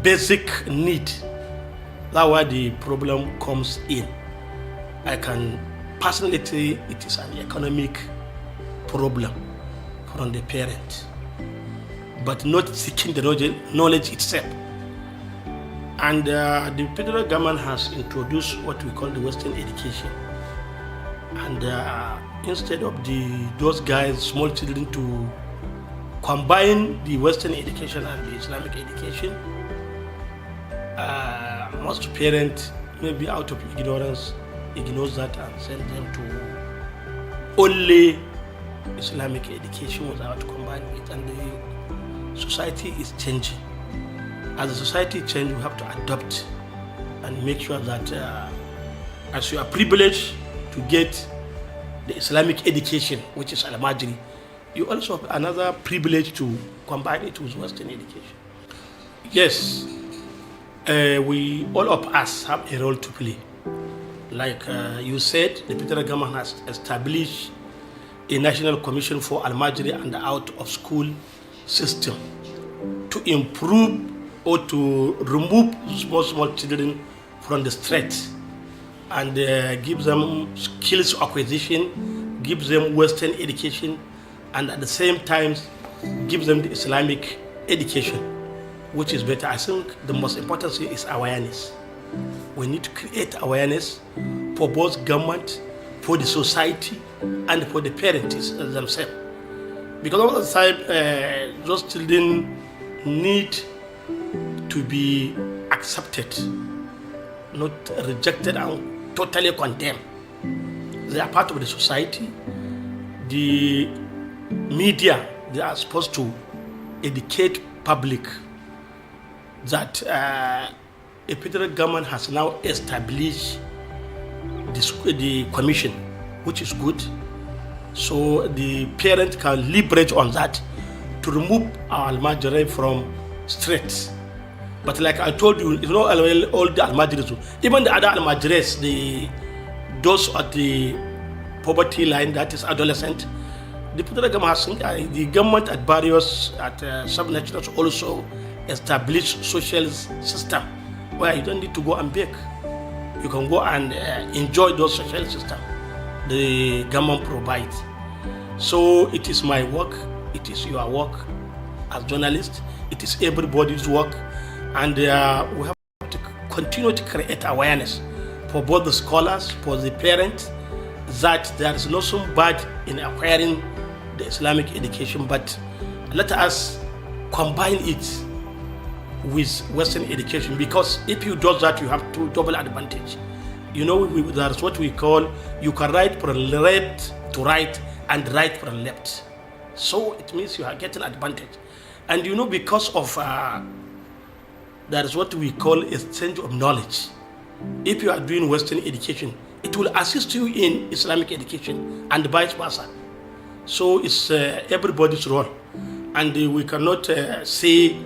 basic need. That's where the problem comes in. I can personally say it is an economic problem from the parent, but not seeking the knowledge itself. And the federal government has introduced what we call the Western education. And instead of those guys, small children, to combine the Western education and the Islamic education, most parents, maybe out of ignorance, ignores that and send them to only Islamic education without combining it. And the society is changing. As the society changes, we have to adapt and make sure that as you are privileged to get the Islamic education, which is Al-Majri, you also have another privilege to combine it with Western education. Yes, all of us have a role to play. Like you said, the federal government has established a national commission for Al-Majri and the out-of-school system to improve or to remove small children from the streets and give them skills acquisition, give them Western education, and at the same time give them the Islamic education, which is better. I think the most important thing is awareness. We need to create awareness for both government, for the society, and for the parents themselves. Because all the time, those children need to be accepted, not rejected and totally condemned. They are part of the society. The media, they are supposed to educate public that a federal government has now established the commission, which is good. So the parent can leverage on that to remove our Al-Majri from streets. But like I told you, it's not all the Al-Majris, even the other Al-Majris, those at the poverty line, that is adolescent, the federal government the government at various sub-nationals also established social system where you don't need to go and beg. You can go and enjoy those social systems the government provides. So it is my work, it is your work as journalists, it is everybody's work, and we have to continue to create awareness for both the scholars, for the parents, that there is nothing bad in acquiring the Islamic education, but let us combine it with Western education, because if you do that, you have two double advantage. You know, that's what we call, you can write from left to right and right from left. So it means you are getting advantage. And you know, because of There is what we call exchange of knowledge. If you are doing Western education, it will assist you in Islamic education and vice versa. So it's everybody's role. And we cannot say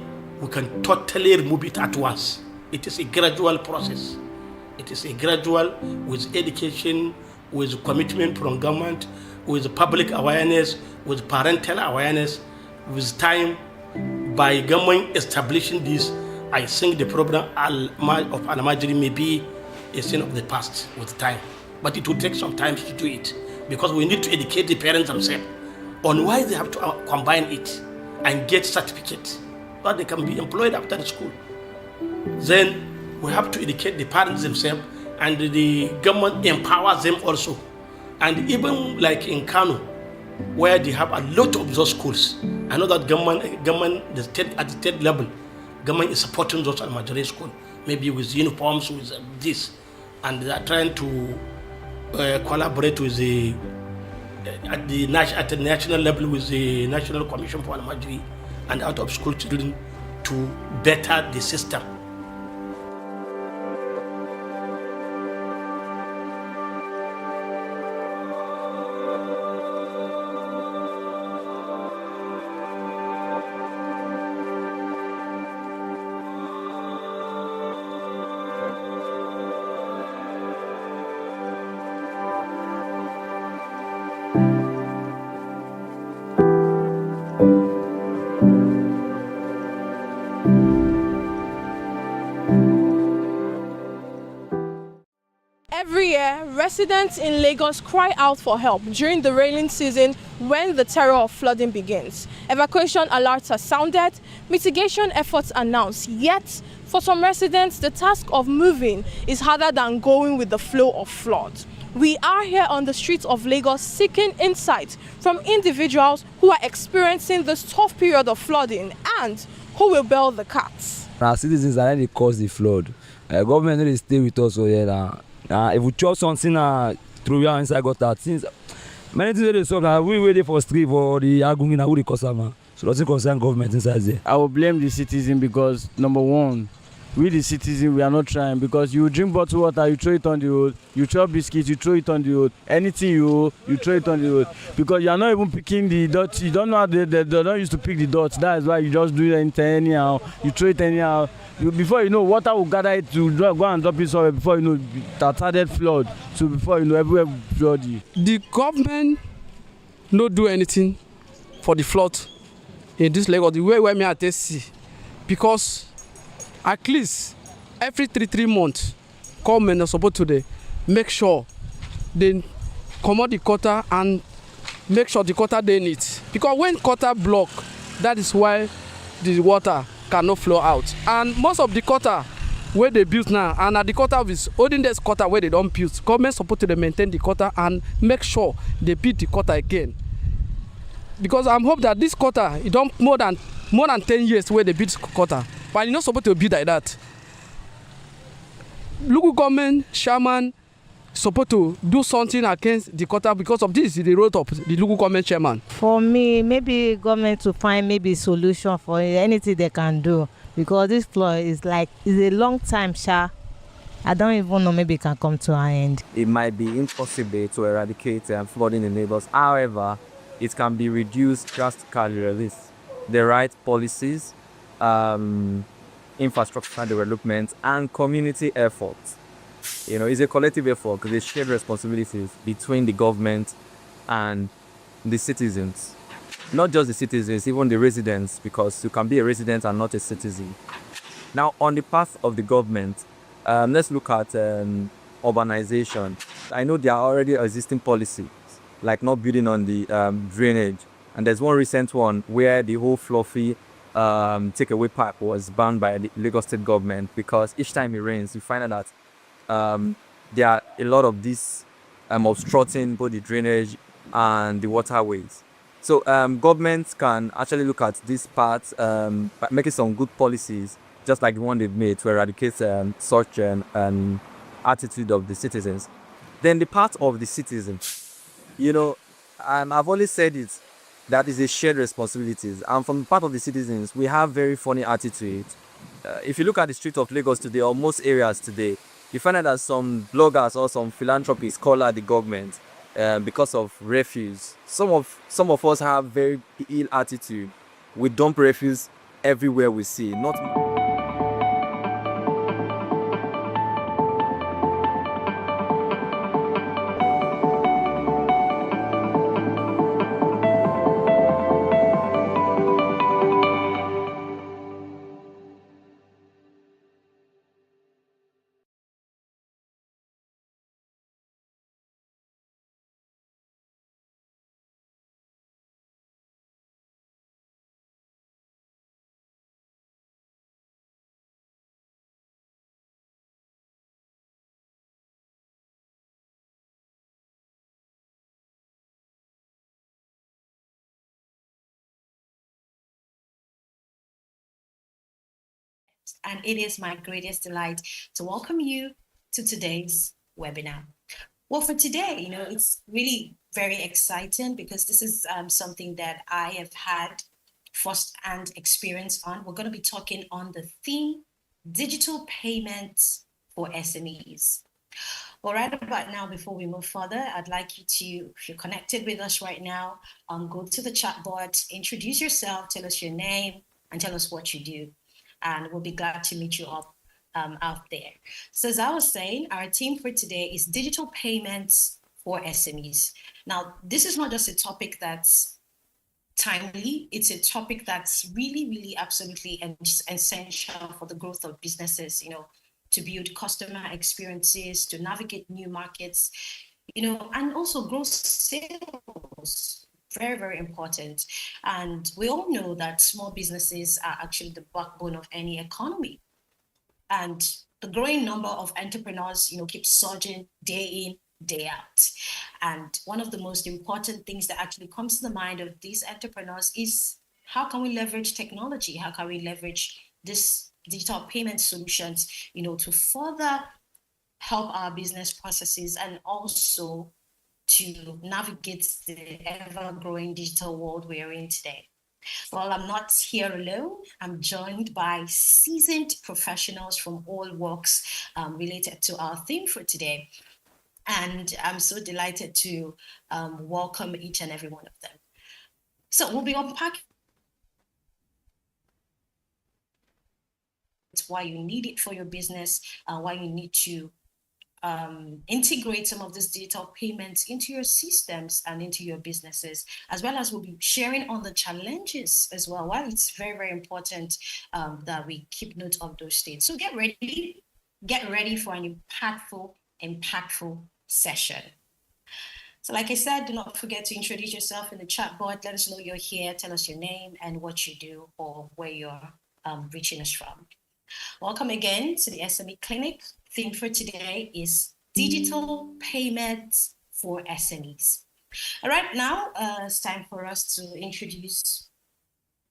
we can totally remove it at once. It is a gradual process. It is a gradual with education, with commitment from government, with public awareness, with parental awareness, with time. By government establishing this, I think the problem of Al-Majri may be a thing of the past with time. But it will take some time to do it because we need to educate the parents themselves on why they have to combine it and get certificates so that they can be employed after the school. Then we have to educate the parents themselves, and the government empowers them also. And even like in Kano, where they have a lot of those schools, I know that government at the state level, government is supporting those Al-Majri schools, maybe with uniforms, with this, and they are trying to collaborate with at the national level with the National Commission for Al-Majri and out of school children to better the system. Every year, residents in Lagos cry out for help during the rainy season when the terror of flooding begins. Evacuation alerts are sounded, mitigation efforts announced, yet for some residents, the task of moving is harder than going with the flow of flood. We are here on the streets of Lagos seeking insight from individuals who are experiencing this tough period of flooding and who will bail the cats. Our citizens are really cause the flood. Government really stay with us here now. If we chop something through here inside gutter, things many things they solve. We waiting for street for the Agungina who the customer. So doesn't concern government inside there. I will blame the citizen because number one, we the citizen we are not trying because you drink bottled water, you throw it on the road, you chop biscuits, you throw it on the road, anything you throw it on the road because you are not even picking the dirt. You don't know how they don't used to pick the dirt. That is why you just do it anyhow. You throw it anyhow. Before you know, water will gather it to go and drop it somewhere. Before you know, that started flood. So before you know, everywhere flooded. The government no do anything for the flood in this Lagos. The way where me at see, because at least every 3 months, government are supposed to make sure they come out the gutter and make sure the gutter they need. Because when gutter block, that is why the water cannot flow out. And most of the gutter where they build now, and at the gutter is holding this gutter where they don't build. Government supposed to maintain the gutter and make sure they build the gutter again. Because I'm hope that this gutter, it don't more than 10 years where they build gutter, but it's not supposed to be like that. Local government, chairman, supposed to do something against the gutter because of this. The road of the local government chairman. For me, maybe government to find maybe solution for anything they can do because this flood is a long time, I don't even know maybe it can come to an end. It might be impossible to eradicate flooding in neighbors. However, it can be reduced drastically with the right policies, infrastructure development, and community efforts. You know, it's a collective effort because there's shared responsibilities between the government and the citizens. Not just the citizens, even the residents, because you can be a resident and not a citizen. Now, on the path of the government, let's look at urbanization. I know there are already existing policies, like not building on the drainage. And there's one recent one where the whole fluffy takeaway pipe was banned by the Lagos state government because each time it rains, you find out that there are a lot of these obstructing both the drainage and the waterways. So governments can actually look at this part by making some good policies, just like the one they've made to eradicate such an attitude of the citizens. Then the part of the citizens, you know, I've always said it, that is a shared responsibility. And from the part of the citizens, we have very funny attitudes if you look at the streets of Lagos today, or most areas today, you find out that some bloggers or some philanthropists call out the government because of refuse. Some of us have very ill attitude. We dump refuse everywhere we see. Not and it is my greatest delight to welcome you to today's webinar. Well, for today, it's really very exciting because this is something that I have had first-hand experience on. We're going to be talking on the theme, digital payments for SMEs. Well, right about now, before we move further, I'd like you to, if you're connected with us right now, go to the chat board, introduce yourself, tell us your name, and tell us what you do. And we'll be glad to meet you up out there. So as I was saying, our theme for today is digital payments for SMEs. Now, this is not just a topic that's timely, it's a topic that's really, really absolutely essential for the growth of businesses, to build customer experiences, to navigate new markets, and also grow sales. Very, very important. And we all know that small businesses are actually the backbone of any economy. And the growing number of entrepreneurs, keeps surging day in, day out. And one of the most important things that actually comes to the mind of these entrepreneurs is how can we leverage technology? How can we leverage this digital payment solutions, to further help our business processes and also to navigate the ever-growing digital world we are in today. Well, I'm not here alone. I'm joined by seasoned professionals from all walks related to our theme for today. And I'm so delighted to welcome each and every one of them. So we'll be unpacking why you need it for your business, why you need to integrate some of these digital payments into your systems and into your businesses, as well as we'll be sharing on the challenges as well. While it's very, very important that we keep note of those things. So get ready for an impactful session. So like I said, do not forget to introduce yourself in the chat board. Let us know you're here. Tell us your name and what you do or where you're reaching us from. Welcome again to the SME Clinic. Theme for today is digital payments for SMEs. All right, now it's time for us to introduce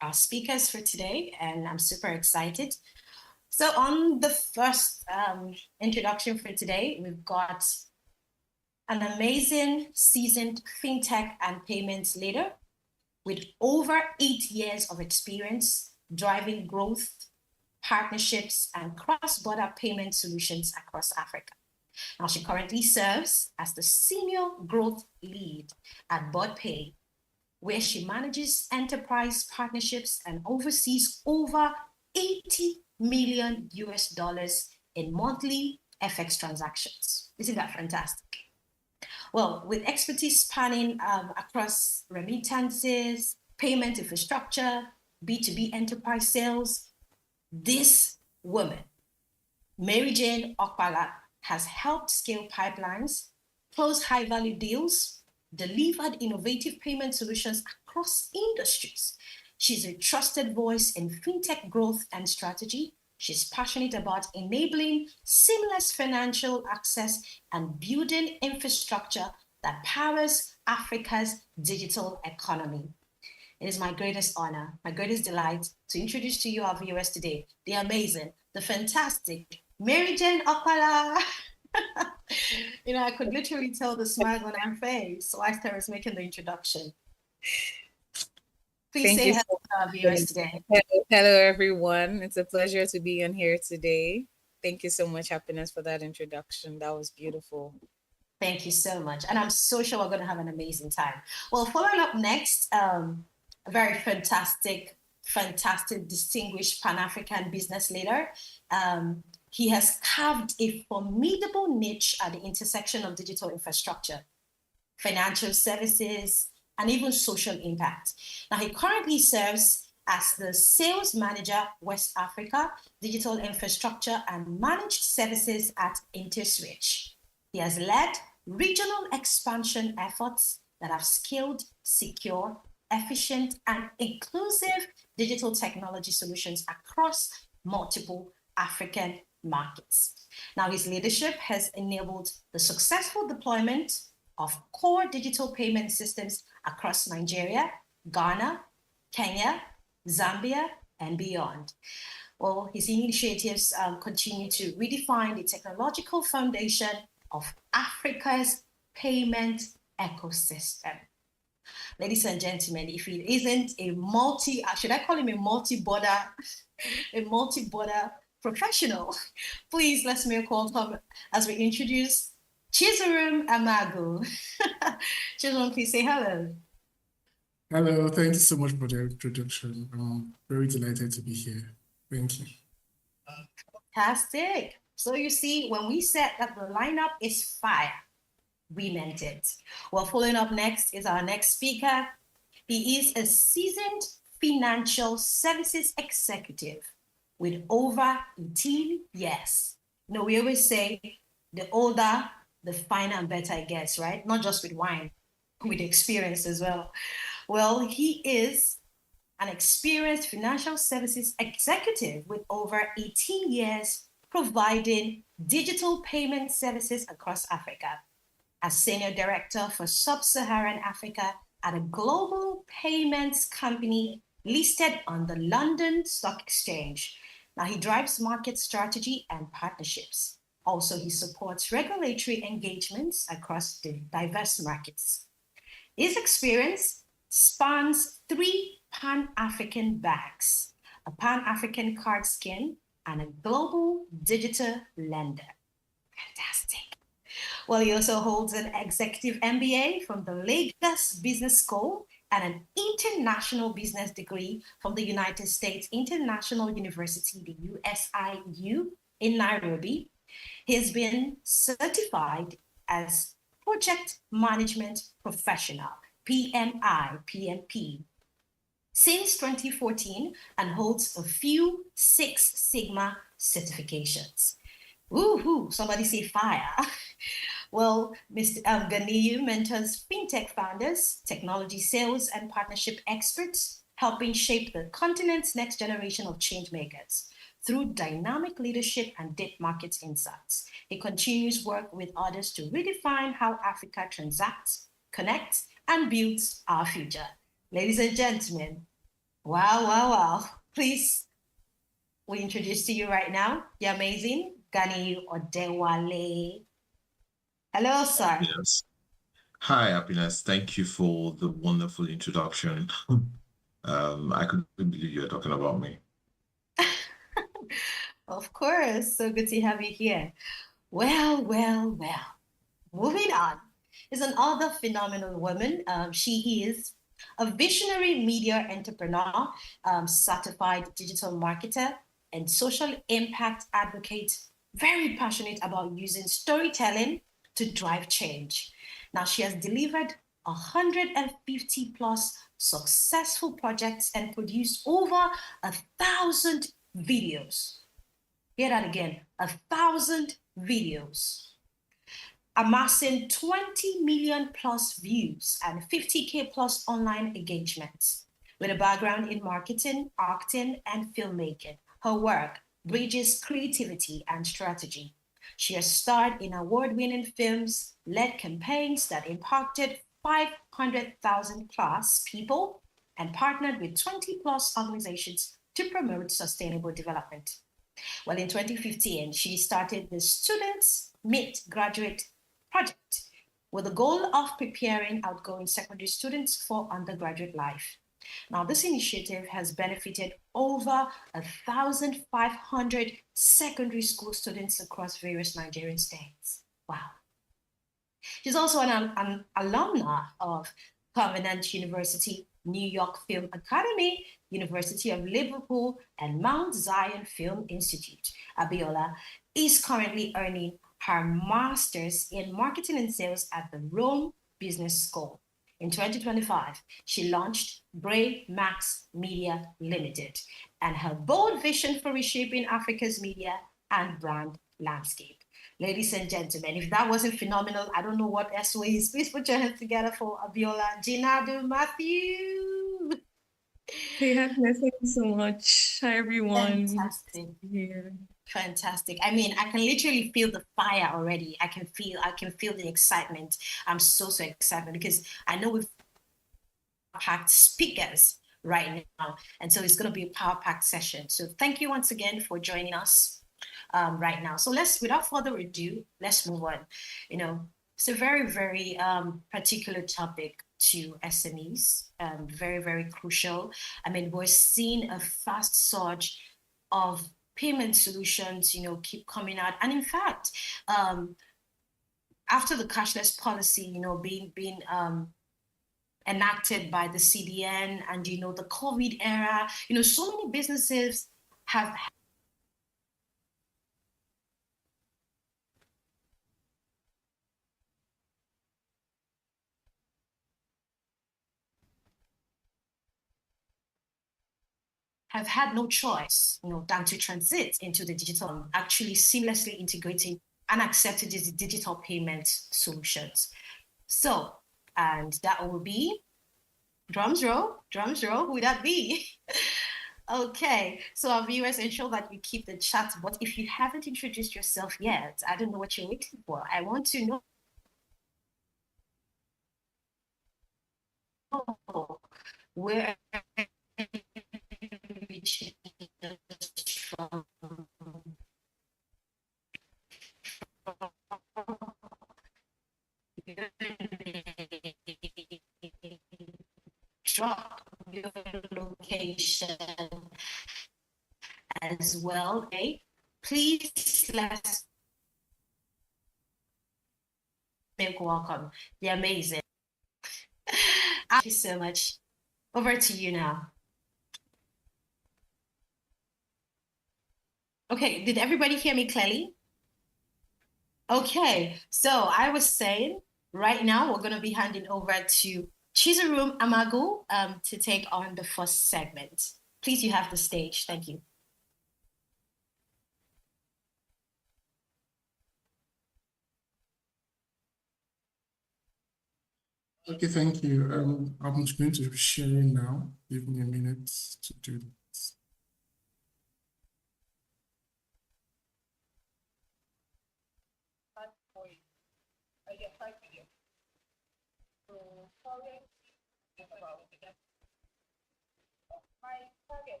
our speakers for today, and I'm super excited. So on the first introduction for today, we've got an amazing seasoned fintech and payments leader with over 8 years of experience driving growth, partnerships, and cross-border payment solutions across Africa. Now, she currently serves as the Senior Growth Lead at BusinessDay, where she manages enterprise partnerships and oversees over $80 million in monthly FX transactions. Isn't that fantastic? Well, with expertise spanning across remittances, payment infrastructure, B2B enterprise sales, this woman, Mary Jane Okpala, has helped scale pipelines, close high-value deals, delivered innovative payment solutions across industries. She's a trusted voice in fintech growth and strategy. She's passionate about enabling seamless financial access and building infrastructure that powers Africa's digital economy. It is my greatest honor, my greatest delight to introduce to you our viewers today, the amazing, the fantastic Mary Jane Okpala. I could literally tell the smile on her face whilst I was making the introduction. Please say hello to our viewers today. Hello, everyone. It's a pleasure to be on here today. Thank you so much, Happiness, for that introduction. That was beautiful. Thank you so much. And I'm so sure we're going to have an amazing time. Well, following up next, a very fantastic, distinguished Pan-African business leader. He has carved a formidable niche at the intersection of digital infrastructure, financial services, and even social impact. Now, he currently serves as the Sales Manager, West Africa, Digital Infrastructure and Managed Services at Interswitch. He has led regional expansion efforts that have scaled, secure, efficient, and inclusive digital technology solutions across multiple African markets. Now, his leadership has enabled the successful deployment of core digital payment systems across Nigeria, Ghana, Kenya, Zambia, and beyond. Well, his initiatives continue to redefine the technological foundation of Africa's payment ecosystem. Ladies and gentlemen, if it isn't a should I call him a multi-border professional, please let's make welcome as we introduce Chizorum Amagu. Chizorum, please say hello. Hello, thank you so much for the introduction. I'm very delighted to be here. Thank you. Fantastic. So you see, when we said that the lineup is fire, we meant it. Well, following up next is our next speaker. He is a seasoned financial services executive with over 18 years. You know, we always say the older, the finer and better it gets, right? Not just with wine, with experience as well. Well, he is an experienced financial services executive with over 18 years providing digital payment services across Africa. As Senior Director for Sub-Saharan Africa at a global payments company listed on the London Stock Exchange. Now, he drives market strategy and partnerships. Also, he supports regulatory engagements across the diverse markets. His experience spans 3 Pan-African banks, a Pan-African card scheme, and a global digital lender. Fantastic. Well, he also holds an executive MBA from the Lagos Business School and an international business degree from the United States International University, the USIU, in Nairobi. He has been certified as Project Management Professional, PMP, since 2014 and holds a few Six Sigma certifications. Woohoo, somebody say fire. Well, Mr. Ganiyu mentors fintech founders, technology sales and partnership experts, helping shape the continent's next generation of change makers through dynamic leadership and deep market insights. He continues work with others to redefine how Africa transacts, connects, and builds our future. Ladies and gentlemen, wow. Please, we introduce to you right now the amazing Ganiyu Odewale. Hello, sir. Happiness. Hi, Happiness. Thank you for the wonderful introduction. I couldn't believe you were talking about me. Of course. So good to have you here. Well. Moving on is another phenomenal woman. She is a visionary media entrepreneur, certified digital marketer, and social impact advocate, very passionate about using storytelling to drive change. Now, she has delivered 150 plus successful projects and produced over 1,000 videos. Hear that again, 1,000 videos, amassing 20 million plus views and 50K plus online engagements. With a background in marketing, acting, and filmmaking, her work bridges creativity and strategy. She has starred in award-winning films, led campaigns that impacted 500,000 plus people, and partnered with 20 plus organizations to promote sustainable development. Well, in 2015, she started the Students Meet Graduate Project with the goal of preparing outgoing secondary students for undergraduate life. Now, this initiative has benefited over 1,500 secondary school students across various Nigerian states. Wow. She's also an alumna of Covenant University, New York Film Academy, University of Liverpool, and Mount Zion Film Institute. Abiola is currently earning her master's in marketing and sales at the Rome Business School. In 2025, she launched Bray Max Media Limited and her bold vision for reshaping Africa's media and brand landscape. Ladies and gentlemen, if that wasn't phenomenal, I don't know what else is. Please put your hands together for Abiola Jinadu Matthew. Hey, Agnes, thank you so much. Hi, everyone. Fantastic. Here. Fantastic. I mean, I can literally feel the fire already. I can feel the excitement. I'm so excited because I know we've packed speakers right now. And so it's going to be a power-packed session. So thank you once again for joining us right now. So without further ado, let's move on. You know, it's a very, very particular topic to SMEs, very, very crucial. I mean, we're seeing a fast surge of payment solutions, you know, keep coming out. And in fact, after the cashless policy, you know, being enacted by the CDN and, you know, the COVID era, you know, so many businesses have had no choice, you know, than to transit into the digital, actually seamlessly integrating and accepting these digital payment solutions. So, and that will be, drums roll, who would that be? Okay, so our viewers, ensure that you keep the chat, but if you haven't introduced yourself yet, I don't know what you're waiting for. I want to know where from. Drop your location as well. Okay, please let's make welcome. You're amazing. Thank you so much. Over to you now. Okay, did everybody hear me clearly? Okay, so I was saying right now we're going to be handing over to Chizarum Amagu to take on the first segment. Please, you have the stage. Thank you. Okay, thank you. I'm going to be sharing now. Give me a minute to do this.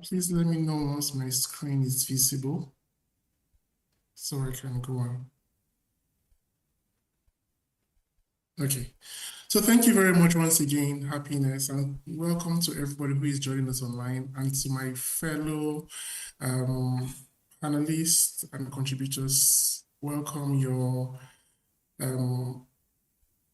Please let me know once my screen is visible so I can go on. Okay, so thank you very much once again, Happiness, and welcome to everybody who is joining us online and to my fellow panelists and contributors. Welcome.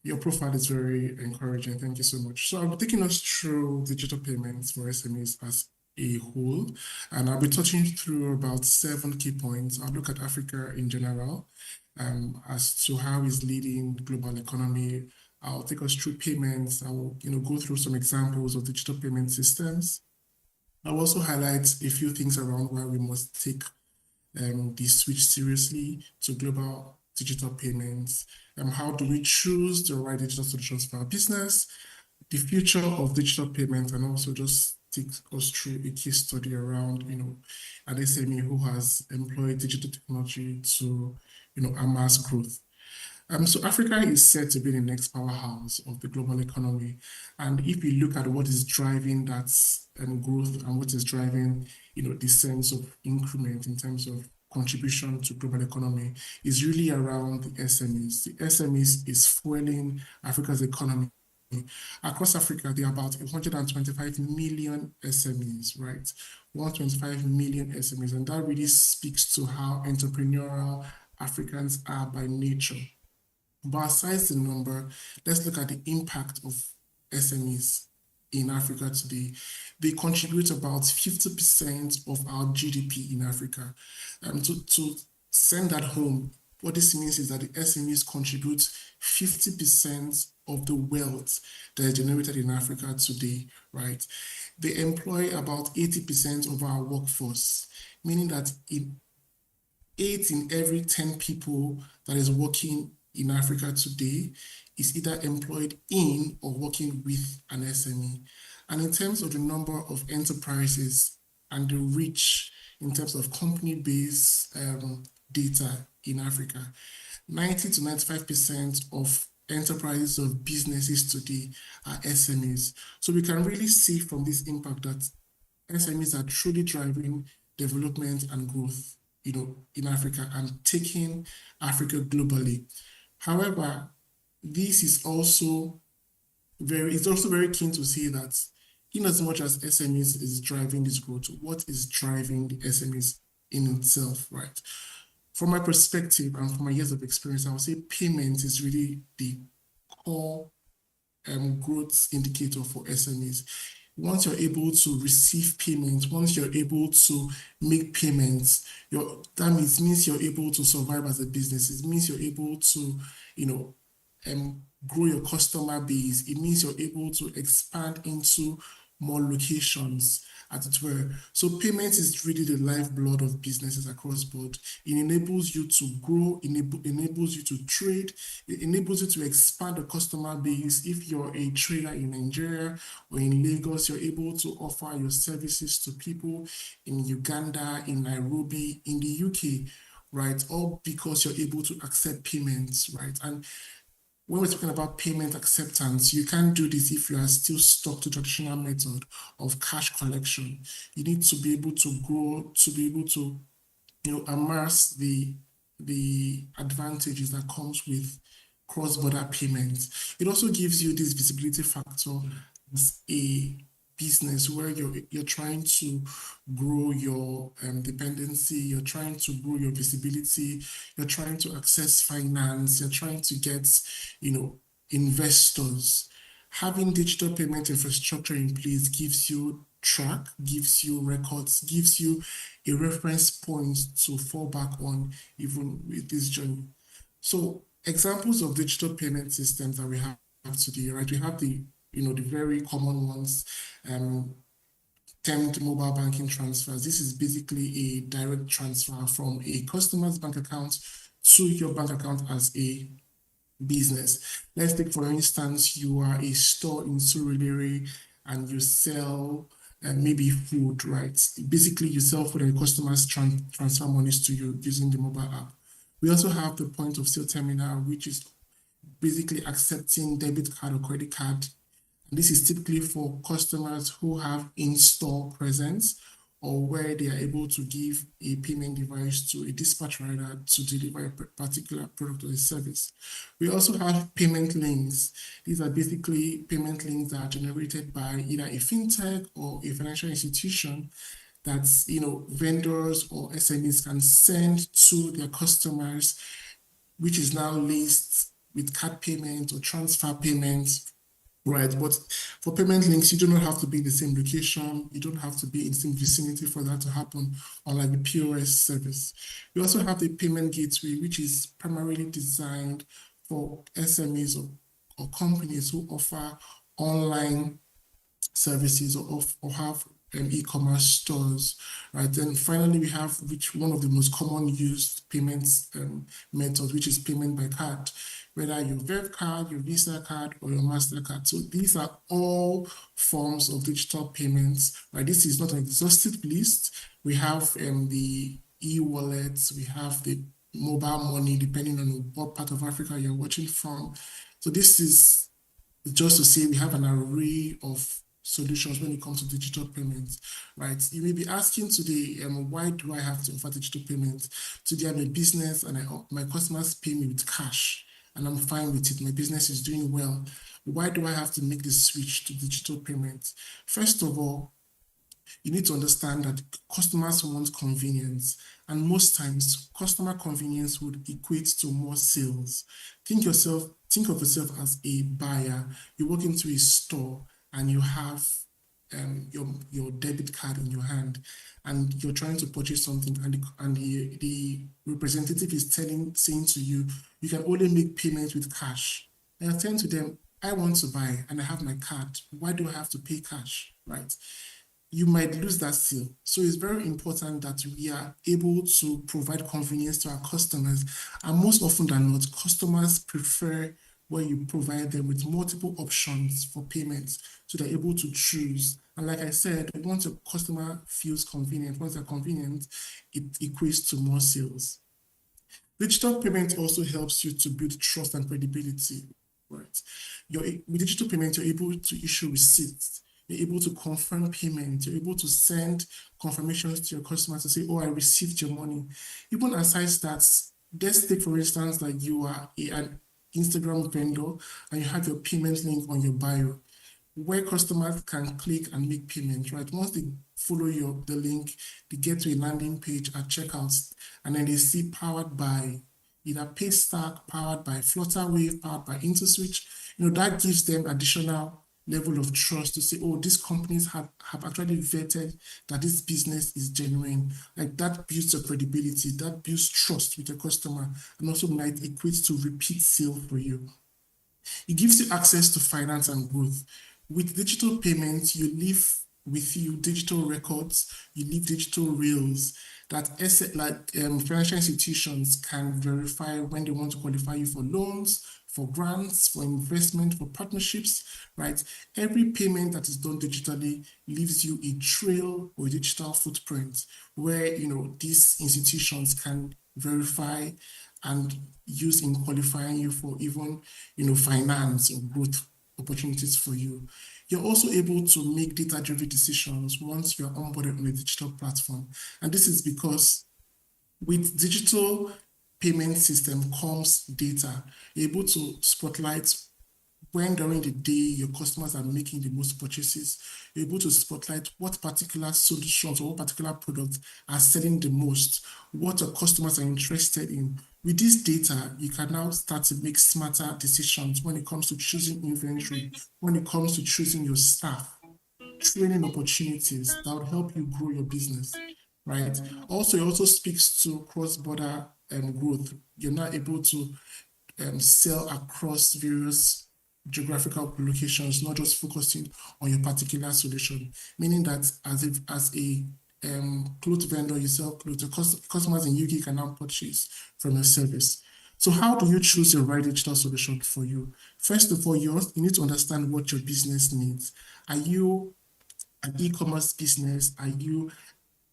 Your profile is very encouraging. Thank you so much. So I'll be taking us through digital payments for SMEs as a whole, and I'll be touching through about 7 key points. I'll look at Africa in general, as to how it's leading the global economy. I'll take us through payments. I'll go through some examples of digital payment systems. I'll also highlight a few things around why we must take the switch seriously to global digital payments. How do we choose the right digital solutions for our business, the future of digital payments, and also just take us through a case study around, an SME who has employed digital technology to, amass growth. So Africa is set to be the next powerhouse of the global economy. And if you look at what is driving that growth and what is driving, the sense of increment in terms of contribution to global economy is really around the SMEs. The SMEs is fueling Africa's economy. Across Africa, there are about 125 million SMEs, right? 125 million SMEs, and that really speaks to how entrepreneurial Africans are by nature. But aside the number, let's look at the impact of SMEs in Africa today. They contribute about 50% of our GDP in Africa. To send that home, what this means is that the SMEs contribute 50% of the wealth that is generated in Africa today, right? They employ about 80% of our workforce, meaning that 8 in every 10 people that is working in Africa today is either employed in or working with an SME. And in terms of the number of enterprises and the reach in terms of company-based data in Africa, 90 to 95% of enterprises of businesses today are SMEs. So we can really see from this impact that SMEs are truly driving development and growth, in Africa and taking Africa globally. However, this is also very keen to see that in as much as SMEs is driving this growth, what is driving the SMEs in itself, right? From my perspective and from my years of experience, I would say payment is really the core growth indicator for SMEs. Once you're able to receive payments, once you're able to make payments, that means you're able to survive as a business. It means you're able to, grow your customer base. It means you're able to expand into more locations, as it were. So payment is really the lifeblood of businesses across board. It enables you to grow, enables you to trade, it enables you to expand the customer base. If you're a trader in Nigeria or in Lagos, you're able to offer your services to people in Uganda, in Nairobi, in the UK, right? All because you're able to accept payments, right? And when we're talking about payment acceptance, you can't do this if you are still stuck to traditional method of cash collection. You need to be able to grow, to be able to, amass the advantages that comes with cross-border payments. It also gives you this visibility factor as a business where you're trying to grow your dependency, you're trying to grow your visibility, you're trying to access finance, you're trying to get, investors. Having digital payment infrastructure in place gives you track, gives you records, gives you a reference point to fall back on even with this journey. So examples of digital payment systems that we have today, right? We have the very common ones, termed mobile banking transfers. This is basically a direct transfer from a customer's bank account to your bank account as a business. Let's take, for instance, you are a store in Surulere and you sell maybe food, right? Basically, you sell food and customers transfer monies to you using the mobile app. We also have the point of sale terminal, which is basically accepting debit card or credit card. This is typically for customers who have in-store presence or where they are able to give a payment device to a dispatch rider to deliver a particular product or a service. We also have payment links. These are basically payment links that are generated by either a fintech or a financial institution that vendors or SMEs can send to their customers, which is now laced with card payment or transfer payments. Right, but for payment links, you do not have to be in the same location. You don't have to be in the same vicinity for that to happen, unlike the POS service. We also have the payment gateway, which is primarily designed for SMEs or companies who offer online services or have e-commerce stores, right? Then finally, we have one of the most common used payments methods, which is payment by card, whether your Verve card, your Visa card, or your MasterCard. So these are all forms of digital payments, right? This is not an exhaustive list. We have the e-wallets, we have the mobile money, depending on what part of Africa you're watching from. So this is just to say we have an array of solutions when it comes to digital payments, right? You may be asking today, why do I have to offer digital payments? Today I'm a business and my customers pay me with cash and I'm fine with it. My business is doing well. Why do I have to make this switch to digital payments? First of all, you need to understand that customers want convenience, and most times customer convenience would equate to more sales. Think of yourself as a buyer. You walk into a store and you have your debit card in your hand, and you're trying to purchase something, and the representative is saying to you, you can only make payments with cash. And I tell to them, I want to buy and I have my card. Why do I have to pay cash, right? You might lose that sale. So it's very important that we are able to provide convenience to our customers. And most often than not, customers prefer when you provide them with multiple options for payments, so they're able to choose. And like I said, once a customer feels convenient, once they're convenient, it equates to more sales. Digital payment also helps you to build trust and credibility, right? With digital payment, you're able to issue receipts. You're able to confirm payment. You're able to send confirmations to your customers to say, oh, I received your money. Even aside that, let's take, for instance, that you are an Instagram vendor and you have your payment link on your bio, where customers can click and make payment, right? Once they follow the link, they get to a landing page at checkout, and then they see powered by either Paystack, powered by Flutterwave, powered by InterSwitch. That gives them additional level of trust to say, oh, these companies have actually vetted that this business is genuine. Like, that builds your credibility, that builds trust with your customer, and also might equate to repeat sale for you. It gives you access to finance and growth. With digital payments, you leave with you digital records, you leave digital rails that financial institutions can verify when they want to qualify you for loans, for grants, for investment, for partnerships, right? Every payment that is done digitally leaves you a trail or a digital footprint where, these institutions can verify and use in qualifying you for even, finance or growth opportunities for you. You're also able to make data-driven decisions once you're onboarded on a digital platform. And this is because with digital payment system comes data. You're able to spotlight when during the day your customers are making the most purchases. You're able to spotlight what particular solutions or what particular products are selling the most, what your customers are interested in. With this data, you can now start to make smarter decisions when it comes to choosing inventory, when it comes to choosing your staff, training opportunities that will help you grow your business, right? Also, it also speaks to cross-border growth. You're now able to sell across various geographical locations, not just focusing on your particular solution. Meaning that as a clothes vendor, you sell clothes, your customers in UK can now purchase from your service. So how do you choose your right digital solution for you? First of all, you need to understand what your business needs. Are you an e-commerce business? Are you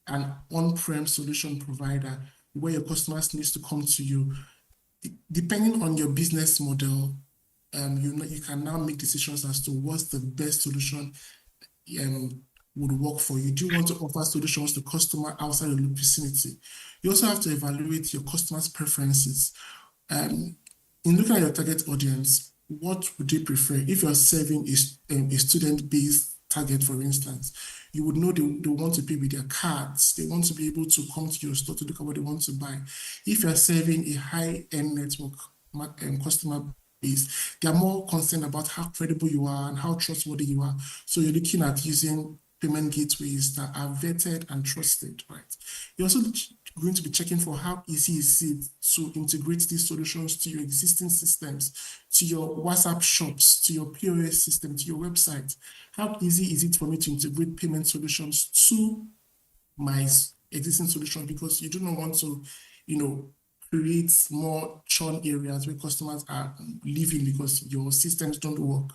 an on-prem solution provider where your customers need to come to you? Depending on your business model, you can now make decisions as to what's the best solution would work for you. Do you want to offer solutions to customers outside your vicinity? You also have to evaluate your customers' preferences. In looking at your target audience, what would they prefer? If you're serving a student-based target, for instance, you would know they want to pay with their cards. They want to be able to come to your store to look at what they want to buy. If you're serving a high-end network customer base, they are more concerned about how credible you are and how trustworthy you are. So you're looking at using payment gateways that are vetted and trusted, right? You're also going to be checking for how easy is it to integrate these solutions to your existing systems, to your WhatsApp shops, to your POS system, to your website. How easy is it for me to integrate payment solutions to my existing solution? Because you do not want to, create more churn areas where customers are leaving because your systems don't work.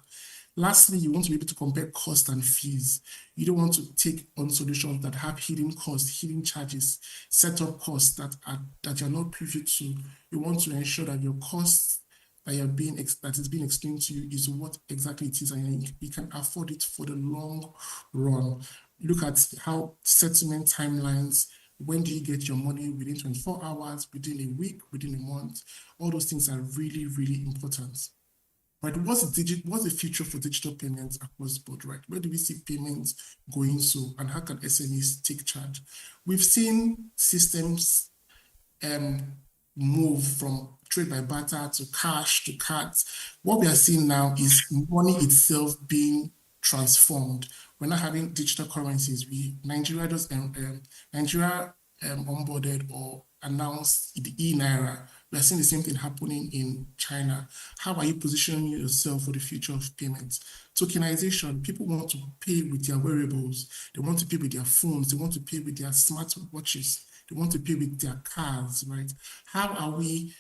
Lastly, you want to be able to compare cost and fees. You don't want to take on solutions that have hidden costs, hidden charges, setup costs that you're not privy to. You want to ensure that your costs that is being explained to you is what exactly it is, and you can afford it for the long run, look at how settlement timelines, when do you get your money, within 24 hours, within a week, within a month. All those things are really, really important. Right? What's the future for digital payments across the board, right? Where do we see payments going so, and how can SMEs take charge? We've seen systems move from trade by barter to cash to cards. What we are seeing now is money itself being transformed. We're not having digital currencies. Nigeria onboarded or announced the e-naira. We are seeing the same thing happening in China. How are you positioning yourself for the future of payments? Tokenization, people want to pay with their wearables. They want to pay with their phones. They want to pay with their smartwatches. They want to pay with their cars, right? How are we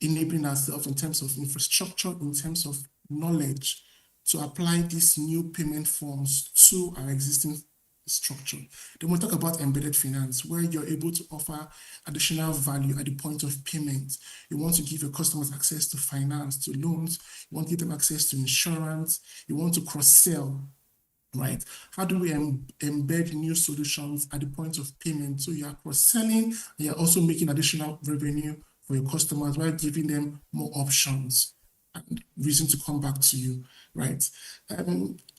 enabling ourselves in terms of infrastructure, in terms of knowledge, to apply these new payment forms to our existing structure? Then we'll talk about embedded finance, where you're able to offer additional value at the point of payment. You want to give your customers access to finance, to loans. You want to give them access to insurance. You want to cross-sell, right? How do we embed new solutions at the point of payment so you are cross-selling and you're also making additional revenue for your customers while giving them more options and reason to come back to you, right?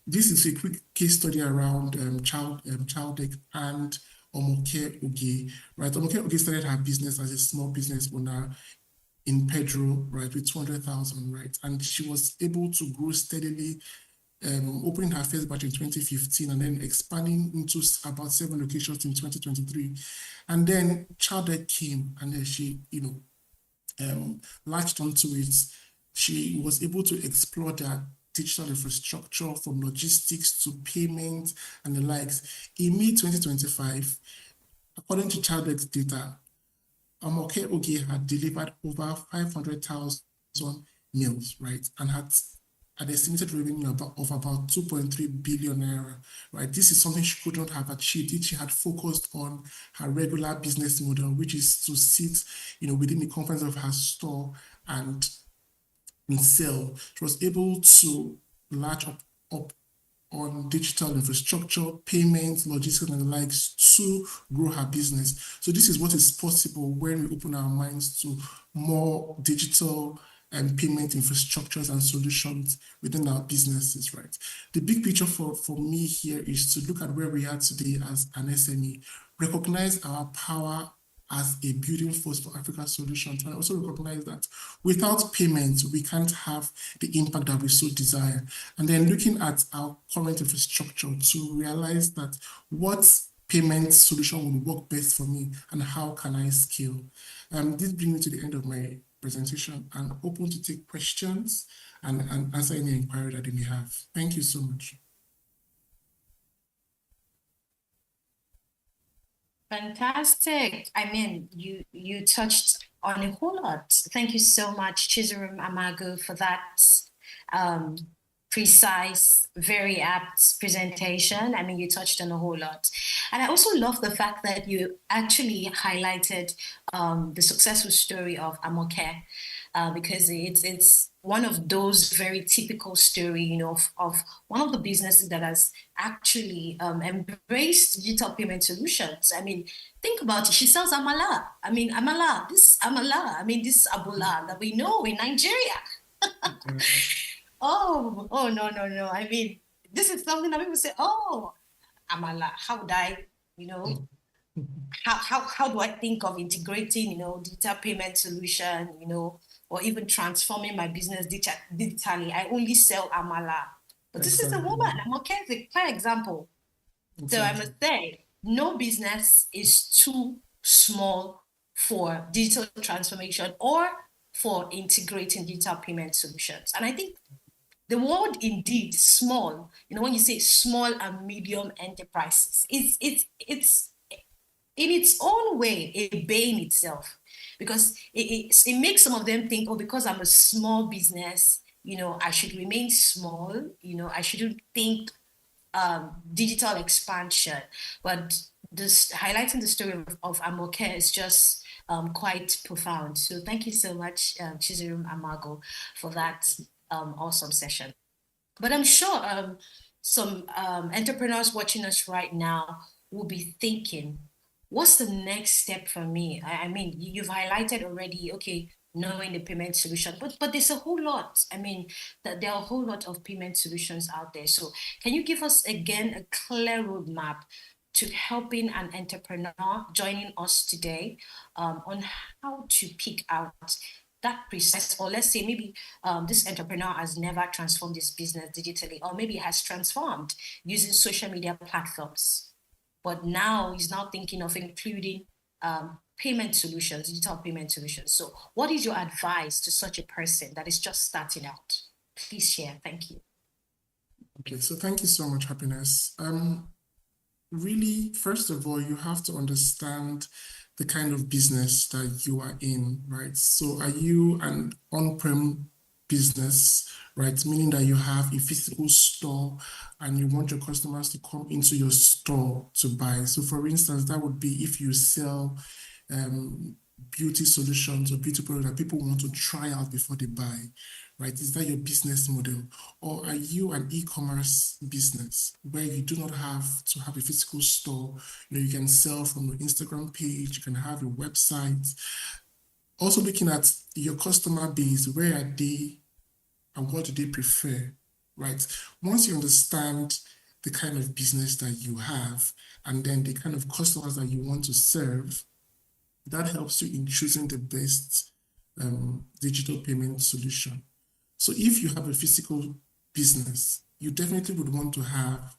This is a quick case study around Childek and Omoke Oge, right? Omoke Oge started her business as a small business owner in Pedro, right, with 200,000, right? And she was able to grow steadily, opening her first batch in 2015 and then expanding into about 7 locations in 2023. And then Childek came and then she, latched onto it. She was able to explore that digital infrastructure from logistics to payment and the likes. In mid-2025, according to Childek's data, Amoke Oge had delivered over 500,000 meals, right? And had an estimated revenue of about 2.3 billion naira, right? This is something she couldn't have achieved if she had focused on her regular business model, which is to sit, within the confines of her store and sell. She was able to latch up on digital infrastructure, payments, logistics, and the likes to grow her business. So this is what is possible when we open our minds to more digital and payment infrastructures and solutions within our businesses, right? The big picture for me here is to look at where we are today as an SME, recognize our power as a building force for Africa solutions, and also recognize that without payments, we can't have the impact that we so desire. And then looking at our current infrastructure to realize that what payment solution will work best for me and how can I scale. This brings me to the end of my presentation and open to take questions and answer any inquiry that they may have. Thank you so much. Fantastic. I mean, you touched on a whole lot. Thank you so much, Chizurum Amagu, for that precise, very apt presentation. I mean, you touched on a whole lot. And I also love the fact that you actually highlighted the successful story of Amoke, because it's one of those very typical story, of one of the businesses that has actually embraced digital payment solutions. I mean, think about it. She sells amala. I mean, this abula that we know in Nigeria. Oh, no. I mean, this is something that people say, oh, amala, how would I, how do I think of integrating, digital payment solution, or even transforming my business digitally? I only sell amala. But this is a woman. Amoke is a clear example. So I must say, no business is too small for digital transformation or for integrating digital payment solutions. And I think the word indeed small, when you say small and medium enterprises, it's in its own way a bane itself, because it makes some of them think, oh, because I'm a small business, I should remain small, I shouldn't think digital expansion. But this highlighting the story of Amoke is just quite profound. So thank you so much, Chizurum Amago, for that awesome session. But I'm sure some entrepreneurs watching us right now will be thinking, what's the next step for me? I mean, you've highlighted already, okay, knowing the payment solution, but there's a whole lot. I mean, there are a whole lot of payment solutions out there. So can you give us again a clear roadmap to helping an entrepreneur joining us today on how to pick out that precise, or let's say maybe this entrepreneur has never transformed his business digitally, or maybe has transformed using social media platforms, but now he's now thinking of including payment solutions, digital payment solutions. So what is your advice to such a person that is just starting out? Please share. Thank you. Okay, so thank you so much, Happiness. Really, first of all, you have to understand the kind of business that you are in, right? So are you an on-prem business, right? Meaning that you have a physical store and you want your customers to come into your store to buy. So for instance, that would be if you sell beauty solutions or beauty products that people want to try out before they buy, right? Is that your business model? Or are you an e-commerce business where you do not have to have a physical store? You know, you can sell from your Instagram page, you can have a website. Also looking at your customer base, where are they and what do they prefer, right? Once you understand the kind of business that you have and then the kind of customers that you want to serve, that helps you in choosing the best digital payment solution. So if you have a physical business, you definitely would want to have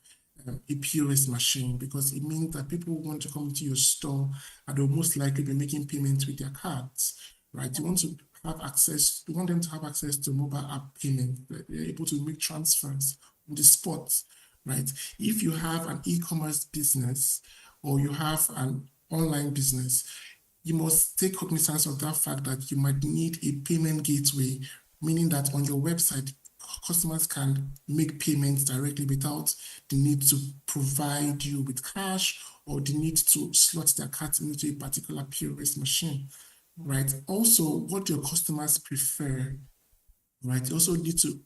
a POS machine, because it means that people want to come to your store and they'll most likely be making payments with their cards, right? You want to have access, you want them to have access to mobile app payment. They're able to make transfers on the spot, right? If you have an e-commerce business or you have an online business, you must take cognizance of that fact that you might need a payment gateway, meaning that on your website, customers can make payments directly without the need to provide you with cash or the need to slot their cards into a particular POS machine, right? Also, what your customers prefer, right? You also need to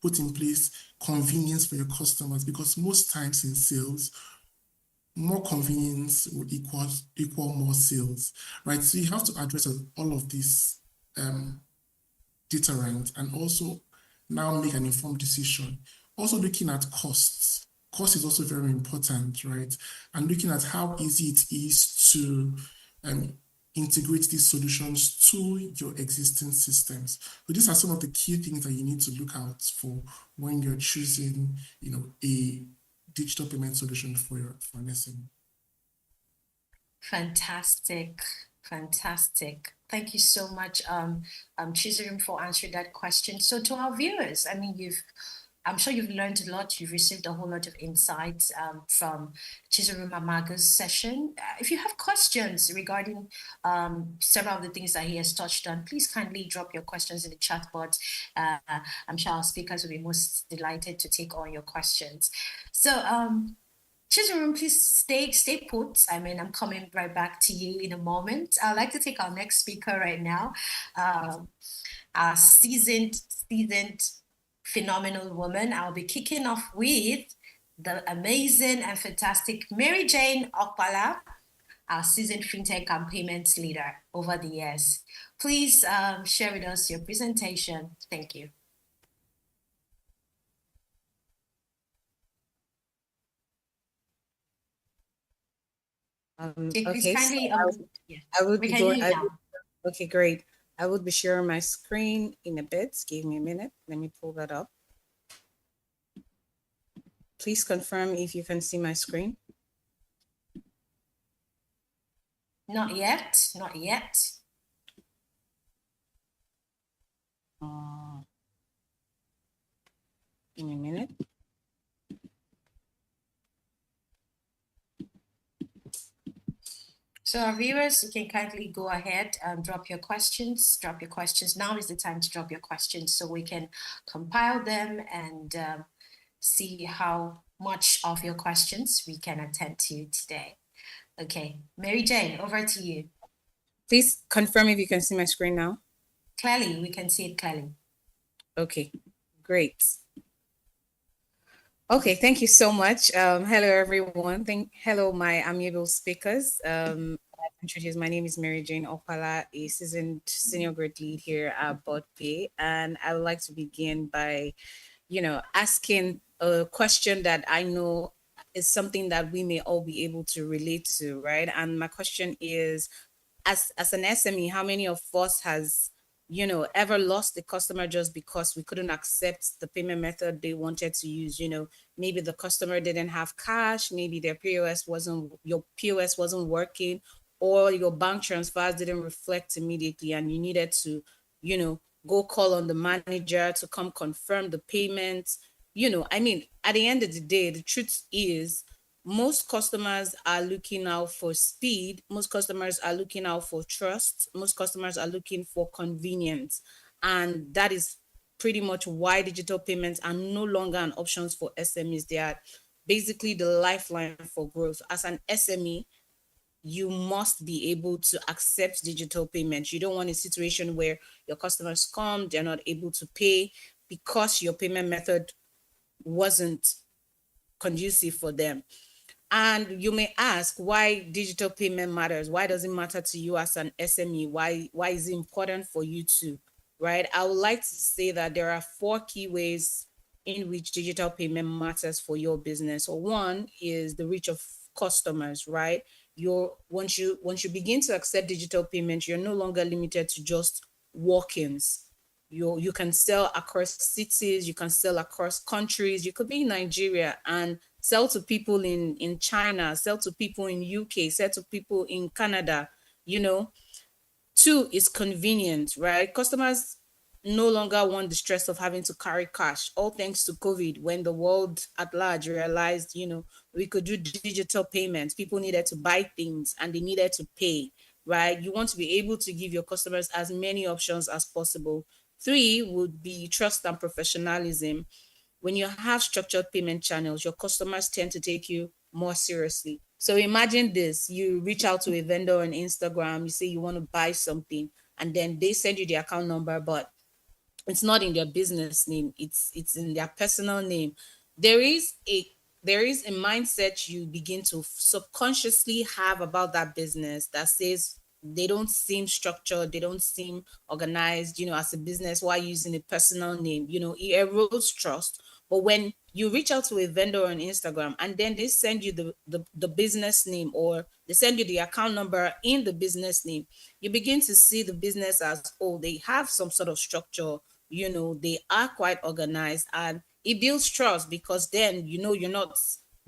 put in place convenience for your customers, because most times in sales, more convenience would equal more sales, right? So you have to address all of these deterrent and also now make an informed decision. Also looking at costs. Cost is also very important, right? And looking at how easy it is to integrate these solutions to your existing systems. So these are some of the key things that you need to look out for when you're choosing, you know, a digital payment solution for an SME. Fantastic. Thank you so much, Chizarim, for answering that question. So to our viewers, I mean, I'm sure you've learned a lot. You've received a whole lot of insights from Chizarim Amaga's session. If you have questions regarding several of the things that he has touched on, please kindly drop your questions in the chat box. I'm sure our speakers will be most delighted to take on your questions. So, Chizarim, please stay put. I mean, I'm coming right back to you in a moment. I'd like to take our next speaker right now, our seasoned, phenomenal woman. I'll be kicking off with the amazing and fantastic Mary Jane Okpala, our seasoned fintech and payments leader over the years. Please share with us your presentation. Thank you. Okay, kindly, I would be going. Okay, great. I would be sharing my screen in a bit. Give me a minute. Let me pull that up. Please confirm if you can see my screen. Not yet. Give me a minute. So our viewers, you can kindly go ahead and drop your questions. Now is the time to drop your questions so we can compile them and see how much of your questions we can attend to today. Okay, Mary Jane, over to you. Please confirm if you can see my screen now. Clearly, we can see it clearly. Okay, great. Okay, thank you so much. Hello, everyone. Hello, my amiable speakers. I'll introduce. My name is Mary Jane Opala, a seasoned senior grade lead here at BusinessDay, and I would like to begin by, asking a question that I know is something that we may all be able to relate to, right? And my question is, as an SME, how many of us has ever lost a customer just because we couldn't accept the payment method they wanted to use? Maybe the customer didn't have cash, maybe your POS wasn't working, or your bank transfers didn't reflect immediately, and you needed to, go call on the manager to come confirm the payment. I mean, at the end of the day, the truth is most customers are looking out for speed. Most customers are looking out for trust. Most customers are looking for convenience. And that is pretty much why digital payments are no longer an option for SMEs. They are basically the lifeline for growth. As an SME, you must be able to accept digital payments. You don't want a situation where your customers come, they're not able to pay because your payment method wasn't conducive for them. And you may ask why digital payment matters. Why does it matter to you as an SME? Why is it important for you to, right? I would like to say that there are 4 key ways in which digital payment matters for your business. So one is the reach of customers, right? Once you begin to accept digital payments, you're no longer limited to just walk-ins. You can sell across cities, you can sell across countries. You could be in Nigeria and sell to people in China, sell to people in UK, sell to people in Canada. you know 2 is convenient, right? Customers no longer want the stress of having to carry cash, all thanks to COVID, when the world at large realized, we could do digital payments. People needed to buy things and they needed to pay, right? You want to be able to give your customers as many options as possible. 3 would be trust and professionalism. When you have structured payment channels, your customers tend to take you more seriously. So imagine this: you reach out to a vendor on Instagram, you say you want to buy something, and then they send you the account number, but it's not in their business name, it's in their personal name. There is a there is a mindset you begin to subconsciously have about that business that says they don't seem structured, they don't seem organized, as a business. Why using a personal name? It erodes trust. But when you reach out to a vendor on Instagram and then they send you the business name, or they send you the account number in the business name, you begin to see the business as, oh, they have some sort of structure. They are quite organized, and it builds trust, because then you're not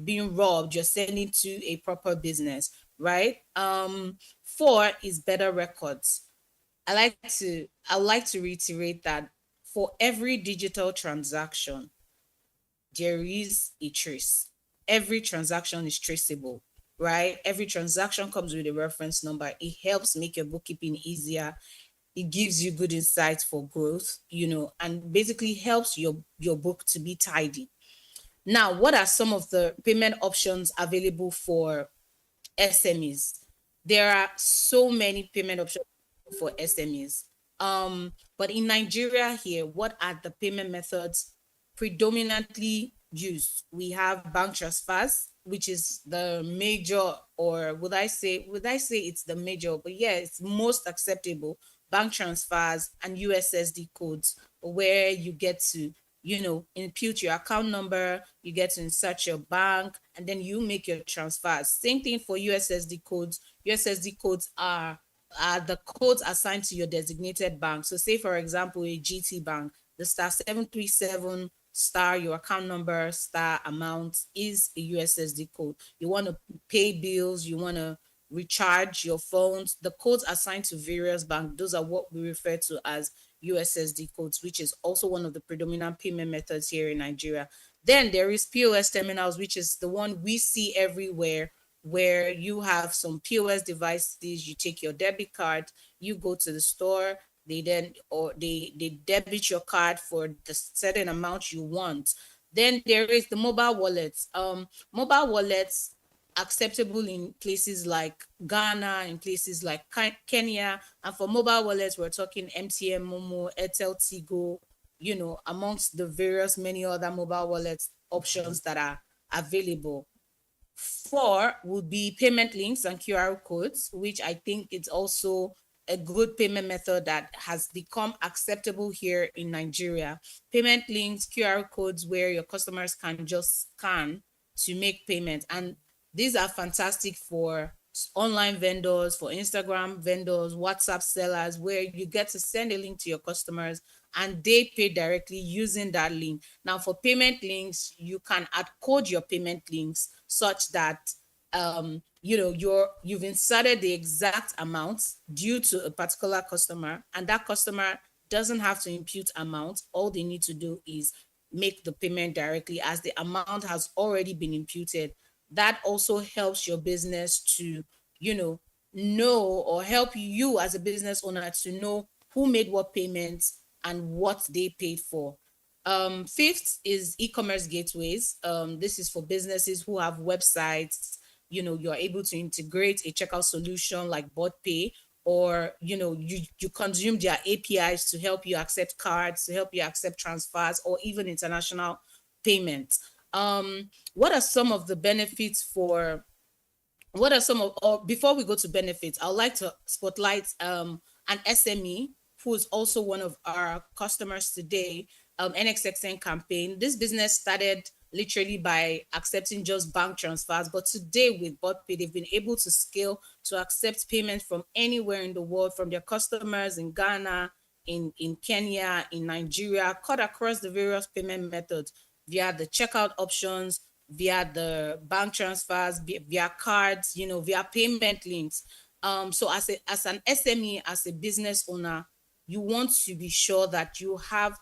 being robbed, you're sending to a proper business, right? 4 is better records. I like to reiterate that for every digital transaction, there is a trace. Every transaction is traceable, right? Every transaction comes with a reference number. It helps make your bookkeeping easier. It gives you good insights for growth, and basically helps your book to be tidy. Now, what are some of the payment options available for SMEs? There are so many payment options for SMEs. But in Nigeria here, what are the payment methods predominantly used? We have bank transfers, which is the major, or would I say it's the major, but yeah, it's most acceptable. Bank transfers and USSD codes, where you get to input your account number, you get to insert your bank, and then you make your transfers. Same thing for USSD codes. USSD codes are the codes assigned to your designated bank. So say, for example, a GT bank, the *737 star, your account number, star amount is a USSD code. You want to pay bills, you want to recharge your phones, the codes assigned to various banks, those are what we refer to as USSD codes, which is also one of the predominant payment methods here in Nigeria. Then there is POS terminals, which is the one we see everywhere, where you have some POS devices, you take your debit card, you go to the store, they debit your card for the certain amount you want. Then there is the mobile wallets. Mobile wallets acceptable in places like Ghana, in places like Kenya. And for mobile wallets, we're talking MTN, Momo, Airtel, Tigo, amongst the various many other mobile wallets options that are available. 4 would be payment links and QR codes, which I think it's also a good payment method that has become acceptable here in Nigeria. Payment links, QR codes, where your customers can just scan to make payments. And these are fantastic for online vendors, for Instagram vendors, WhatsApp sellers, where you get to send a link to your customers and they pay directly using that link. Now, for payment links, you can add code your payment links such that you've inserted the exact amount due to a particular customer, and that customer doesn't have to impute amount. All they need to do is make the payment directly, as the amount has already been imputed. That also helps your business to know, or help you as a business owner to know who made what payments and what they paid for. Fifth is e-commerce gateways. This is for businesses who have websites. You're able to integrate a checkout solution like BotPay, or you consume their APIs to help you accept cards, to help you accept transfers, or even international payments. What are some of the benefits for what are some of or before we go to benefits, I'd like to spotlight an SME who is also one of our customers today, NXXN campaign. This business started literally by accepting just bank transfers, but today with BotPay, they've been able to scale to accept payments from anywhere in the world, from their customers in Ghana, in Kenya, in Nigeria, cut across the various payment methods via the checkout options, via the bank transfers, via cards, via payment links. So as an SME, as a business owner, you want to be sure that you have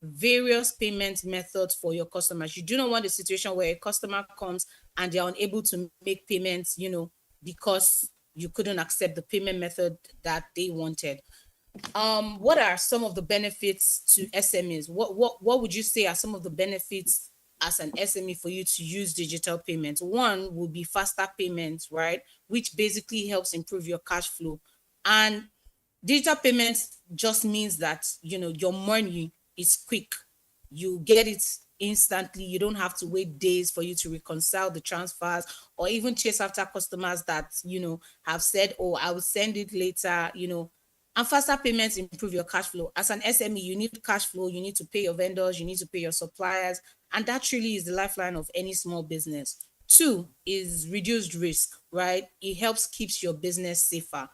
various payment methods for your customers. You do not want a situation where a customer comes and they're unable to make payments, because you couldn't accept the payment method that they wanted. What are some of the benefits to SMEs? What would you say are some of the benefits as an SME for you to use digital payments? One would be faster payments, right? Which basically helps improve your cash flow. And digital payments just means that, your money is quick. You get it instantly. You don't have to wait days for you to reconcile the transfers, or even chase after customers that, have said, oh, I will send it later, and faster payments improve your cash flow. As an SME, you need cash flow, you need to pay your vendors, you need to pay your suppliers, and that really is the lifeline of any small business. 2 is reduced risk, right? It helps keeps your business safer.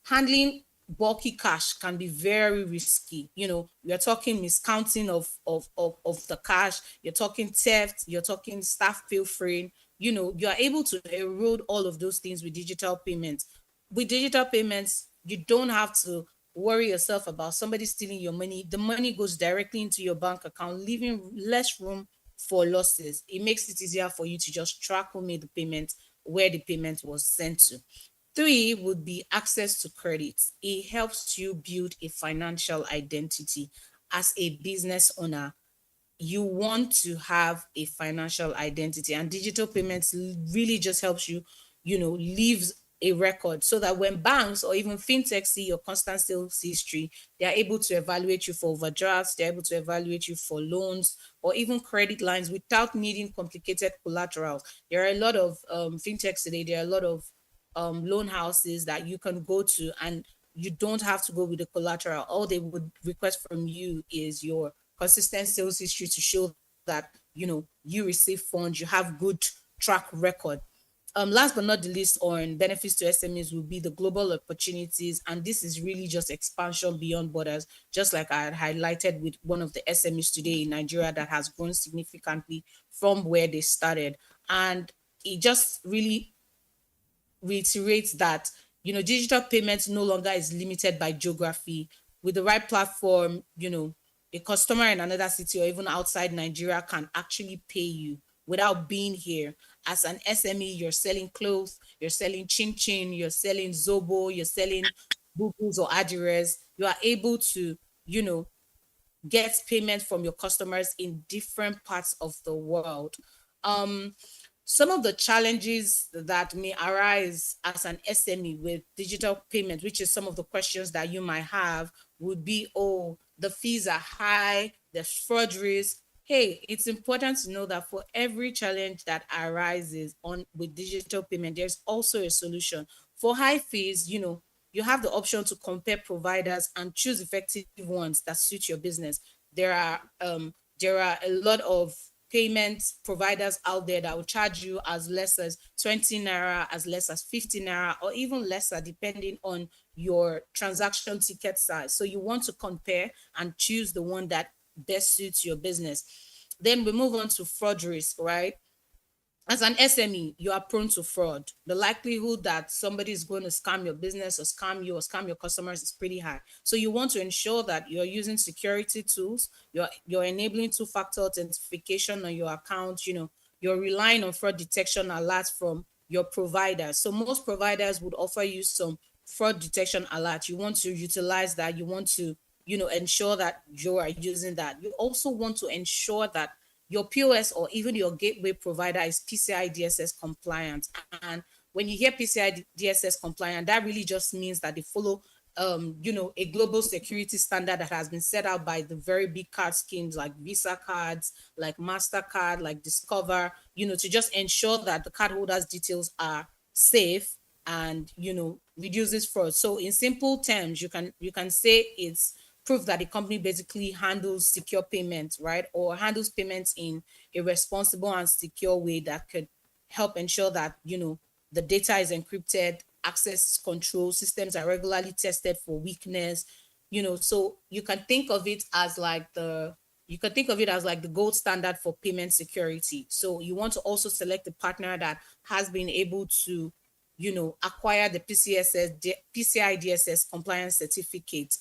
Handling bulky cash can be very risky. You're talking miscounting of the cash, you're talking theft, you're talking staff pilfering. You are able to erode all of those things with digital payments. With digital payments, you don't have to worry yourself about somebody stealing your money. The money goes directly into your bank account, leaving less room for losses. It makes it easier for you to just track who made the payment, where the payment was sent to. 3 would be access to credit. It helps you build a financial identity. As a business owner, you want to have a financial identity, and digital payments really just helps you, leaves a record, so that when banks or even fintech see your constant sales history, they are able to evaluate you for overdrafts, they're able to evaluate you for loans or even credit lines without needing complicated collaterals. There are a lot of fintechs today, there are a lot of loan houses that you can go to, and you don't have to go with the collateral. All they would request from you is your consistent sales history to show that you receive funds, you have good track record. Last but not the least, on benefits to SMEs, will be the global opportunities, and this is really just expansion beyond borders, just like I had highlighted with one of the SMEs today in Nigeria that has grown significantly from where they started. And it just really reiterates that digital payments no longer is limited by geography. With the right platform, a customer in another city or even outside Nigeria can actually pay you without being here. As an SME, you're selling clothes, you're selling chin chin, you're selling zobo, you're selling bubbles or adires. You are able to get payment from your customers in different parts of the world. Some of the challenges that may arise as an SME with digital payment, which is some of the questions that you might have, would be, oh, the fees are high, there's fraud risk, hey, it's important to know that for every challenge that arises on with digital payment, there's also a solution. For high fees, you have the option to compare providers and choose effective ones that suit your business. There are a lot of payment providers out there that will charge you as less as 20 naira, as less as 50 naira, or even lesser depending on your transaction ticket size. So you want to compare and choose the one that best suits your business. Then we move on to fraud risk, right? As an SME, you are prone to fraud. The likelihood that somebody is going to scam your business or scam you or scam your customers is pretty high. So you want to ensure that you're using security tools, you're enabling two-factor authentication on your account, you're relying on fraud detection alerts from your provider. So most providers would offer you some fraud detection alert. You want to utilize that. You want to, ensure that you are using that. You also want to ensure that your POS or even your gateway provider is PCI DSS compliant. And when you hear PCI DSS compliant, that really just means that they follow a global security standard that has been set out by the very big card schemes like Visa cards, like MasterCard, like Discover, to just ensure that the cardholders' details are safe and reduces fraud. So in simple terms, you can say it's proof that the company basically handles secure payments, right? Or handles payments in a responsible and secure way that could help ensure that, the data is encrypted, access is controlled, systems are regularly tested for weakness, so you can think of it as like the gold standard for payment security. So you want to also select a partner that has been able to, acquire the PCI DSS compliance certificate.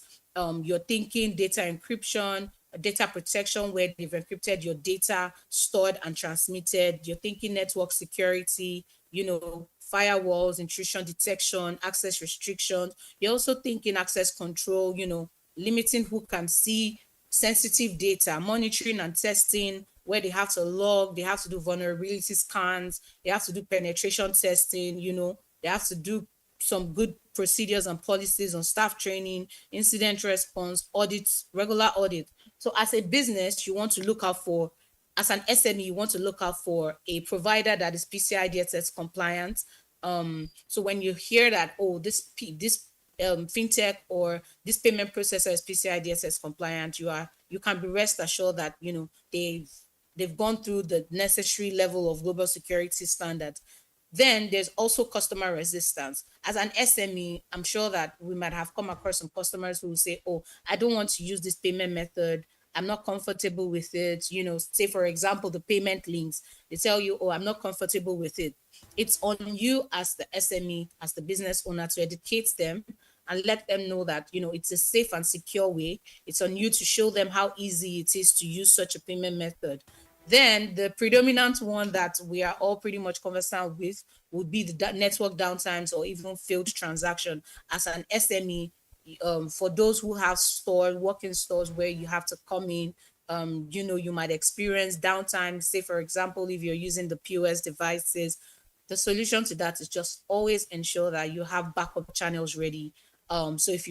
You're thinking data encryption, data protection where they've encrypted your data stored and transmitted. You're thinking network security, firewalls, intrusion detection, access restrictions. You're also thinking access control, limiting who can see sensitive data, monitoring and testing where they have to log, they have to do vulnerability scans, they have to do penetration testing, they have to do some good procedures and policies on staff training, incident response, audits, regular audit. So as a business, you want to look out for, as an SME, you want to look out for a provider that is PCI DSS compliant. So when you hear that, oh, this fintech or this payment processor is PCI DSS compliant, you can be rest assured that they've gone through the necessary level of global security standards. Then there's also customer resistance. As an SME, I'm sure that we might have come across some customers who will say, oh, I don't want to use this payment method. I'm not comfortable with it. Say, for example, the payment links. They tell you, oh, I'm not comfortable with it. It's on you as the SME, as the business owner, to educate them and let them know that, it's a safe and secure way. It's on you to show them how easy it is to use such a payment method. Then the predominant one that we are all pretty much conversant with would be the network downtimes or even failed transaction. As an SME, for those who have working stores where you have to come in, you might experience downtime. Say, for example, if you're using the POS devices, the solution to that is just always ensure that you have backup channels ready. So if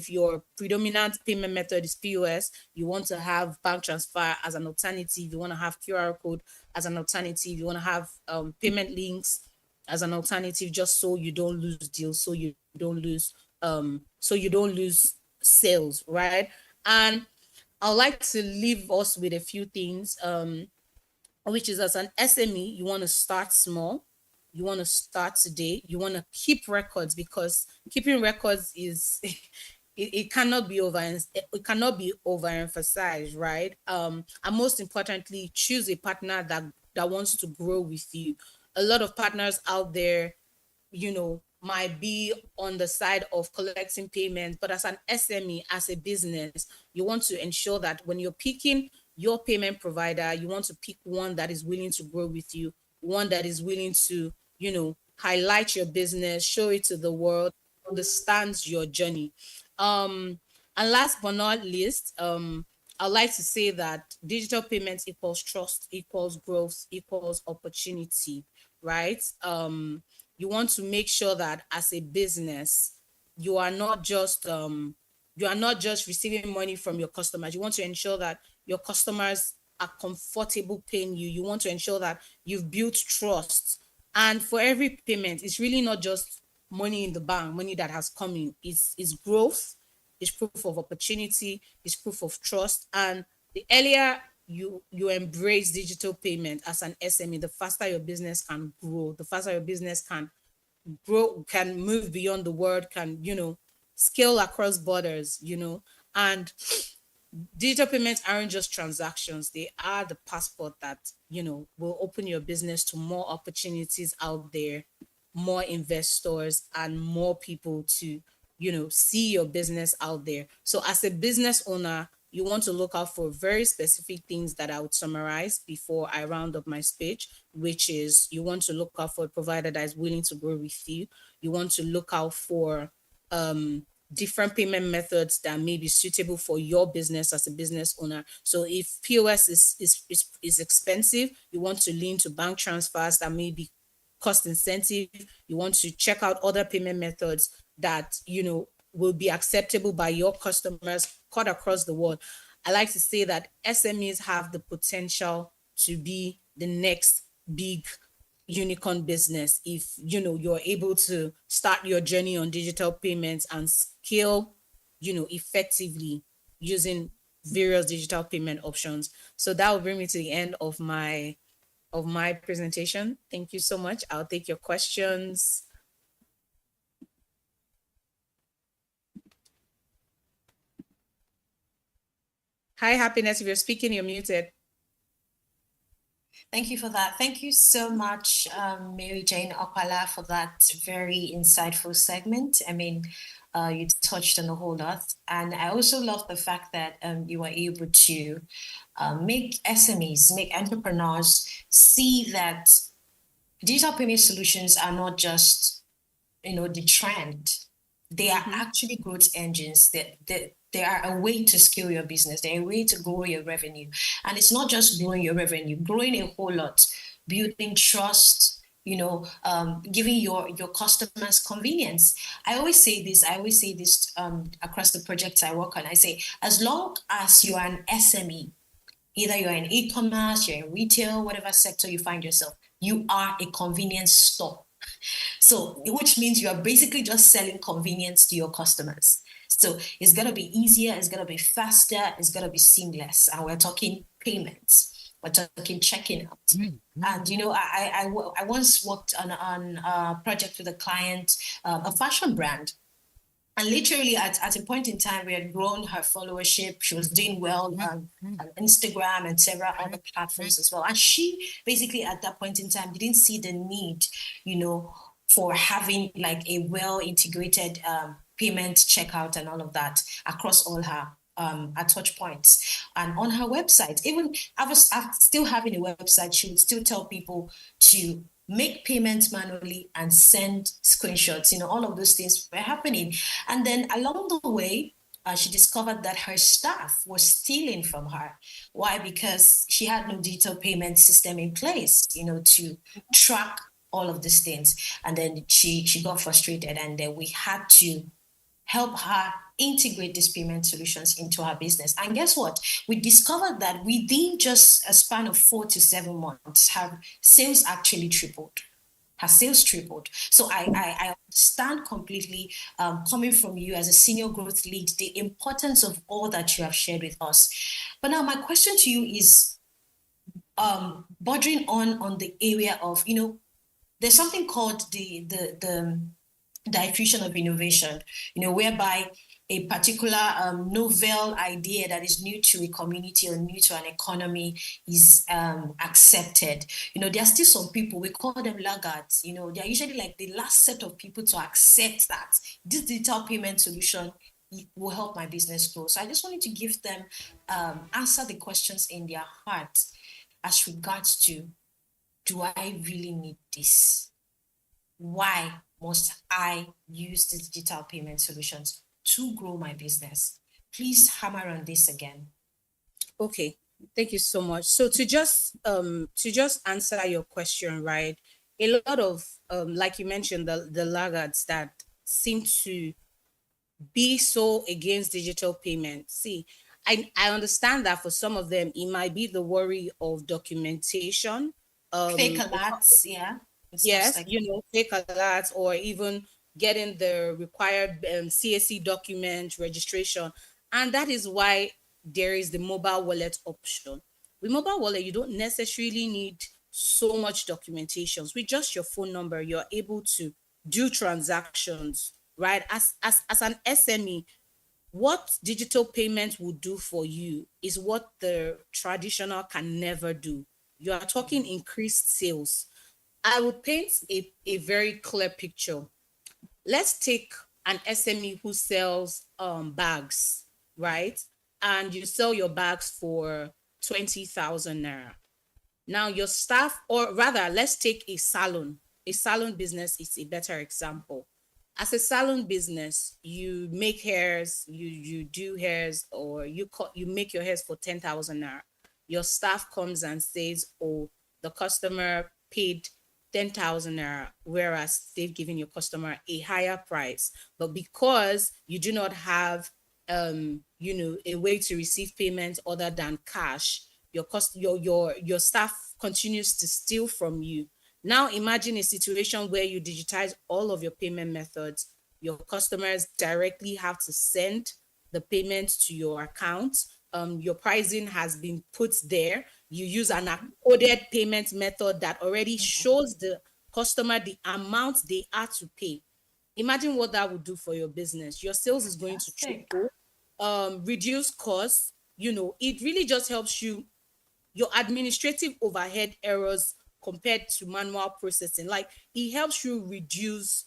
your predominant payment method is POS, you want to have bank transfer as an alternative. You want to have QR code as an alternative. You want to have payment links as an alternative, just so you don't lose deals, so you don't lose sales, right? And I'd like to leave us with a few things, which is, as an SME, you want to start small. You want to start today. You want to keep records, because keeping records is it cannot be overemphasized, right? And most importantly, choose a partner that wants to grow with you. A lot of partners out there, might be on the side of collecting payments, but as an SME, as a business, you want to ensure that when you're picking your payment provider, you want to pick one that is willing to grow with you, one that is willing to, highlight your business, show it to the world, understands your journey. And last but not least, I'd like to say that digital payments equals trust, equals growth, equals opportunity, right? You want to make sure that as a business, you are not just receiving money from your customers. You want to ensure that your customers are comfortable paying you. You want to ensure that you've built trust. And for every payment, it's really not just money in the bank, money that has come in. It's growth, it's proof of opportunity, it's proof of trust. And the earlier you embrace digital payment as an SME, the faster your business can grow, the faster your business can grow, can move beyond the world, can, scale across borders, and digital payments aren't just transactions, they are the passport that will open your business to more opportunities out there, more investors, and more people to see your business out there. So as a business owner, you want to look out for very specific things that I would summarize before I round up my speech, which is you want to look out for a provider that is willing to grow with you. You want to look out for different payment methods that may be suitable for your business as a business owner. So if POS is expensive, you want to lean to bank transfers that may be cost incentive. You want to check out other payment methods that will be acceptable by your customers cut across the world. I like to say that SMEs have the potential to be the next big unicorn business if you're able to start your journey on digital payments and scale effectively using various digital payment options. So that will bring me to the end of my presentation. Thank you so much. I'll take your questions. Hi, Happiness. If you're speaking, you're muted. Thank you for that. Thank you so much, Mary Jane Opala, for that very insightful segment. I mean, you touched on a whole lot. And I also love the fact that you were able to make SMEs, make entrepreneurs see that digital payment solutions are not just, the trend. They are actually growth engines. They are a way to scale your business. They're a way to grow your revenue. And it's not just growing your revenue, growing a whole lot, building trust, giving your customers convenience. I always say this across the projects I work on. I say, as long as you are an SME, either you're in e-commerce, you're in retail, whatever sector you find yourself, you are a convenience store. So, which means you are basically just selling convenience to your customers. So it's going to be easier, it's going to be faster, it's going to be seamless. And we're talking payments, we're talking checking out. And, I once worked on a project with a client, a fashion brand. And literally at a point in time, we had grown her followership. She was doing well on Instagram and several other platforms as well. And she basically at that point in time didn't see the need, for having like a well-integrated payment checkout and all of that across all her touch points. And on her website, even after still having a website, she would still tell people to make payments manually and send screenshots. All of those things were happening. And then along the way, she discovered that her staff was stealing from her. Why? Because she had no digital payment system in place, to track all of these things. And then she got frustrated, and then we had to help her integrate these payment solutions into her business. And guess what? We discovered that within just a span of 4 to 7 months, her sales actually tripled. Her sales tripled. So I understand completely, coming from you as a senior growth lead, the importance of all that you have shared with us. But now my question to you is bordering on the area of, there's something called the diffusion of innovation, whereby a particular novel idea that is new to a community or new to an economy is accepted. There are still some people, we call them laggards, they're usually like the last set of people to accept that this digital payment solution will help my business grow. So I just wanted to give them, answer the questions in their heart as regards to, do I really need this? Why must I use the digital payment solutions to grow my business? Please hammer on this again. Okay, thank you so much. So to just answer your question, right? A lot of like you mentioned, the laggards that seem to be so against digital payment. See, I understand that for some of them it might be the worry of documentation, Fake alerts, yeah. yes, fake alerts, or even getting the required CSC document registration. And that is why there is the mobile wallet option. With mobile wallet, you don't necessarily need so much documentations. With just your phone number, you're able to do transactions, right? As an SME, what digital payment will do for you is what the traditional can never do. You are talking increased sales. I would paint a very clear picture. Let's take an SME who sells bags, right? And you sell your bags for 20,000 naira. Now your staff, or rather, let's take a salon. A salon business is a better example. As a salon business, you make hairs, you do hairs, or you make your hairs for 10,000 naira. Your staff comes and says, "Oh, the customer paid 10,000 naira," whereas they've given your customer a higher price. But because you do not have a way to receive payments other than cash, your staff continues to steal from you. Now imagine a situation where you digitize all of your payment methods. Your customers directly have to send the payment to your account. Your pricing has been put there. You use an coded payment method that already shows the customer the amount they are to pay. Imagine what that would do for your business. Your sales is going to triple, reduce costs. It really just helps you, your administrative overhead errors compared to manual processing. Like, it helps you reduce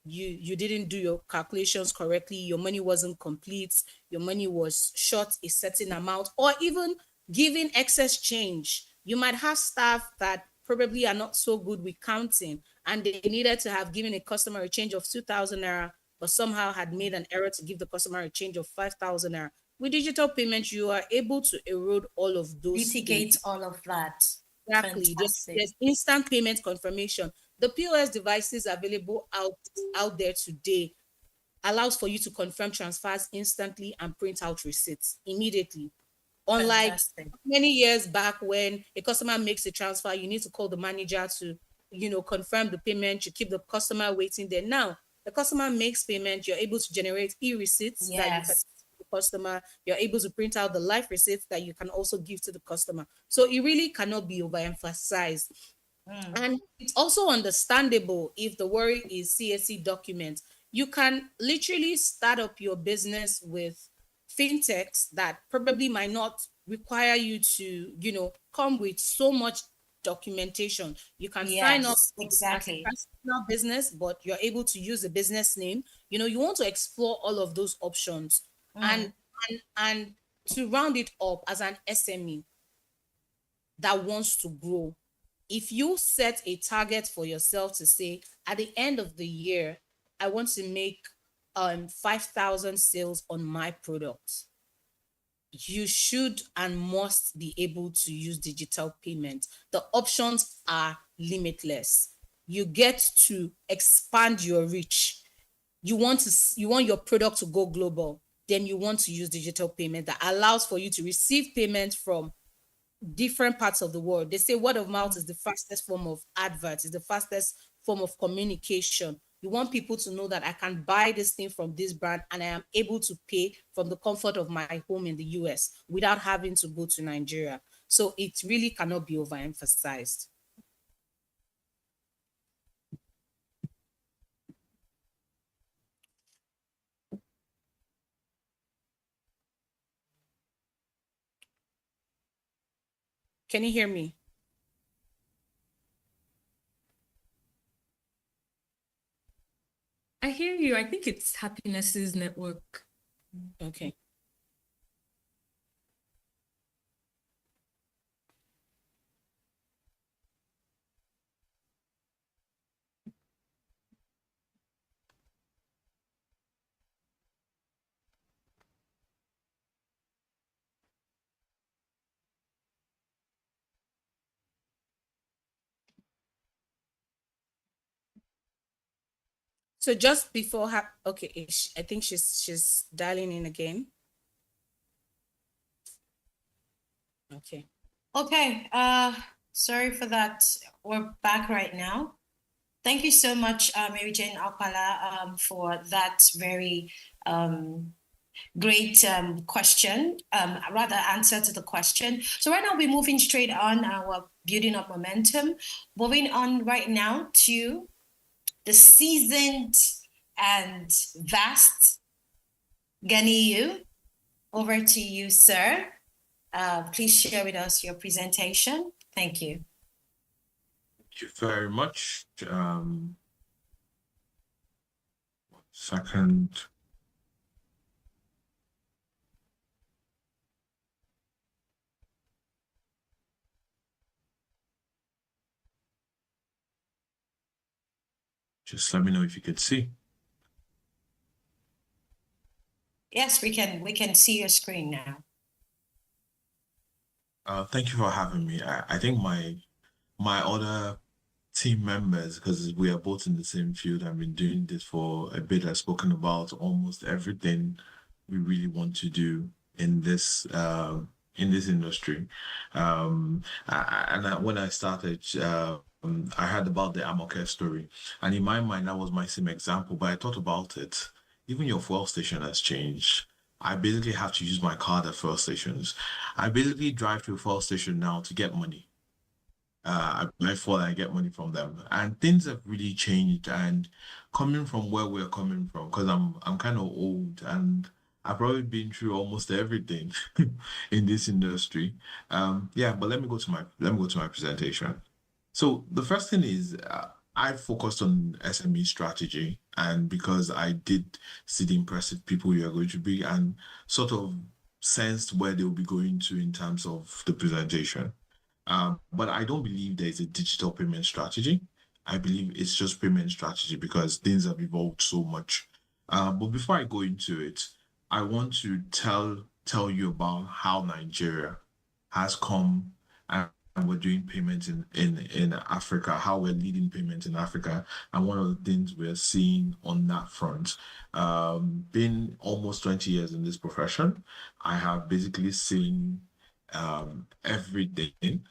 you didn't do your calculations correctly, your money wasn't complete, your money was short a certain amount, or even giving excess change. You might have staff that probably are not so good with counting, and they needed to have given a customer a change of 2,000 naira, but somehow had made an error to give the customer a change of 5,000 naira. With digital payments, you are able to erode all of those Mitigate things. all of that. Exactly. There's instant payment confirmation. The POS devices available out there today allows for you to confirm transfers instantly and print out receipts immediately. Unlike many years back, when a customer makes a transfer, you need to call the manager to, confirm the payment. You keep the customer waiting there. Now, the customer makes payment, you're able to generate e-receipts that you can Yes. give the customer. You're able to print out the live receipts that you can also give to the customer. So it really cannot be overemphasized. And it's also understandable if the worry is CSC documents. You can literally start up your business with fintechs that probably might not require you to, come with so much documentation. You can sign up Yes, exactly. as a personal business, but you're able to use a business name. You want to explore all of those options. And to round it up, as an SME that wants to grow, if you set a target for yourself to say, at the end of the year, I want to make 5,000 sales on my product, you should and must be able to use digital payment. The options are limitless. You get to expand your reach. You want your product to go global, then you want to use digital payment that allows for you to receive payment from different parts of the world. They say word of mouth is the fastest form of advert, is the fastest form of communication. You want people to know that I can buy this thing from this brand and I am able to pay from the comfort of my home in the US without having to go to Nigeria. So it really cannot be overemphasized. Can you hear me? I hear you. I think it's Happiness's network. Okay. So just before I think she's dialing in again. Okay. Sorry for that. We're back right now. Thank you so much, Mary Jane Alpala, for that very great question, rather answer to the question. So right now we're moving straight on, we're building up momentum. Moving on right now to the seasoned and vast Ganiyu. Over to you, sir. Please share with us your presentation. Thank you. Thank you very much. 1 second. Just let me know if you could see. Yes, we can see your screen now. Thank you for having me. I think my other team members, because we are both in the same field, I've been doing this for a bit. I've spoken about almost everything we really want to do in this industry. When I started, I heard about the Amocare story, and in my mind that was my same example. But I thought about it. Even your fuel station has changed. I basically have to use my card at fuel stations. I basically drive to a fuel station now to get money. I buy fuel and I get money from them, and things have really changed. And coming from where we're coming from, because I'm kind of old and I've probably been through almost everything in this industry. Yeah, but let me go to my presentation. So the first thing is I focused on SME strategy, and because I did see the impressive people you are going to be and sort of sensed where they'll be going to in terms of the presentation. But I don't believe there is a digital payment strategy. I believe it's just payment strategy because things have evolved so much. But before I go into it, I want to tell you about how Nigeria has come and we're doing payments in Africa, how we're leading payments in Africa, and one of the things we're seeing on that front. Been almost 20 years in this profession, I have basically seen everything.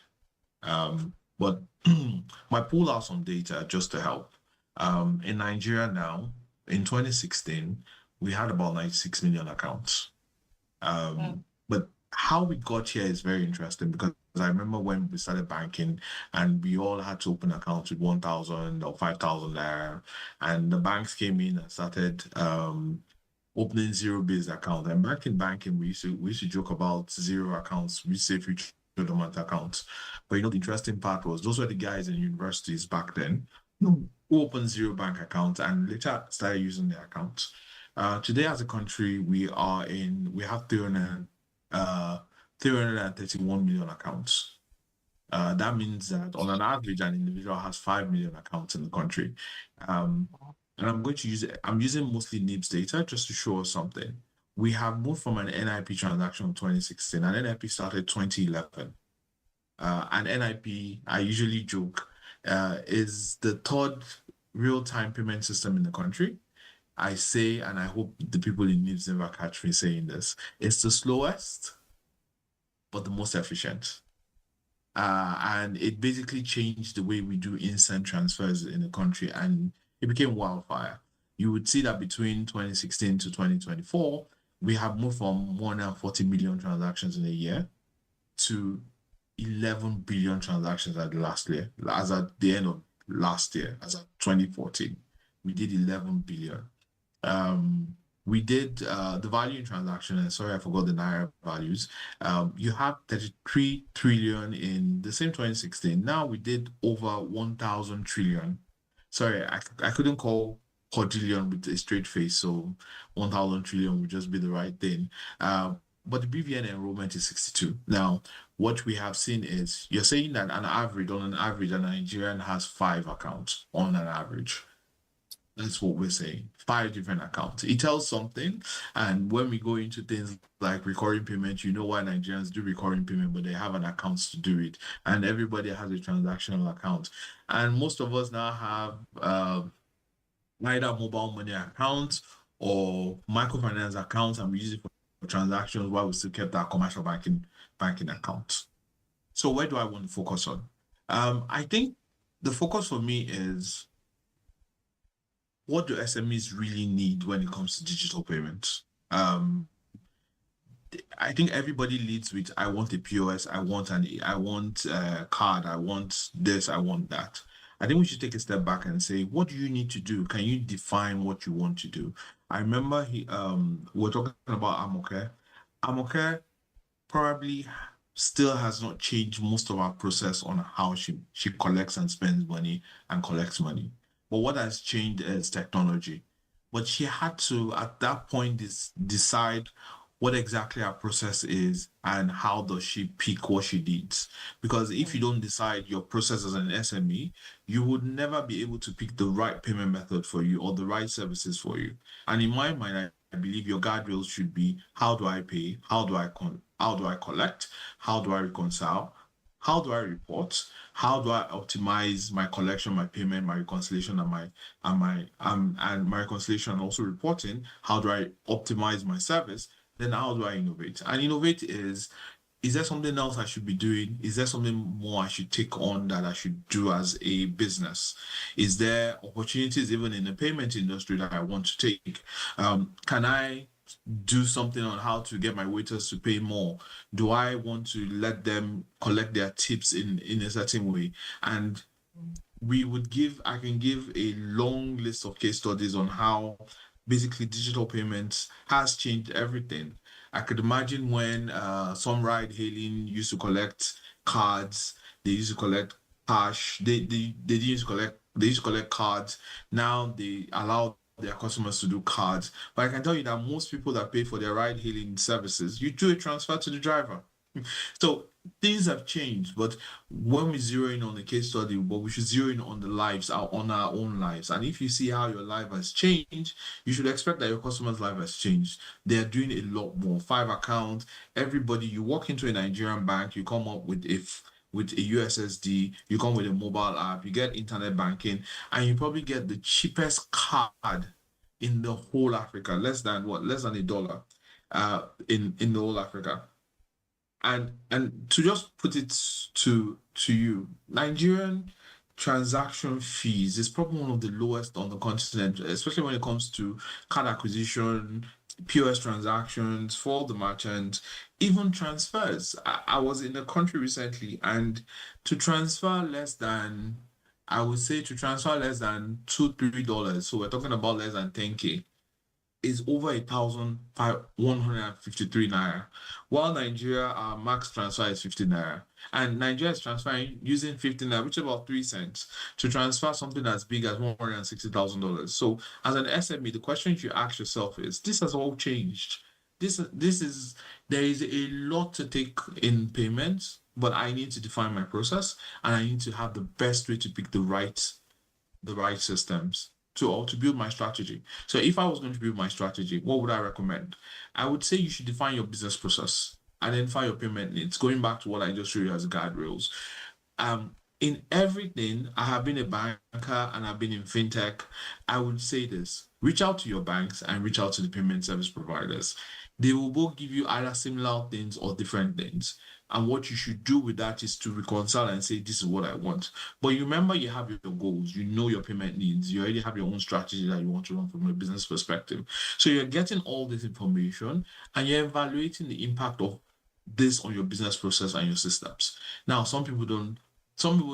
But I pull out some data just to help. In Nigeria now, in 2016, we had about 96 million accounts. But how we got here is very interesting because I remember when we started banking and we all had to open accounts with 1,000 or 5,000 naira, and the banks came in and started opening zero-based accounts. And back in banking, we used to joke about zero accounts. We say future dormant accounts. But the interesting part was those were the guys in universities back then who opened zero bank accounts and later started using their accounts. Today, as a country, we have 331 million accounts. That means that on an average, an individual has 5 million accounts in the country. And I'm using mostly NIBS data just to show us something. We have moved from an NIP transaction in 2016, and NIP started 2011. And NIP, I usually joke, is the third real-time payment system in the country. I say, and I hope the people in NIBS never catch me saying this, it's the slowest, but the most efficient. And it basically changed the way we do instant transfers in the country, and it became wildfire. You would see that between 2016 to 2024, we have moved from 140 million transactions in a year to 11 billion transactions as at the end of last year, as at 2014. We did 11 billion. We did the value in transaction, and sorry, I forgot the Naira values. You have 33 trillion in the same 2016. Now we did over 1,000 trillion. Sorry, I couldn't call quadrillion with a straight face, so 1,000 trillion would just be the right thing. But the BVN enrollment is 62. Now, what we have seen is you're saying that on an average, a Nigerian has 5 accounts on an average. That's what we're saying. 5 different accounts. It tells something. And when we go into things like recurring payment, you know why Nigerians do recurring payment, but they have an account to do it. And everybody has a transactional account. And most of us now have either mobile money accounts or microfinance accounts, and we use it for transactions while we still kept our commercial banking account. So where do I want to focus on? I think the focus for me is, what do SMEs really need when it comes to digital payments? I think everybody leads with, I want a POS, I want a card, I want this, I want that. I think we should take a step back and say, what do you need to do? Can you define what you want to do? I remember we're talking about Amoke. Amoke probably still has not changed most of our process on how she collects and spends money and collects money. But what has changed is technology. But she had to, at that point, decide what exactly our process is and how does she pick what she needs. Because if you don't decide your process as an SME, you would never be able to pick the right payment method for you or the right services for you. And in my mind, I believe your guardrails should be, how do I pay? How do I collect? How do I reconcile? How do I report? How do I optimize my collection, my payment, my reconciliation, and my reconciliation and also reporting? How do I optimize my service? Then how do I innovate? And innovate is there something else I should be doing? Is there something more I should take on that I should do as a business? Is there opportunities even in the payment industry that I want to take? Can I do something on how to get my waiters to pay more? Do I want to let them collect their tips in a certain way? And I can give a long list of case studies on how basically digital payments has changed everything. I could imagine when some ride hailing used to collect cards, they used to collect cash, they used to collect cards. Now they allow their customers to do cards. But I can tell you that most people that pay for their ride hailing services, you do a transfer to the driver. So things have changed, but when we zero in on the case study, but we should zero in on on our own lives. And if you see how your life has changed, you should expect that your customer's life has changed. They are doing a lot more. 5 accounts, everybody, you walk into a Nigerian bank, you come up with a USSD, you come with a mobile app, you get internet banking, and you probably get the cheapest card in the whole Africa, less than $1 in the whole Africa. And to just put it to you, Nigerian transaction fees is probably one of the lowest on the continent, especially when it comes to card acquisition, POS transactions for the merchant, even transfers. I was in the country recently, and to transfer less than $2-3, so we're talking about less than 10K, is over 1,153 naira. While Nigeria, our max transfer is 50 naira. And Nigeria is transferring using 50 naira, which is about 3 cents, to transfer something as big as $160,000. So as an SME, the question you ask yourself is, this has all changed. There is a lot to take in payments, but I need to define my process and I need to have the best way to pick the right systems to build my strategy. So if I was going to build my strategy, what would I recommend? I would say you should define your business process, identify your payment needs, going back to what I just showed you as guardrails. In everything, I have been a banker and I've been in fintech. I would say this: reach out to your banks and reach out to the payment service providers. They will both give you either similar things or different things. And what you should do with that is to reconcile and say, this is what I want. But you remember, you have your goals, you know your payment needs, you already have your own strategy that you want to run from a business perspective. So you're getting all this information and you're evaluating the impact of this on your business process and your systems. Now, some people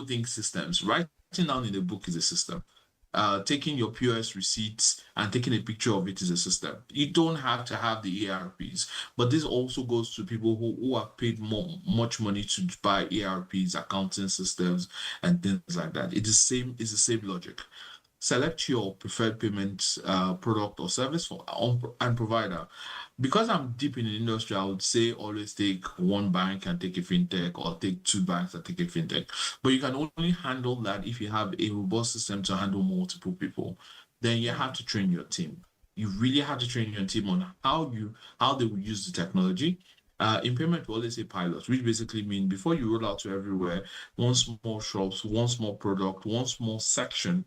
think systems. Writing down in the book is a system. Taking your POS receipts and taking a picture of it is a system. You don't have to have the ERPs, but this also goes to people who have paid much money to buy ERPs, accounting systems, and things like that. It's the same logic. Select your preferred payment product or service and provider. Because I'm deep in the industry, I would say always take one bank and take a fintech, or take 2 banks and take a fintech. But you can only handle that if you have a robust system to handle multiple people. Then you have to train your team. You really have to train your team on how they will use the technology. In payment, we always say pilots, which basically means before you roll out to everywhere, one small shops, one small product, one small section,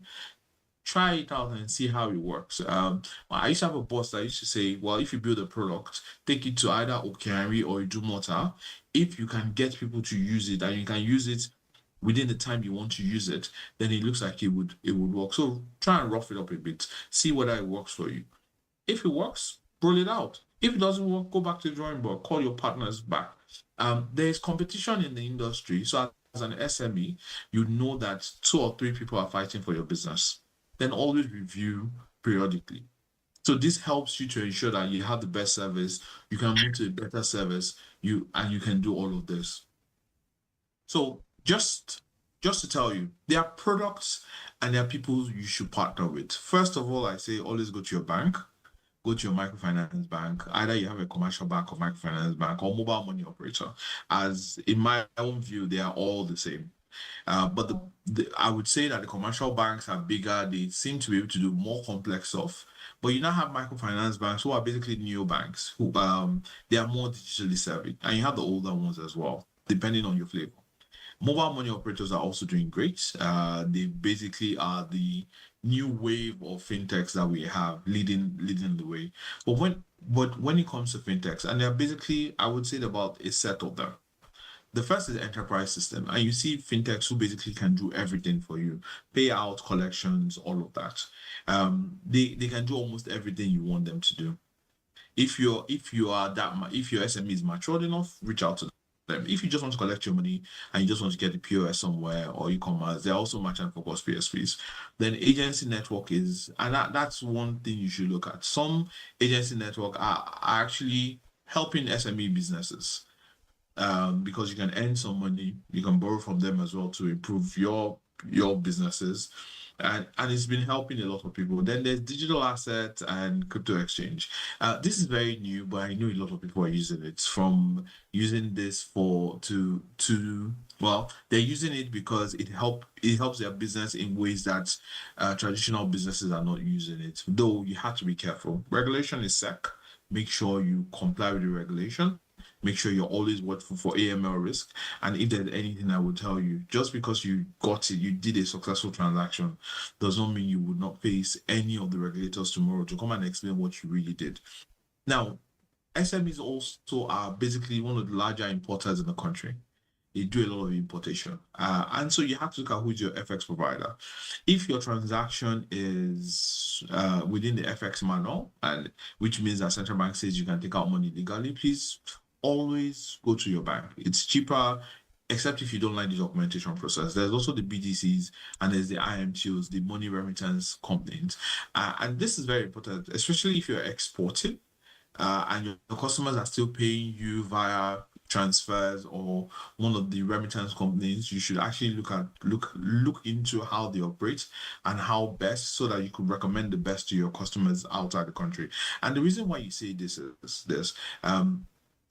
try it out and see how it works. I used to have a boss that used to say, well, if you build a product, take it to either Okeanri or Idumota. if you can get people to use it and you can use it within the time you want to use it, then it looks like it would work. So try and rough it up a bit, see whether it works for you. If it works, roll it out. If it doesn't work, go back to the drawing board, call your partners back. There is competition in the industry. So as an SME, you know that 2 or 3 people are fighting for your business. Then always review periodically. So this helps you to ensure that you have the best service, you can move to a better service, you can do all of this. So just to tell you, there are products and there are people you should partner with. First of all, I say always go to your bank, go to your microfinance bank. Either you have a commercial bank or microfinance bank or mobile money operator. As in my own view, they are all the same. But I would say that the commercial banks are bigger. They seem to be able to do more complex stuff. But you now have microfinance banks who are basically neobanks, who they are more digitally savvy, and you have the older ones as well, depending on your flavor. Mobile money operators are also doing great. They basically are the new wave of fintechs that we have leading the way. But when it comes to fintechs, and they're basically, I would say about a set of them. The first is enterprise system, and you see fintechs who basically can do everything for you, payout, collections, all of that. They can do almost everything you want them to do. If your SME is matured enough, reach out to them. If you just want to collect your money and you just want to get the POS somewhere or e-commerce, they're also merchant focused PSPs. Then agency network is, and that's one thing you should look at. Some agency network are actually helping SME businesses. Because you can earn some money, you can borrow from them as well to improve your businesses, and it's been helping a lot of people. Then there's digital asset and crypto exchange. This is very new, but I know a lot of people are using it. From using this they're using it because it helps their business in ways that traditional businesses are not using it. Though you have to be careful. Regulation is SEC. Make sure you comply with the regulation. Make sure you're always watchful for AML risk. And if there's anything I would tell you, just because you got it, you did a successful transaction, does not mean you would not face any of the regulators tomorrow to come and explain what you really did. Now, SMEs also are basically one of the larger importers in the country. They do a lot of importation. And so you have to look at who's your FX provider. If your transaction is within the FX manual, and which means that central bank says you can take out money legally, please always go to your bank. It's cheaper, except if you don't like the documentation process. There's also the BDCs and there's the IMTOs, the money remittance companies. And this is very important, especially if you're exporting and your customers are still paying you via transfers or one of the remittance companies. You should actually look into how they operate and how best, so that you could recommend the best to your customers outside the country. And the reason why you say this is this.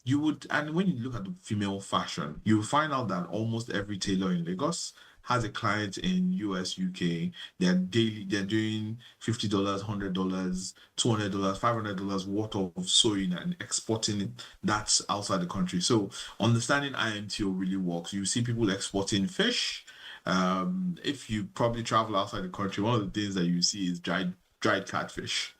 You would, and when you look at the female fashion, you will find out that almost every tailor in Lagos has a client in US, UK. They're doing $50, $100, $200, $500 worth of sewing and exporting that outside the country. So understanding IMTO really works. You see people exporting fish. If you probably travel outside the country, one of the things that you see is dried catfish,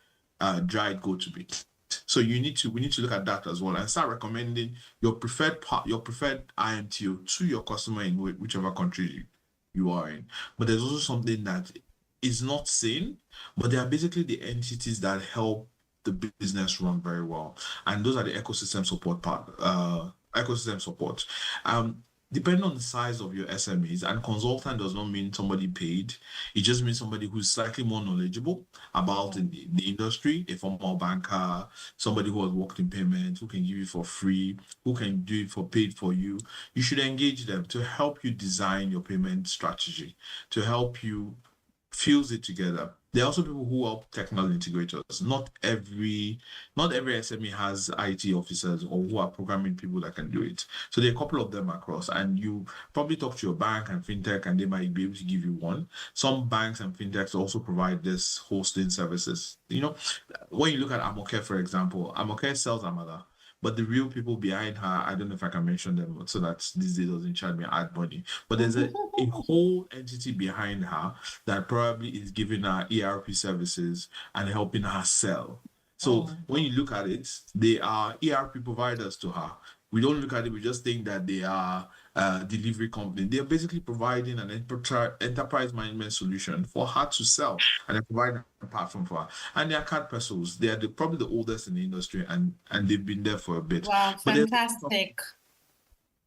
dried goat meat. So we need to look at that as well and start recommending your preferred IMTO to your customer in whichever country you are in. But there's also something that is not seen, but they are basically the entities that help the business run very well, and those are the ecosystem support depending on the size of your SMEs, and consultant does not mean somebody paid. It just means somebody who's slightly more knowledgeable about the industry, a formal banker, somebody who has worked in payment, who can give you for free, who can do it for paid for you. You should engage them to help you design your payment strategy, to help you fuse it together. There are also people who are technical integrators. Not every SME has IT officers or who are programming people that can do it. So there are a couple of them across, and you probably talk to your bank and fintech, and they might be able to give you one. Some banks and fintechs also provide this hosting services. You know, when you look at Amoke, for example, Amoke sells Amala. But the real people behind her, I don't know if I can mention them so that this day doesn't charge me ad money. But there's a whole entity behind her that probably is giving her ERP services and helping her sell. So when you look at it, they are ERP providers to her. We don't look at it, we just think that they are a delivery company. They're basically providing an enterprise management solution for her to sell, and they're providing a platform for her. And they are card pesos. They are probably the oldest in the industry, and they've been there for a bit. Wow, But fantastic.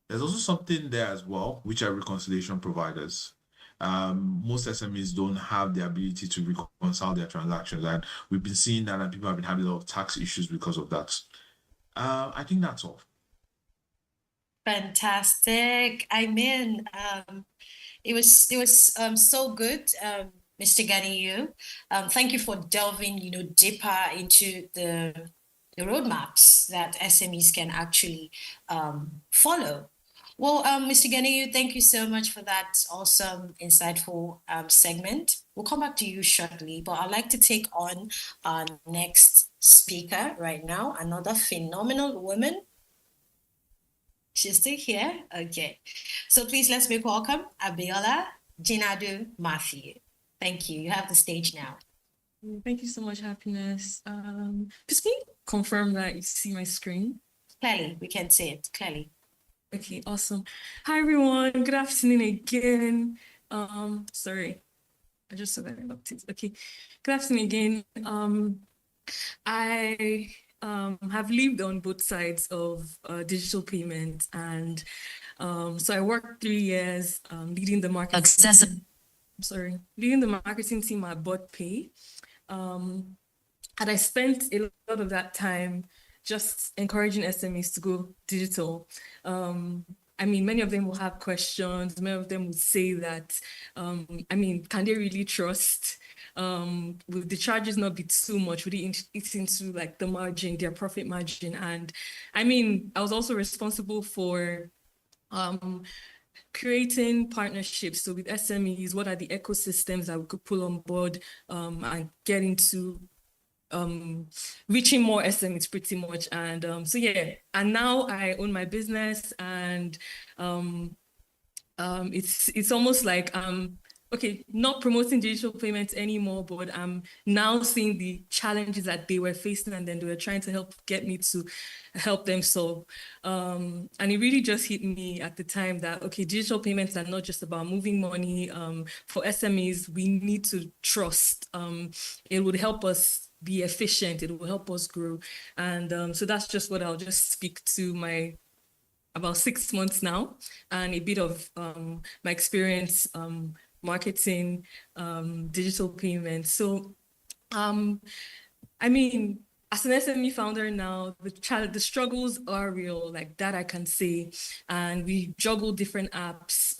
there's also something there as well, which are reconciliation providers. Most SMEs don't have the ability to reconcile their transactions, and we've been seeing that, and people have been having a lot of tax issues because of that. I think that's all. Fantastic. I mean, it was so good, Mr. Ganiyu. Thank you for delving, deeper into the roadmaps that SMEs can actually follow. Well, Mr. Ganiyu, thank you so much for that awesome, insightful segment. We'll come back to you shortly, but I'd like to take on our next speaker right now, another phenomenal woman. She's still here? Okay. So please let's make welcome Abiola Jinadu Matthew. Thank you. You have the stage now. Thank you so much, Happiness. Just can you confirm that you see my screen? Clearly, we can see it clearly. Okay, awesome. Hi, everyone. Good afternoon again. Sorry, I just said that I locked it. Okay, good afternoon again. I have lived on both sides of digital payments, and so I worked 3 years leading the marketing. Leading the marketing team at BusinessDay, and I spent a lot of that time just encouraging SMEs to go digital. I mean, many of them will have questions. Many of them would say that, I mean, can they really trust? Will the charges not be too much? Would it eat into like the margin, their profit margin? And I mean, I was also responsible for creating partnerships. So with SMEs, what are the ecosystems that we could pull on board and get into reaching more SMEs pretty much. And so yeah, and now I own my business, and it's almost like okay, not promoting digital payments anymore, but I'm now seeing the challenges that they were facing, and then they were trying to get me to help them solve. And it really just hit me at the time that, okay, digital payments are not just about moving money. For SMEs, we need to trust. It would help us be efficient. It will help us grow. And so that's just what I'll just speak to my about 6 months now, and a bit of my experience marketing digital payments. So I mean, as an SME founder now, the struggles are real, like that I can say. And we juggle different apps,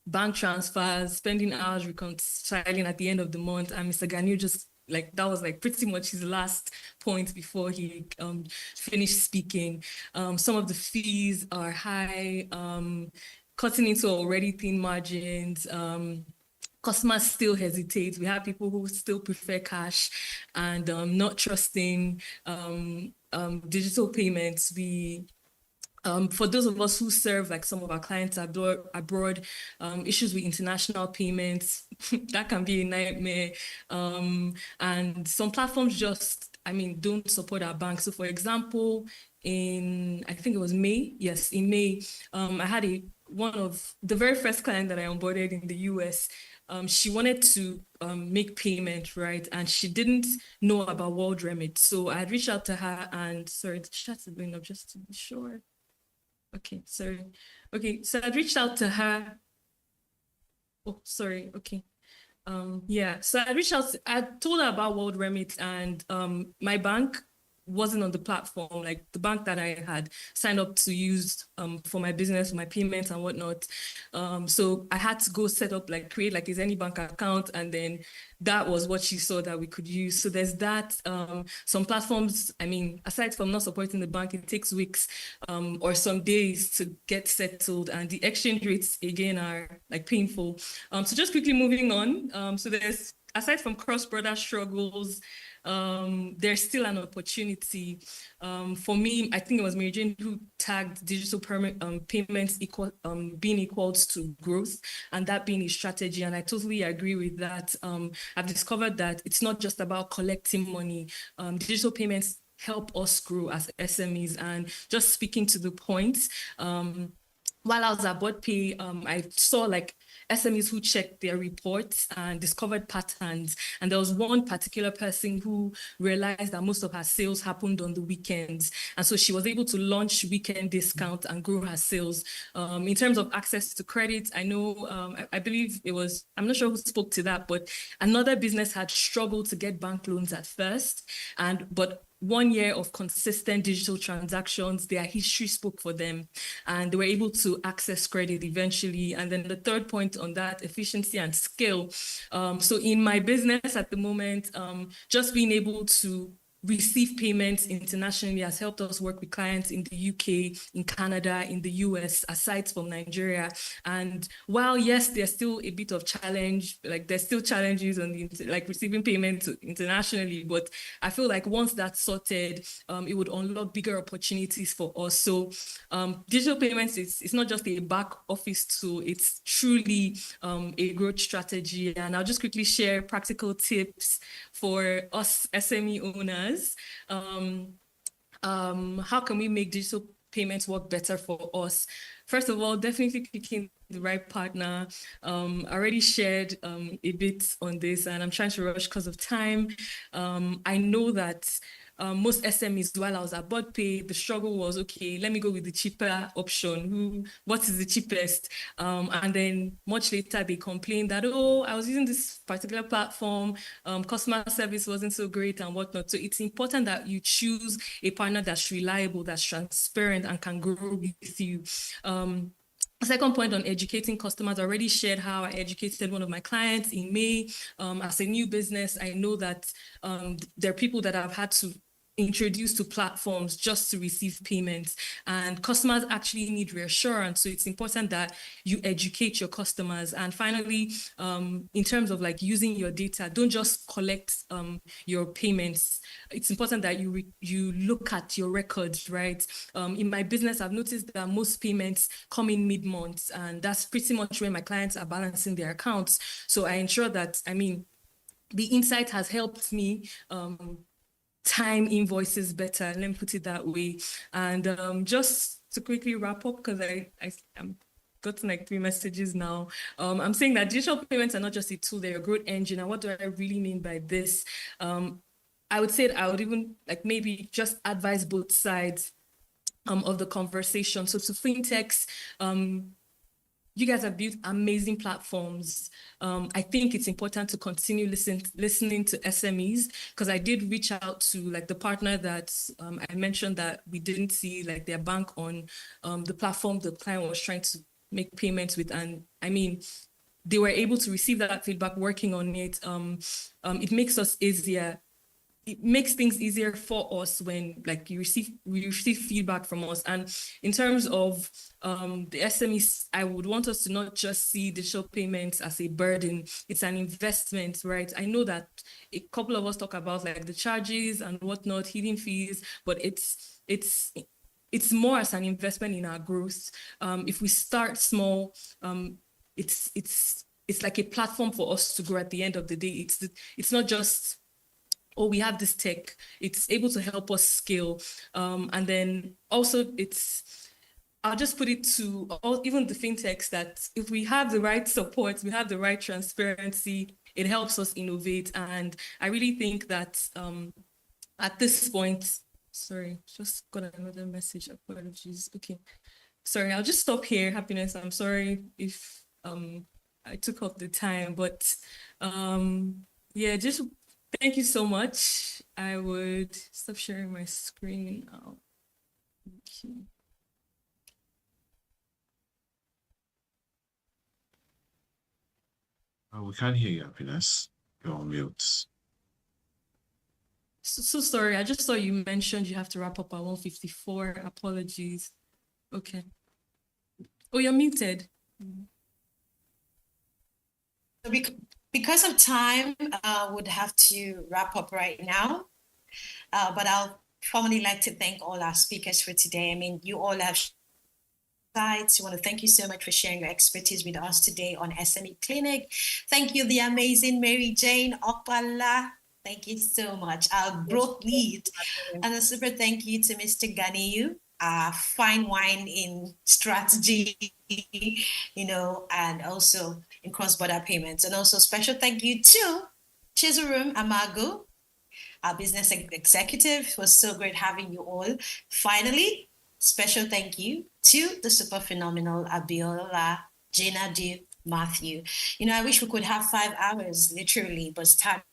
bank transfers, spending hours reconciling at the end of the month. And Mr. Ganiyu just that was like pretty much his last point before he finished speaking. Some of the fees are high, cutting into already thin margins. Customers still hesitate. We have people who still prefer cash and not trusting digital payments. For those of us who serve like some of our clients abroad, issues with international payments, that can be a nightmare. And some platforms just, don't support our bank. So for example, I think it was May. Yes, in May, I had one of the very first client that I onboarded in the US. She wanted to make payment, right? And she didn't know about World Remit. So I had reached out to her and, sorry, the chat is going up just to be sure. Okay, sorry. Okay, so I reached out to her. Oh, sorry. Okay. Yeah, so I told her about World Remit, and my bank wasn't on the platform, like the bank that I had signed up to use for my business, my payments and whatnot. So I had to go set up, create a Zenny bank account, and then that was what she saw that we could use. So there's that. Some platforms, aside from not supporting the bank, it takes weeks or some days to get settled, and the exchange rates again are painful. So just quickly moving on. So there's, aside from cross-border struggles, there's still an opportunity. For me, I think it was Mary Jane who tagged digital payments being equals to growth, and that being a strategy. And I totally agree with that. I've discovered that it's not just about collecting money. Digital payments help us grow as SMEs. And just speaking to the point, while I was at BusinessDay, I saw like SMEs who checked their reports and discovered patterns. And there was one particular person who realized that most of her sales happened on the weekends. And so she was able to launch weekend discount and grow her sales. In terms of access to credit, I know, I believe it was, I'm not sure who spoke to that, but another business had struggled to get bank loans at first. But 1 year of consistent digital transactions, their history spoke for them, and they were able to access credit eventually. And then the third point on that, efficiency and scale. So in my business at the moment, just being able to receive payments internationally has helped us work with clients in the UK, in Canada, in the US, aside from Nigeria. And while yes, there's still a bit of challenge, like there's still challenges on the like receiving payments internationally, but I feel like once that's sorted, it would unlock bigger opportunities for us. So digital payments, it's not just a back office tool, it's truly a growth strategy. And I'll just quickly share practical tips for us SME owners. How can we make digital payments work better for us? First of all, definitely picking the right partner. I already shared a bit on this, and I'm trying to rush because of time. I know that most SMEs, while I was at BusinessDay, the struggle was, okay, let me go with the cheaper option. What is the cheapest? And then much later, they complained that, oh, I was using this particular platform, customer service wasn't so great and whatnot. So it's important that you choose a partner that's reliable, that's transparent, and can grow with you. Second point on educating customers, I already shared how I educated one of my clients in May. As a new business, I know that there are people that I've had to introduce to platforms just to receive payments, and customers actually need reassurance. So it's important that you educate your customers. And finally, in terms of like using your data, don't just collect your payments. It's important that you look at your records, right? In my business, I've noticed that most payments come in mid-month, and that's pretty much when my clients are balancing their accounts. So I ensure that, the insight has helped me time invoices better, let me put it that way. And just to quickly wrap up, because I'm gotten like 3 messages now. I'm saying that digital payments are not just a tool, they're a growth engine. And what do I really mean by this? I would say that I would even like maybe just advise both sides of the conversation. So to fintechs, you guys have built amazing platforms. I think it's important to continue listening to SMEs, because I did reach out to like the partner that I mentioned that we didn't see like their bank on the platform the client was trying to make payments with. And they were able to receive that feedback, working on it. It makes us easier. It makes things easier for us when like we receive feedback from us. And in terms of the SMEs, I would want us to not just see digital payments as a burden. It's an investment, right? I know that a couple of us talk about like the charges and whatnot, hidden fees, but it's more as an investment in our growth. If we start small, it's like a platform for us to grow at the end of the day. It's not just, oh, we have this tech, it's able to help us scale. And then also I'll just put it to even the fintechs that if we have the right support, we have the right transparency, it helps us innovate. And I really think that at this point, sorry, just got another message, apologies. Okay, sorry, I'll just stop here. Happiness, I'm sorry if I took up the time, but yeah, just thank you so much. I would stop sharing my screen now. Okay. We can't hear you, Happiness. You're on mute. So sorry, I just saw you mentioned you have to wrap up at 1:54. Apologies. Okay. Oh, you're muted. Because of time, I would have to wrap up right now. But I'll formally like to thank all our speakers for today. You all have insights. I want to thank you so much for sharing your expertise with us today on SME Clinic. Thank you, the amazing Mary Jane Okpala. Thank you so much, our growth lead. And a super thank you to Mr. Ganiyu, fine wine in strategy, and also in cross-border payments. And also special thank you to Chizurum Amago, our business executive. It was so great having you all. Finally, special thank you to the super phenomenal Abiola Jenadu Matthew. I wish we could have 5 hours, literally, but it's time.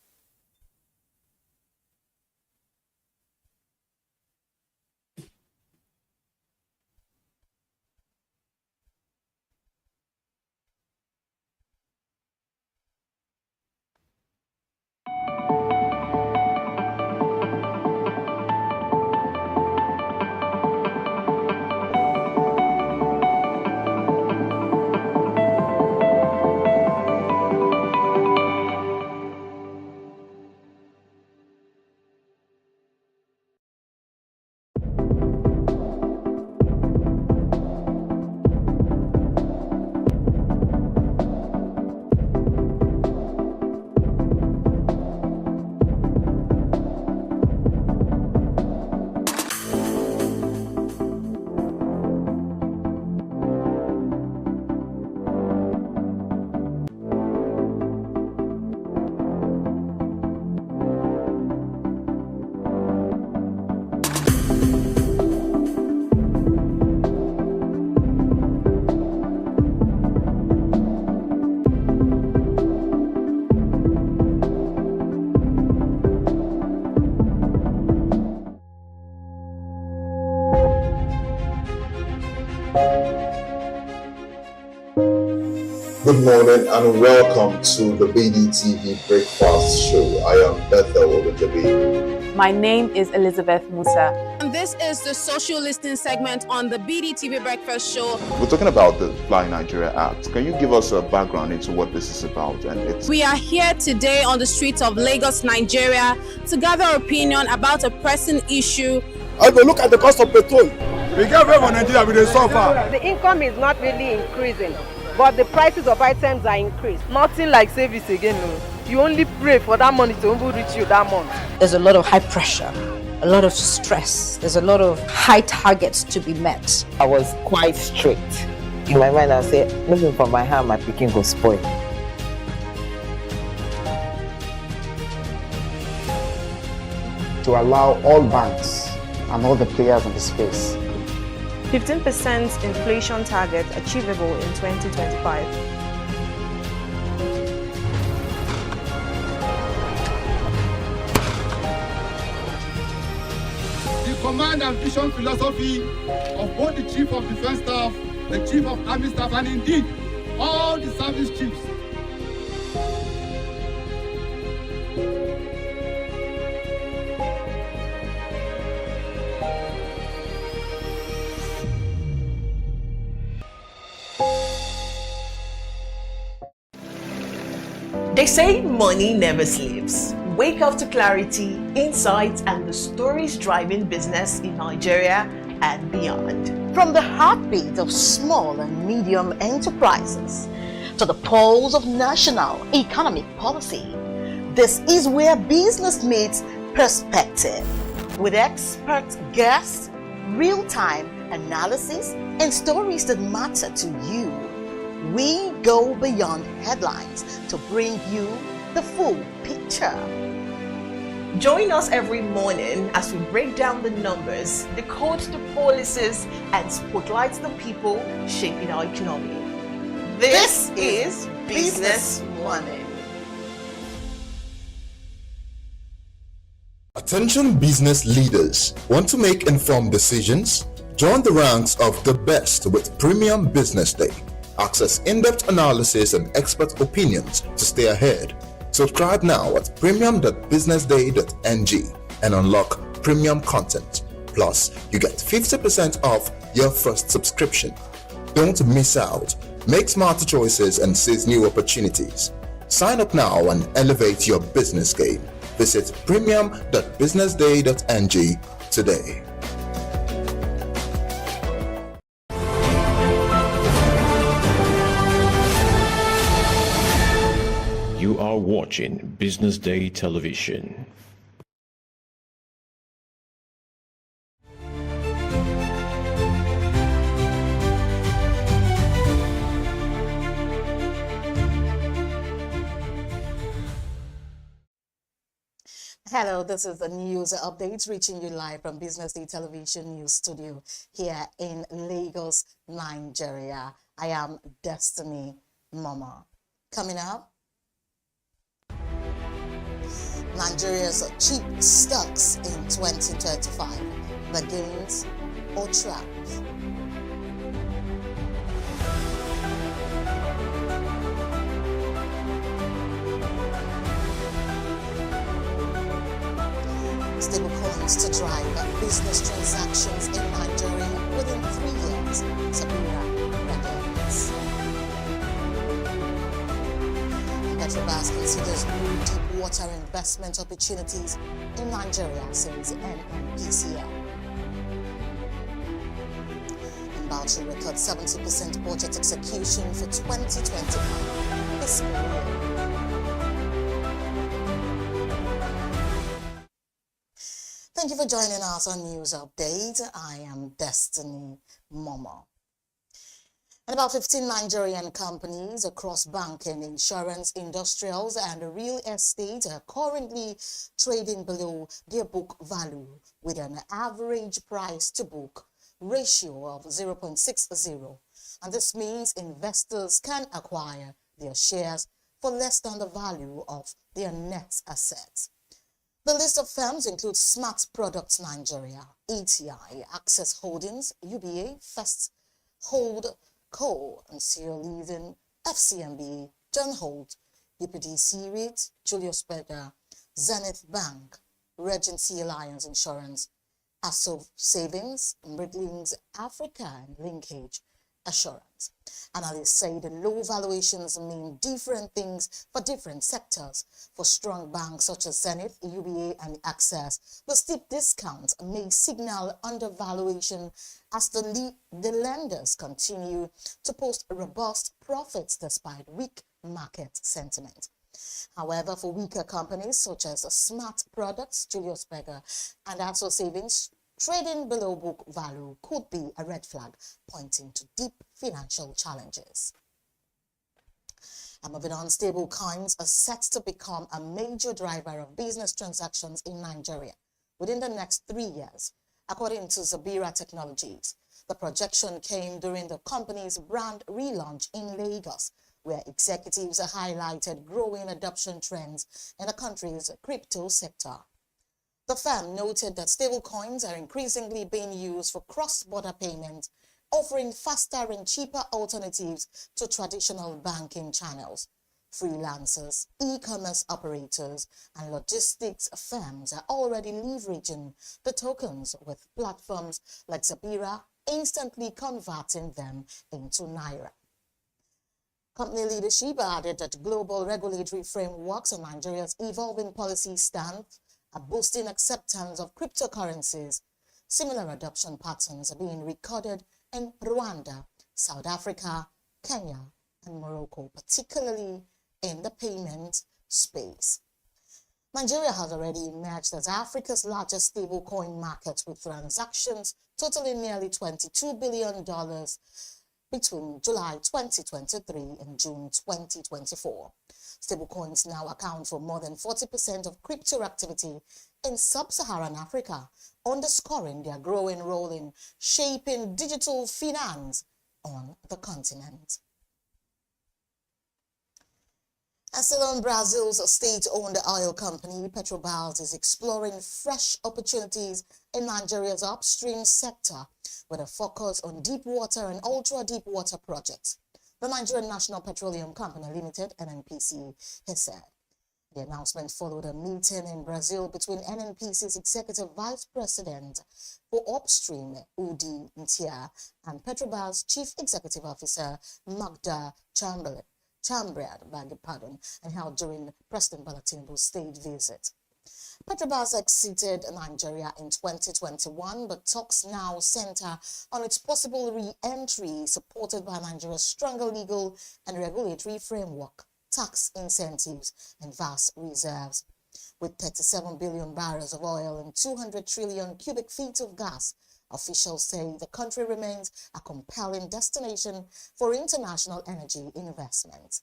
Good morning and welcome to the BDTV Breakfast Show. I am Bethel Olujabi. My name is Elizabeth Musa. And this is the social listening segment on the BDTV Breakfast Show. We're talking about the Fly Nigeria Act. Can you give us a background into what this is about? We are here today on the streets of Lagos, Nigeria, to gather opinion about a pressing issue. I go look at the cost of petrol. We get very Nigeria with the suffer. The income is not really increasing, but the prices of items are increased. Nothing like service again. No. You only pray for that money to reach you that month. There's a lot of high pressure, a lot of stress. There's a lot of high targets to be met. I was quite strict. In my mind, I say, looking for my hand, my picking go spoil. To allow all banks and all the players in the space. 15% inflation target achievable in 2025. The command and vision philosophy of both the Chief of Defense Staff, the Chief of Army Staff, and indeed all the service chiefs. They say money never sleeps. Wake up to clarity, insights, and the stories driving business in Nigeria and beyond. From the heartbeat of small and medium enterprises to the pulse of national economic policy, this is where business meets perspective. With expert guests, real-time analysis, and stories that matter to you. We go beyond headlines to bring you the full picture. Join us every morning as we break down the numbers, decode the policies, and spotlight the people shaping our economy. This is Business Morning. Attention business leaders. Want to make informed decisions? Join the ranks of the best with Premium Business Day. Access in-depth analysis and expert opinions to stay ahead. Subscribe now at premium.businessday.ng and unlock premium content. Plus, you get 50% off your first subscription. Don't miss out. Make smarter choices and seize new opportunities. Sign up now and elevate your business game. Visit premium.businessday.ng today. You are watching Business Day Television. Hello, this is the news updates reaching you live from Business Day Television News Studio here in Lagos, Nigeria. I am Destiny Mama. Coming up, Nigeria's cheap stocks in 2035, the gains or traps. Stablecoins to drive business transactions in Nigeria within 3 years, Sabira reckons. Petrobras considers new deep water investment opportunities in Nigeria, says NNPCL. And Bauchi records 70% budget execution for 2025 fiscal year. Thank you for joining us on News Update. I am Destiny Momo. And about 15 Nigerian companies across banking, insurance, industrials, and real estate are currently trading below their book value with an average price to book ratio of 0.60. And this means investors can acquire their shares for less than the value of their net assets. The list of firms includes Smart Products Nigeria, ATI, Access Holdings, UBA, First Hold Co., and Seal Leasing, FCMB, John Holt, UPDC REIT, Julius Berger, Zenith Bank, Regency Alliance Insurance, ASO Savings, Mridlings Africa, and Linkage Assurance. Analysts say the low valuations mean different things for different sectors. For strong banks such as Zenith, UBA, and Access, the steep discounts may signal undervaluation as the lenders continue to post robust profits despite weak market sentiment. However, for weaker companies such as Smart Products, Julius Berger, and ASO Savings, trading below book value could be a red flag pointing to deep financial challenges. And moving on, stable coins are set to become a major driver of business transactions in Nigeria within the next 3 years, according to Zabira Technologies. The projection came during the company's brand relaunch in Lagos, where executives highlighted growing adoption trends in the country's crypto sector. The firm noted that stablecoins are increasingly being used for cross-border payments, offering faster and cheaper alternatives to traditional banking channels. Freelancers, e-commerce operators, and logistics firms are already leveraging the tokens with platforms like Zabira, instantly converting them into Naira. Company leadership added that global regulatory frameworks and Nigeria's evolving policy stance are boosting acceptance of cryptocurrencies. Similar adoption patterns are being recorded in Rwanda, South Africa, Kenya, and Morocco, particularly in the payment space. Nigeria has already emerged as Africa's largest stablecoin market, with transactions totaling nearly $22 billion between July 2023 and June 2024. Stablecoins now account for more than 40% of crypto activity in sub-Saharan Africa, underscoring their growing role in shaping digital finance on the continent. And still on Brazil's state-owned oil company, Petrobras is exploring fresh opportunities in Nigeria's upstream sector with a focus on deep water and ultra-deep water projects. The Nigerian National Petroleum Company Limited, NNPC, has said. The announcement followed a meeting in Brazil between NNPC's Executive Vice President for Upstream, Udi Ntia, and Petrobras Chief Executive Officer, Magda Chambriad, and held during President Bola Tinubu's state visit. Petrobras exited Nigeria in 2021, but talks now center on its possible re-entry, supported by Nigeria's stronger legal and regulatory framework. tax incentives, and vast reserves. With 37 billion barrels of oil and 200 trillion cubic feet of gas, officials say the country remains a compelling destination for international energy investment.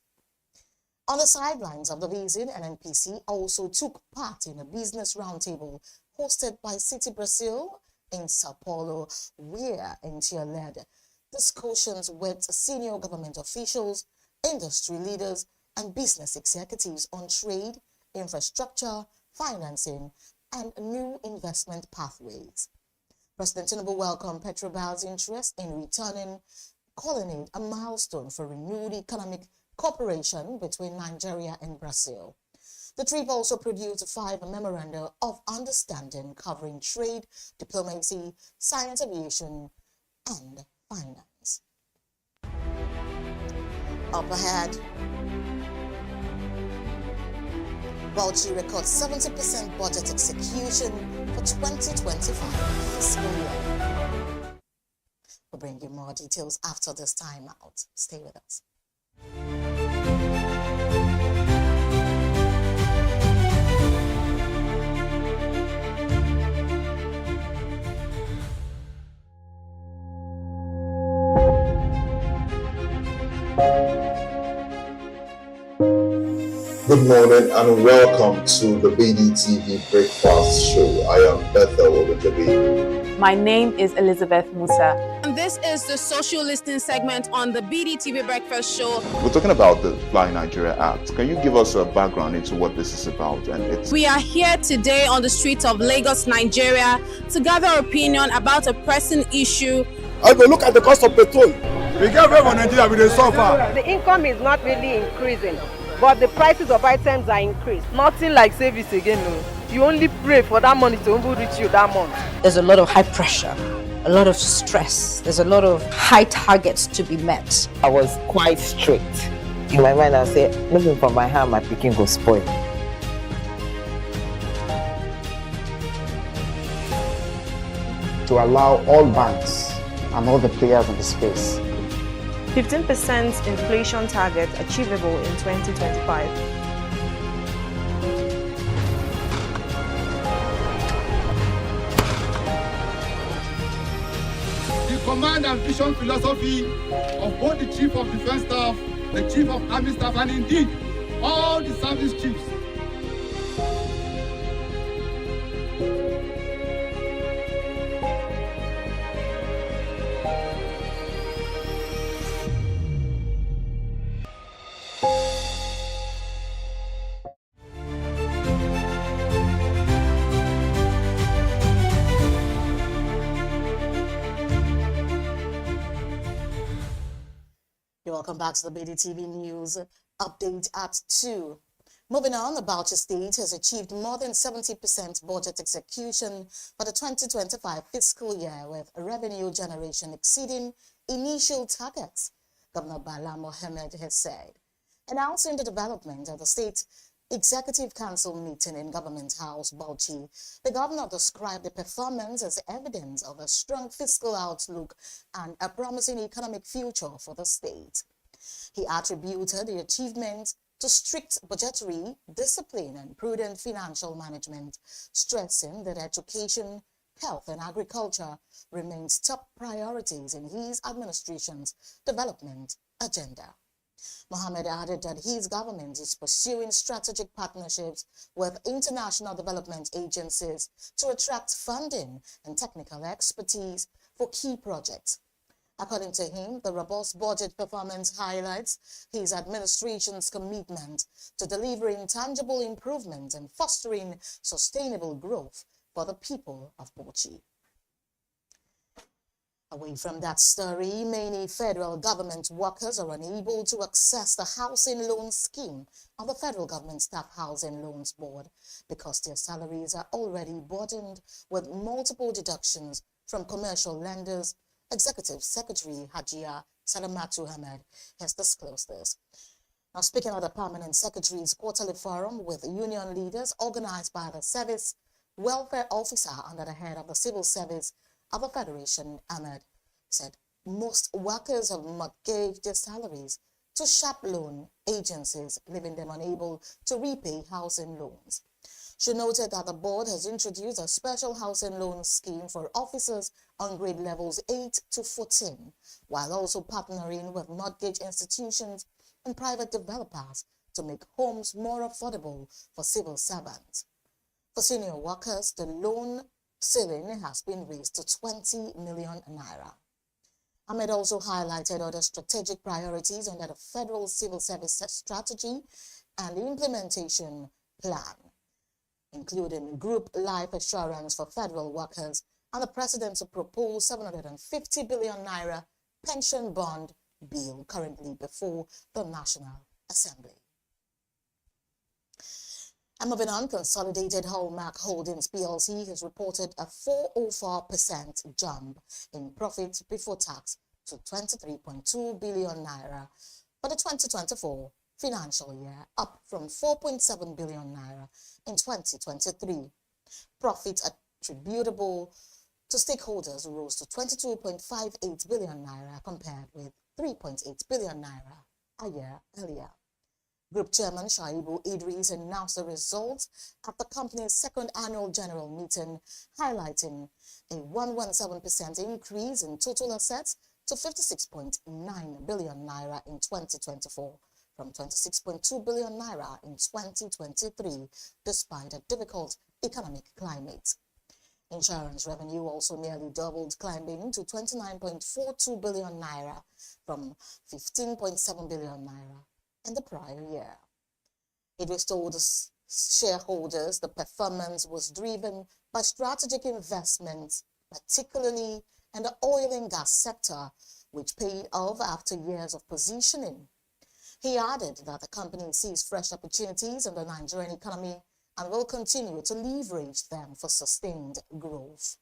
On the sidelines of the visit, NNPC also took part in a business roundtable hosted by City Brazil in Sao Paulo, where NTIA led discussions with senior government officials, industry leaders, and business executives on trade, infrastructure, financing, and new investment pathways. President Tinubu welcomed Petrobras' interest in returning, calling it a milestone for renewed economic cooperation between Nigeria and Brazil. The trip also produced 5 memoranda of understanding covering trade, diplomacy, science, aviation, and finance. Up ahead, Bauchi records 70% budget execution for 2025 fiscal year. We'll bring you more details after this time out. Stay with us. Good morning and welcome to the BDTV Breakfast Show. I am Bethel Ogunjobi. My name is Elizabeth Musa. And this is the social listening segment on the BDTV Breakfast Show. We're talking about the Fly Nigeria Act. Can you give us a background into what this is about? We are here today on the streets of Lagos, Nigeria, to gather opinion about a pressing issue. I will look at the cost of petrol. We get away from Nigeria with the suffer. The income is not really increasing, but the prices of items are increased. Nothing like service again, no. You only pray for that money to reach you that month. There's a lot of high pressure, a lot of stress. There's a lot of high targets to be met. I was quite strict. In my mind, I said, looking for my hand, my picking go spoil. To allow all banks and all the players in the space 15% inflation target achievable in 2025. The command and vision philosophy of both the Chief of Defense Staff, the Chief of Army Staff, and indeed all the service chiefs. Welcome back to the BDTV News Update at 2. Moving on, the Bauchi State has achieved more than 70% budget execution for the 2025 fiscal year, with revenue generation exceeding initial targets, Governor Bala Mohammed has said. Announcing the development of the State Executive Council meeting in Government House, Bauchi, the governor described the performance as evidence of a strong fiscal outlook and a promising economic future for the state. He attributed the achievement to strict budgetary discipline and prudent financial management, stressing that education, health, and agriculture remains top priorities in his administration's development agenda. Mohammed added that his government is pursuing strategic partnerships with international development agencies to attract funding and technical expertise for key projects. According to him, the robust budget performance highlights his administration's commitment to delivering tangible improvement and fostering sustainable growth for the people of Bauchi. Away from that story, many federal government workers are unable to access the housing loan scheme on the Federal Government Staff Housing Loans Board because their salaries are already burdened with multiple deductions from commercial lenders. Executive Secretary Hajia Salamatu Ahmed has disclosed this. Now, speaking at the Permanent Secretary's quarterly forum with union leaders organized by the Service Welfare Officer under the head of the Civil Service of the Federation, Ahmed said most workers have mortgaged their salaries to shop loan agencies, leaving them unable to repay housing loans. She noted that the board has introduced a special housing loan scheme for officers on grade levels 8 to 14, while also partnering with mortgage institutions and private developers to make homes more affordable for civil servants. For senior workers, the loan ceiling has been raised to 20 million naira. Ahmed also highlighted other strategic priorities under the Federal Civil Service Strategy and the Implementation Plan, including group life assurance for federal workers and the president's proposed 750 billion naira pension bond bill currently before the National Assembly. And moving on, Consolidated Hallmark Holdings PLC has reported a 404% jump in profits before tax to 23.2 billion naira for the 2024 financial year, up from 4.7 billion naira in 2023. Profits attributable to stakeholders rose to 22.58 billion naira compared with 3.8 billion naira a year earlier. Group Chairman Shaibu Idris announced the results at the company's second annual general meeting, highlighting a 117% increase in total assets to 56.9 billion naira in 2024, from 26.2 billion naira in 2023, despite a difficult economic climate. Insurance revenue also nearly doubled, climbing to 29.42 billion naira from 15.7 billion naira in the prior year. It was told shareholders the performance was driven by strategic investments, particularly in the oil and gas sector, which paid off after years of positioning. He added that the company sees fresh opportunities in the Nigerian economy and will continue to leverage them for sustained growth.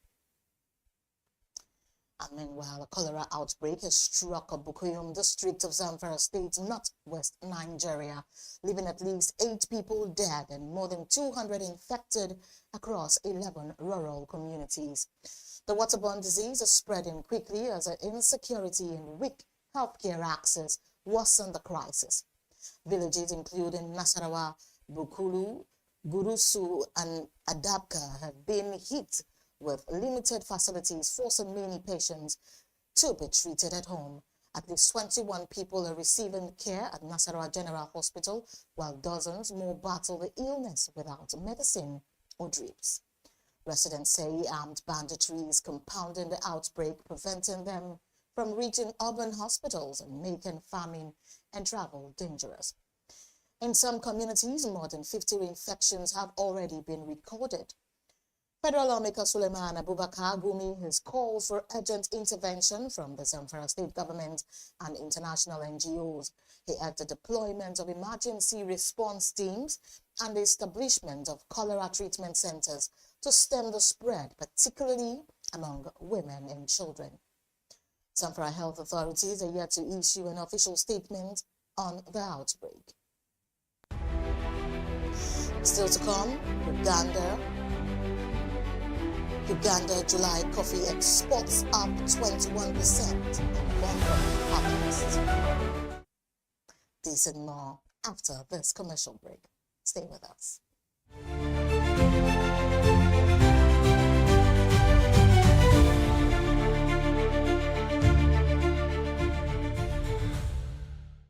And meanwhile, a cholera outbreak has struck a Bukuyum district of Zamfara State, northwest Nigeria, leaving at least 8 people dead and more than 200 infected across 11 rural communities. The waterborne disease is spreading quickly as insecurity and weak healthcare access worsen the crisis. Villages including Nasarawa, Bukulu, Gurusu, and Adabka have been hit with limited facilities, forcing many patients to be treated at home. At least 21 people are receiving care at Nasarawa General Hospital, while dozens more battle the illness without medicine or drips. Residents say armed banditry is compounding the outbreak, preventing them from reaching urban hospitals and making farming and travel dangerous. In some communities, more than 50 infections have already been recorded. Federal lawmaker Suleiman Abubakar Gumi has called for urgent intervention from the Zamfara state government and international NGOs. He urged the deployment of emergency response teams and the establishment of cholera treatment centers to stem the spread, particularly among women and children. Zamfara health authorities are yet to issue an official statement on the outbreak. Still to come, Uganda July coffee exports up 21% on bumper harvest. This and more after this commercial break. Stay with us.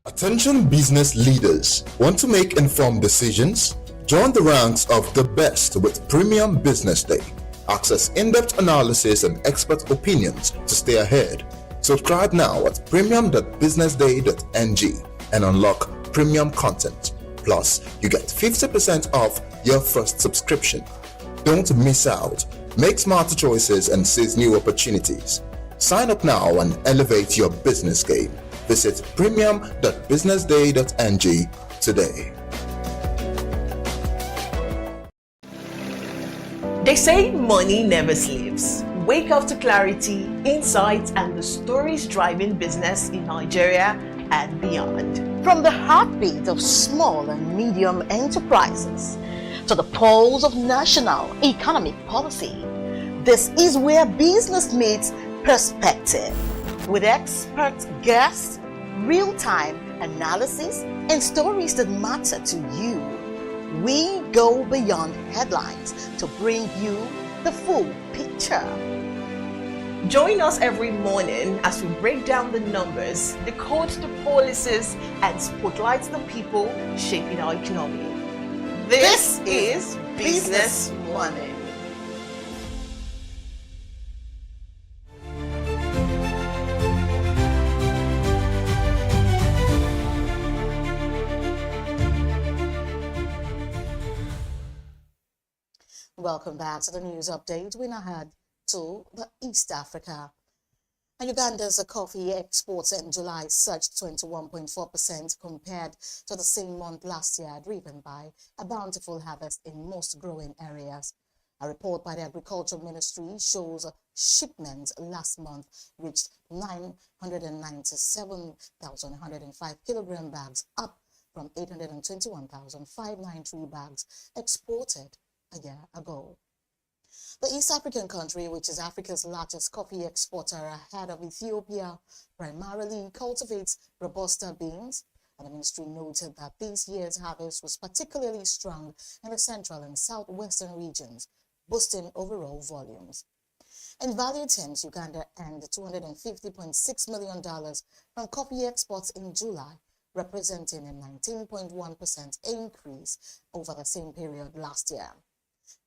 Attention business leaders. Want to make informed decisions? Join the ranks of the best with Premium Business Day. Access in-depth analysis and expert opinions to stay ahead. Subscribe now at premium.businessday.ng and unlock premium content. Plus, you get 50% off your first subscription. Don't miss out. Make smarter choices and seize new opportunities. Sign up now and elevate your business game. Visit premium.businessday.ng today. They say money never sleeps. Wake up to clarity, insights, and the stories driving business in Nigeria and beyond. From the heartbeat of small and medium enterprises to the pulse of national economic policy, this is where business meets perspective. With expert guests, real-time analysis, and stories that matter to you. We go beyond headlines to bring you the full picture. Join us every morning as we break down the numbers, decode the policies, and spotlight the people shaping our economy. This is Business Money. Welcome back to the news update. We now head to the East Africa. And Uganda's coffee exports in July surged 21.4% compared to the same month last year, driven by a bountiful harvest in most growing areas. A report by the Agriculture Ministry shows shipments last month reached 997,105 kilogram bags, up from 821,593 bags exported a year ago. The East African country, which is Africa's largest coffee exporter ahead of Ethiopia, primarily cultivates Robusta beans, and the ministry noted that this year's harvest was particularly strong in the central and southwestern regions, boosting overall volumes. In value terms, Uganda earned $250.6 million from coffee exports in July, representing a 19.1% increase over the same period last year.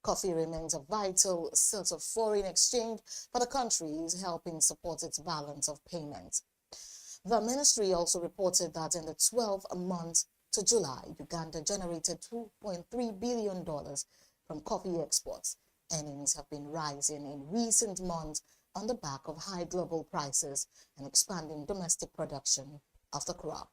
Coffee remains a vital source of foreign exchange for the country, helping support its balance of payments. The ministry also reported that in the 12 months to July, Uganda generated $2.3 billion from coffee exports. Earnings have been rising in recent months on the back of high global prices and expanding domestic production of the crop.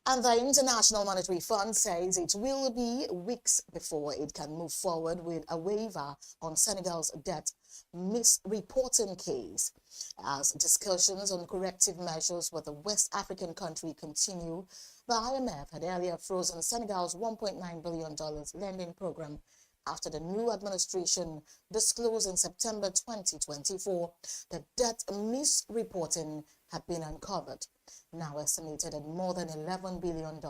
And the International Monetary Fund says it will be weeks before it can move forward with a waiver on Senegal's debt misreporting case. As discussions on corrective measures with the West African country continue, the IMF had earlier frozen Senegal's $1.9 billion lending program after the new administration disclosed in September 2024 that debt misreporting had been uncovered, now estimated at more than $11 billion.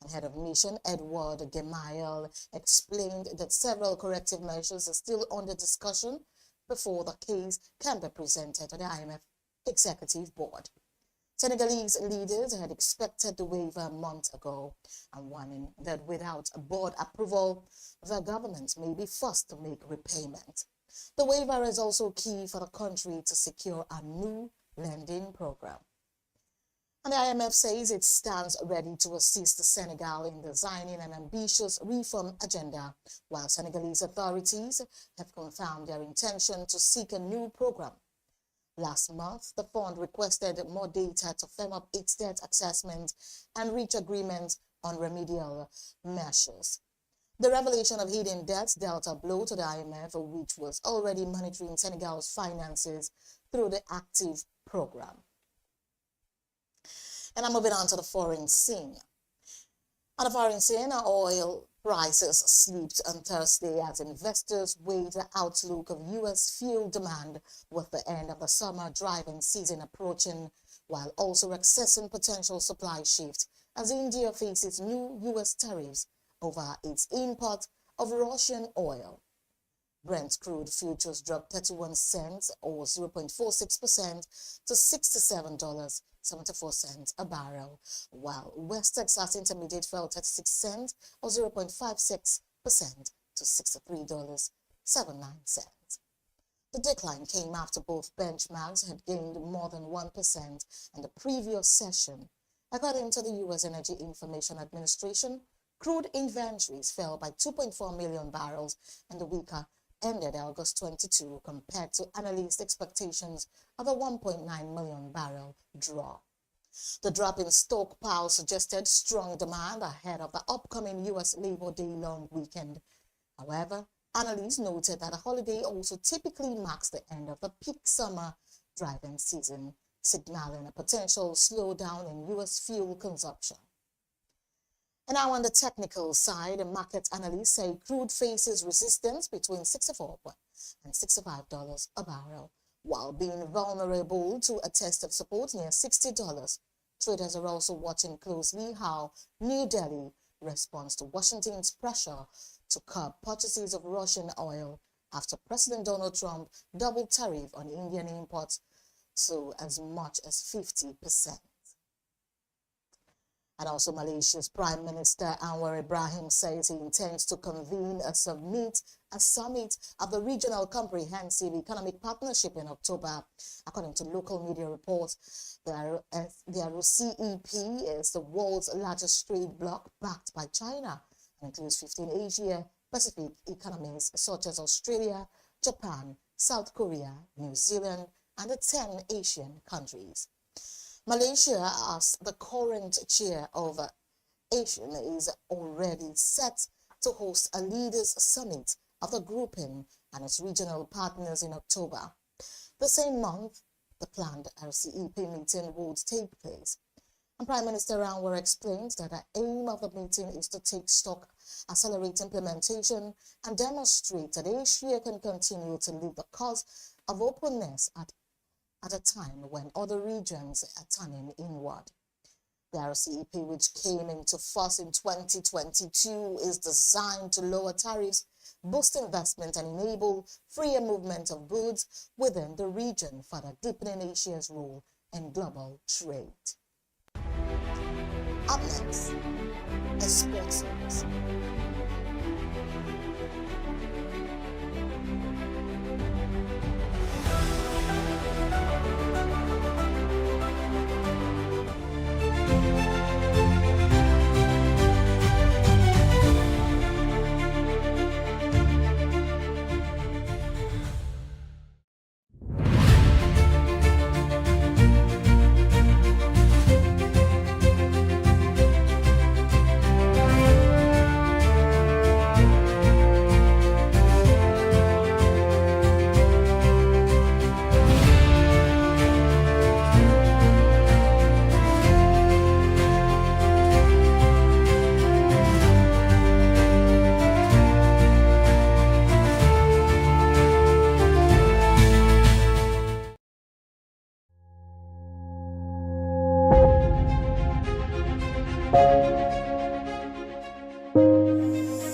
And head of mission Edward Gemayel explained that several corrective measures are still under discussion before the case can be presented to the IMF Executive Board. Senegalese leaders had expected the waiver a month ago and warning that without board approval, the government may be forced to make repayment. The waiver is also key for the country to secure a new lending program. And the IMF says it stands ready to assist Senegal in designing an ambitious reform agenda, while Senegalese authorities have confirmed their intention to seek a new program. Last month, the fund requested more data to firm up its debt assessment and reach agreement on remedial measures. The revelation of hidden debts dealt a blow to the IMF, which was already monitoring Senegal's finances through the active program. And I'm moving on to the foreign scene. On the foreign scene, oil prices slipped on Thursday as investors weighed the outlook of U.S. fuel demand with the end of the summer driving season approaching, while also accessing potential supply shift as India faces new U.S. tariffs over its import of Russian oil. Brent crude futures dropped 31 cents or 0.46% to $67.74 a barrel, while West Texas Intermediate fell 36 cents or 0.56% to $63.79. The decline came after both benchmarks had gained more than 1% in the previous session. According to the U.S. Energy Information Administration, crude inventories fell by 2.4 million barrels in the week ended August 22 compared to analyst expectations of a 1.9 million barrel drop. The drop in stockpile suggested strong demand ahead of the upcoming U.S. Labor Day long weekend. However, analysts noted that a holiday also typically marks the end of the peak summer driving season, signaling a potential slowdown in U.S. fuel consumption. And now on the technical side, market analysts say crude faces resistance between $64 and $65 a barrel, while being vulnerable to a test of support near $60. Traders are also watching closely how New Delhi responds to Washington's pressure to curb purchases of Russian oil after President Donald Trump doubled tariff on Indian imports to as much as 50%. And also Malaysia's Prime Minister Anwar Ibrahim says he intends to convene a summit of the Regional Comprehensive Economic Partnership in October. According to local media reports, the RCEP is the world's largest trade bloc backed by China and includes 15 Asia-Pacific economies such as Australia, Japan, South Korea, New Zealand, and the 10 Asian countries. Malaysia, as the current chair of ASEAN, is already set to host a leaders' summit of the grouping and its regional partners in October. The same month, the planned RCEP meeting would take place. And Prime Minister Anwar explained that the aim of the meeting is to take stock, accelerate implementation, and demonstrate that Asia can continue to lead the cause of openness at a time when other regions are turning inward. The RCEP, which came into force in 2022, is designed to lower tariffs, boost investment, and enable freer movement of goods within the region, further deepening Asia's role in global trade. Up next is Sports News.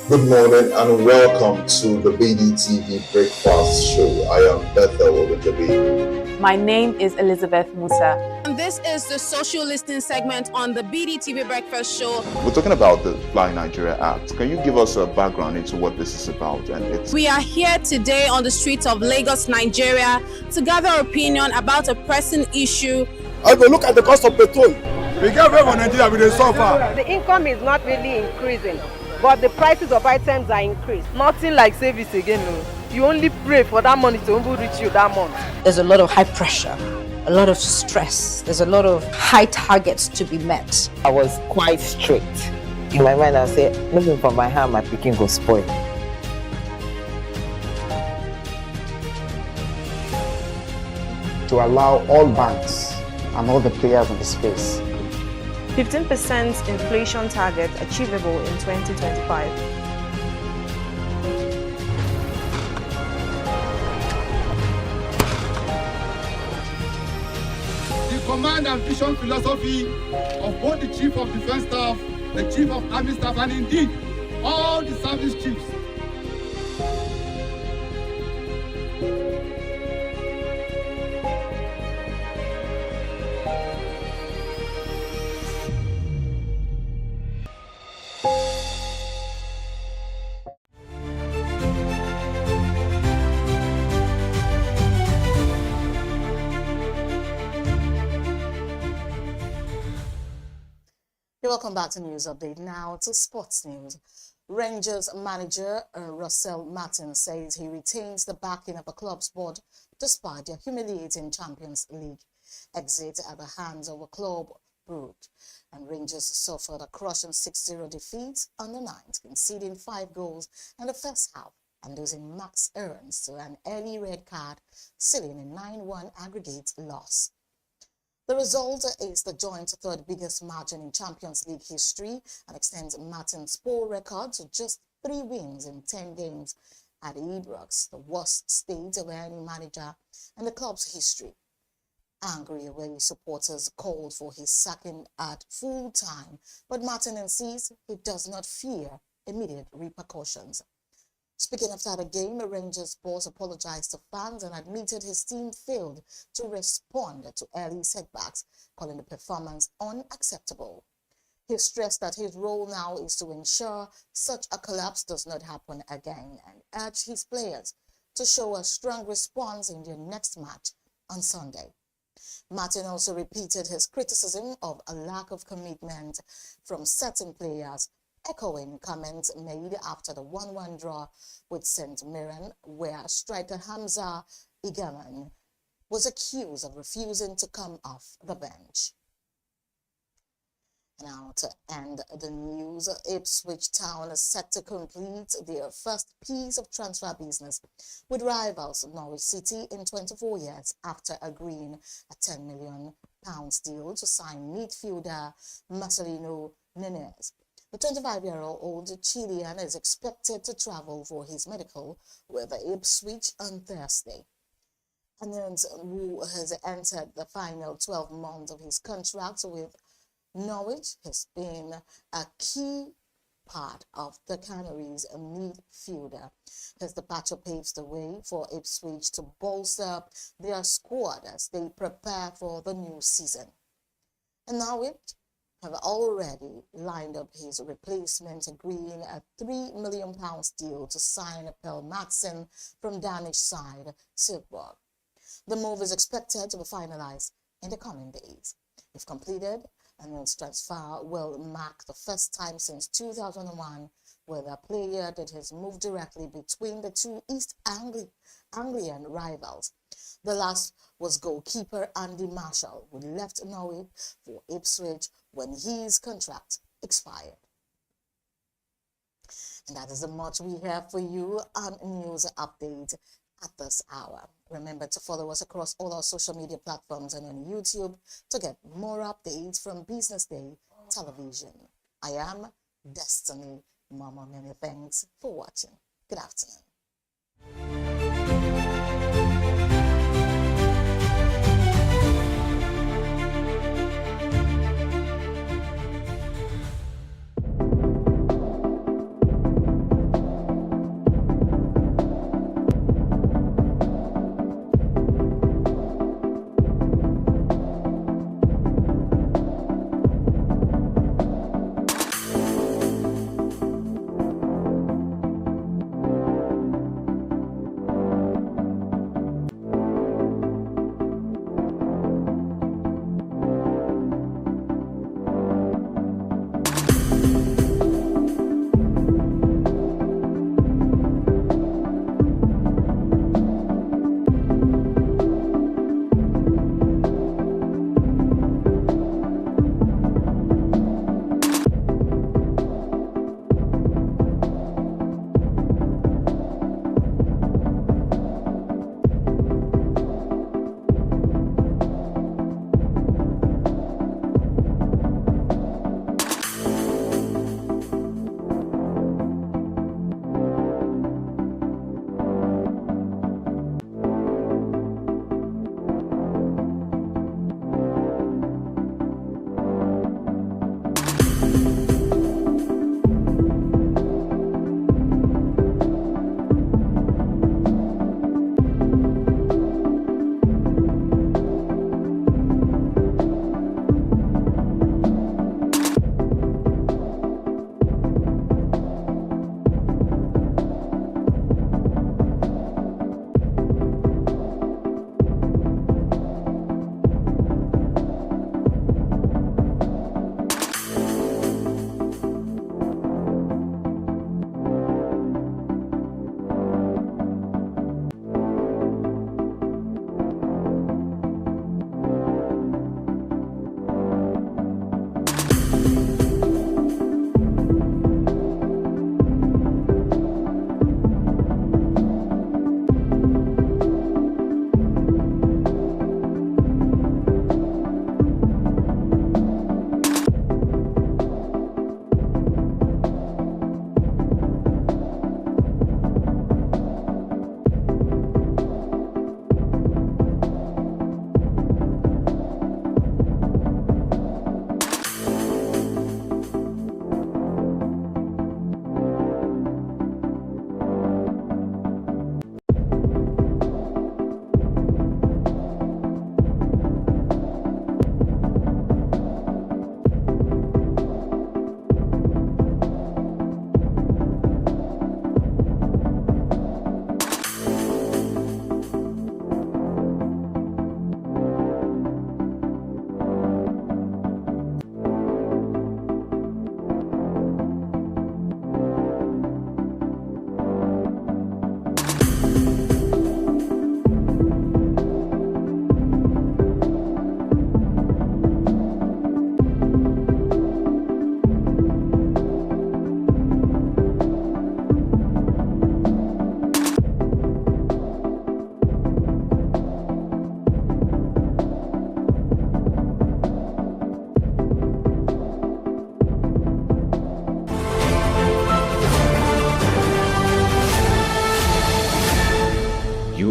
Good morning and welcome to the BDTV Breakfast Show. I am Bethel Obajabi. My name is Elizabeth Musa. And this is the social listening segment on the BDTV Breakfast Show. We're talking about the Fly Nigeria Act. Can you give us a background into what this is about? We are here today on the streets of Lagos, Nigeria, to gather opinion about a pressing issue. I go look at the cost of petrol. We get very for Nigeria with the suffer. The income is not really increasing, but the prices of items are increased. Nothing like service again. No. You only pray for that money to reach you that month. There's a lot of high pressure, a lot of stress. There's a lot of high targets to be met. I was quite strict. In my mind, I said, looking for my hand, my picking go spoil. To allow all banks and all the players in the space 15% inflation target achievable in 2025. The command and vision philosophy of both the Chief of Defense Staff, the Chief of Army Staff, and indeed all the service chiefs. Welcome back to News Update. Now to sports news. Rangers manager Russell Martin says he retains the backing of the club's board despite their humiliating Champions League exit at the hands of a club brute. And Rangers suffered a crushing 6-0 defeat on the night, conceding 5 goals in the first half and losing Max Aarons to an early red card, sealing a 9-1 aggregate loss. The result is the joint third biggest margin in Champions League history and extends Martin's poor record to just 3 wins in 10 games at Ibrox, the worst state of any manager in the club's history. Angry away supporters called for his sacking at full time, but Martin insists he does not fear immediate repercussions. Speaking after the game, the Rangers boss apologized to fans and admitted his team failed to respond to early setbacks, calling the performance unacceptable. He stressed that his role now is to ensure such a collapse does not happen again and urged his players to show a strong response in their next match on Sunday. Martin also repeated his criticism of a lack of commitment from certain players, echoing comments made after the 1-1 draw with St. Mirren, where striker Hamza Igaman was accused of refusing to come off the bench. Now, to end the news, Ipswich Town is set to complete their first piece of transfer business with rivals Norwich City in 24 years after agreeing a £10 million deal to sign midfielder Marcelino Nunez. The 25-year-old Chilean is expected to travel for his medical with Ipswich on Thursday. And who has entered the final 12 months of his contract with Norwich has been a key part of the Canaries' midfielder. His departure paves the way for Ipswich to bolster their squad as they prepare for the new season. And Norwich have already lined up his replacement, agreeing a £3 million deal to sign Appel Madsen from Danish side Silkeborg. The move is expected to be finalized in the coming days. If completed, Anil's transfer will mark the first time since 2001 where the player did his move directly between the two East Anglian rivals. The last was goalkeeper Andy Marshall, who left Norwich for Ipswich when his contract expired. And that is the much we have for you on News Update at this hour. Remember to follow us across all our social media platforms and on YouTube to get more updates from Business Day Television. I am Destiny Mama. Many thanks for watching. Good afternoon.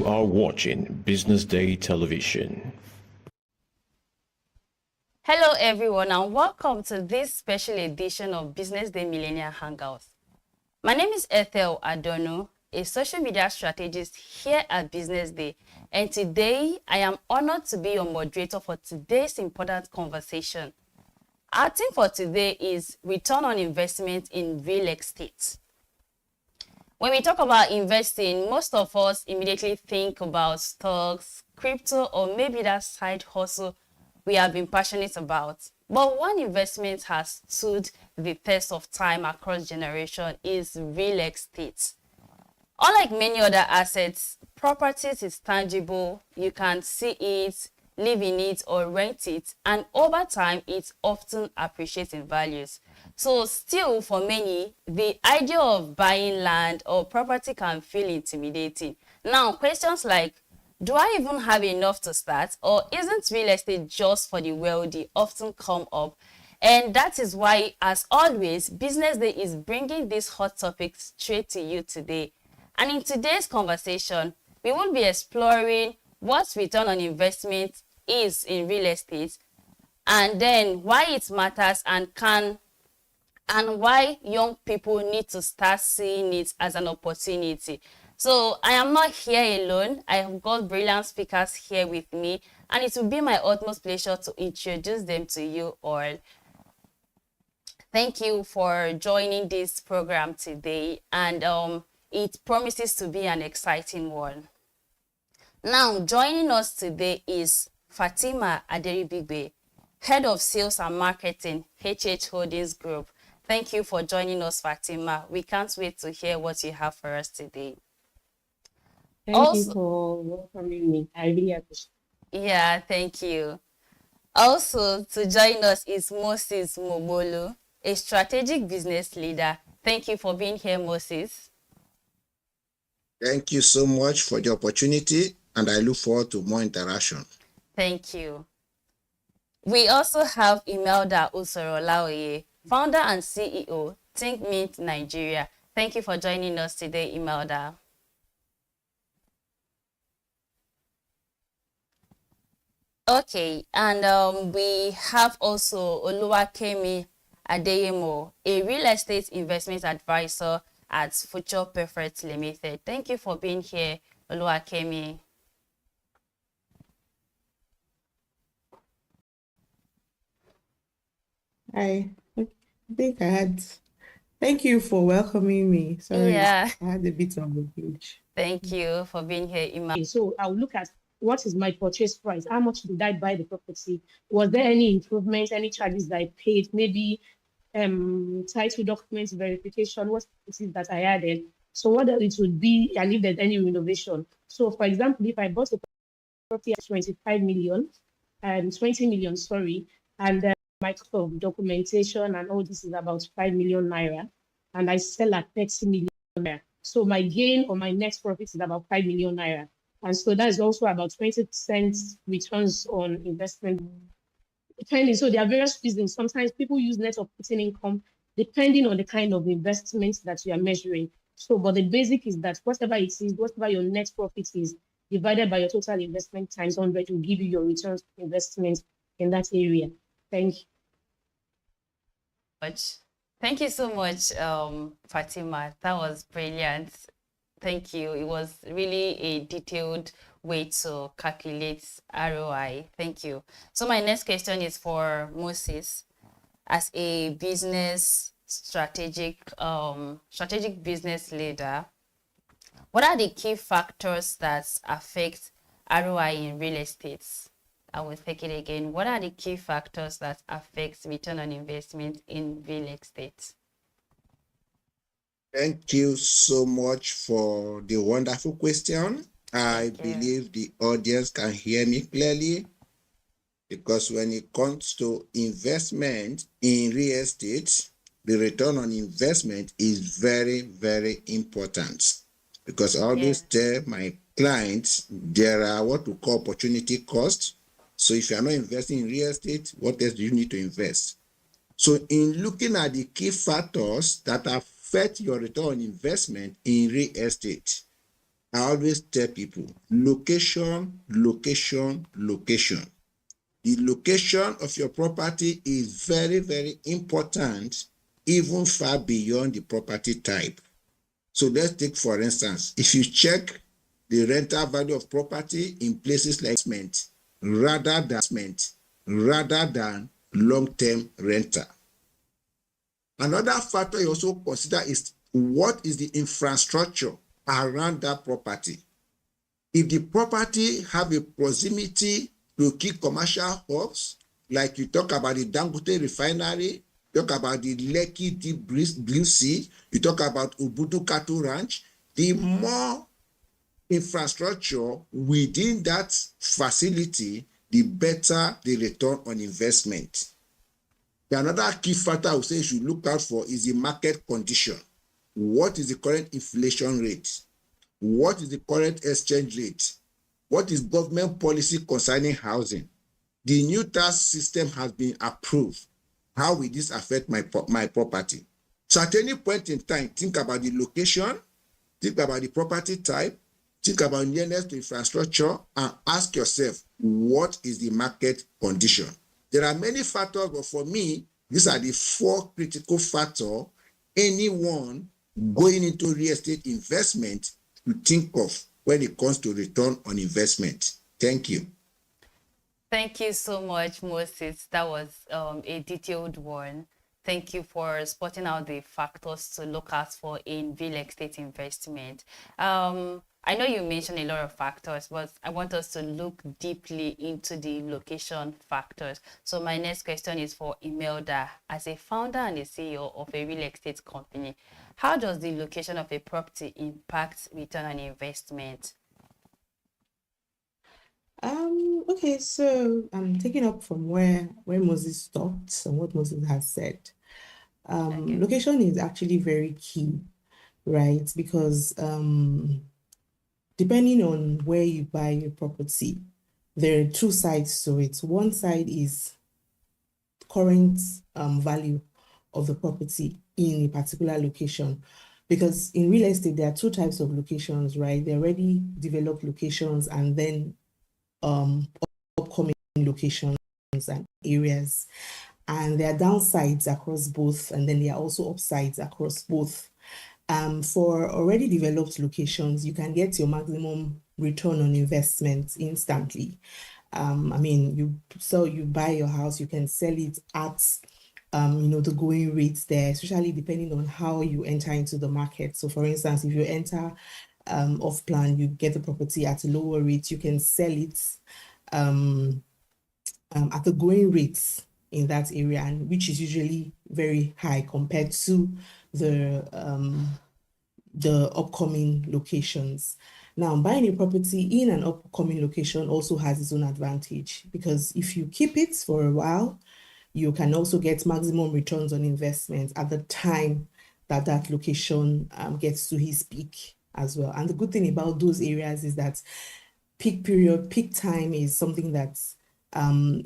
You are watching Business Day Television. Hello everyone and welcome to this special edition of Business Day Millennial Hangouts. My name is Ethel Adonu, a social media strategist here at Business Day, and today I am honored to be your moderator for today's important conversation. Our theme for today is return on investment in real estate. When we talk about investing, most of us immediately think about stocks, crypto, or maybe that side hustle we have been passionate about. But one investment has stood the test of time across generations is real estate. Unlike many other assets, properties is tangible. You can see it, live in it, or rent it, and over time, it often appreciates in values. So still, for many, the idea of buying land or property can feel intimidating. Now, questions like, do I even have enough to start, or isn't real estate just for the wealthy, often come up? And that is why, as always, Business Day is bringing this hot topic straight to you today. And in today's conversation, we will be exploring what return on investment is in real estate, and then why it matters and why young people need to start seeing it as an opportunity. So I am not here alone. I have got brilliant speakers here with me, and it will be my utmost pleasure to introduce them to you all. Thank you for joining this program today, and it promises to be an exciting one. Now, joining us today is Fatima Aderibigbe, Head of Sales and Marketing, HH Holdings Group. Thank you for joining us, Fatima. We can't wait to hear what you have for us today. Thank you for welcoming me. I really appreciate it. Yeah, thank you. Also, to join us is Moses Mobolo, a strategic business leader. Thank you for being here, Moses. Thank you so much for the opportunity, and I look forward to more interaction. Thank you. We also have Imelda Usorolaoye, founder and CEO, Think Mint Nigeria. Thank you for joining us today, Imelda. Okay, and we have also Oluwakemi Adeyemo, a real estate investment advisor at Future Perfect Limited. Thank you for being here, Oluwakemi. I think I had. Thank you for welcoming me. Sorry, Yeah. I had a bit of a glitch. Thank you for being here, Ima. So I'll look at what is my purchase price? How much did I buy the property? Was there any improvements, any charges that I paid? Maybe title documents verification, what it is that I added. So what it would be, and if there's any renovation. So for example, if I bought a property at 25 million, 20 million, sorry, and my cost of documentation and all this is about 5 million naira, and I sell at 30 million naira. So my gain or my net profit is about 5 million naira. And so that is also about 20% returns on investment. Depending, so there are various reasons. Sometimes people use net operating income depending on the kind of investment that you are measuring. So, but the basic is that whatever it is, whatever your net profit is, divided by your total investment times 100 will give you your returns on investment in that area. Thank you. Thank you so much, Fatima. That was brilliant. Thank you. It was really a detailed way to calculate ROI. Thank you. So my next question is for Moses. As a business strategic business leader, what are the key factors that affect ROI in real estate? I will take it again. What are the key factors that affect return on investment in real estate? Thank you so much for the wonderful question. I believe the audience can hear me clearly, because when it comes to investment in real estate, the return on investment is very, very important, because I always tell my clients there are what we call opportunity costs. So if you are not investing in real estate, what else do you need to invest? So in looking at the key factors that affect your return on investment in real estate, I always tell people, location, location, location. The location of your property is very, very important, even far beyond the property type. So let's take, for instance, if you check the rental value of property in places like cement rather than long-term rental. Another factor you also consider is what is the infrastructure around that property. If the property have a proximity to key commercial hubs, like you talk about the Dangote refinery, talk about the Lekki Deep Blue Sea, you talk about Ubudu Cattle Ranch, the more infrastructure within that facility, the better the return on investment. Another key factor I would say you should look out for is the market condition. What is the current inflation rate? What is the current exchange rate? What is government policy concerning housing? The new tax system has been approved. How will this affect my property? So at any point in time, think about the location, think about the property type, think about nearness to infrastructure, and ask yourself, what is the market condition? There are many factors, but for me, these are the 4 critical factors anyone going into real estate investment to think of when it comes to return on investment. Thank you. Thank you so much, Moses. That was a detailed one. Thank you for spotting out the factors to look out for in real estate investment. I know you mentioned a lot of factors, but I want us to look deeply into the location factors. So my next question is for Imelda. As a founder and a CEO of a real estate company, how does the location of a property impact return on investment? Okay, so I'm taking up from where Moses stopped and what Moses has said. Location is actually very key, right? Because depending on where you buy your property, there are 2 sides to it. One side is current value of the property in a particular location. Because in real estate, there are 2 types of locations, right? They're already developed locations and then upcoming locations and areas. And there are downsides across both, and then there are also upsides across both. For already developed locations, you can get your maximum return on investment instantly. I mean, you buy your house, you can sell it at the going rates there, especially depending on how you enter into the market. So for instance, if you enter off plan, you get the property at a lower rate, you can sell it at the going rates in that area, and which is usually very high compared to the upcoming locations. Now, buying a property in an upcoming location also has its own advantage, because if you keep it for a while, you can also get maximum returns on investment at the time that location gets to its peak as well. And the good thing about those areas is that peak time is something that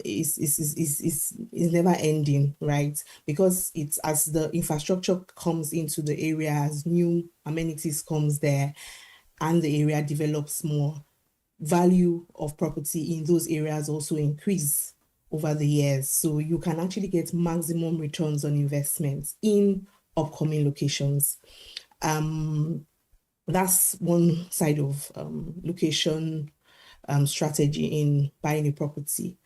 is never ending, right? Because it's as the infrastructure comes into the area, as new amenities comes there, and the area develops more, value of property in those areas also increase over the years. So you can actually get maximum returns on investments in upcoming locations. That's one side of location strategy in buying a property.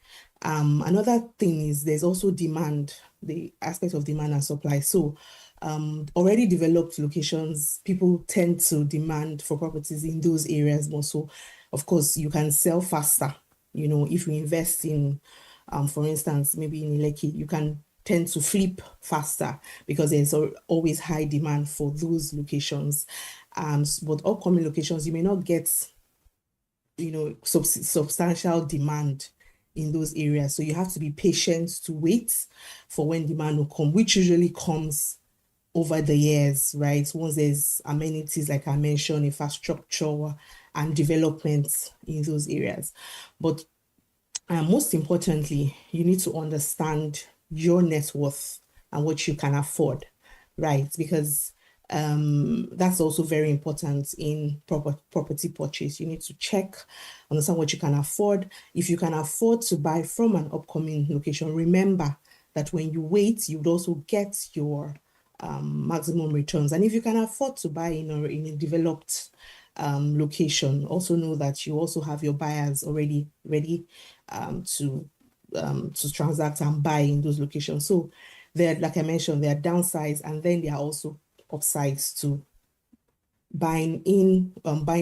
Another thing is there's also demand, the aspect of demand and supply. So already developed locations, people tend to demand for properties in those areas more. So of course you can sell faster. If you invest in, for instance, maybe in Lekki, you can tend to flip faster because there's always high demand for those locations. But upcoming locations, you may not get substantial demand in those areas. So you have to be patient to wait for when demand will come, which usually comes over the years, right? Once there's amenities, like I mentioned, infrastructure and development in those areas. But most importantly, you need to understand your net worth and what you can afford, right? Because That's also very important in property purchase. You need to check, understand what you can afford. If you can afford to buy from an upcoming location, remember that when you wait, you would also get your maximum returns. And if you can afford to buy in a developed location, also know that you also have your buyers already ready to transact and buy in those locations. So there, like I mentioned, there are downsides, and then there are also upsides to buying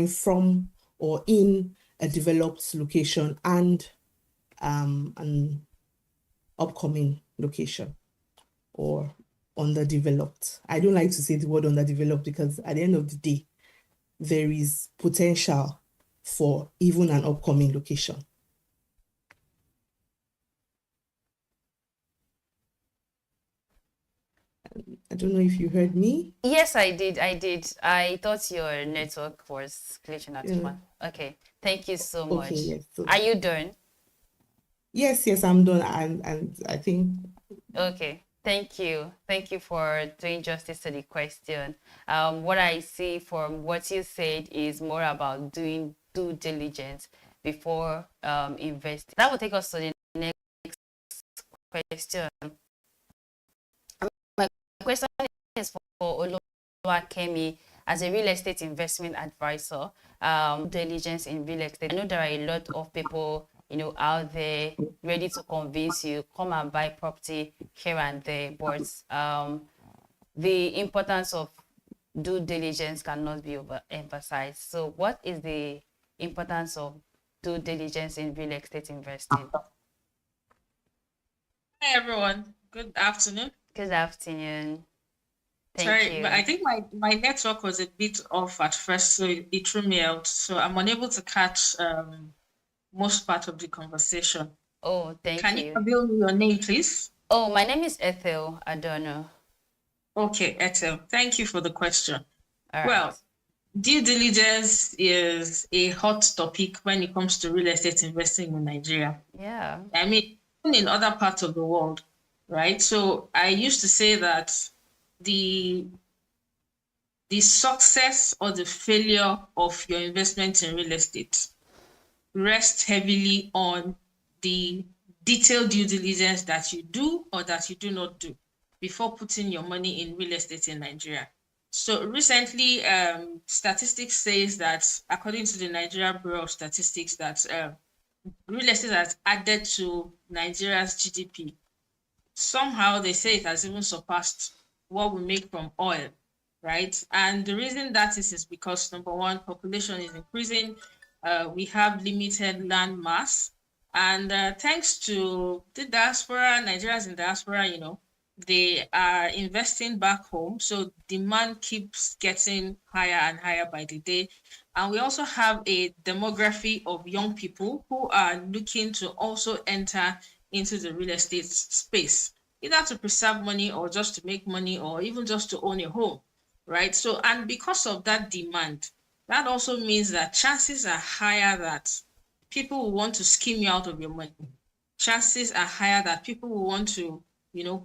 from or in a developed location and an upcoming location or underdeveloped. I don't like to say the word underdeveloped because at the end of the day, there is potential for even an upcoming location. I don't know if you heard me. Yes, I did. I thought your network was glitching at Yeah. one. Okay. Thank you so much. Okay, yes. So, Are you done? yes, I'm done. And I think. Okay. Thank you. Thank you for doing justice to the question. What I see from what you said is more about doing due diligence before investing. That will take us to the next question. My question is for Oluwakemi as a real estate investment advisor. Diligence in real estate. I know there are a lot of people, out there ready to convince you come and buy property here and there, but the importance of due diligence cannot be overemphasized. So what is the importance of due diligence in real estate investing? Hi everyone, good afternoon. Good afternoon. Sorry, but I think my network was a bit off at first, so it threw me out. So I'm unable to catch most part of the conversation. Oh, thank you. Can you reveal me your name, please? Oh, my name is Ethel Adorno. Okay, Ethel. Thank you for the question. All well, right. Due diligence is a hot topic when it comes to real estate investing in Nigeria. Yeah. I mean, even in other parts of the world, right? So I used to say that the success or the failure of your investment in real estate rests heavily on the detailed due diligence that you do or that you do not do before putting your money in real estate in Nigeria. So recently, statistics says that according to the Nigeria Bureau of Statistics, that real estate has added to Nigeria's GDP. Somehow they say it has even surpassed what we make from oil, right? And the reason that is because, number one, population is increasing. We have limited land mass. And thanks to the diaspora, Nigerians in diaspora, they are investing back home. So demand keeps getting higher and higher by the day. And we also have a demography of young people who are looking to also enter into the real estate space, either to preserve money or just to make money or even just to own a home, right? So, and because of that demand, that also means that chances are higher that people will want to skim you out of your money. Chances are higher that people will want to,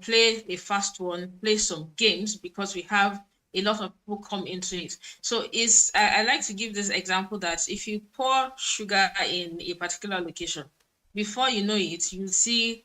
play a fast one, play some games, because we have a lot of people come into it. So I like to give this example that if you pour sugar in a particular location, before you know it, you see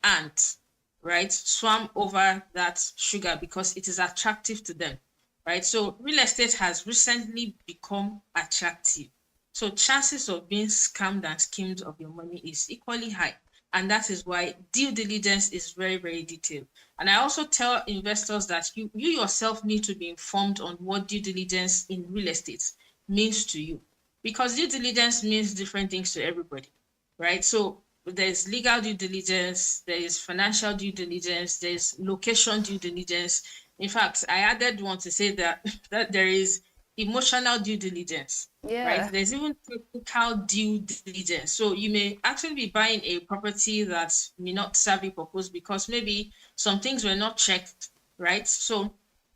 ants, right, swam over that sugar because it is attractive to them, right? So real estate has recently become attractive. So chances of being scammed and schemed of your money is equally high. And that is why due diligence is very, very detailed. And I also tell investors that you yourself need to be informed on what due diligence in real estate means to you, because due diligence means different things to everybody, right? So there's legal due diligence, there is financial due diligence, there's location due diligence. In fact, I added one to say that there is emotional due diligence, right? There's even technical due diligence. So you may actually be buying a property that may not serve your purpose because maybe some things were not checked, right? So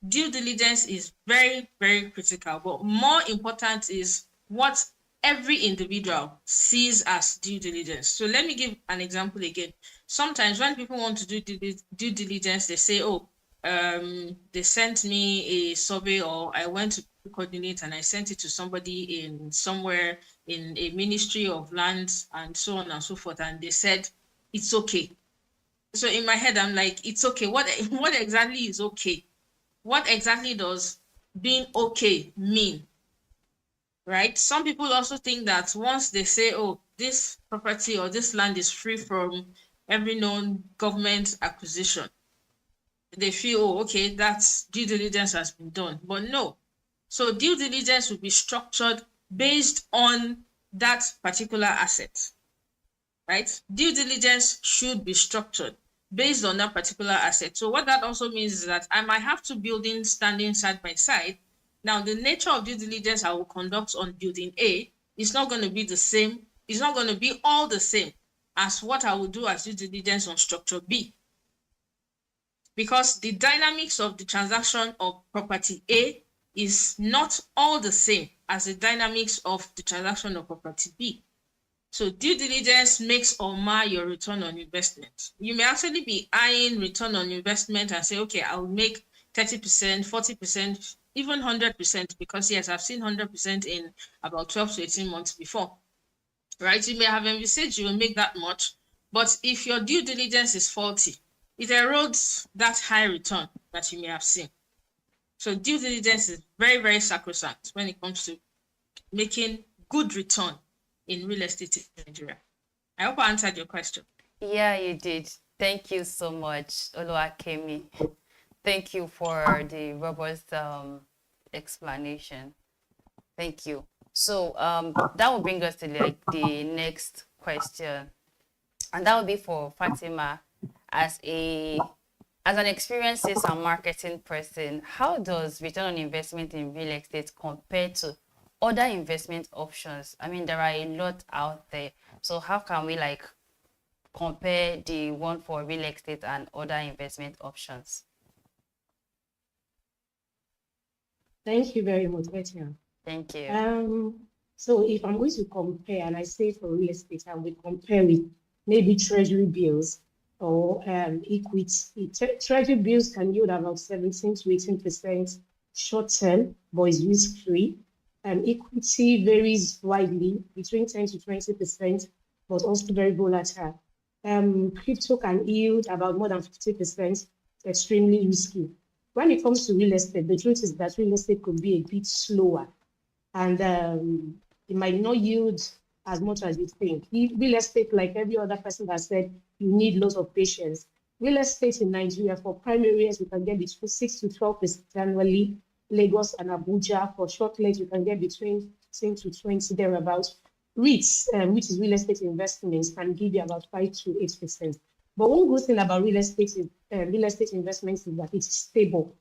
due diligence is very, very critical. But more important is what every individual sees as due diligence. So let me give an example again. Sometimes when people want to do due diligence, they say, oh, they sent me a survey, or I went to coordinate and I sent it to somebody in somewhere in a ministry of lands and so on and so forth, and they said it's okay. So in my head, I'm like, it's okay. What exactly is okay? What exactly does being okay mean? Right? Some people also think that once they say, oh, this property or this land is free from every known government acquisition, they feel, oh, okay, that's due diligence has been done. But no. So due diligence will be structured based on that particular asset, right? Due diligence should be structured based on that particular asset. So what that also means is that I might have two buildings standing side by side. Now, the nature of due diligence I will conduct on building A is not going to be the same. It's not going to be all the same as what I will do as due diligence on structure B. Because the dynamics of the transaction of property A is not all the same as the dynamics of the transaction of property B. So due diligence makes or mar your return on investment. You may actually be eyeing return on investment and say, okay, I'll make 30%, 40%, even 100%, because yes, I've seen 100% in about 12 to 18 months before, right? You may have envisaged you will make that much, but if your due diligence is faulty, it erodes that high return that you may have seen. So due diligence is very, very sacrosanct when it comes to making good return in real estate in Nigeria. I hope I answered your question. Yeah, you did. Thank you so much, Oluwakemi. Thank you for the robust explanation. Thank you. So that will bring us to the next question, and that will be for Fatima. As an experienced sales and marketing person, how does return on investment in real estate compare to other investment options? I mean, there are a lot out there. So how can we compare the one for real estate and other investment options? Thank you very much, Etia. Thank you. So if I'm going to compare, and I say for real estate, I will compare with maybe treasury bills or equity. Treasury bills can yield about 17 to 18% short term, but is risk free. Equity varies widely between 10 to 20%, but also very volatile. Crypto can yield about more than 50%, extremely risky. When it comes to real estate, the truth is that real estate could be a bit slower, and it might not yield as much as you think. Real estate, like every other person has said, you need lots of patience. Real estate in Nigeria, for prime areas, you can get between 6 to 12% annually. Lagos and Abuja, for short legs, you can get between 10 to 20 thereabouts. REITs, which is real estate investments, can give you about 5 to 8%. But one good thing about real estate investments is that it's stable.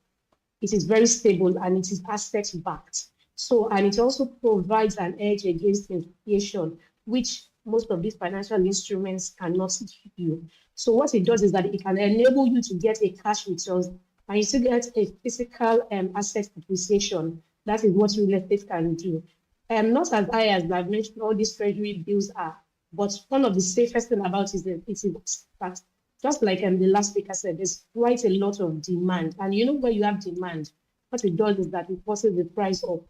It is very stable and it is asset backed. So, and it also provides an edge against inflation, which most of these financial instruments cannot give you. So what it does is that it can enable you to get a cash return and you still get a physical asset appreciation. That is what real estate can do. Not as high as I've mentioned all these treasury bills are, but one of the safest thing about it is that it is that, just like the last speaker said, there's quite a lot of demand. And you know, where you have demand, what it does is that it forces the price up.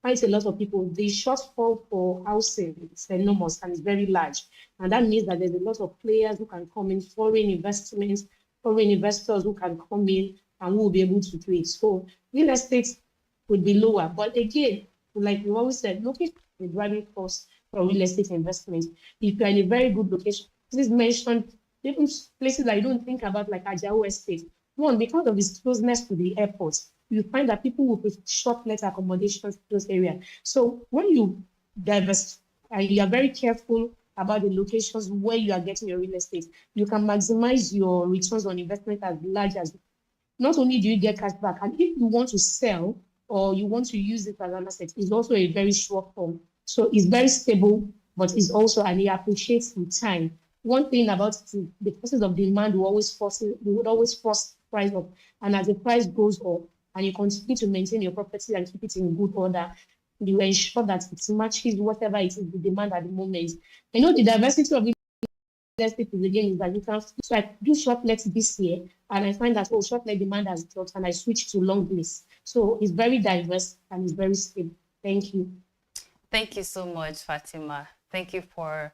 Quite a lot of people, the shortfall for housing is enormous and it's very large. And that means that there's a lot of players who can come in, foreign investors who can come in and who will be able to do it. So real estate would be lower. But again, like we always said, looking at the driving cost for real estate investments, if you're in a very good location, this is mentioned, even places that you don't think about, like Ajao Estate. One, because of its closeness to the airport, you find that people will prefer short-let accommodations to those areas. So when you divest and you are very careful about the locations where you are getting your real estate, you can maximize your returns on investment as large as. Not only do you get cash back, and if you want to sell or you want to use it as an asset, it's also a very short form. So it's very stable, but it's also, and it appreciates in time. One thing about it is the process of demand would always force price up. And as the price goes up and you continue to maintain your property and keep it in good order, you ensure that it matches whatever it is the demand at the moment. I know the diversity of estate is again is that you can. So I do short legs this year, and I find that short leg demand has dropped, and I switched to long legs. So it's very diverse and it's very stable. Thank you. Thank you so much, Fatima. Thank you for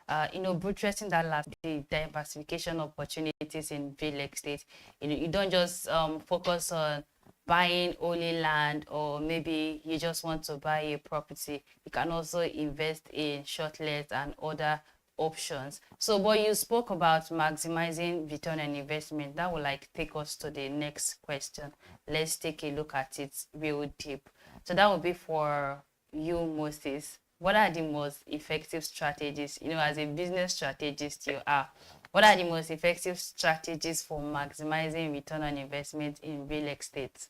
buttressing that last, the diversification opportunities in real estate. You don't just focus on buying only land, or maybe you just want to buy a property. You can also invest in short legs and other options. So, but you spoke about maximizing return on investment. That will take us to the next question. Let's take a look at it real deep. So that will be for you, Moses. What are the most effective strategies, as a business strategist you are, what are the most effective strategies for maximizing return on investment in real estate?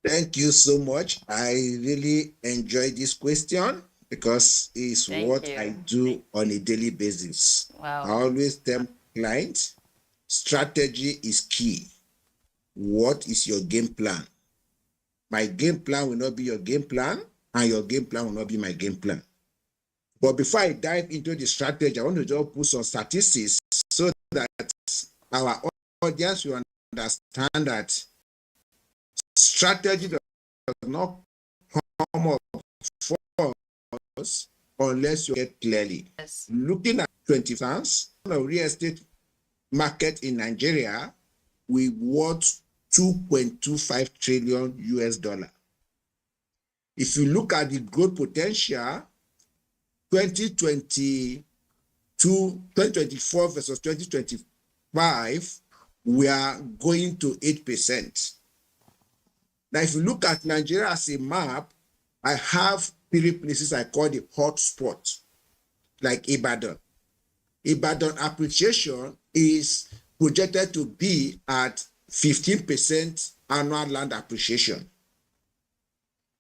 Thank you so much. I really enjoy this question because it's what I do on a daily basis. Wow. I always tell clients, strategy is key. What is your game plan? My game plan will not be your game plan, and your game plan will not be my game plan. But before I dive into the strategy, I want to just put some statistics so that our audience will understand that strategy does not come up for us unless you get clearly. Yes. Looking at 20 cents, the real estate market in Nigeria, we worth $2.25 trillion US. If you look at the growth potential, 2024 versus 2025, we are going to 8%. Now, if you look at Nigeria as a map, I have 3 places I call the hot spot, like Ibadan. Ibadan appreciation is projected to be at 15% annual land appreciation.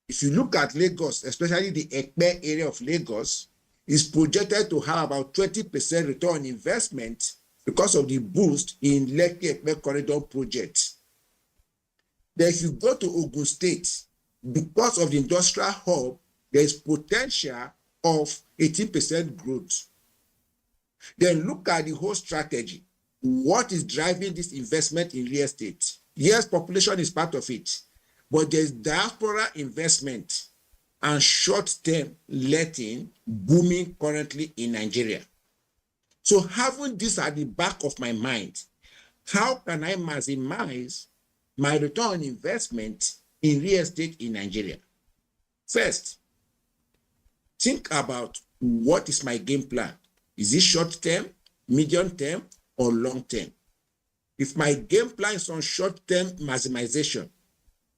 If you look at Lagos, especially the Ekpe area of Lagos, is projected to have about 20% return on investment because of the boost in Lekki-Ekpe corridor project. Then if you go to Ogun State, because of the industrial hub, there is potential of 18% growth. Then look at the whole strategy. What is driving this investment in real estate? Yes, population is part of it, but there's diaspora investment and short-term letting booming currently in Nigeria. So having this at the back of my mind, how can I maximize my return on investment in real estate in Nigeria? First, think about what is my game plan. Is it short-term, medium-term, or long-term? If my game plan is on short-term maximization,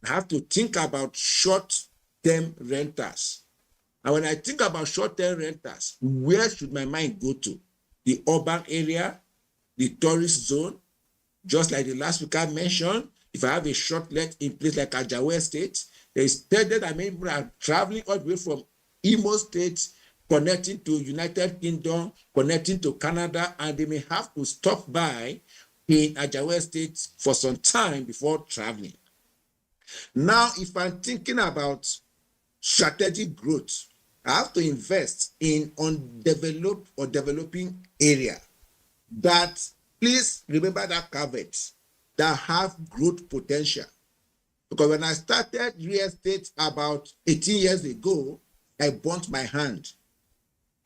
I have to think about short-term renters. And when I think about short-term renters, where should my mind go to? The urban area, the tourist zone. Just like the last week I mentioned, if I have a short let in place like Ajawa Estate, there is that many people are traveling all the way from Imo State, connecting to United Kingdom, connecting to Canada, and they may have to stop by in Ajawa Estate for some time before traveling. Now, if I'm thinking about strategic growth, I have to invest in undeveloped or developing area that, please remember that caveat, that have growth potential. Because when I started real estate about 18 years ago, I burnt my hand.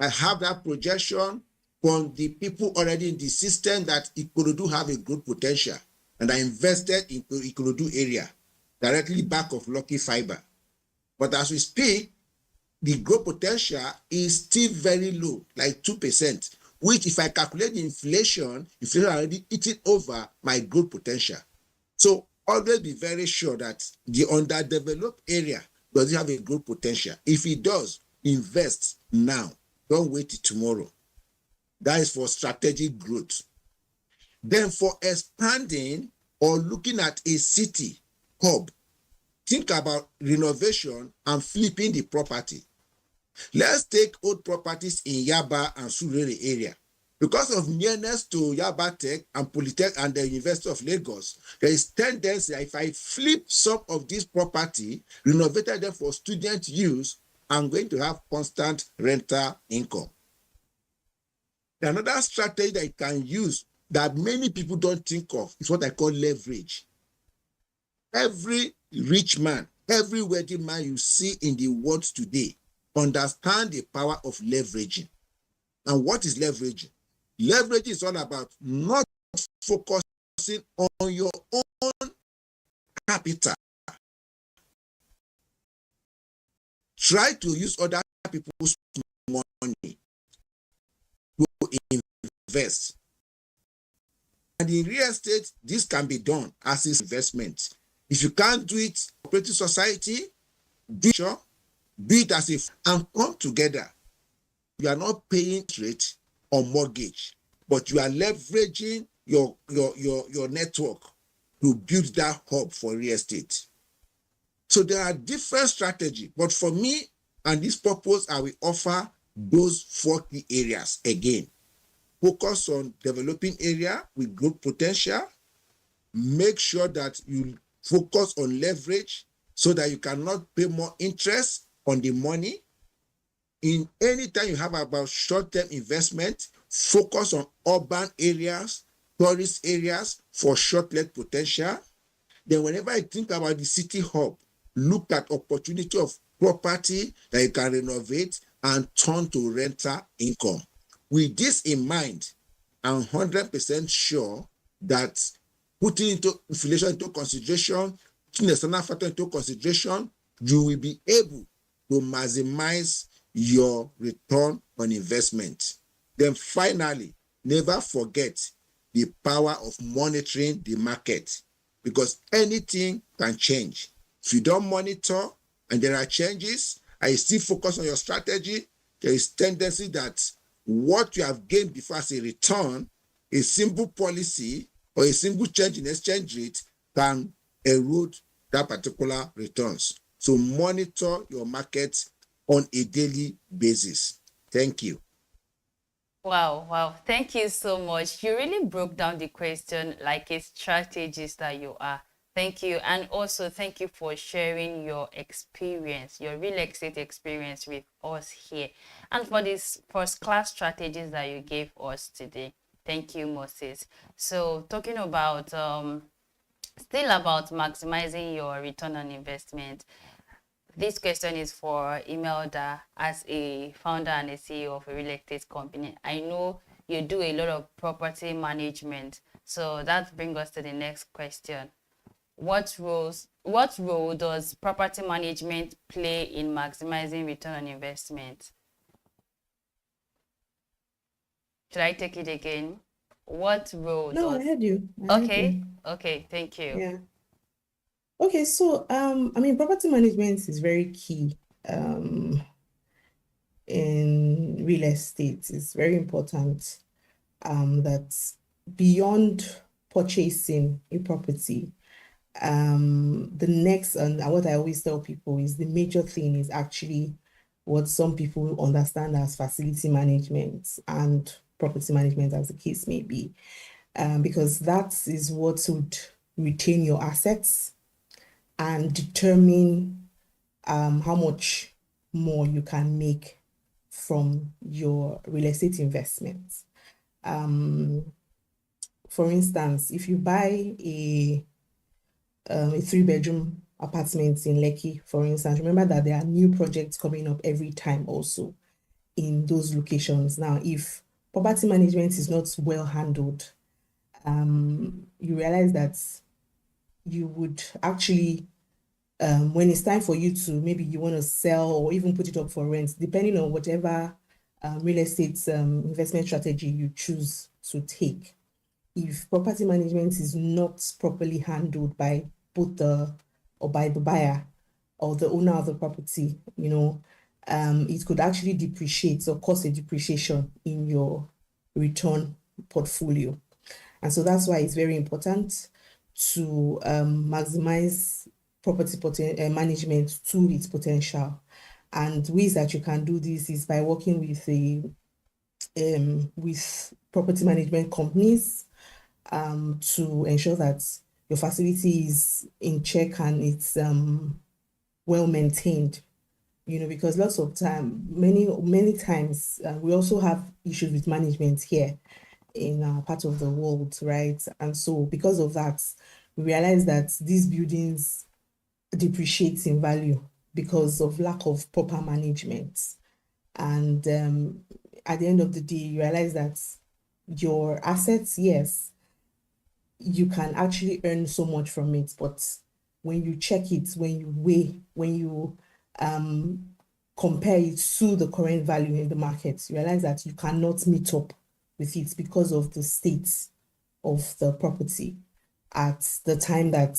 I have that projection from the people already in the system that Ikorodu have a growth potential. And I invested into Ikorodu area, directly back of Lucky Fiber. But as we speak, the growth potential is still very low, like 2%, which if I calculate the inflation already eating over my growth potential. So always be very sure that the underdeveloped area does have a growth potential. If it does, invest now. Don't wait till tomorrow. That is for strategic growth. Then for expanding or looking at a city hub, think about renovation and flipping the property. Let's take old properties in Yaba and Surulere area. Because of nearness to Yaba Tech and Polytech and the University of Lagos, there is tendency if I flip some of this property, renovated them for student use, I'm going to have constant rental income. Another strategy that you can use that many people don't think of is what I call leverage. Every rich man, every wealthy man you see in the world today understand the power of leveraging. And what is leveraging? Leveraging is all about not focusing on your own capital. Try to use other people's money to invest. And in real estate, this can be done as an investment. If you can't do it, cooperative society, do it as if and come together. You are not paying rate on mortgage, but you are leveraging your network to build that hub for real estate. So there are different strategies, but for me and this purpose, I will offer those 4 key areas again. Focus on developing area with growth potential. Make sure that you focus on leverage so that you cannot pay more interest on the money. In any time you have about short-term investment, focus on urban areas, tourist areas for short-leg potential. Then whenever I think about the city hub, look at opportunity of property that you can renovate and turn to rental income. With this in mind, I'm 100% sure that putting into inflation into consideration, putting external factor into consideration, you will be able to maximize your return on investment. Then finally, never forget the power of monitoring the market, because anything can change. If you don't monitor and there are changes and you still focus on your strategy, there is tendency that what you have gained before as a return, a simple policy or a single change in exchange rate can erode that particular returns. So monitor your market on a daily basis. Thank you. Wow. Thank you so much. You really broke down the question like a strategist that you are. Thank you. And also thank you for sharing your experience, your real estate experience with us here. And for this first class strategies that you gave us today. Thank you, Moses. So talking about, still about maximizing your return on investment. This question is for Imelda. As a founder and a CEO of a real estate company, I know you do a lot of property management. So that brings us to the next question. What role does property management play in maximizing return on investment? Should I take it again? What role No, does... I heard you. Okay, thank you. Yeah. Okay, so I mean, property management is very key in real estate. It's very important that beyond purchasing a property, the next, and what I always tell people is the major thing is actually what some people understand as facility management and property management, as the case may be, because that is what would retain your assets and determine how much more you can make from your real estate investments. For instance, if you buy a 3-bedroom apartment in Lekki, for instance, remember that there are new projects coming up every time also in those locations. Now, if property management is not well handled, you realize that you would actually, when it's time for you to, maybe you want to sell or even put it up for rent, depending on whatever real estate investment strategy you choose to take, if property management is not properly handled by both the buyer or the owner of the property, it could actually depreciate or cause a depreciation in your return portfolio. And so that's why it's very important to maximize property management to its potential. And ways that you can do this is by working with property management companies to ensure that your facility is in check and it's well maintained. because lots of time, many times, we also have issues with management here in our part of the world, right? And so because of that, we realize that these buildings depreciate in value because of lack of proper management. And at the end of the day, you realize that your assets, yes, you can actually earn so much from it, but when you check it, when you weigh, when you compare it to the current value in the market, you realize that you cannot meet up with it because of the state of the property at the time that,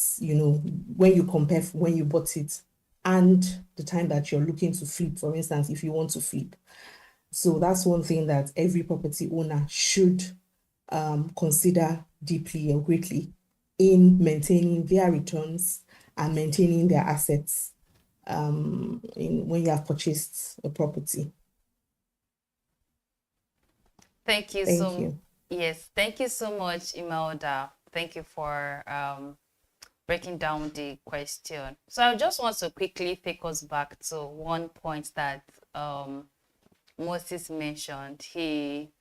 when you compare when you bought it and the time that you're looking to flip, for instance, if you want to flip. So that's one thing that every property owner should consider deeply and greatly in maintaining their returns and maintaining their assets when you have purchased a property. Thank you. Yes, thank you so much, Imelda. Thank you for breaking down the question. So I just want to quickly take us back to one point that Moses mentioned. He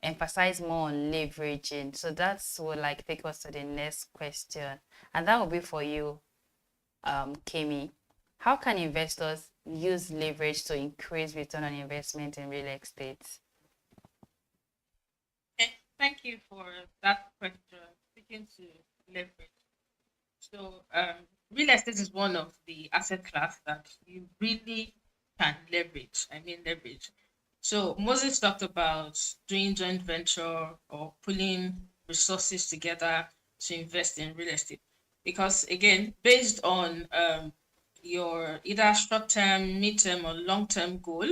emphasized more on leveraging. So that's will take us to the next question, and that will be for you, Kemi. How can investors use leverage to increase return on investment in real estate? Thank you for that question. Speaking to leverage. So real estate is one of the asset class that you really can leverage. I mean leverage. So Moses talked about doing joint venture or pulling resources together to invest in real estate. Because again, based on your either short-term, mid-term, or long-term goal,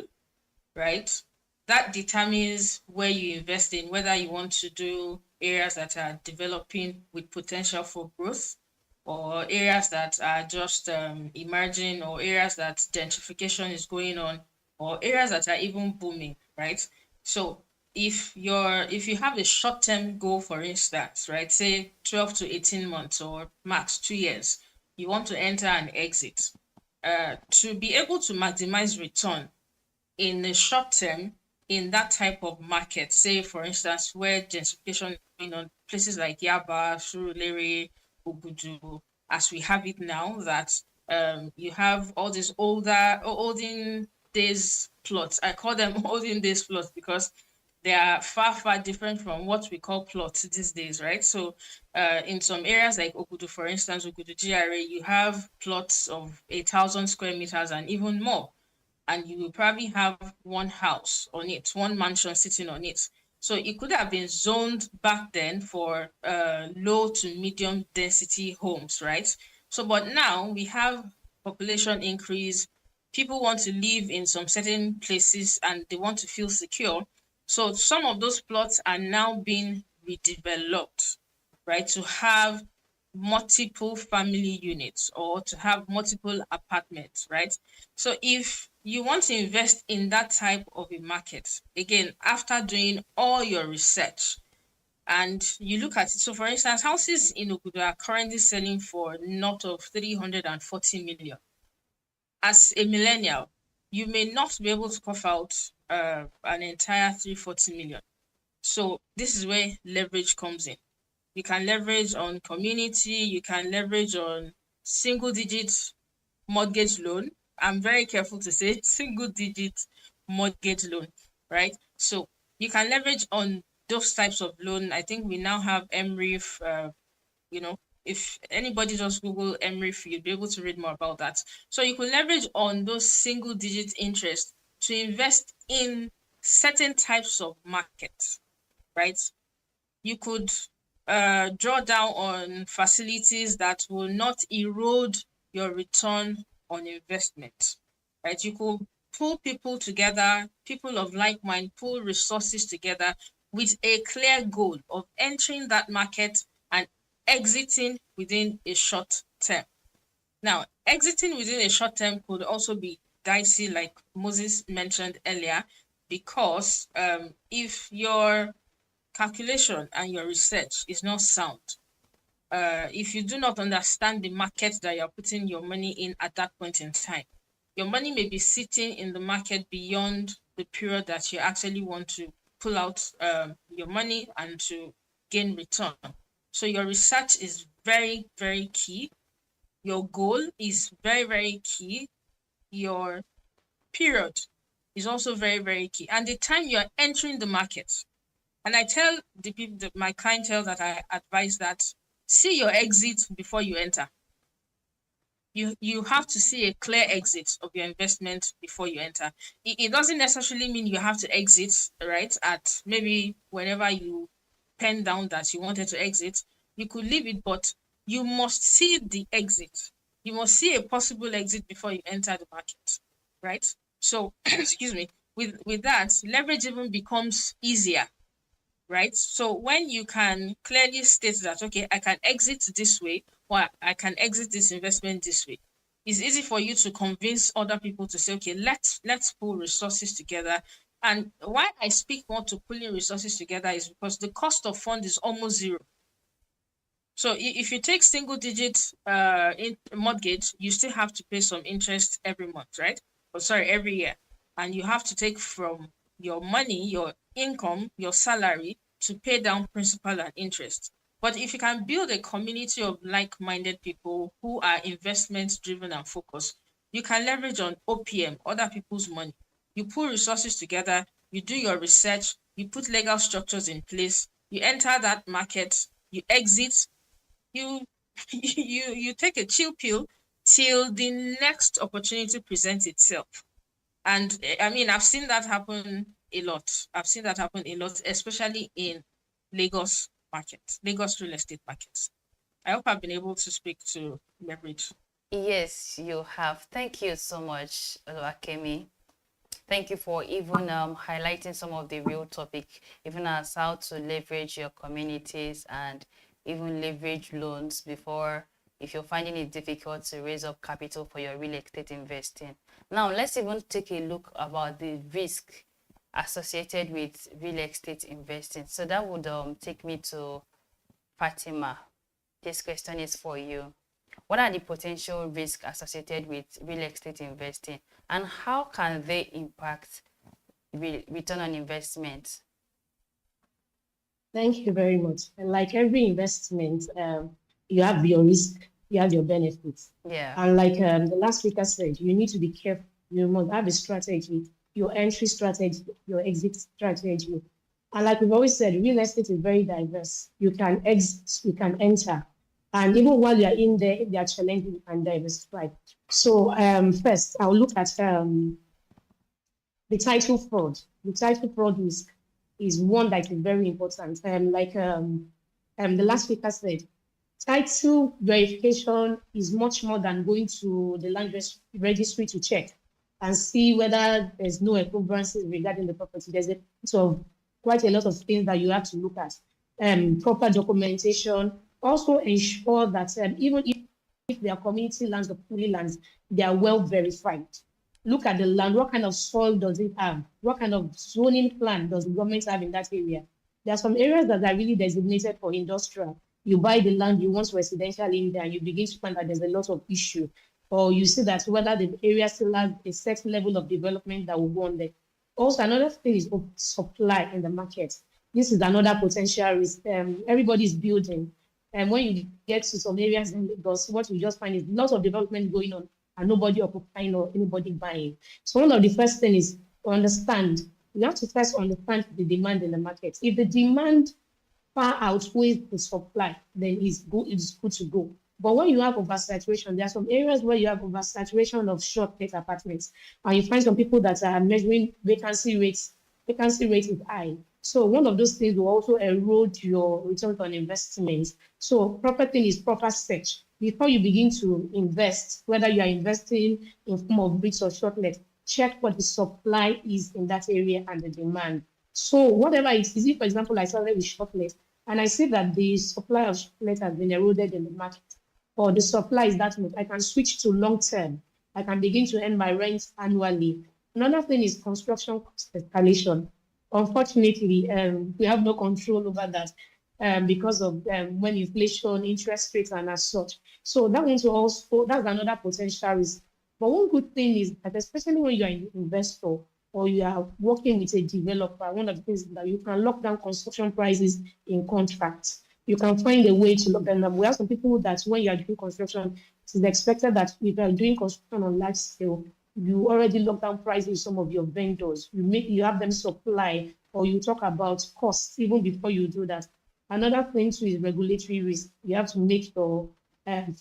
right? That determines where you invest in, whether you want to do areas that are developing with potential for growth, or areas that are just emerging, or areas that gentrification is going on, or areas that are even booming, right? So if you have a short-term goal, for instance, right, say 12 to 18 months or max 2 years, you want to enter and exit, to be able to maximize return in the short term in that type of market, say for instance where gentrification is going on, places like Yaba, Surulere, Obudu, as we have it now, that you have all these olden days plots. I call them olden days plots because they are far, far different from what we call plots these days, right? So in some areas like Obudu, for instance, Obudu GRA, you have plots of 1,000 square meters and even more, and you will probably have one house on it, one mansion sitting on it. So it could have been zoned back then for low to medium density homes, right? So, but now we have population increase. People want to live in some certain places and they want to feel secure. So some of those plots are now being redeveloped, right? To have multiple family units or to have multiple apartments, right? So if you want to invest in that type of a market, again, after doing all your research and you look at it, so for instance, houses in Ogudu are currently selling for north of 340 million. As a millennial, you may not be able to cough out an entire 340 million. So this is where leverage comes in. You can leverage on community, you can leverage on single digit mortgage loan. I'm very careful to say single digit mortgage loan, right? So you can leverage on those types of loan. I think we now have MREF, if anybody just Google MREF, you'll be able to read more about that. So you can leverage on those single digit interest to invest in certain types of markets, right? You could draw down on facilities that will not erode your return on investment, right? You could pull people together, people of like mind, pull resources together with a clear goal of entering that market and exiting within a short term. Now, exiting within a short term could also be dicey, like Moses mentioned earlier, because if your calculation and your research is not sound, if you do not understand the market that you're putting your money in at that point in time, Your money may be sitting in the market beyond the period that you actually want to pull out your money and to gain return. So your research is very, very key. Your goal is very, very key. Your period is also very, very key. And the time you're entering the market. And I tell the people, my clientele that I advise that see your exit before you enter. You have to see a clear exit of your investment before you enter. It doesn't necessarily mean you have to exit, right? At maybe whenever you pen down that you wanted to exit, you could leave it, but you must see the exit. You must see a possible exit before you enter the market, right? So, excuse me, with that, leverage even becomes easier, right? So when you can clearly state that, okay, I can exit this way, or I can exit this investment this way, it's easy for you to convince other people to say, okay, let's pull resources together. And why I speak more to pulling resources together is because the cost of fund is almost zero. So if you take single digit in mortgage, you still have to pay some interest every month, right? Every year. And you have to take from your money, your income, your salary to pay down principal and interest. But if you can build a community of like-minded people who are investment-driven and focused, you can leverage on OPM, other people's money. You pull resources together, you do your research, you put legal structures in place, you enter that market, you exit, you take a chill pill till the next opportunity presents itself. And I mean, I've seen that happen a lot. Especially in Lagos real estate markets. I hope I've been able to speak to leverage. Yes, you have. Thank you so much, Oluwakemi. Thank you for even highlighting some of the real topic, even as how to leverage your communities and even leverage loans before, if you're finding it difficult to raise up capital for your real estate investing. Now, let's even take a look about the risk associated with real estate investing. So that would take me to Fatima. This question is for you. What are the potential risks associated with real estate investing, and how can they impact return on investment? Thank you very much. And like every investment, you have your risk, you have your benefits. Yeah. And like the last speaker said, you need to be careful. You must have a strategy, your entry strategy, your exit strategy. And like we've always said, real estate is very diverse. You can exit, you can enter. And even while you're in there, if there are challenges, you can diversify. So first, I'll look at the title fraud. The title fraud is one that is very important. The last speaker said, title verification is much more than going to the land registry to check and see whether there's no encumbrances regarding the property. There's quite a lot of things that you have to look at. Proper documentation. Also ensure that even if they are community lands or fully lands, they are well verified. Look at the land. What kind of soil does it have? What kind of zoning plan does the government have in that area? There are some areas that are really designated for industrial. You buy the land, you want residential in there, and you begin to find that there's a lot of issue. Or you see that whether the area still has a certain level of development that will go on there. Also, another thing is supply in the market. This is another potential risk. Everybody's building. And when you get to some areas in Lagos, what you just find is lots of development going on and nobody occupying or anybody buying. So one of the first things is to understand. You have to first understand the demand in the market. If the demand far outweighs the supply, then it's good to go. But when you have oversaturation, there are some areas where you have oversaturation of short-let apartments, and you find some people that are measuring vacancy rates. Vacancy rate is high. So one of those things will also erode your return on investment. So proper thing is proper search. Before you begin to invest, whether you are investing in form of bricks or short-let, check what the supply is in that area and the demand. So whatever it is, if, for example, I started with short-let, and I see that the supply of short-let has been eroded in the market, or the supply is that much, I can switch to long-term. I can begin to earn my rent annually. Another thing is construction cost escalation. Unfortunately, we have no control over that because of when inflation, interest rates, and as such. So that means also that's another potential risk. But one good thing is that, especially when you are an investor or you are working with a developer, one of the things is that you can lock down construction prices in contracts. You can find a way to lock them down. We have some people that when you are doing construction, it is expected that if you are doing construction on large scale, you already lock down prices with some of your vendors. You have them supply, or you talk about costs even before you do that. Another thing too is regulatory risk. You have to make your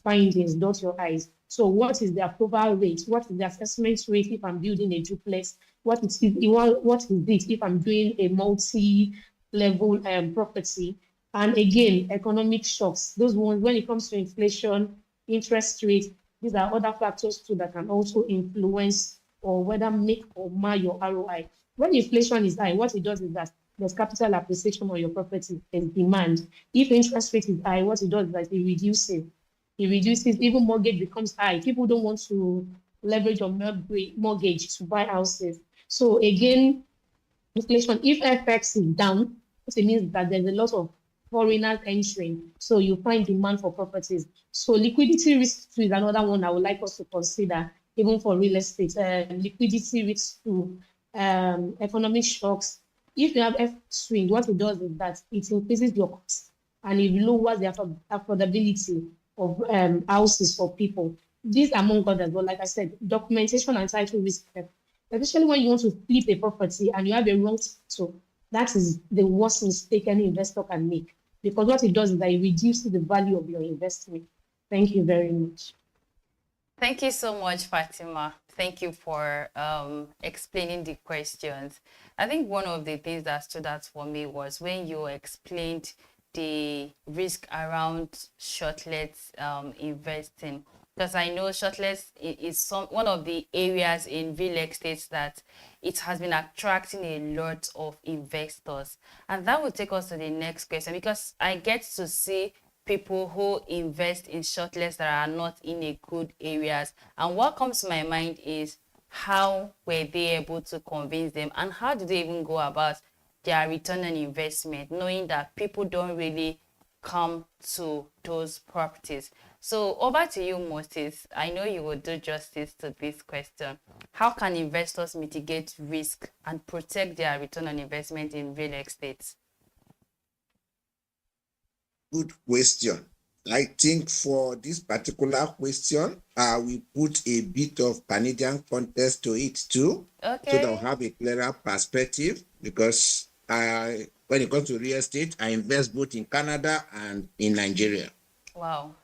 findings, dot your I's. So what is the approval rate? What is the assessment rate if I'm building a duplex? What is it if I'm doing a multi-level property? And again, economic shocks. Those ones, when it comes to inflation, interest rates, these are other factors too that can also influence or whether make or mar your ROI. When inflation is high, what it does is that there's capital appreciation on your property and demand. If interest rate is high, what it does is that it reduces. It reduces, even mortgage becomes high. People don't want to leverage on mortgage to buy houses. So again, inflation, if FX is down, it means that there's a lot of foreigners entering. So you find demand for properties. So liquidity risk is another one I would like us to consider, even for real estate. Liquidity risk to economic shocks. If you have F swing, what it does is that it increases your cost and it lowers the affordability of houses for people. These among others, but like I said, documentation and title risk, especially when you want to flip a property and you have a wrong title, that is the worst mistake any investor can make, because what it does is that it reduces the value of your investment. Thank you very much. Thank you so much, Fatima. Thank you for explaining the questions. I think one of the things that stood out for me was when you explained the risk around shortlet investing, because I know shortlets is one of the areas in real estate that it has been attracting a lot of investors. And that will take us to the next question, because I get to see people who invest in shortlets that are not in a good areas. And what comes to my mind is, how were they able to convince them, and how do they even go about their return on investment, knowing that people don't really come to those properties? So over to you, Moses. I know you will do justice to this question. How can investors mitigate risk and protect their return on investment in real estate? Good question. I think for this particular question, we put a bit of Canadian context to it too, okay, so that we'll have a clearer perspective, because when it comes to real estate, I invest both in Canada and in Nigeria. Wow.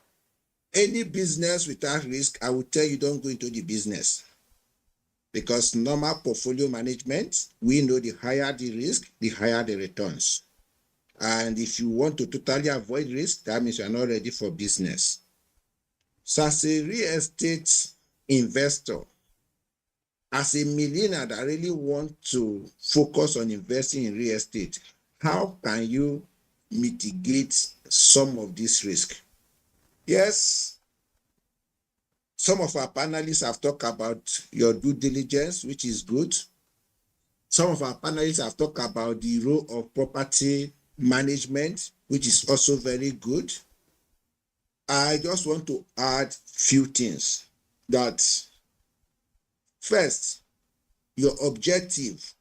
Any business without risk, I would tell you don't go into the business, because normal portfolio management, we know the higher the risk, the higher the returns. And if you want to totally avoid risk, that means you're not ready for business. So as a real estate investor, as a millionaire that really want to focus on investing in real estate, how can you mitigate some of this risk? Yes, some of our panelists have talked about your due diligence, which is good. Some of our panelists have talked about the role of property management, which is also very good. I just want to add few things. That first, your objective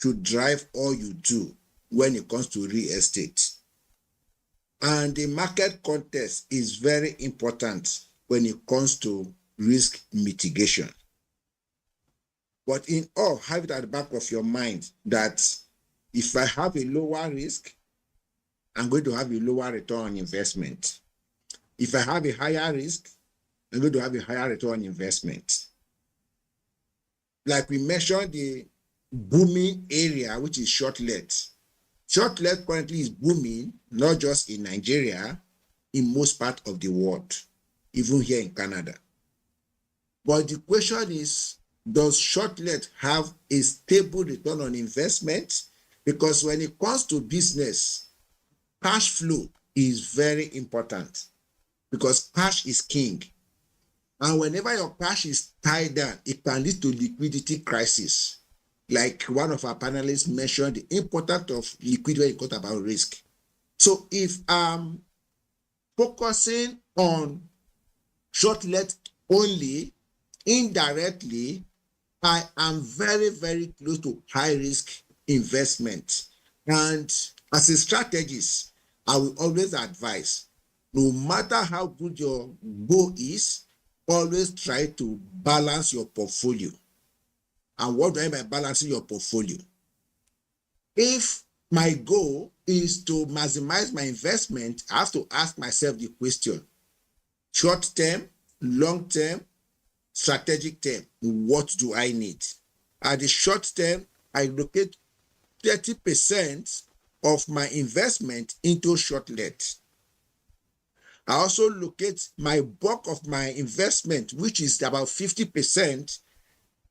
should drive all you do when it comes to real estate. And the market context is very important when it comes to risk mitigation. But in all, have it at the back of your mind that if I have a lower risk, I'm going to have a lower return on investment. If I have a higher risk, I'm going to have a higher return on investment. Like we mentioned, the booming area, which is shortlet. Shortlet currently is booming, not just in Nigeria, in most parts of the world, even here in Canada. But the question is, does shortlet have a stable return on investment? Because when it comes to business, cash flow is very important, because cash is king. And whenever your cash is tied down, it can lead to liquidity crisis. Like one of our panelists mentioned, the importance of liquidity when you talk about risk. So if I'm focusing on shortlet only, indirectly, I am very, very close to high risk investment. And as a strategist, I will always advise, no matter how good your goal is, always try to balance your portfolio. And what do I mean by balancing your portfolio? If my goal is to maximize my investment, I have to ask myself the question, short term, long term, strategic term, what do I need? At the short term, I allocate 30% of my investment into short let. I also locate my bulk of my investment, which is about 50%,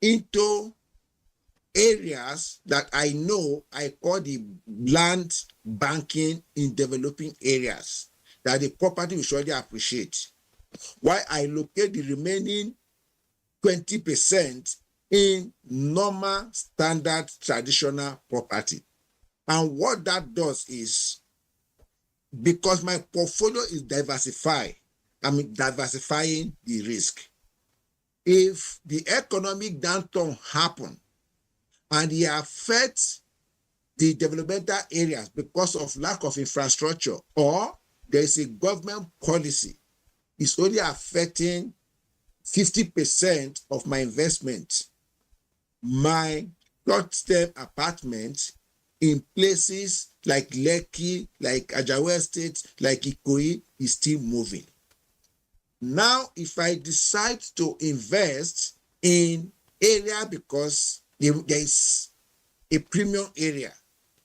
into areas that I know I call the land banking in developing areas, that the property will surely appreciate. While I locate the remaining 20% in normal, standard, traditional property. And what that does is, because my portfolio is diversified, I'm diversifying the risk. If the economic downturn happens and it affects the developmental areas because of lack of infrastructure, or there is a government policy, it's only affecting 50% of my investment. My short-term apartment in places like Lekki, like Ajawa Estate, like Ikoyi is still moving. Now, if I decide to invest in area because there is a premium area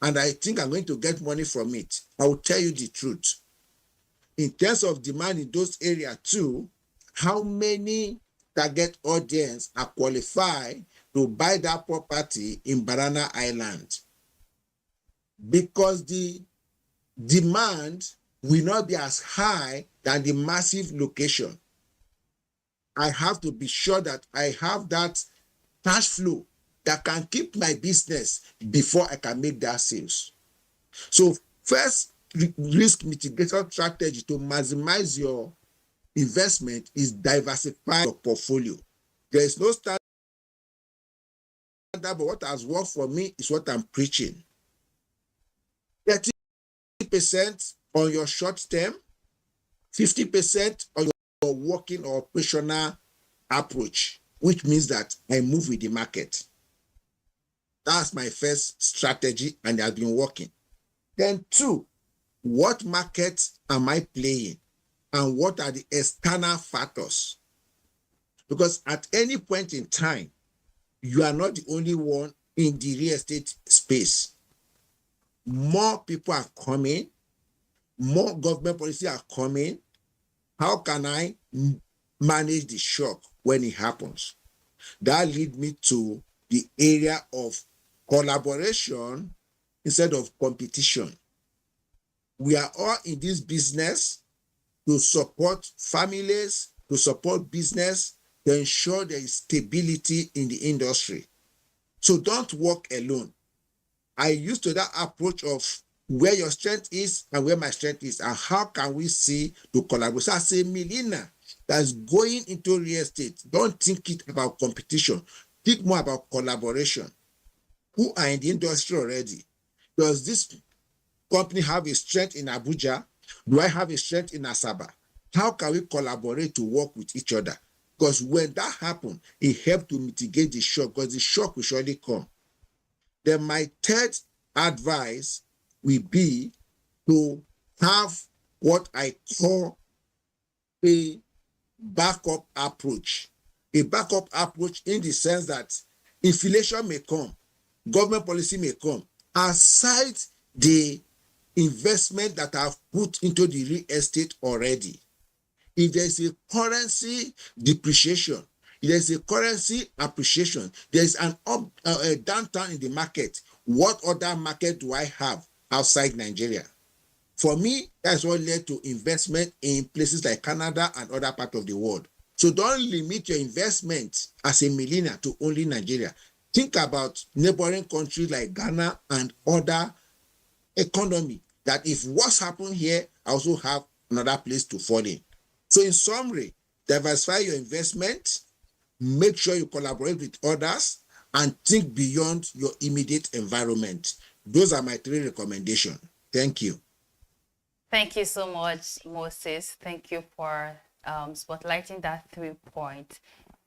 and I think I'm going to get money from it, I will tell you the truth. In terms of demand in those areas too, how many target audience are qualified to buy that property in Banana Island? Because the demand will not be as high than the massive location. I have to be sure that I have that cash flow that can keep my business before I can make that sales. So first risk mitigation strategy to maximize your investment is diversify your portfolio. There is no standard, but what has worked for me is what I'm preaching. 30% on your short term, 50% on your working or operational approach, which means that I move with the market. That's my first strategy, and it has been working. Then 2, what market am I playing? And what are the external factors? Because at any point in time, you are not the only one in the real estate space. More people are coming, more government policy are coming. How can I manage the shock when it happens? That leads me to the area of collaboration instead of competition. We are all in this business to support families, to support business, to ensure there is stability in the industry. So don't work alone. I used to that approach of where your strength is and where my strength is, and how can we see to collaborate. So as a millionaire that's going into real estate, don't think it about competition. Think more about collaboration. Who are in the industry already? Does this company have a strength in Abuja? Do I have a strength in Asaba? How can we collaborate to work with each other? Because when that happens, it helps to mitigate the shock, because the shock will surely come. Then my third advice will be to have what I call a backup approach. A backup approach in the sense that inflation may come, government policy may come. Aside the investment that I've put into the real estate already, if there's a currency depreciation, if there's a currency appreciation, there's a downturn in the market, what other market do I have outside Nigeria? For me, that's what led to investment in places like Canada and other parts of the world. So don't limit your investment as a millionaire to only Nigeria. Think about neighboring countries like Ghana and other economy, that if what's happened here, I also have another place to fall in. So in summary, diversify your investment, Make sure you collaborate with others and think beyond your immediate environment. Those are my 3 recommendations. Thank you. Thank you so much, Moses. Thank you for spotlighting that 3 points.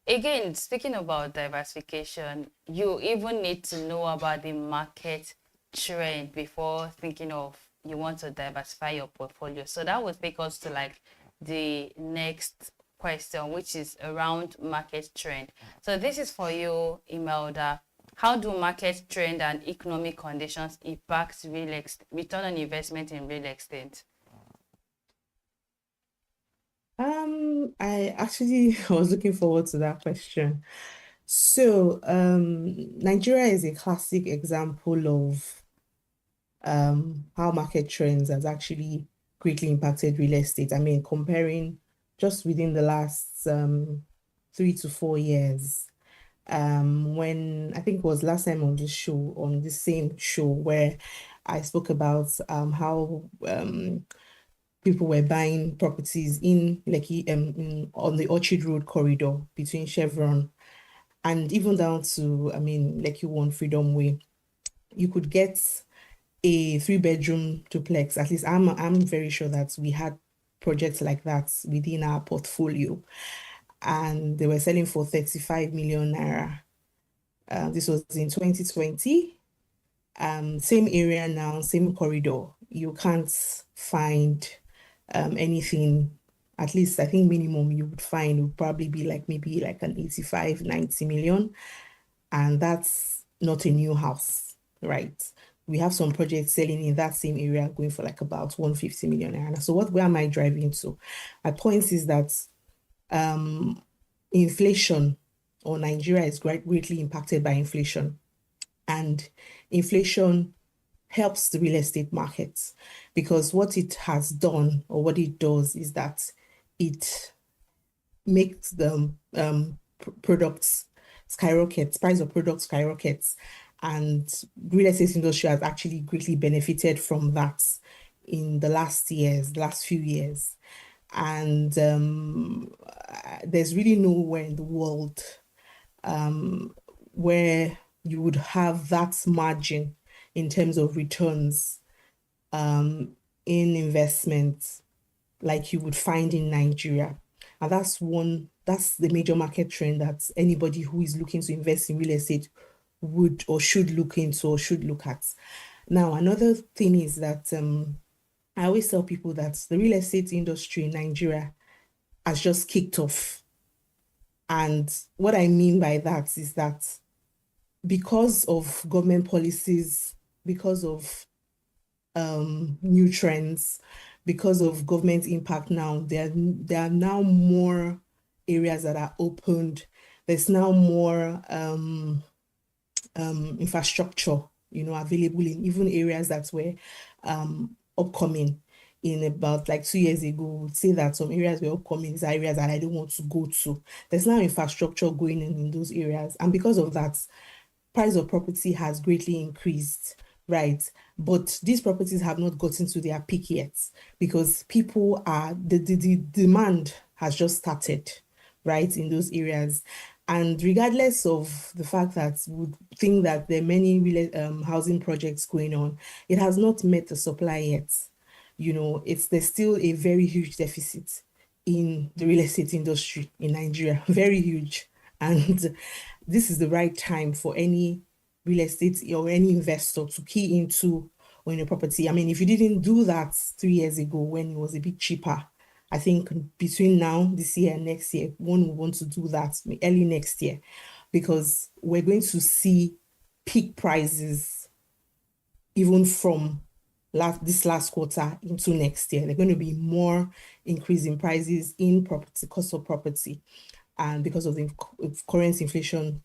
Again, speaking about diversification, you even need to know about the market trend before thinking of you want to diversify your portfolio. So that would take us to like the next question, which is around market trend. So this is for you, Imelda. How do market trend and economic conditions impact return on investment in real estate? I actually was looking forward to that question. So, Nigeria is a classic example of how market trends has actually greatly impacted real estate. I mean, comparing just within the last 3 to 4 years, when I think it was last time on this show, on the same show, where I spoke about how people were buying properties in Lekki, on the Orchard Road corridor between Chevron and even down to, I mean, Lekki One Freedom Way. You could get a 3-bedroom duplex. At least I'm very sure that we had projects like that within our portfolio, and they were selling for 35 million naira. This was in 2020. Same area now, same corridor. You can't find anything. At least I think minimum you would find would probably be like maybe like an 85, 90 million. And that's not a new house, right? We have some projects selling in that same area going for like about 150 million. So where am I driving to? My point is that inflation, or Nigeria is greatly impacted by inflation. And inflation helps the real estate market, because what it has done, or what it does, is that it makes the products skyrocket, price of products skyrockets, and real estate industry has actually greatly benefited from that in the last few years. And there's really nowhere in the world where you would have that margin in terms of returns in investments like you would find in Nigeria. And that's the major market trend that anybody who is looking to invest in real estate would or should look into or should look at. Now, another thing is that I always tell people that the real estate industry in Nigeria has just kicked off. And what I mean by that is that because of government policies, because of new trends, because of government impact now, there are now more areas that are opened. There's now more infrastructure, available in even areas that were upcoming in about like 2 years ago. Would say that some areas were upcoming, these areas that I don't want to go to. There's now infrastructure going in those areas. And because of that, price of property has greatly increased, right? But these properties have not gotten to their peak yet, because the demand has just started, right, in those areas. And regardless of the fact that we would think that there are many housing projects going on, it has not met the supply yet. There's still a very huge deficit in the real estate industry in Nigeria, very huge. And this is the right time for any real estate or any investor to key into owning a property. I mean, if you didn't do that 3 years ago when it was a bit cheaper, I think between now, this year and next year, one will want to do that early next year, because we're going to see peak prices even from this last quarter into next year. There's going to be more increase in prices in property, cost of property, and because of the current inflation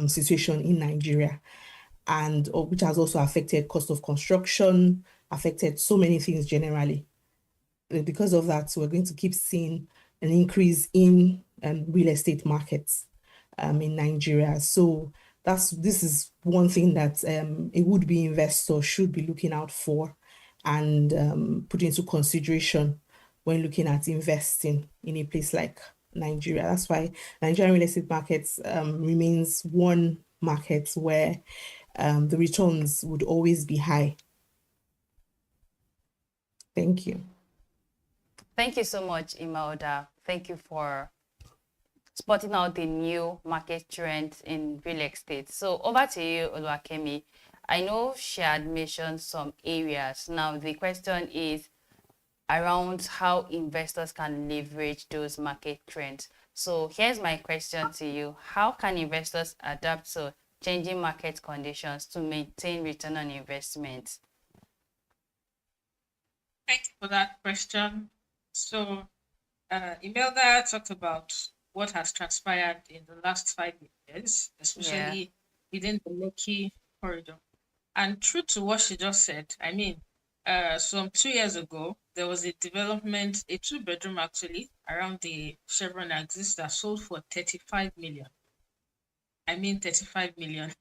situation in Nigeria, and which has also affected cost of construction, affected so many things generally. Because of that, we're going to keep seeing an increase in real estate markets in Nigeria. So this is one thing that a would-be investor should be looking out for and put into consideration when looking at investing in a place like Nigeria. That's why Nigerian real estate markets remains one market where the returns would always be high. Thank you. Thank you so much, Imelda. Thank you for spotting out the new market trends in real estate. So over to you, Oluwakemi. I know she had mentioned some areas. Now the question is around how investors can leverage those market trends. So here's my question to you. How can investors adapt to changing market conditions to maintain return on investment? Thank you for that question. So Imelda talked about what has transpired in the last 5 years, especially within the Lekki corridor. And true to what she just said, I mean, some 2 years ago, there was a development, a 2-bedroom actually, around the Chevron axis that sold for 35 million. I mean, 35 million.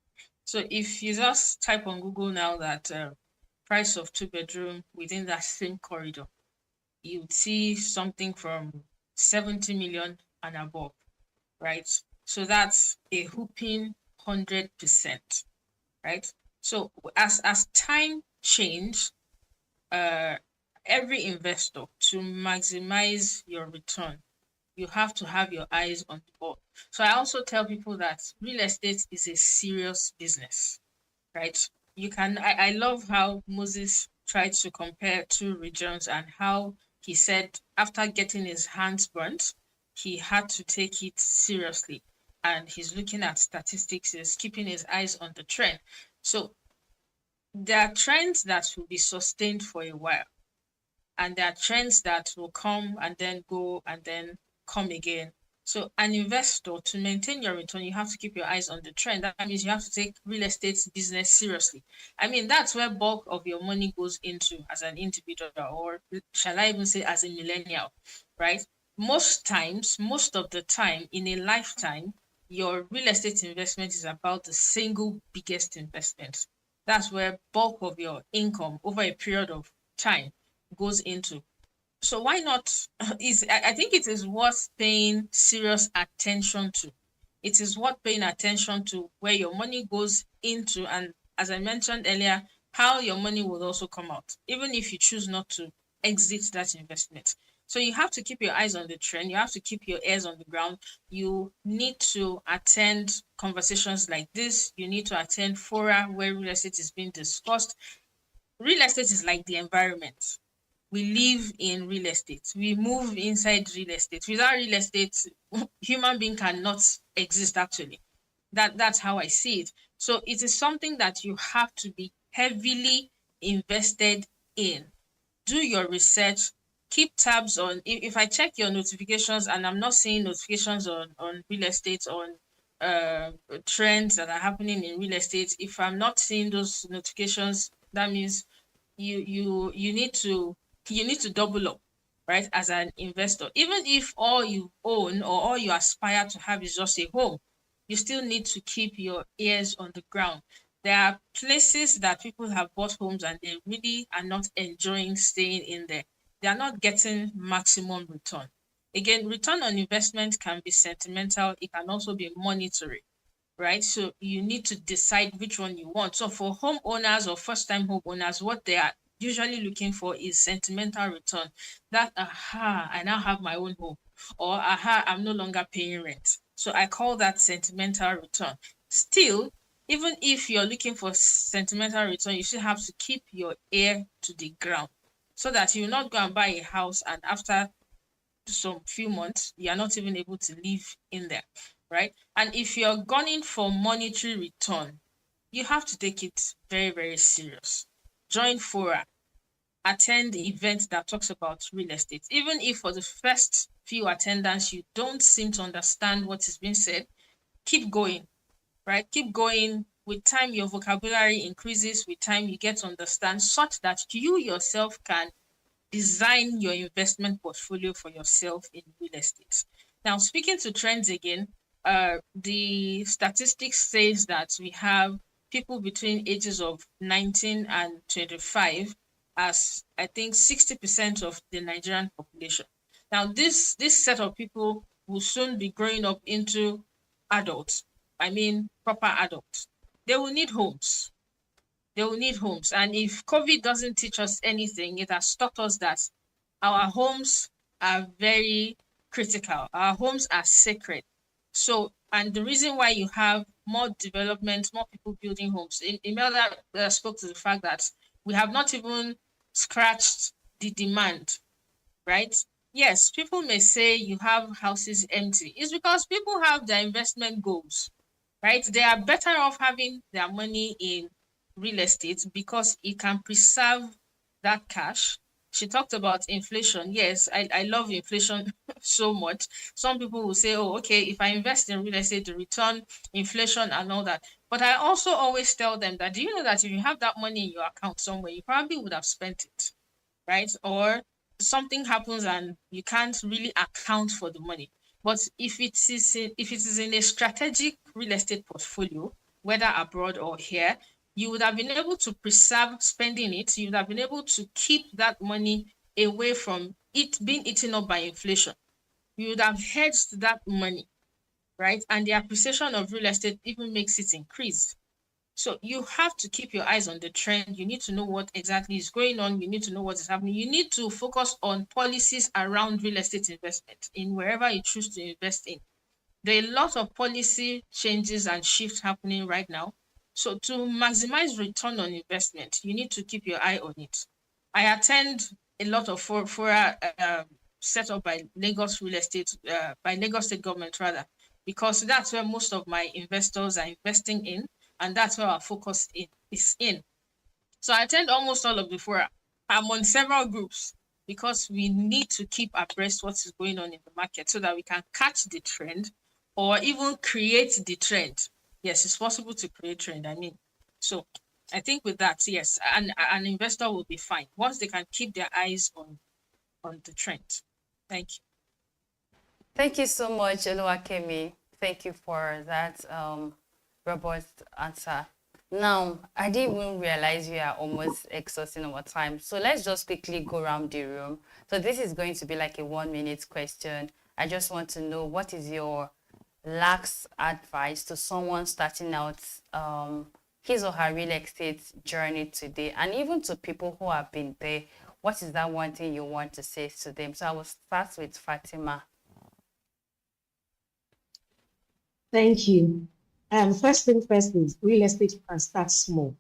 So if you just type on Google now that price of 2-bedroom within that same corridor, you would see something from 70 million and above, right? So that's a whooping 100%, right? So as time change, every investor, to maximize your return, you have to have your eyes on the ball. So I also tell people that real estate is a serious business, right? I love how Moses tried to compare 2 regions and how he said after getting his hands burnt, he had to take it seriously. And he's looking at statistics, he's keeping his eyes on the trend. So there are trends that will be sustained for a while. And there are trends that will come and then go and then come again. So an investor, to maintain your return, you have to keep your eyes on the trend. That means you have to take real estate business seriously. I mean, that's where bulk of your money goes into as an individual, or shall I even say as a millennial, right? Most of the time in a lifetime, your real estate investment is about the single biggest investment. That's where bulk of your income over a period of time goes into. So why not? I think it is worth paying serious attention to. It is worth paying attention to where your money goes into, and as I mentioned earlier, how your money will also come out, even if you choose not to exit that investment. So you have to keep your eyes on the trend. You have to keep your ears on the ground. You need to attend conversations like this. You need to attend fora where real estate is being discussed. Real estate is like the environment. We live in real estate. We move inside real estate. Without real estate, human being cannot exist actually. That's how I see it. So it is something that you have to be heavily invested in. Do your research. Keep tabs on. If I check your notifications and I'm not seeing notifications on real estate, on trends that are happening in real estate, if I'm not seeing those notifications, that means you need to double up, right? As an investor, even if all you own or all you aspire to have is just a home, you still need to keep your ears on the ground. There are places that people have bought homes and they really are not enjoying staying in there. They are not getting maximum return. Again, return on investment can be sentimental. It can also be monetary, right? So you need to decide which one you want. So for homeowners or first-time homeowners, what they are usually looking for is sentimental return. That, I now have my own home, or I'm no longer paying rent. So I call that sentimental return. Still, even if you're looking for sentimental return, you still have to keep your ear to the ground so that you will not go and buy a house and after some few months, you are not even able to live in there, right? And if you're gunning for monetary return, you have to take it very, very serious. Join fora, attend the event that talks about real estate. Even if for the first few attendance, you don't seem to understand what is being said, keep going, right? Keep going. With time, your vocabulary increases. With time, you get to understand such that you yourself can design your investment portfolio for yourself in real estate. Now, speaking to trends again, the statistics says that we have people between ages of 19 and 25 as I think 60% of the Nigerian population. Now, this set of people will soon be growing up into adults. I mean, proper adults. They will need homes. They will need homes. And if COVID doesn't teach us anything, it has taught us that our homes are very critical. Our homes are sacred. So, and the reason why you have more development, more people building homes, Imelda spoke to the fact that we have not even scratched the demand, right? Yes, people may say you have houses empty. It's because people have their investment goals, right? They are better off having their money in real estate because it can preserve that cash. She talked about inflation. Yes, I love inflation so much. Some people will say, oh, okay, if I invest in real estate, the return, inflation, and all that. But I also always tell them that, do you know that if you have that money in your account somewhere, you probably would have spent it, right? Or something happens and you can't really account for the money. But if it is in a strategic real estate portfolio, whether abroad or here, you would have been able to preserve spending it. You would have been able to keep that money away from it being eaten up by inflation. You would have hedged that money, right? And the appreciation of real estate even makes it increase. So you have to keep your eyes on the trend. You need to know what exactly is going on. You need to know what is happening. You need to focus on policies around real estate investment in wherever you choose to invest in. There are a lot of policy changes and shifts happening right now. So to maximize return on investment, you need to keep your eye on it. I attend a lot of fora set up by Lagos Real Estate, by Lagos State government rather, because that's where most of my investors are investing in, and that's where our focus is in. So I attend almost all of the fora. I'm on several groups because we need to keep abreast what is going on in the market so that we can catch the trend or even create the trend. Yes, it's possible to create trend, I mean. So I think with that, yes, an investor will be fine once they can keep their eyes on the trend. Thank you. Thank you so much, Oluwakemi. Thank you for that robust answer. Now, I didn't even realize we are almost exhausting our time. So let's just quickly go around the room. So this is going to be like a 1-minute question. I just want to know, what is your last advice to someone starting out his or her real estate journey today, and even to people who have been there? What is that one thing you want to say to them? So I will start with Fatima. Thank you. First thing first is real estate can start small.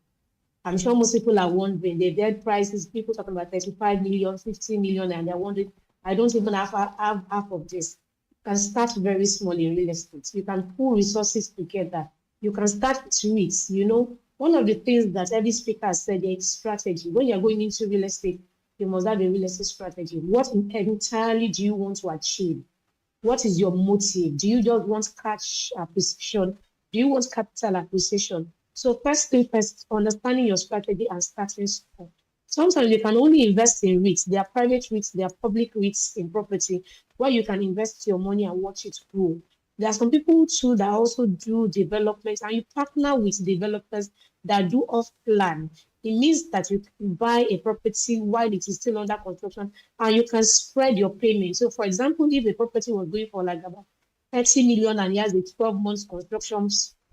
I'm sure most people are wondering, they've heard prices, people talking about 35 million, 50 million, and they're wondering, I don't even have half of this. You can start very small in real estate. You can pull resources together. You can start with REITs. You know, one of the things that every speaker has said is strategy. When you're going into real estate, you must have a real estate strategy. What entirely do you want to achieve? What is your motive? Do you just want cash acquisition? Do you want capital acquisition? So first thing first, understanding your strategy and starting small. Sometimes you can only invest in REITs. There are private REITs, there are public REITs in property where you can invest your money and watch it grow. There are some people too that also do development, and you partner with developers that do off-plan. It means that you can buy a property while it is still under construction, and you can spread your payment. So for example, if the property was going for like about 30 million and he has a 12 months construction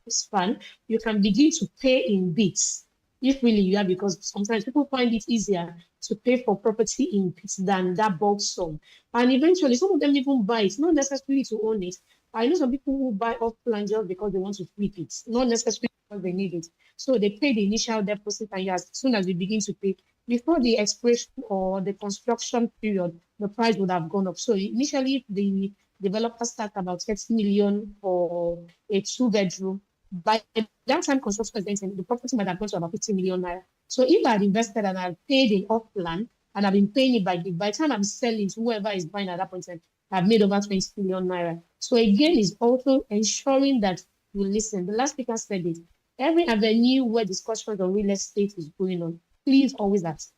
span, you can begin to pay in bits. If really you are, because sometimes people find it easier to pay for property in bits than that bulk sum. And eventually, some of them even buy it, not necessarily to own it. I know some people who buy off plan just because they want to flip it, not necessarily because they need it. So they pay the initial deposit, and as soon as they begin to pay, before the expiration or the construction period, the price would have gone up. So initially, the developer start about 30 million for a 2-bedroom. By that time construction is ending, the property might have gone to about 50 million naira. So if I had invested and I paid it off plan and I've been paying it by the time I'm selling to whoever is buying at that point, I've made over 20 million naira. So again, is also ensuring that you listen. The last speaker said it. Every avenue where discussions on real estate is going on, please always ask.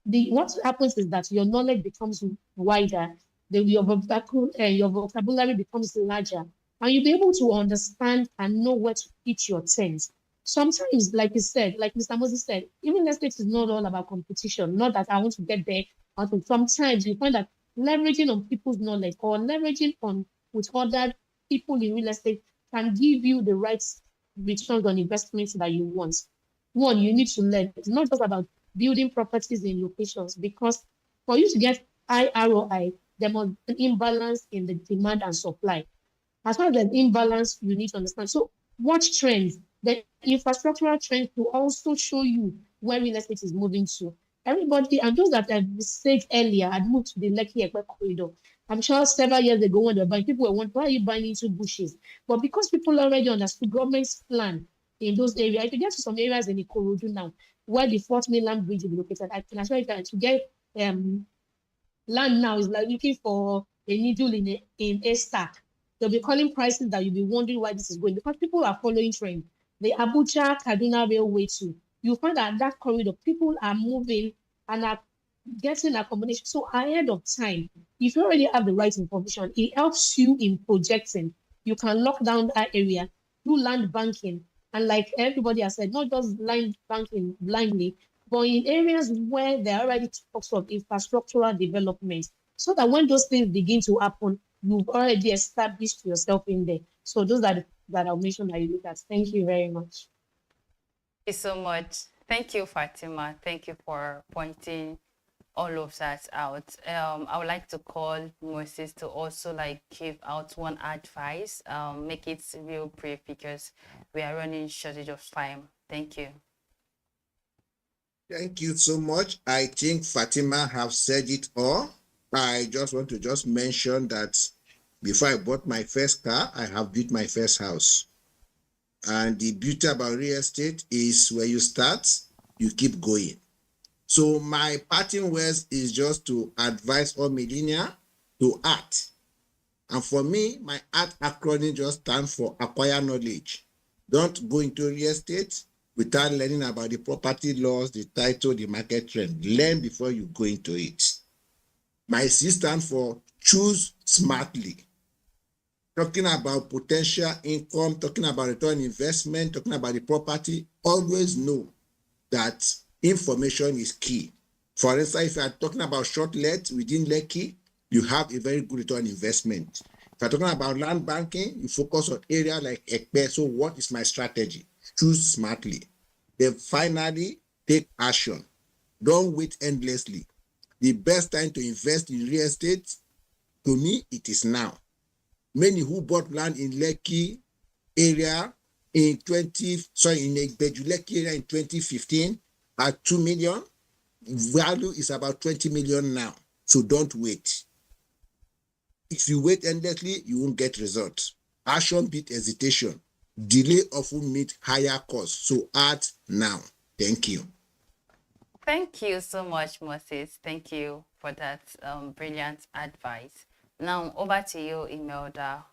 What happens is that your knowledge becomes wider, your vocabulary becomes larger, and you'll be able to understand and know where to pitch your tent. Sometimes, like you said, like Mr. Moses said, even real estate is not all about competition. Not that I want to get there. Sometimes you find that leveraging on people's knowledge or leveraging on with other people in real estate can give you the right return on investments that you want. One, you need to learn. It's not just about building properties in locations, because for you to get high ROI, there must be an imbalance in the demand and supply. As far as the imbalance, you need to understand. So watch trends. The infrastructural trends will also show you where real estate is moving to. Everybody, and those that have said earlier had moved to the Lekki Ekpe corridor. I'm sure several years ago when they were buying, people were wondering, why are you buying into bushes? But because people already understood government's plan in those areas, if you get to some areas in Ikorodu now, where the Fort Mainland Bridge is located, I can assure you that to get land now is like looking for a needle in a stack. They'll be calling prices that you'll be wondering why this is going, because people are following trend. The Abuja Kaduna Railway too. You find that that corridor, people are moving and are getting accommodation. So ahead of time, if you already have the right information, it helps you in projecting. You can lock down that area, do land banking, and like everybody has said, not just land banking blindly, but in areas where there are already talks of infrastructural development, so that when those things begin to happen, you've already established yourself in there. So those are that I'll mention that you look at. Thank you very much. Thank you so much. Thank you, Fatima. Thank you for pointing all of that out. I would like to call Moses to also like give out one advice. Make it real brief because we are running shortage of time. Thank you. Thank you so much. I think Fatima have said it all. I just want to mention that before I bought my first car, I have built my first house. And the beauty about real estate is when you start, you keep going. So my parting words is just to advise all millennials to act. And for me, my ART acronym just stands for acquire knowledge. Don't go into real estate without learning about the property laws, the title, the market trend. Learn before you go into it. My C stands for choose smartly. Talking about potential income, talking about return on investment, talking about the property, always know that information is key. For instance, if you are talking about short let within Lekki, you have a very good return on investment. If you're talking about land banking, you focus on area like Ekpe. So what is my strategy? Choose smartly. Then finally, take action. Don't wait endlessly. The best time to invest in real estate, to me, it is now. Many who bought land in Lekki area in Lekki area in 2015 at 2 million. Value is about 20 million now. So don't wait. If you wait endlessly, you won't get results. Action beat hesitation. Delay often meet higher costs. So act now. Thank you. Thank you so much, Moses. Thank you for that brilliant advice. Now, over to you, Imelda.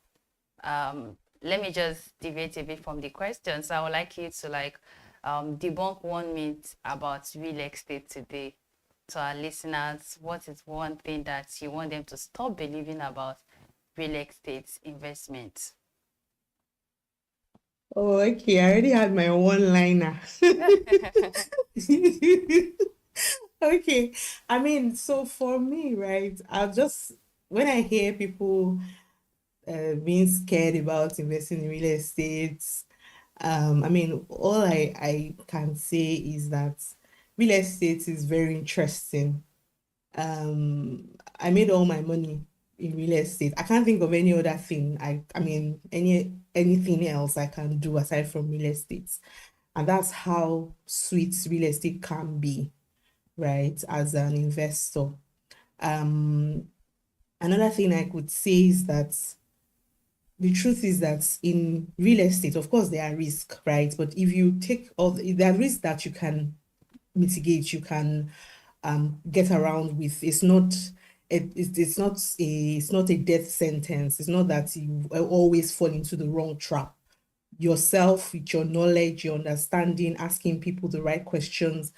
Let me just deviate a bit from the questions. I would like you to debunk one myth about real estate today. To our listeners, what is one thing that you want them to stop believing about real estate investment? Oh, okay. I already had my one-liner. Okay. I mean, so for me, right, when I hear people being scared about investing in real estate, I mean, all I can say is that real estate is very interesting. I made all my money in real estate. I can't think of any other thing. I mean, anything else I can do aside from real estate. And that's how sweet real estate can be, right, as an investor. Another thing I could say is that the truth is that in real estate, of course, there are risks, right? But if you take there are risks that you can mitigate, you can get around with. It's not a death sentence. It's not that you always fall into the wrong trap. Yourself, with your knowledge, your understanding, asking people the right questions,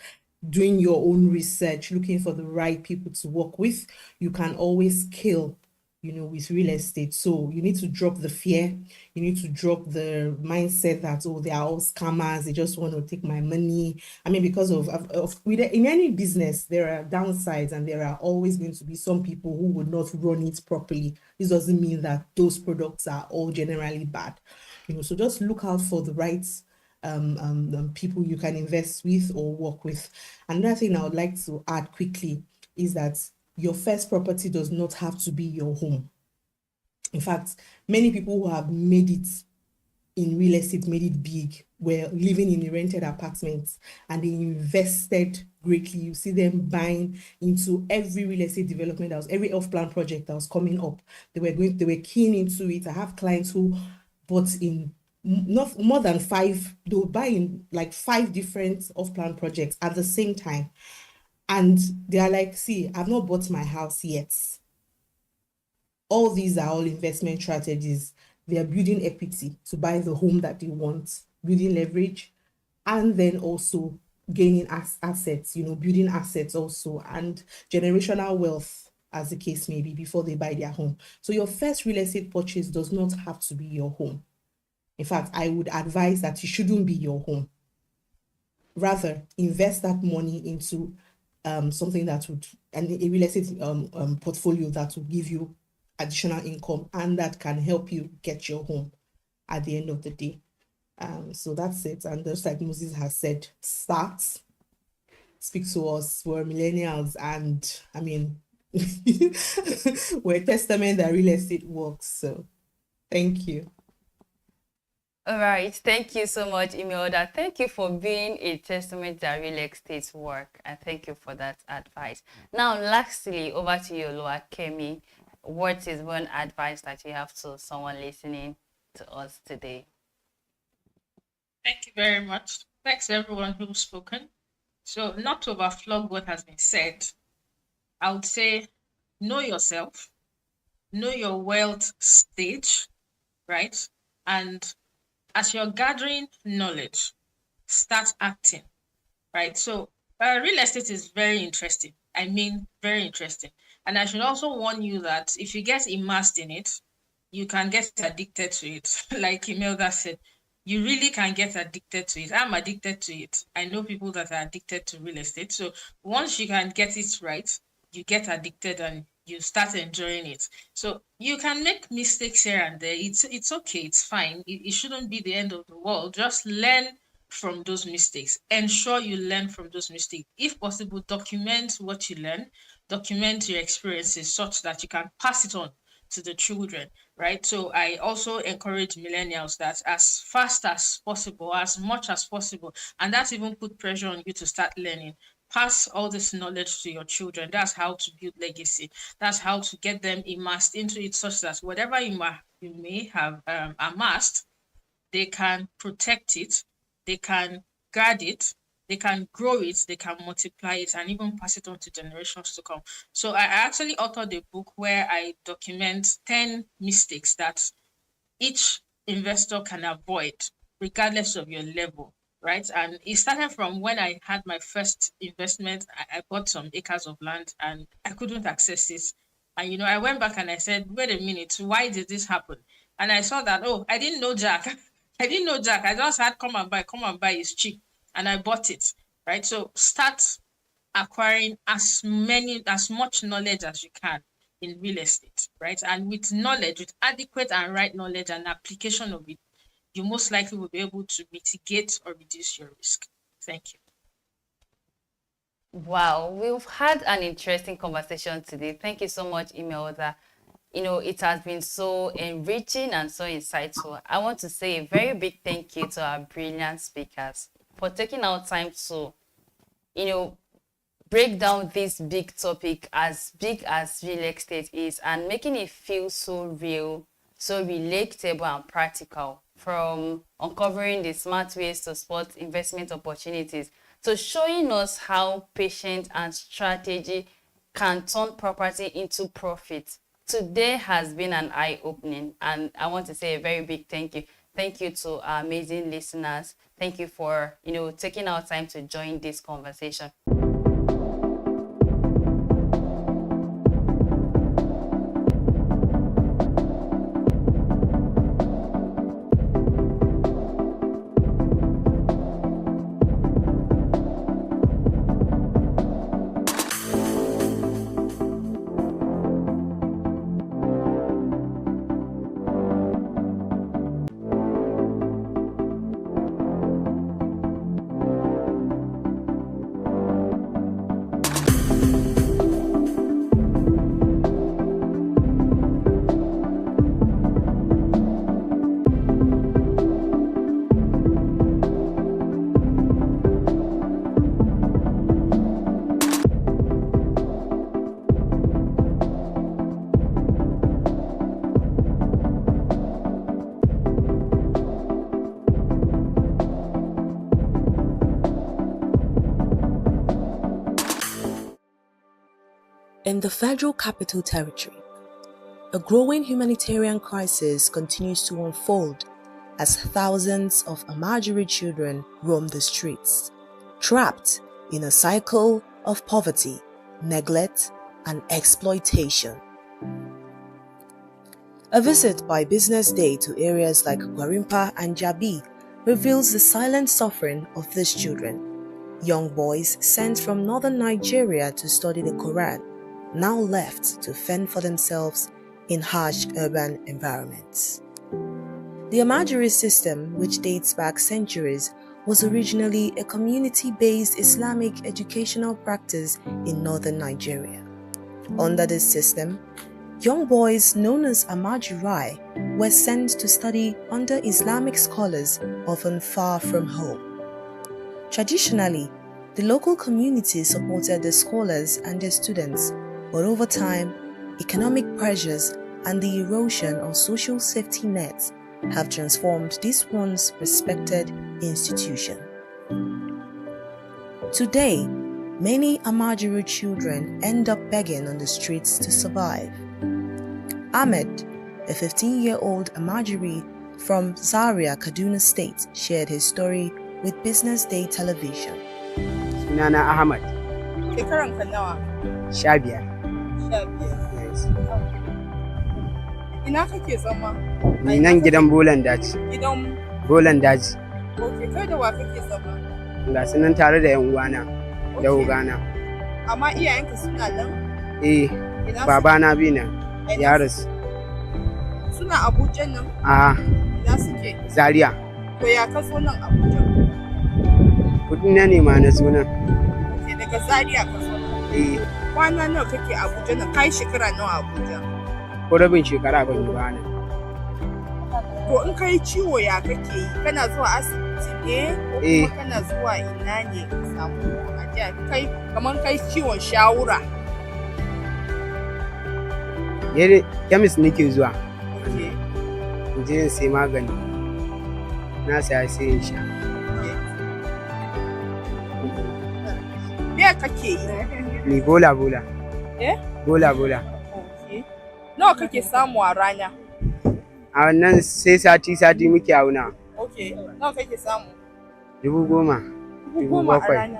doing your own research, looking for the right people to work with, you can always scale with real estate. So you need to drop the fear. You need to drop the mindset that, oh, they are all scammers. They just want to take my money. I mean, because in any business, there are downsides, and there are always going to be some people who would not run it properly. This doesn't mean that those products are all generally bad. So just look out for the right people you can invest with or work with. Another thing I would like to add quickly is that your first property does not have to be your home. In fact, many people who have made it in real estate, made it big, were living in a rented apartments, and they invested greatly. You see them buying into every real estate development every off-plan project that was coming up. They were keen into it. I have clients who bought in not more than 5, they would buy in like 5 different off-plan projects at the same time. And they are like, see, I've not bought my house yet. All these are all investment strategies. They are building equity to buy the home that they want, building leverage, and then also gaining assets, building assets also, and generational wealth, as the case may be, before they buy their home. So your first real estate purchase does not have to be your home. In fact, I would advise that it shouldn't be your home. Rather, invest that money into something that would, and a real estate portfolio that will give you additional income, and that can help you get your home at the end of the day. So that's it. And just like Moses has said, start, speak to us. We're millennials, and I mean, we're a testament that real estate works. So thank you. All right, thank you so much, Imelda. Thank you for being a testament that real estate work, and thank you for that advice. Now, lastly, over to you, Oluwakemi. What is one advice that you have to someone listening to us today? Thank you very much. Thanks everyone who's spoken. So, not to overflog what has been said, I would say know yourself, know your wealth stage, right? And as you're gathering knowledge, start acting, right? So real estate is very interesting. I mean, very interesting. And I should also warn you that if you get immersed in it, you can get addicted to it. Like Imelda said, you really can get addicted to it. I'm addicted to it. I know people that are addicted to real estate. So once you can get it right, you get addicted and you start enjoying it. So you can make mistakes here and there. It's okay. It's fine. It shouldn't be the end of the world. Just learn from those mistakes. Ensure you learn from those mistakes. If possible, document what you learn. Document your experiences such that you can pass it on to the children, right? So I also encourage millennials that as fast as possible, as much as possible, and that's even put pressure on you to start learning. Pass all this knowledge to your children. That's how to build legacy. That's how to get them immersed into it such that whatever you may have amassed, they can protect it, they can guard it, they can grow it, they can multiply it, and even pass it on to generations to come. So I actually authored a book where I document 10 mistakes that each investor can avoid, regardless of your level. Right. And it started from when I had my first investment. I bought some acres of land and I couldn't access it. And, I went back and I said, wait a minute, why did this happen? And I saw that, I didn't know Jack. I didn't know Jack. I just had come and buy, it's cheap. And I bought it. Right. So start acquiring as much knowledge as you can in real estate. Right. And with knowledge, with adequate and right knowledge and application of it, you most likely will be able to mitigate or reduce your risk. Thank you. Wow, we've had an interesting conversation today. Thank you so much, Imelda. It has been so enriching and so insightful. I want to say a very big thank you to our brilliant speakers for taking our time to, break down this big topic, as big as real estate is, and making it feel so real, so relatable and practical, from uncovering the smart ways to spot investment opportunities to showing us how patience and strategy can turn property into profit. Today has been an eye-opening, and I want to say a very big thank you. Thank you to our amazing listeners. Thank you for, taking our time to join this conversation. In the Federal Capital Territory, a growing humanitarian crisis continues to unfold as thousands of Amajiri children roam the streets, trapped in a cycle of poverty, neglect, and exploitation. A visit by Business Day to areas like Gwarimpa and Jabi reveals the silent suffering of these children, young boys sent from northern Nigeria to study the Quran, now left to fend for themselves in harsh urban environments. The Amajiri system, which dates back centuries, was originally a community-based Islamic educational practice in northern Nigeria. Under this system, young boys known as Amajirai were sent to study under Islamic scholars, often far from home. Traditionally, the local community supported the scholars and their students, but over time, economic pressures and the erosion of social safety nets have transformed this once respected institution. Today, many Amajiri children end up begging on the streets to survive. Ahmed, a 15-year-old Amajiri from Zaria, Kaduna State, shared his story with Business Day television. Sunana Ahmad. Shekaranka nawa? 15. Yes. Ina kake zama? Ni nan gidan Bolan Daji. Gidan Bolan Daji. Okay, kai da wa kake zama? Ga su nan tare da 'yan uwana da ogana. Amma iyayenka suna nan? Babana bi nan. Ya rasu. Suna Abuja nan? Ina suke? Zaria. To ya ka zo nan Abuja? Kudin na ne ma na zo nan. Okay, daga Zaria ka zo nan? Kwana nawa kake Abuja nan? Kai shekara nawa Abuja? Ko rabin shekara ban yi ba nan. To in kai ciwo ya kake yi? Kana zuwa asibiti ne? Ko kuma kana zuwa ina ne ka samu ajiya? Kai kamar kai ciwon shawura. Yare kemis nake zuwa. In je in sai magani. Na saya sai in sha. Me kake yi? Ni bola. Bola. Okay. Nawa kake samu a rana? A wannan sai sati muke auna. Okay. Nawa kake samu? 10,000. 10,000 a rana?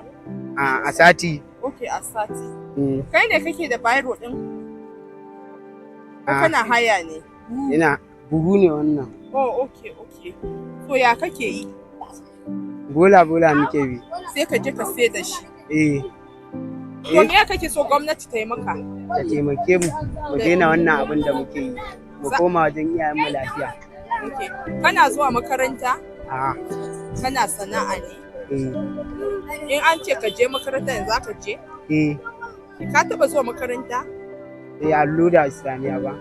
A sati. Okay, a sati. Kai ne kake da bayro din? Ko kana haya ne? Ina buhu ne wannan. Oh, okay. To ya kake yi? Bola muke bi. Sai ka je ka sai da shi. To me kake so gwamnati ta yi maka? Ta taimake mu daina wannan abin da muke yi. Mu koma wajen iyayen mu lafiya. Okay. Kana zuwa makaranta? Kana sana'a ne? In an ce ka je makaranta yanzu za ka je? Ka taba zuwa makaranta? Allo da Islamiya ba.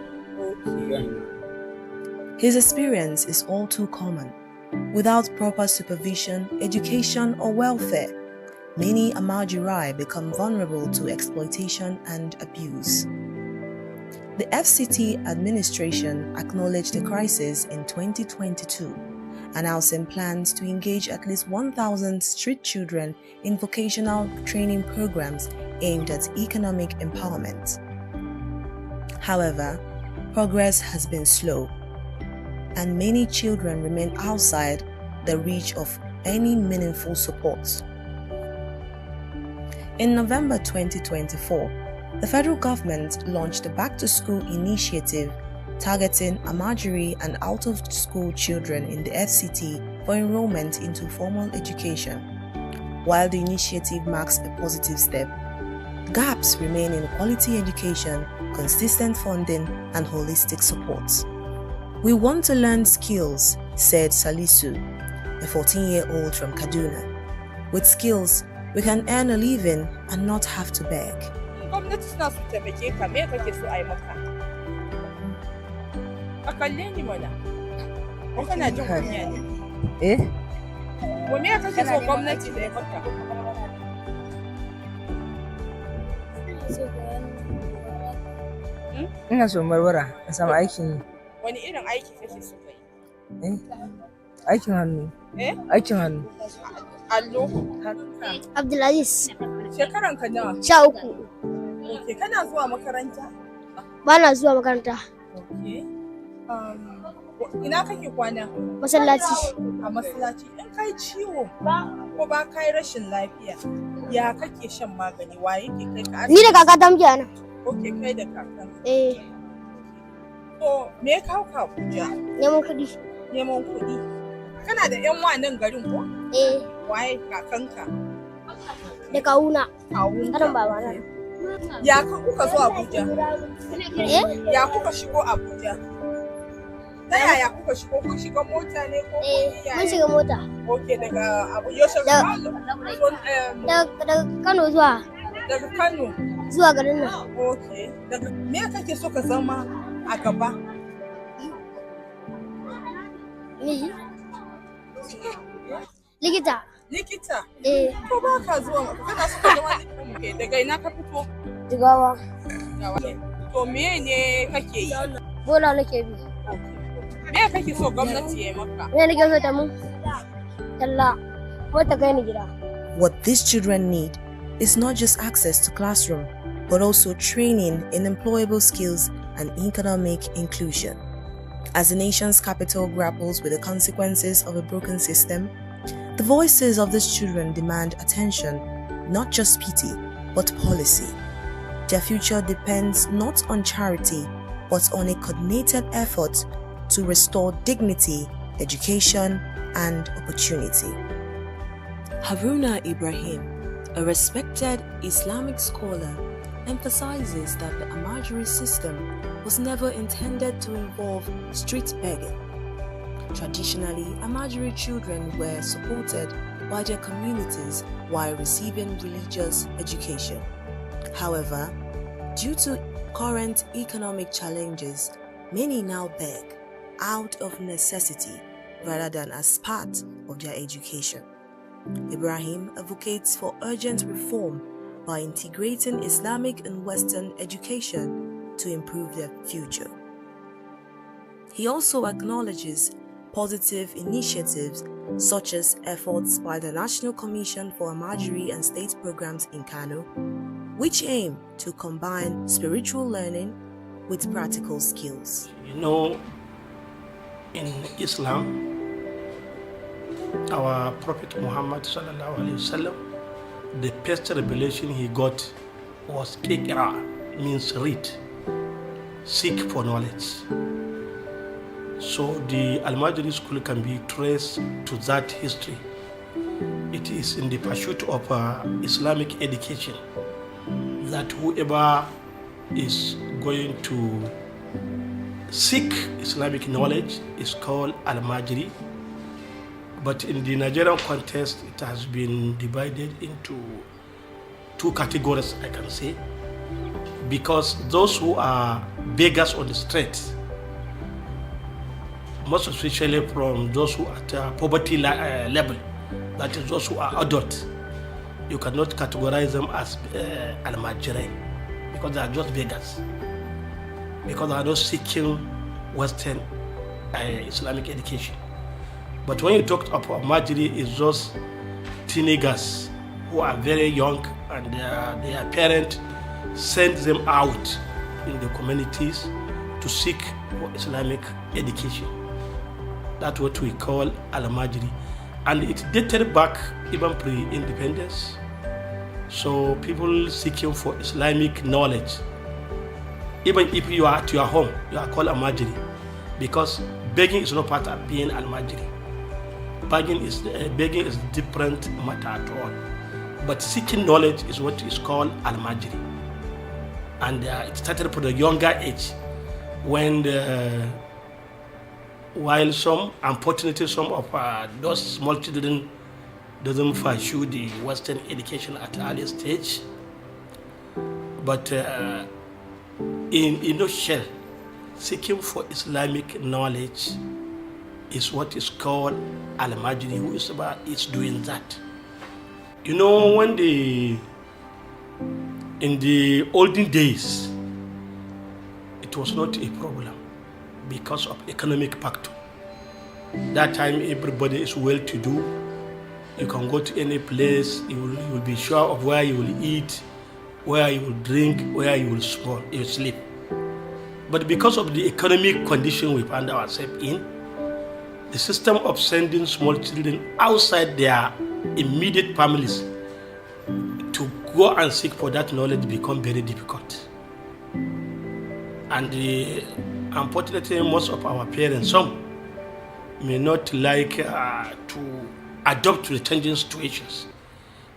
His experience is all too common. Without proper supervision, education, or welfare, many Amajirai become vulnerable to exploitation and abuse. The FCT administration acknowledged the crisis in 2022, announcing plans to engage at least 1,000 street children in vocational training programs aimed at economic empowerment. However, progress has been slow, and many children remain outside the reach of any meaningful support. In November 2024, the federal government launched a back-to-school initiative targeting Amajiri and out-of-school children in the FCT for enrollment into formal education. While the initiative marks a positive step, gaps remain in quality education, consistent funding, and holistic support. We want to learn skills, said Salisu, a 14-year-old from Kaduna. With skills, we can earn a living and not have to beg. Gwamnati suna so taimake ka, me kake so a yi maka? Ka kalle ni mana. Ko kana jin kunya ne? Ko me kake so gwamnati ta yi maka? Ina so marwara, a samu aikin yi. Wani irin aiki kake so ka yi? Aikin hannu. Aikin hannu. Allo? Abdulaziz. Shekaranka nawa? 13. Okay, kana zuwa makaranta? Ba na zuwa makaranta. Okay. Ina kake kwana? Masallaci. A masallaci. In kai ciwo ko ba kai rashin lafiya, ya kake shan magani? Wa yake kai ka? Ni da kakata muke nan. Okay, kai da kakan. To, me ya kawo ka Abuja? Neman kuɗi. Neman kuɗi. Kana da ƴan nan garin ko? Waye kakanka? Da kawuna. Kawuna. Karan babana. Ya kuka zo Abuja? Ya kuka shigo Abuja? Ta yaya kuka shigo? Kun shiga mota ne ko mun shiga mota. Okay, daga Abuja daga Kano zuwa. Daga Kano zuwa garin nan. Okay. Daga me kake so ka zama a gaba? Ni. Likita. Likita? Ko ba ka zuwa kana so ka zama likita? Daga ina ka fito? Jigawa. To me ne kake yi? Bola nake bi. Me kake so gwamnati ya maka? Me nake so ta mun? Talla. Ko ta kai ni gida. What these children need is not just access to classroom, but also training in employable skills and economic inclusion. As the nation's capital grapples with the consequences of a broken system, the voices of these children demand attention, not just pity, but policy. Their future depends not on charity, but on a coordinated effort to restore dignity, education, and opportunity. Haruna Ibrahim, a respected Islamic scholar, emphasizes that the Amajiri system was never intended to involve street begging. Traditionally, Amajiri children were supported by their communities while receiving religious education. However, due to current economic challenges, many now beg out of necessity rather than as part of their education. Ibrahim advocates for urgent reform by integrating Islamic and Western education to improve their future. He also acknowledges positive initiatives such as efforts by the National Commission for Amajiri and State Programs in Kano, which aim to combine spiritual learning with practical skills. You know, in Islam, our Prophet Muhammad sallallahu alaihi wasallam, the first revelation he got was Iqra, means read, seek for knowledge. So the Al-Majri school can be traced to that history. It is in the pursuit of Islamic education that whoever is going to seek Islamic knowledge is called Al-Majri. But in the Nigerian context, it has been divided into two categories, I can say, because those who are beggars on the streets, most especially from those who are at poverty level, that is those who are adult, you cannot categorize them as Al-Majri because they are just beggars, because they are not seeking Western Islamic education. But when you talk about Majri, it's just teenagers who are very young and their parents send them out in the communities to seek for Islamic education. That's what we call Al-Majri. And it dated back even pre-independence. So people seeking for Islamic knowledge, even if you are at your home, you are called Al-Majri, because begging is not part of being Al-Majri. Begging is different matter at all. But seeking knowledge is what is called Al-Majri. And it started for the younger age, when while unfortunately some of those small children doesn't pursue the Western education at early stage. But in a nutshell, seeking for Islamic knowledge is what is called Al-Majri, who is doing that. You know, in the olden days, it was not a problem because of economic factor. That time everybody is well-to-do. You can go to any place, you will be sure of where you will eat where you will drink, where you will smoke, you will sleep. But because of the economic condition we find ourselves in, the system of sending small children outside their immediate families to go and seek for that knowledge become very difficult. And unfortunately, most of our parents, some may not like to adapt to the changing situations.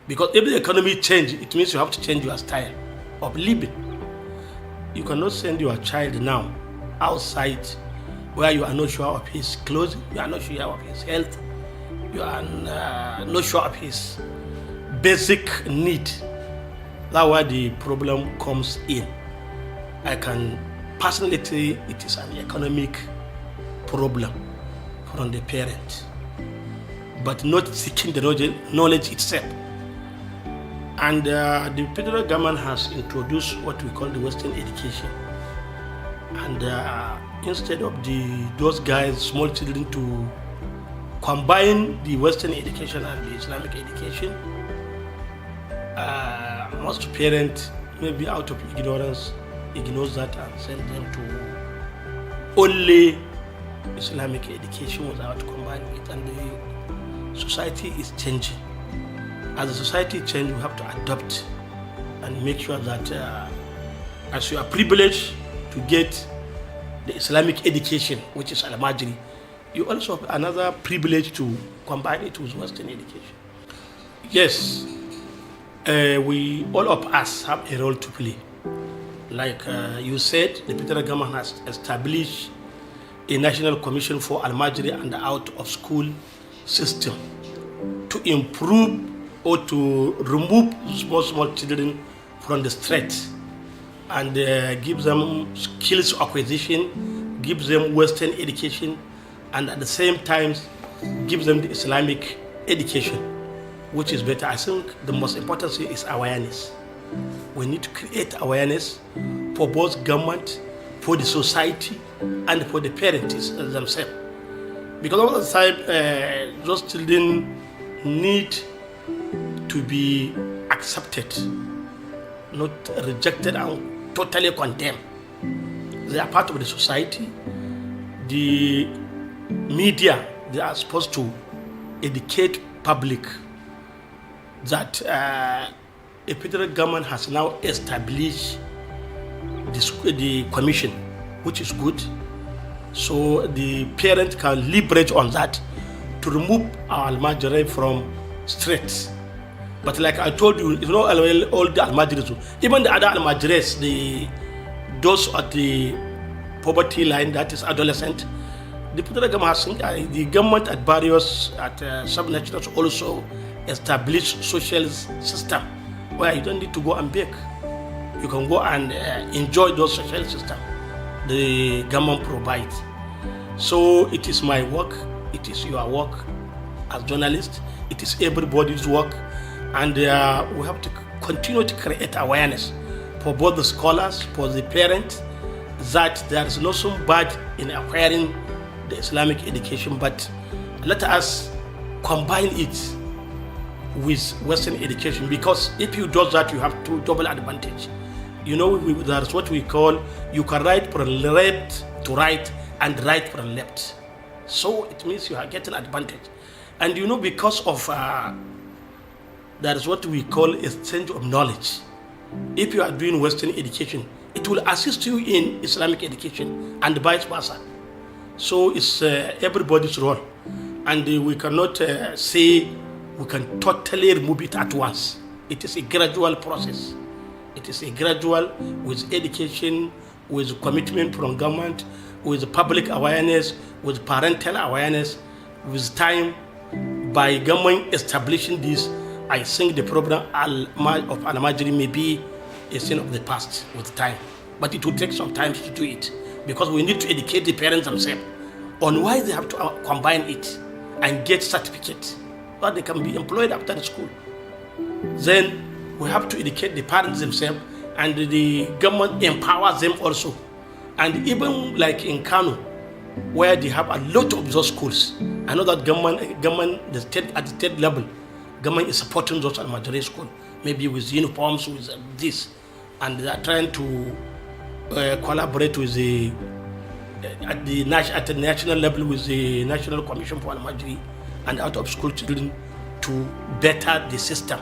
Because if the economy changes, it means you have to change your style of living. You cannot send your child now outside where you are not sure of his clothing, you are not sure of his health, you are not sure of his basic need. That's where the problem comes in. I can personally say it is an economic problem from the parent, but not seeking the knowledge itself. And the federal government has introduced what we call the Western education. And instead of those guys, small children, to combine the Western education and the Islamic education, most parents, maybe out of ignorance, ignores that and send them to only Islamic education without combining it. And the society is changing. As the society changes, we have to adopt and make sure that as you are privileged to get the Islamic education, which is al-Majri, you also have another privilege to combine it with Western education. Yes, we, all of us, have a role to play. Like you said, the federal government has established a national commission for al-Majri and the out-of-school system to improve or to remove small children from the streets and give them skills acquisition, give them Western education, and at the same time give them the Islamic education, which is better. I think the most important thing is awareness. We need to create awareness for both government, for the society, and for the parents themselves. Because all the time, those children need to be accepted, not rejected and totally condemned. They are part of the society. The media, they are supposed to educate public that a federal government has now established the commission, which is good. So the parent can leverage on that to remove our al-Majri from streets. But like I told you, it's not all the al-Majris. Even the other al-Majris, those at the poverty line, that is adolescent, the federal government has, the government at various sub-nationals also established social system where you don't need to go and beg. You can go and enjoy those social systems the government provides. So it is my work, it is your work as journalists, it is everybody's work, and we have to continue to create awareness for both the scholars, for the parents, that there is nothing bad in acquiring the Islamic education, but let us combine it with Western education, because if you do that, you have two double advantage. You know, there's what we call, you can write from left to right and right from left. So it means you are getting advantage. And you know, because of that is what we call exchange of knowledge. If you are doing Western education, it will assist you in Islamic education and vice versa. So it's everybody's role. And we cannot say we can totally remove it at once. It is a gradual process. It is a gradual, with education, with commitment from government, with public awareness, with parental awareness, with time. By government establishing this, I think the program of al-Majri may be a thing of the past with time. But it will take some time to do it, because we need to educate the parents themselves on why they have to combine it and get certificates, so they can be employed after the school. Then we have to educate the parents themselves, and the government empowers them also. And even like in Kano, where they have a lot of those schools, I know that government at the state level, government is supporting those al-Majri schools. maybe with uniforms, with this, and they are trying to collaborate with the at the national level with the National Commission for Al-Majri and out of school children to better the system.